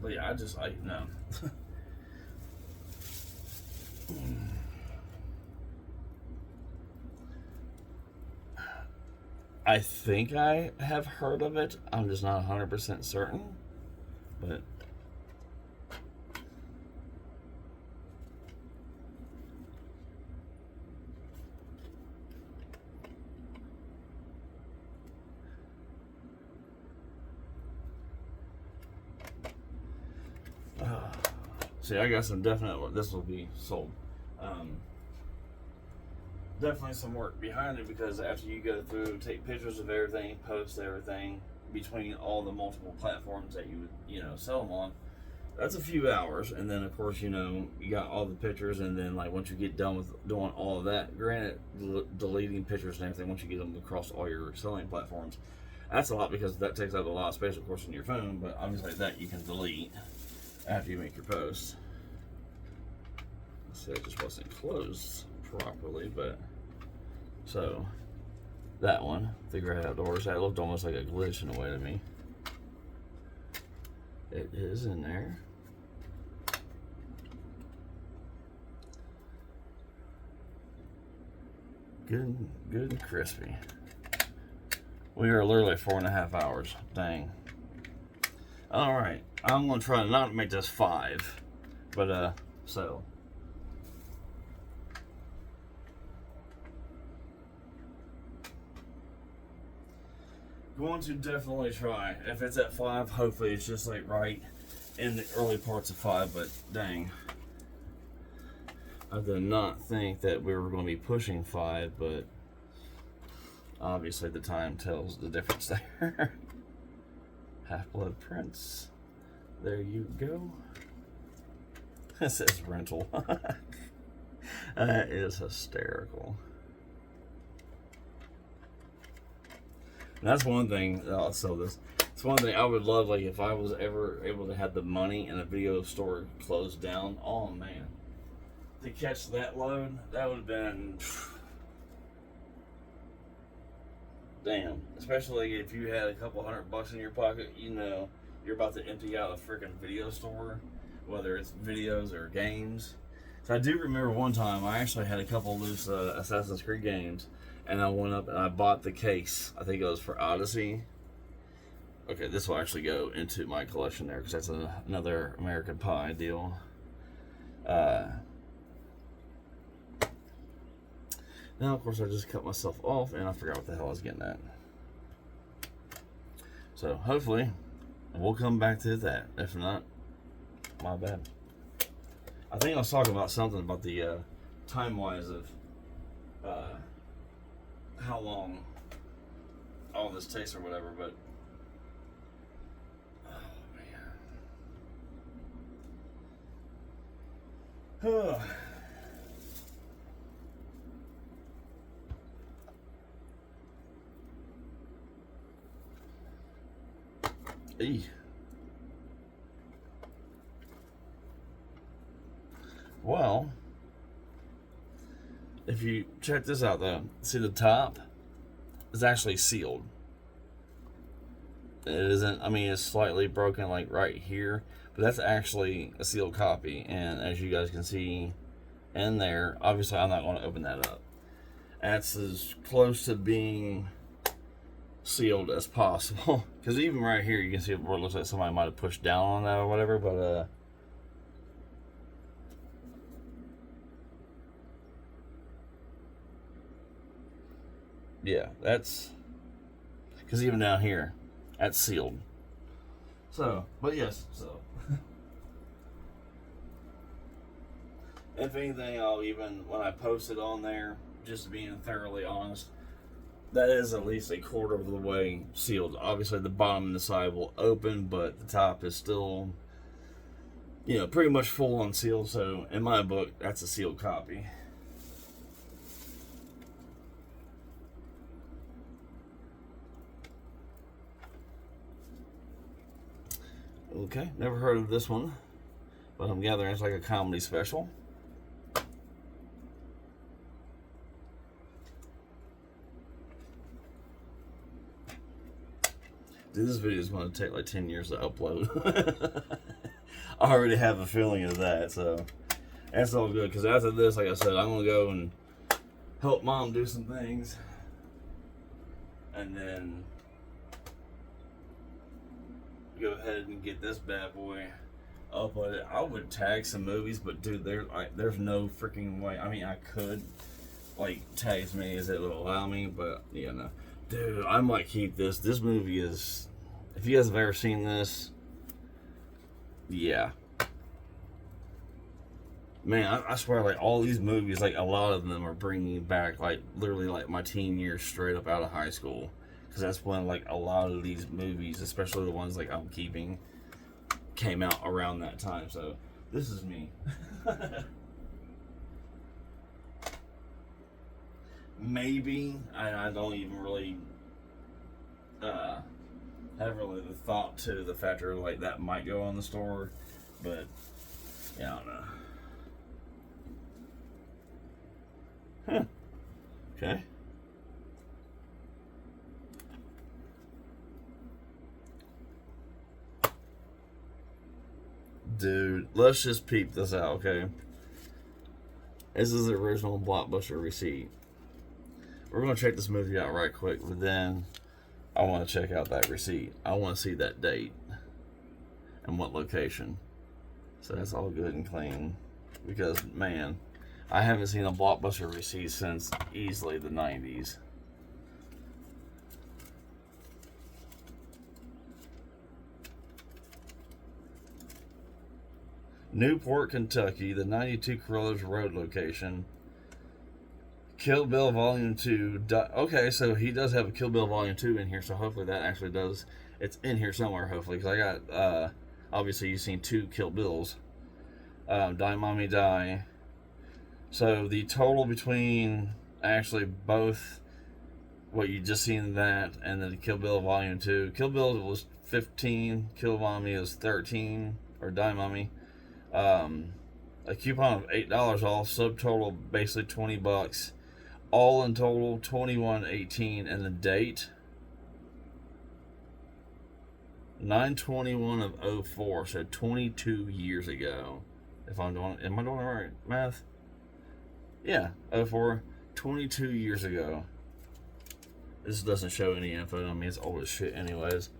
but yeah, I no. I think I have heard of it. I'm just not 100% certain. But see, I got some definite. This will be sold. Definitely some work behind it, because after you go through, take pictures of everything, post everything between all the multiple platforms that you know sell them on, that's a few hours. And then of course, you know, you got all the pictures, and then like once you get done with doing all of that, granted, deleting pictures and everything, once you get them across all your selling platforms, that's a lot, because that takes up a lot of space, of course, in your phone. But obviously that you can delete after you make your post. See, it just wasn't closed properly, but so that one, the Great Outdoors, that looked almost like a glitch in a way to me. It is in there. Good and crispy. We are literally 4.5 hours. Dang. All right, I'm gonna try not to make this 5, but so. Going to definitely try. If it's at 5, hopefully it's just like right in the early parts of 5. But dang, I did not think that we were going to be pushing 5, but obviously the time tells the difference there. Half-Blood Prince. There you go. This is rental. That is hysterical. And that's one thing. I'll sell this. It's one thing I would love, like if I was ever able to have the money and a video store closed down. Oh man, to catch that load, that would have been damn. Especially if you had a couple $100 in your pocket, you know, you're about to empty out a freaking video store, whether it's videos or games. So I do remember one time I actually had a couple loose Assassin's Creed games. And I went up and I bought the case. I think it was for Odyssey. Okay, this will actually go into my collection there, because that's another American Pie deal. Now, of course, I just cut myself off and I forgot what the hell I was getting at. So, hopefully, we'll come back to that. If not, my bad. I think I was talking about something about the time-wise of how long all this takes or whatever, but oh man. Well, if you check this out though, see the top is actually sealed. It isn't, I mean, it's slightly broken like right here, but that's actually a sealed copy. And as you guys can see in there, obviously I'm not going to open that up. That's as close to being sealed as possible. Because even right here, you can see where it looks like somebody might have pushed down on that or whatever, but Yeah, that's because even down here, that's sealed. So, but yes, so. If anything, I'll even, when I post it on there, just being thoroughly honest, that is at least a quarter of the way sealed. Obviously, the bottom and the side will open, but the top is still, pretty much full on sealed. So, in my book, that's a sealed copy. Okay, never heard of this one, but I'm gathering it's like a comedy special. Dude, this video is going to take like 10 years to upload. I already have a feeling of that, so that's all good. Because after this, like I said, I'm going to go and help Mom do some things. And then go ahead and get this bad boy uploaded. I would tag some movies, but dude, there's no freaking way. I mean, I could tag as many as it would allow me, but no. Dude, I might keep this. This movie is, if you guys have ever seen this, yeah. Man, I swear, all these movies, a lot of them are bringing back, literally, my teen years straight up out of high school. Because that's when, a lot of these movies, especially the ones, I'm keeping, came out around that time. So, this is me. Maybe, I don't even really have really the thought to the factor that might go on the store, but yeah, I don't know. Huh. Okay. Dude, let's just peep this out, okay? This is the original Blockbuster receipt. We're going to check this movie out right quick, but then I want to check out that receipt. I want to see that date and what location. So that's all good and clean. Because, man, I haven't seen a Blockbuster receipt since easily the 90s. Newport, Kentucky, the 92 Carruthers Road location. Kill Bill Volume 2. Okay, so he does have a Kill Bill Volume 2 in here, so hopefully that actually does. It's in here somewhere, hopefully, because I got, obviously, you've seen 2 Kill Bills. Die Mommy Die. So the total between actually both what you just seen that and then Kill Bill Volume 2. Kill Bill was 15, Kill Mommy is 13, or Die Mommy. A coupon of $8 off, subtotal basically $20. All in total, $21.18, and the date 9/21 of 04, so 22 years ago. If I'm doing, am I doing the right math? Yeah, 04, 22 years ago. This doesn't show any info. I mean, it's old as shit, anyways.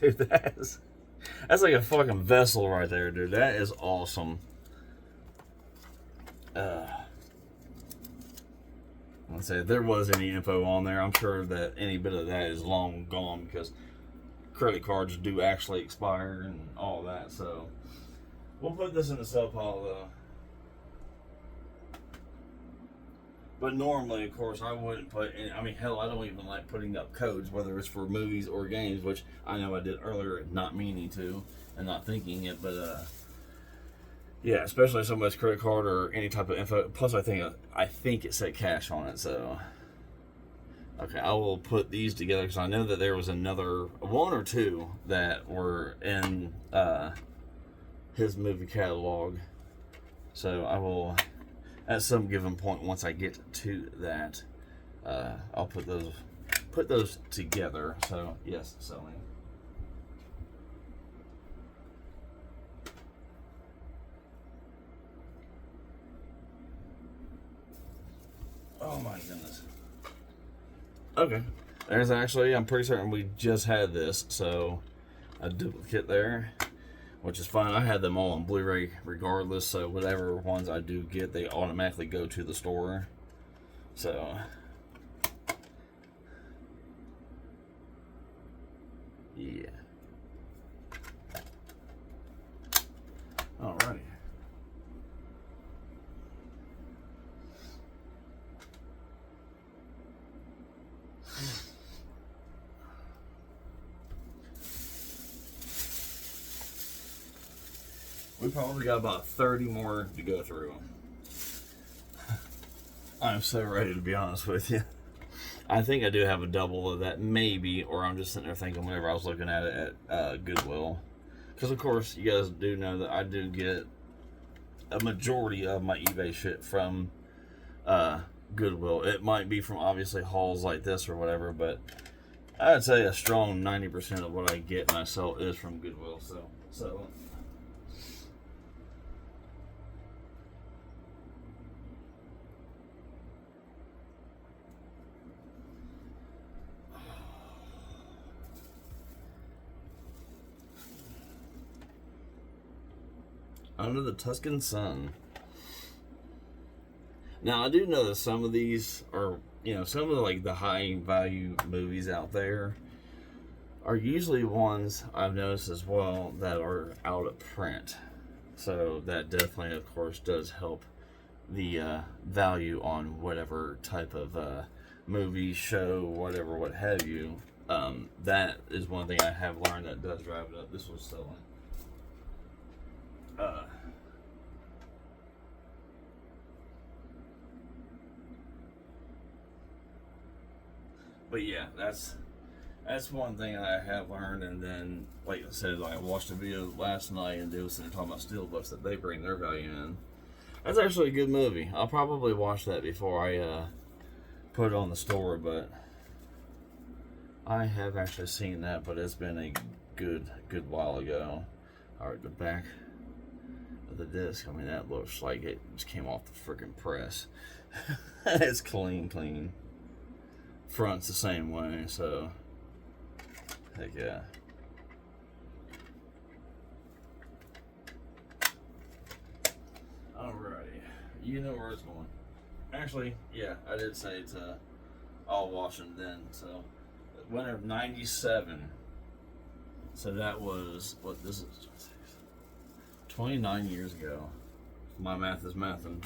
Dude, that's like a fucking vessel right there, dude. That is awesome. Let's say if there was any info on there, I'm sure that any bit of that is long gone because credit cards do actually expire and all that. So we'll put this in the sub pile though. But normally, of course, I wouldn't put in, I mean, hell, I don't even like putting up codes, whether it's for movies or games, which I know I did earlier, not meaning to and not thinking it, but yeah, especially somebody's credit card or any type of info. Plus, I think it said cash on it. So, okay, I will put these together because I know that there was another one or two that were in his movie catalog. So I will, at some given point, once I get to that, I'll put those together. So yes, selling. Oh my goodness. Okay. There's actually, I'm pretty certain we just had this, so a duplicate there, which is fine. I had them all on Blu-ray regardless, so whatever ones I do get, they automatically go to the store. So, Yeah. Alrighty. We probably got about 30 more to go through. I'm so ready, to be honest with you. I think I do have a double of that, maybe, or I'm just sitting there thinking whenever I was looking at it at Goodwill. Because, of course, you guys do know that I do get a majority of my eBay shit from Goodwill. It might be from, obviously, hauls like this or whatever, but I'd say a strong 90% of what I get and I sell is from Goodwill. So Under the Tuscan Sun. Now, I do know that some of these are, some of the high value movies out there are usually ones I've noticed as well that are out of print. So that definitely, of course, does help the value on whatever type of movie, show, whatever, what have you. That is one thing I have learned that does drive it up. This was selling. But yeah, that's one thing I have learned. And then, like I said, I watched a video last night and they were talking about steelbooks that they bring their value in. That's actually a good movie. I'll probably watch that before I put it on the store, but I have actually seen that, but it's been a good while ago. Alright, the back of the disc, I mean, that looks like it just came off the freaking press. It's clean. Front's the same way, so heck yeah. Alrighty, you know where it's going. Actually, yeah, I did say I'll wash them then. So, winter of '97. So that was what this is. 29 years ago. My math is mathing.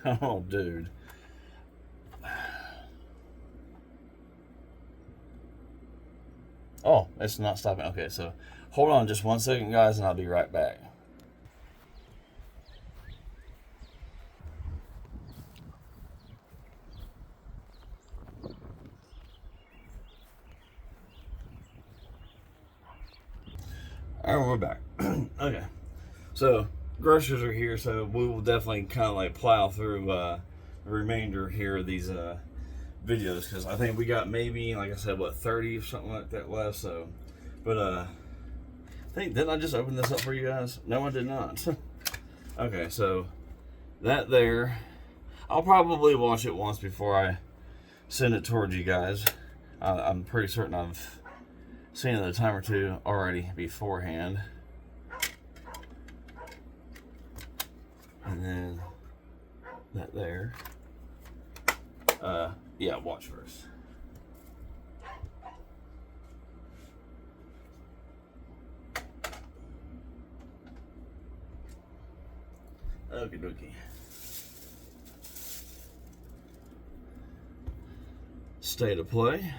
Oh, dude. Oh, it's not stopping. Okay, so hold on just 1 second, guys, and I'll be right back. Alright, we're back. Okay, so groceries are here, so we will definitely kind of plow through the remainder here of these videos, because I think we got maybe, like I said, 30 or something like that left. So, but I think, didn't I just open this up for you guys? No, I did not. Okay, so that there, I'll probably watch it once before I send it towards you guys. I'm pretty certain I've seen it a time or two already beforehand. And then that there. Yeah, watch first. Okie dokie. State of Play.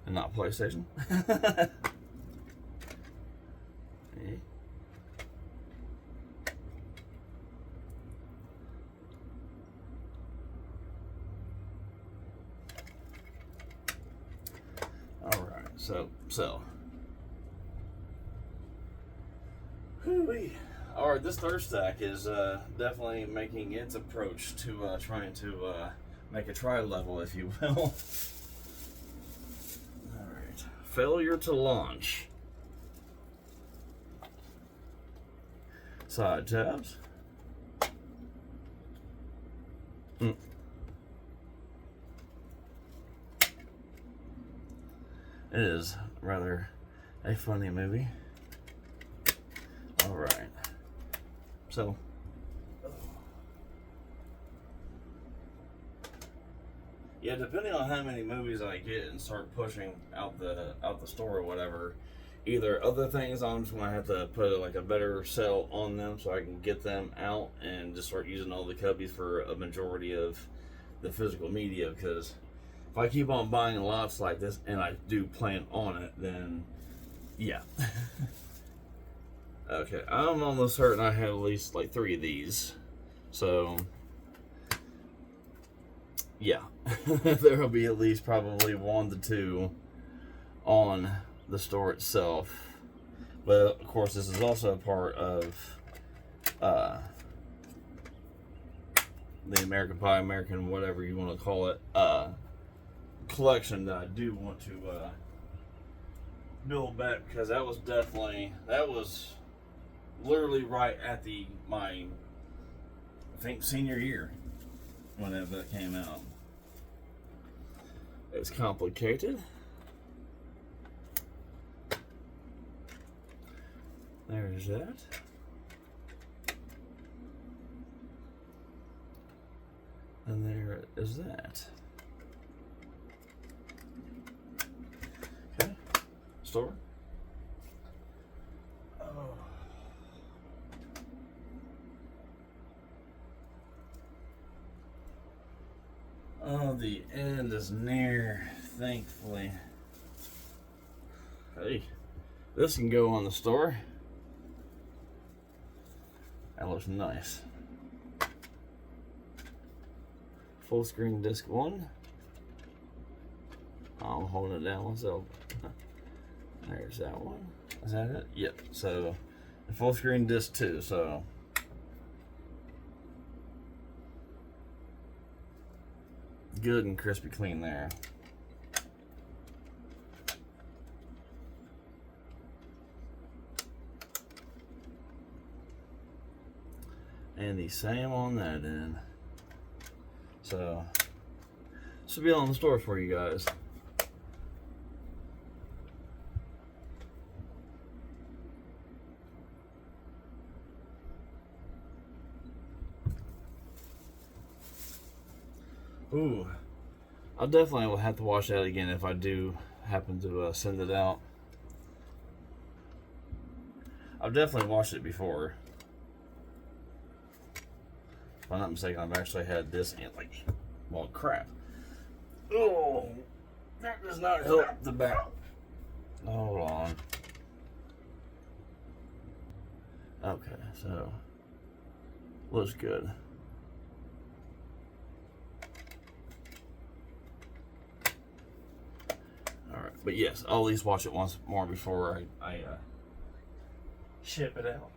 And not PlayStation. Okay. So. Alright, this third stack is definitely making its approach to trying to make a try level, if you will. Alright. Failure to launch. Side tabs. It is rather a funny movie. Alright. So, Yeah, depending on how many movies I get and start pushing out the store or whatever, either other things I'm just gonna have to put like a better sell on them so I can get them out and just start using all the cubbies for a majority of the physical media. Because if I keep on buying lots like this and I do plan on it, then yeah. Okay, I'm almost certain I have at least like 3 of these, so yeah. There will be at least probably 1 to 2 on the store itself. But of course, this is also a part of the American Pie, American whatever you want to call it, collection that I do want to build back, because that was literally right at my I think senior year whenever that came out. It's complicated. There's that. And there is that. Okay. Store. Oh, the end is near, thankfully. Hey, this can go on the store. That looks nice. Full screen disc 1. I'm holding it down myself. There's that one. Is that it? Yep. So, full screen disc 2. So, good and crispy clean there. And the same on that end. So, this will be on the store for you guys. Ooh, I'll definitely will have to watch that again if I do happen to send it out. I've definitely watched it before. If I'm not mistaken, I've actually had this in like, well, crap. Oh, that does not help the back. Hold on. Okay, so looks good. All right, but yes, I'll at least watch it once more before I ship it out.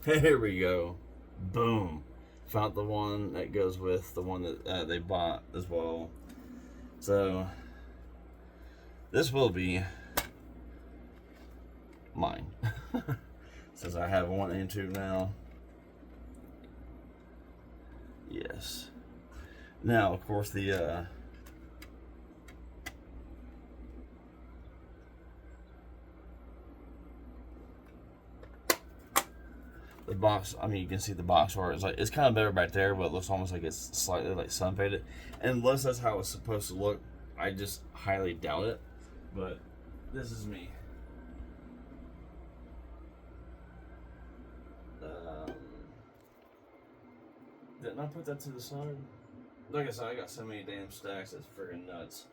Here we go. Boom. Found the one that goes with the one that they bought as well. So, this will be mine. Since I have 1 and 2 now. Yes. Now, of course, the box, I mean, you can see the box art. It's kind of better back there, but it looks almost like it's slightly like sun faded. And unless that's how it's supposed to look, I just highly doubt it. But this is me. Didn't I put that to the side? Like I said, I got so many damn stacks, it's freaking nuts.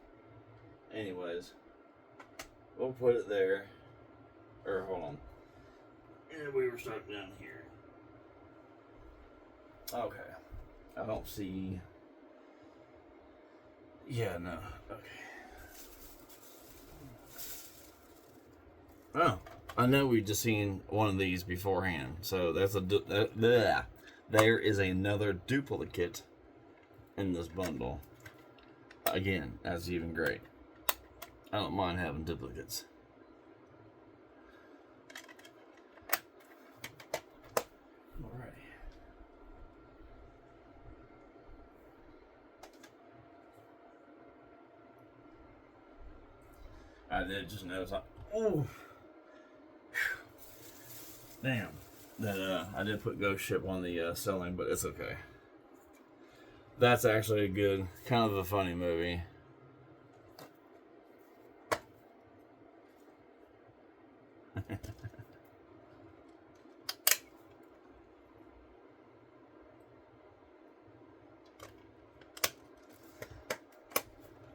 Anyways, we'll put it there. Or hold on. And we were starting down here. Okay. I don't see. Yeah, no. Okay. Oh, I know we just seen one of these beforehand. So that's there is another duplicate in this bundle. Again, that's even great. I don't mind having duplicates. Alrighty. I did just notice. Oh, damn. That I did put Ghost Ship on the selling, but it's okay. That's actually a good, kind of a funny movie.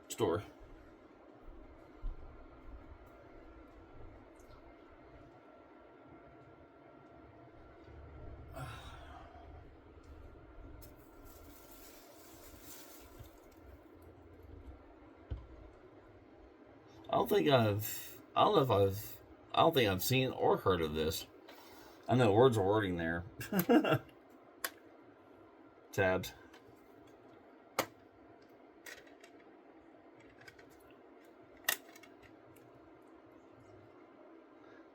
Store. I don't think I've seen or heard of this. I know words are wording there. Tabs.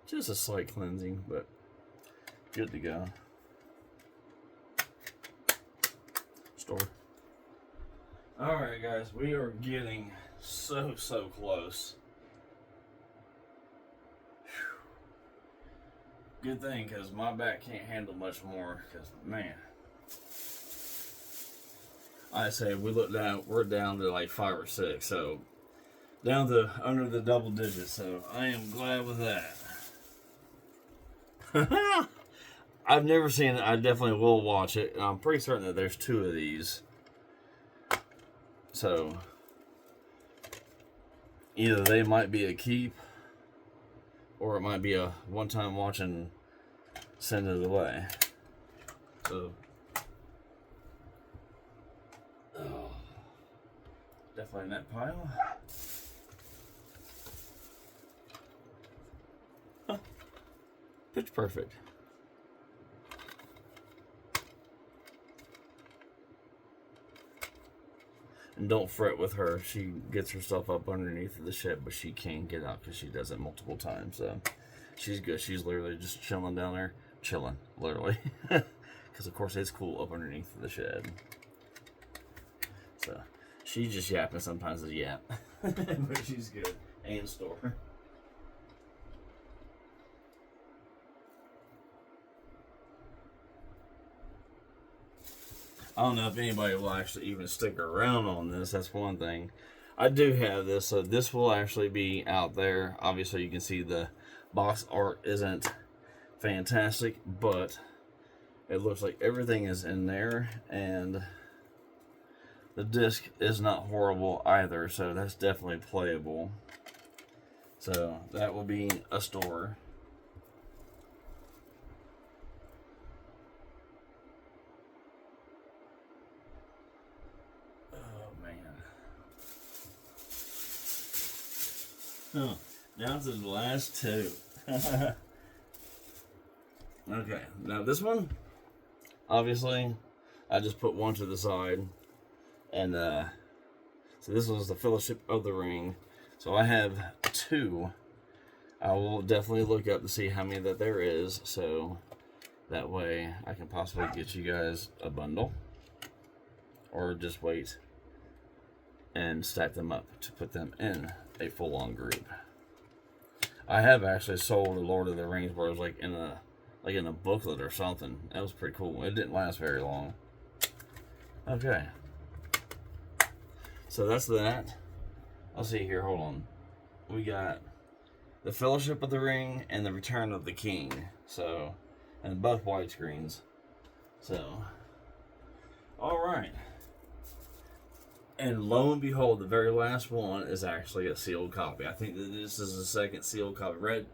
Just a slight cleansing, but good to go. Store. Alright guys, we are getting so close. Whew. Good thing, because my back can't handle much more, because man. I say we look down, we're down to like 5 or 6, so down to under the double digits, so I am glad with that. I've never seen it. I definitely will watch it. I'm pretty certain that there's 2 of these. So either they might be a keep, or it might be a one-time watch and send it away. So definitely in that pile. Huh. Pitch perfect. And don't fret with her. She gets herself up underneath the shed, but she can't get out because she does it multiple times. So she's good. She's literally just chilling down there. Chilling, literally. Because, of course, it's cool up underneath the shed. So she's just yapping sometimes as yap. But she's good. And store. I don't know if anybody will actually even stick around on this. That's one thing. I do have this, so this will actually be out there. Obviously, you can see the box art isn't fantastic, but it looks like everything is in there, and the disc is not horrible either, so that's definitely playable. So that will be a store. Oh, down to the last 2. Okay, now this one, obviously, I just put one to the side, and so this was the Fellowship of the Ring. So I have 2. I will definitely look up to see how many that there is, so that way I can possibly get you guys a bundle, or just wait and stack them up to put them in a full-on group. I have actually sold a Lord of the Rings where it was like in a booklet or something. That was pretty cool. It didn't last very long. Okay. So that's that. I'll see here, hold on. We got the Fellowship of the Ring and the Return of the King. So, and both widescreens. So, alright. And lo and behold, the very last one is actually a sealed copy. I think that this is the second sealed copy.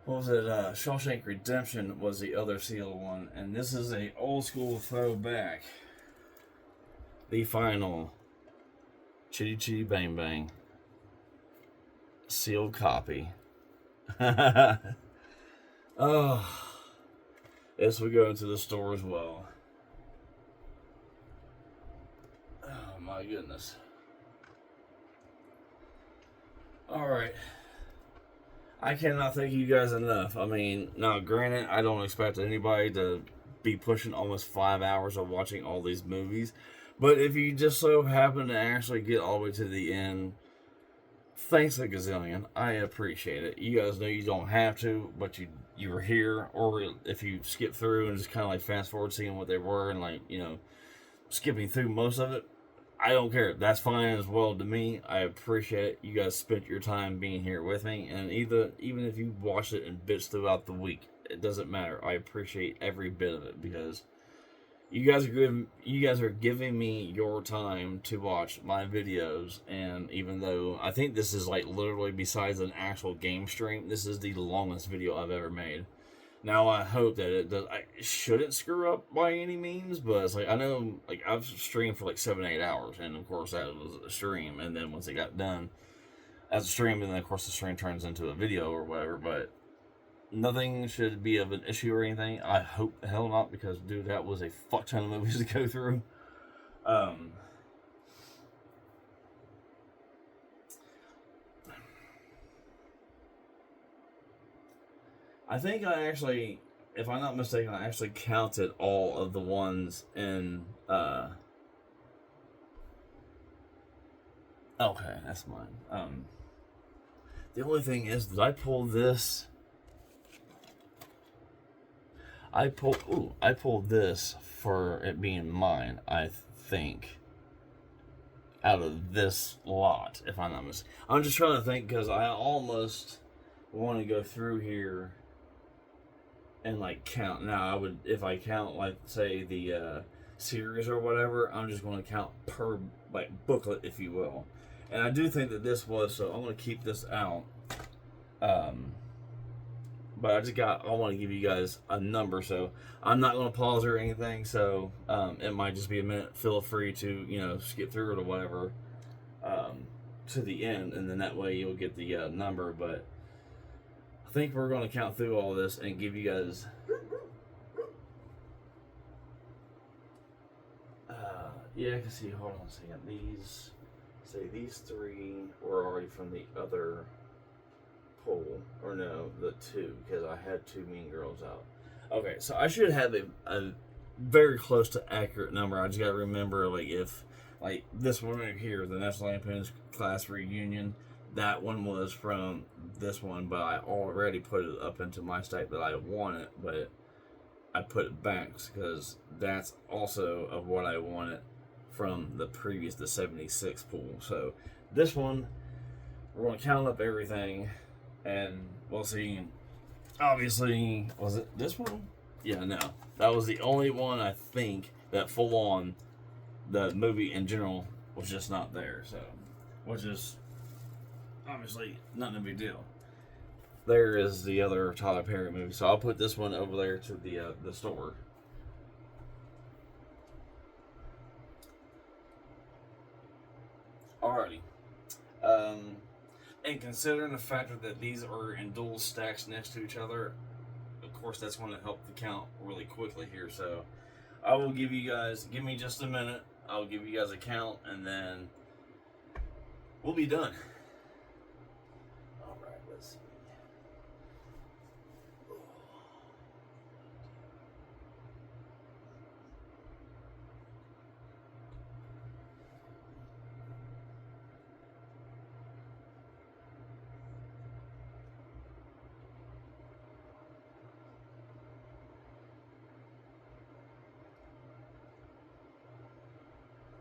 What was it? Shawshank Redemption was the other sealed one. And this is a old school throwback. The final Chitty Chitty Bang Bang sealed copy. Oh, as we go into the store as well. Oh my goodness. Alright. I cannot thank you guys enough. I mean, now granted, I don't expect anybody to be pushing almost 5 hours of watching all these movies. But if you just so happen to actually get all the way to the end, thanks a gazillion. I appreciate it. You guys know you don't have to, but you were here, or if you skip through and just kind of like fast forward seeing what they were and like, you know, skipping through most of it, I don't care. That's fine as well to me. I appreciate it. You guys spent your time being here with me, and even if you watched it in bits throughout the week, it doesn't matter. I appreciate every bit of it because you guys are giving me your time to watch my videos. And even though I think this is like literally, besides an actual game stream, this is the longest video I've ever made. Now I hope that it shouldn't screw up by any means, but it's like I know like I've streamed for like 7-8 hours, and of course that was a stream, and then once it got done as a stream, and then of course the stream turns into a video or whatever. But nothing should be of an issue or anything. I hope the hell not, because dude, that was a fuck ton of movies to go through. I think I actually, if I'm not mistaken, I actually counted all of the ones in, okay, that's mine. The only thing is, did I pull this? I pulled this for it being mine, I think, out of this lot, if I'm not mistaken. I'm just trying to think, because I almost want to go through here and like count. Now I would, if I count like say the series or whatever, I'm just going to count per like booklet, if you will. And I do think that this was, so I'm going to keep this out. But I want to give you guys a number, so I'm not going to pause or anything. So it might just be a minute. Feel free to, you know, skip through it or whatever to the end, and then that way you'll get the number. But I think we're going to count through all this and give you guys. Yeah, I can see. Hold on a second. These three were already from the other poll, or no, the two, because I had two Mean Girls out. Okay, so I should have a very close to accurate number. I just gotta remember, like, if like this one right here, the National Lampoon's Class Reunion, that one was from this one, but I already put it up into my stack that I wanted, but I put it back because that's also of what I wanted from the 76 pool. So this one, we're going to count up everything, and we'll see. Obviously, was it this one? Yeah, no. That was the only one, I think, that full on, the movie in general was just not there. So, which is obviously not a big deal. There is the other Tyler Perry movie. So I'll put this one over there to the store. Alrighty. And considering the factor that these are in dual stacks next to each other, of course that's going to help the count really quickly here. So I will give me just a minute. I'll give you guys a count, and then we'll be done. Alright, let's see.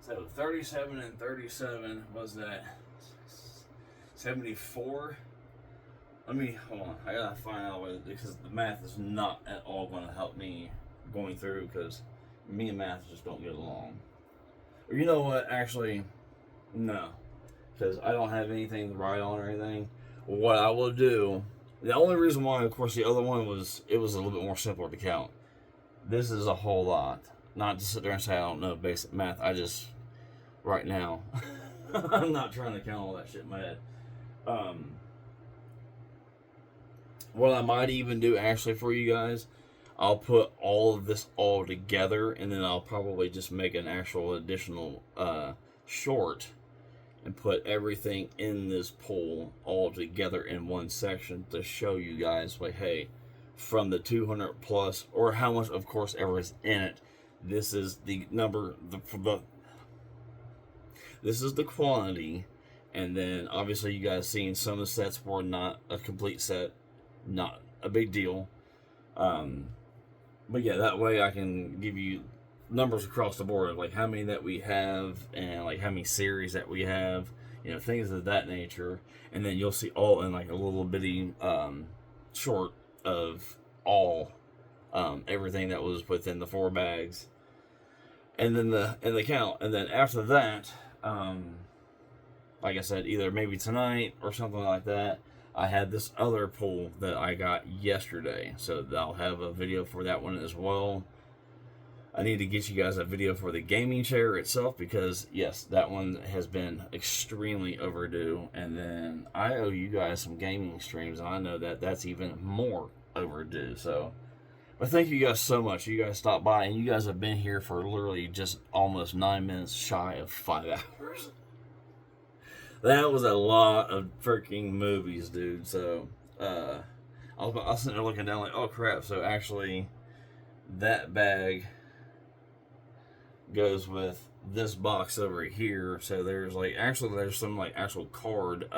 So 37 and 37 was that 74? Let me hold on. I gotta find out what, because the math is not at all going to help me going through, because me and math just don't get along. Or you know what? Actually, no, because I don't have anything to write on or anything. What I will do, the only reason why, of course, the other one was a little bit more simpler to count. This is a whole lot. Not to sit there and say I don't know basic math. I just, right now, I'm not trying to count all that shit in my head. What I might even do actually for you guys, I'll put all of this all together, and then I'll probably just make an actual additional short and put everything in this poll all together in one section to show you guys, like, hey, from the 200 plus, or how much, of course, ever is in it, this is the number, this is the quantity, And then obviously you guys seen some of the sets were not a complete set, not a big deal. But yeah, that way I can give you numbers across the board, like how many that we have and like how many series that we have, things of that nature. And then you'll see all in like a little bitty short of all everything that was within the 4 bags, and then the count. And then after that, like I said, either maybe tonight or something like that, I had this other pull that I got yesterday, so I'll have a video for that one as well. I need to get you guys a video for the gaming chair itself, because yes, that one has been extremely overdue. And then I owe you guys some gaming streams, and I know that that's even more overdue. So, but thank you guys so much. You guys stopped by, and you guys have been here for literally just almost 9 minutes shy of 5 hours. That was a lot of freaking movies, dude. So, I was sitting there looking down like, oh crap. So actually, that bag goes with this box over here. So there's some like actual card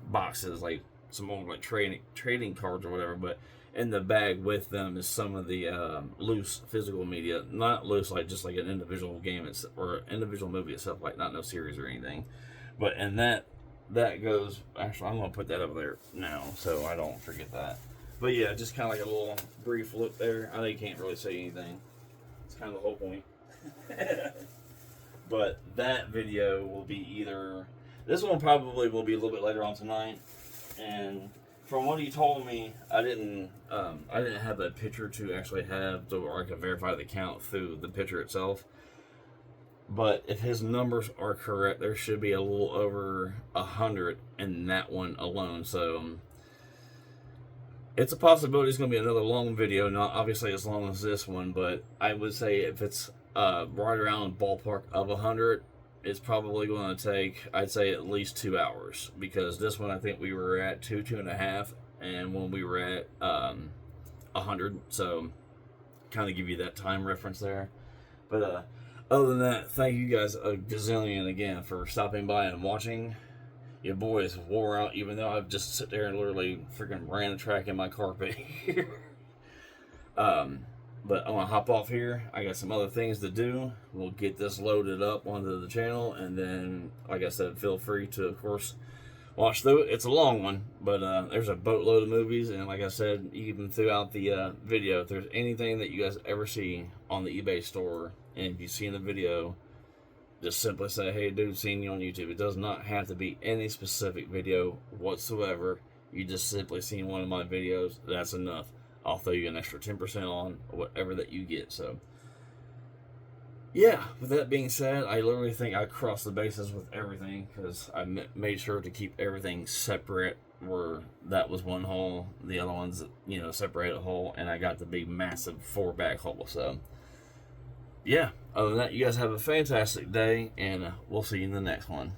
boxes, like some old like trading cards or whatever, but in the bag with them is some of the loose physical media. Not loose like just like an individual game or individual movie itself, like not no series or anything. But and that goes, actually I'm gonna put that over there now so I don't forget that. But yeah, just kind of like a little brief look there. I know you can't really say anything. It's kind of the whole point. But that video will be this one probably will be a little bit later on tonight. And from what he told me, I didn't have that picture to actually have to where I can verify the count through the picture itself. But if his numbers are correct, there should be a little over 100 in that one alone. So it's a possibility it's going to be another long video, not obviously as long as this one, but I would say if it's right around the ballpark of 100, it's probably going to take, I'd say, at least 2 hours, because this one I think we were at 2.5, and when we were at 100, so kind of give you that time reference there. But other than that, thank you guys a gazillion again for stopping by and watching. Your boy is wore out, even though I've just sit there and literally freaking ran a track in my carpet here. But I'm going to hop off here. I got some other things to do. We'll get this loaded up onto the channel, and then, like I said, feel free to, of course, watch through it. It's a long one, but there's a boatload of movies, and like I said, even throughout the video, if there's anything that you guys ever see on the eBay store, and if you see in the video, just simply say, hey dude, seen you on YouTube. It does not have to be any specific video whatsoever. You just simply seen one of my videos, that's enough. I'll throw you an extra 10% on whatever that you get. So yeah, with that being said, I literally think I crossed the bases with everything, because I made sure to keep everything separate, where that was one hole, the other one's separated hole, and I got the big massive 4-bag hole. So yeah, other than that, you guys have a fantastic day, and we'll see you in the next one.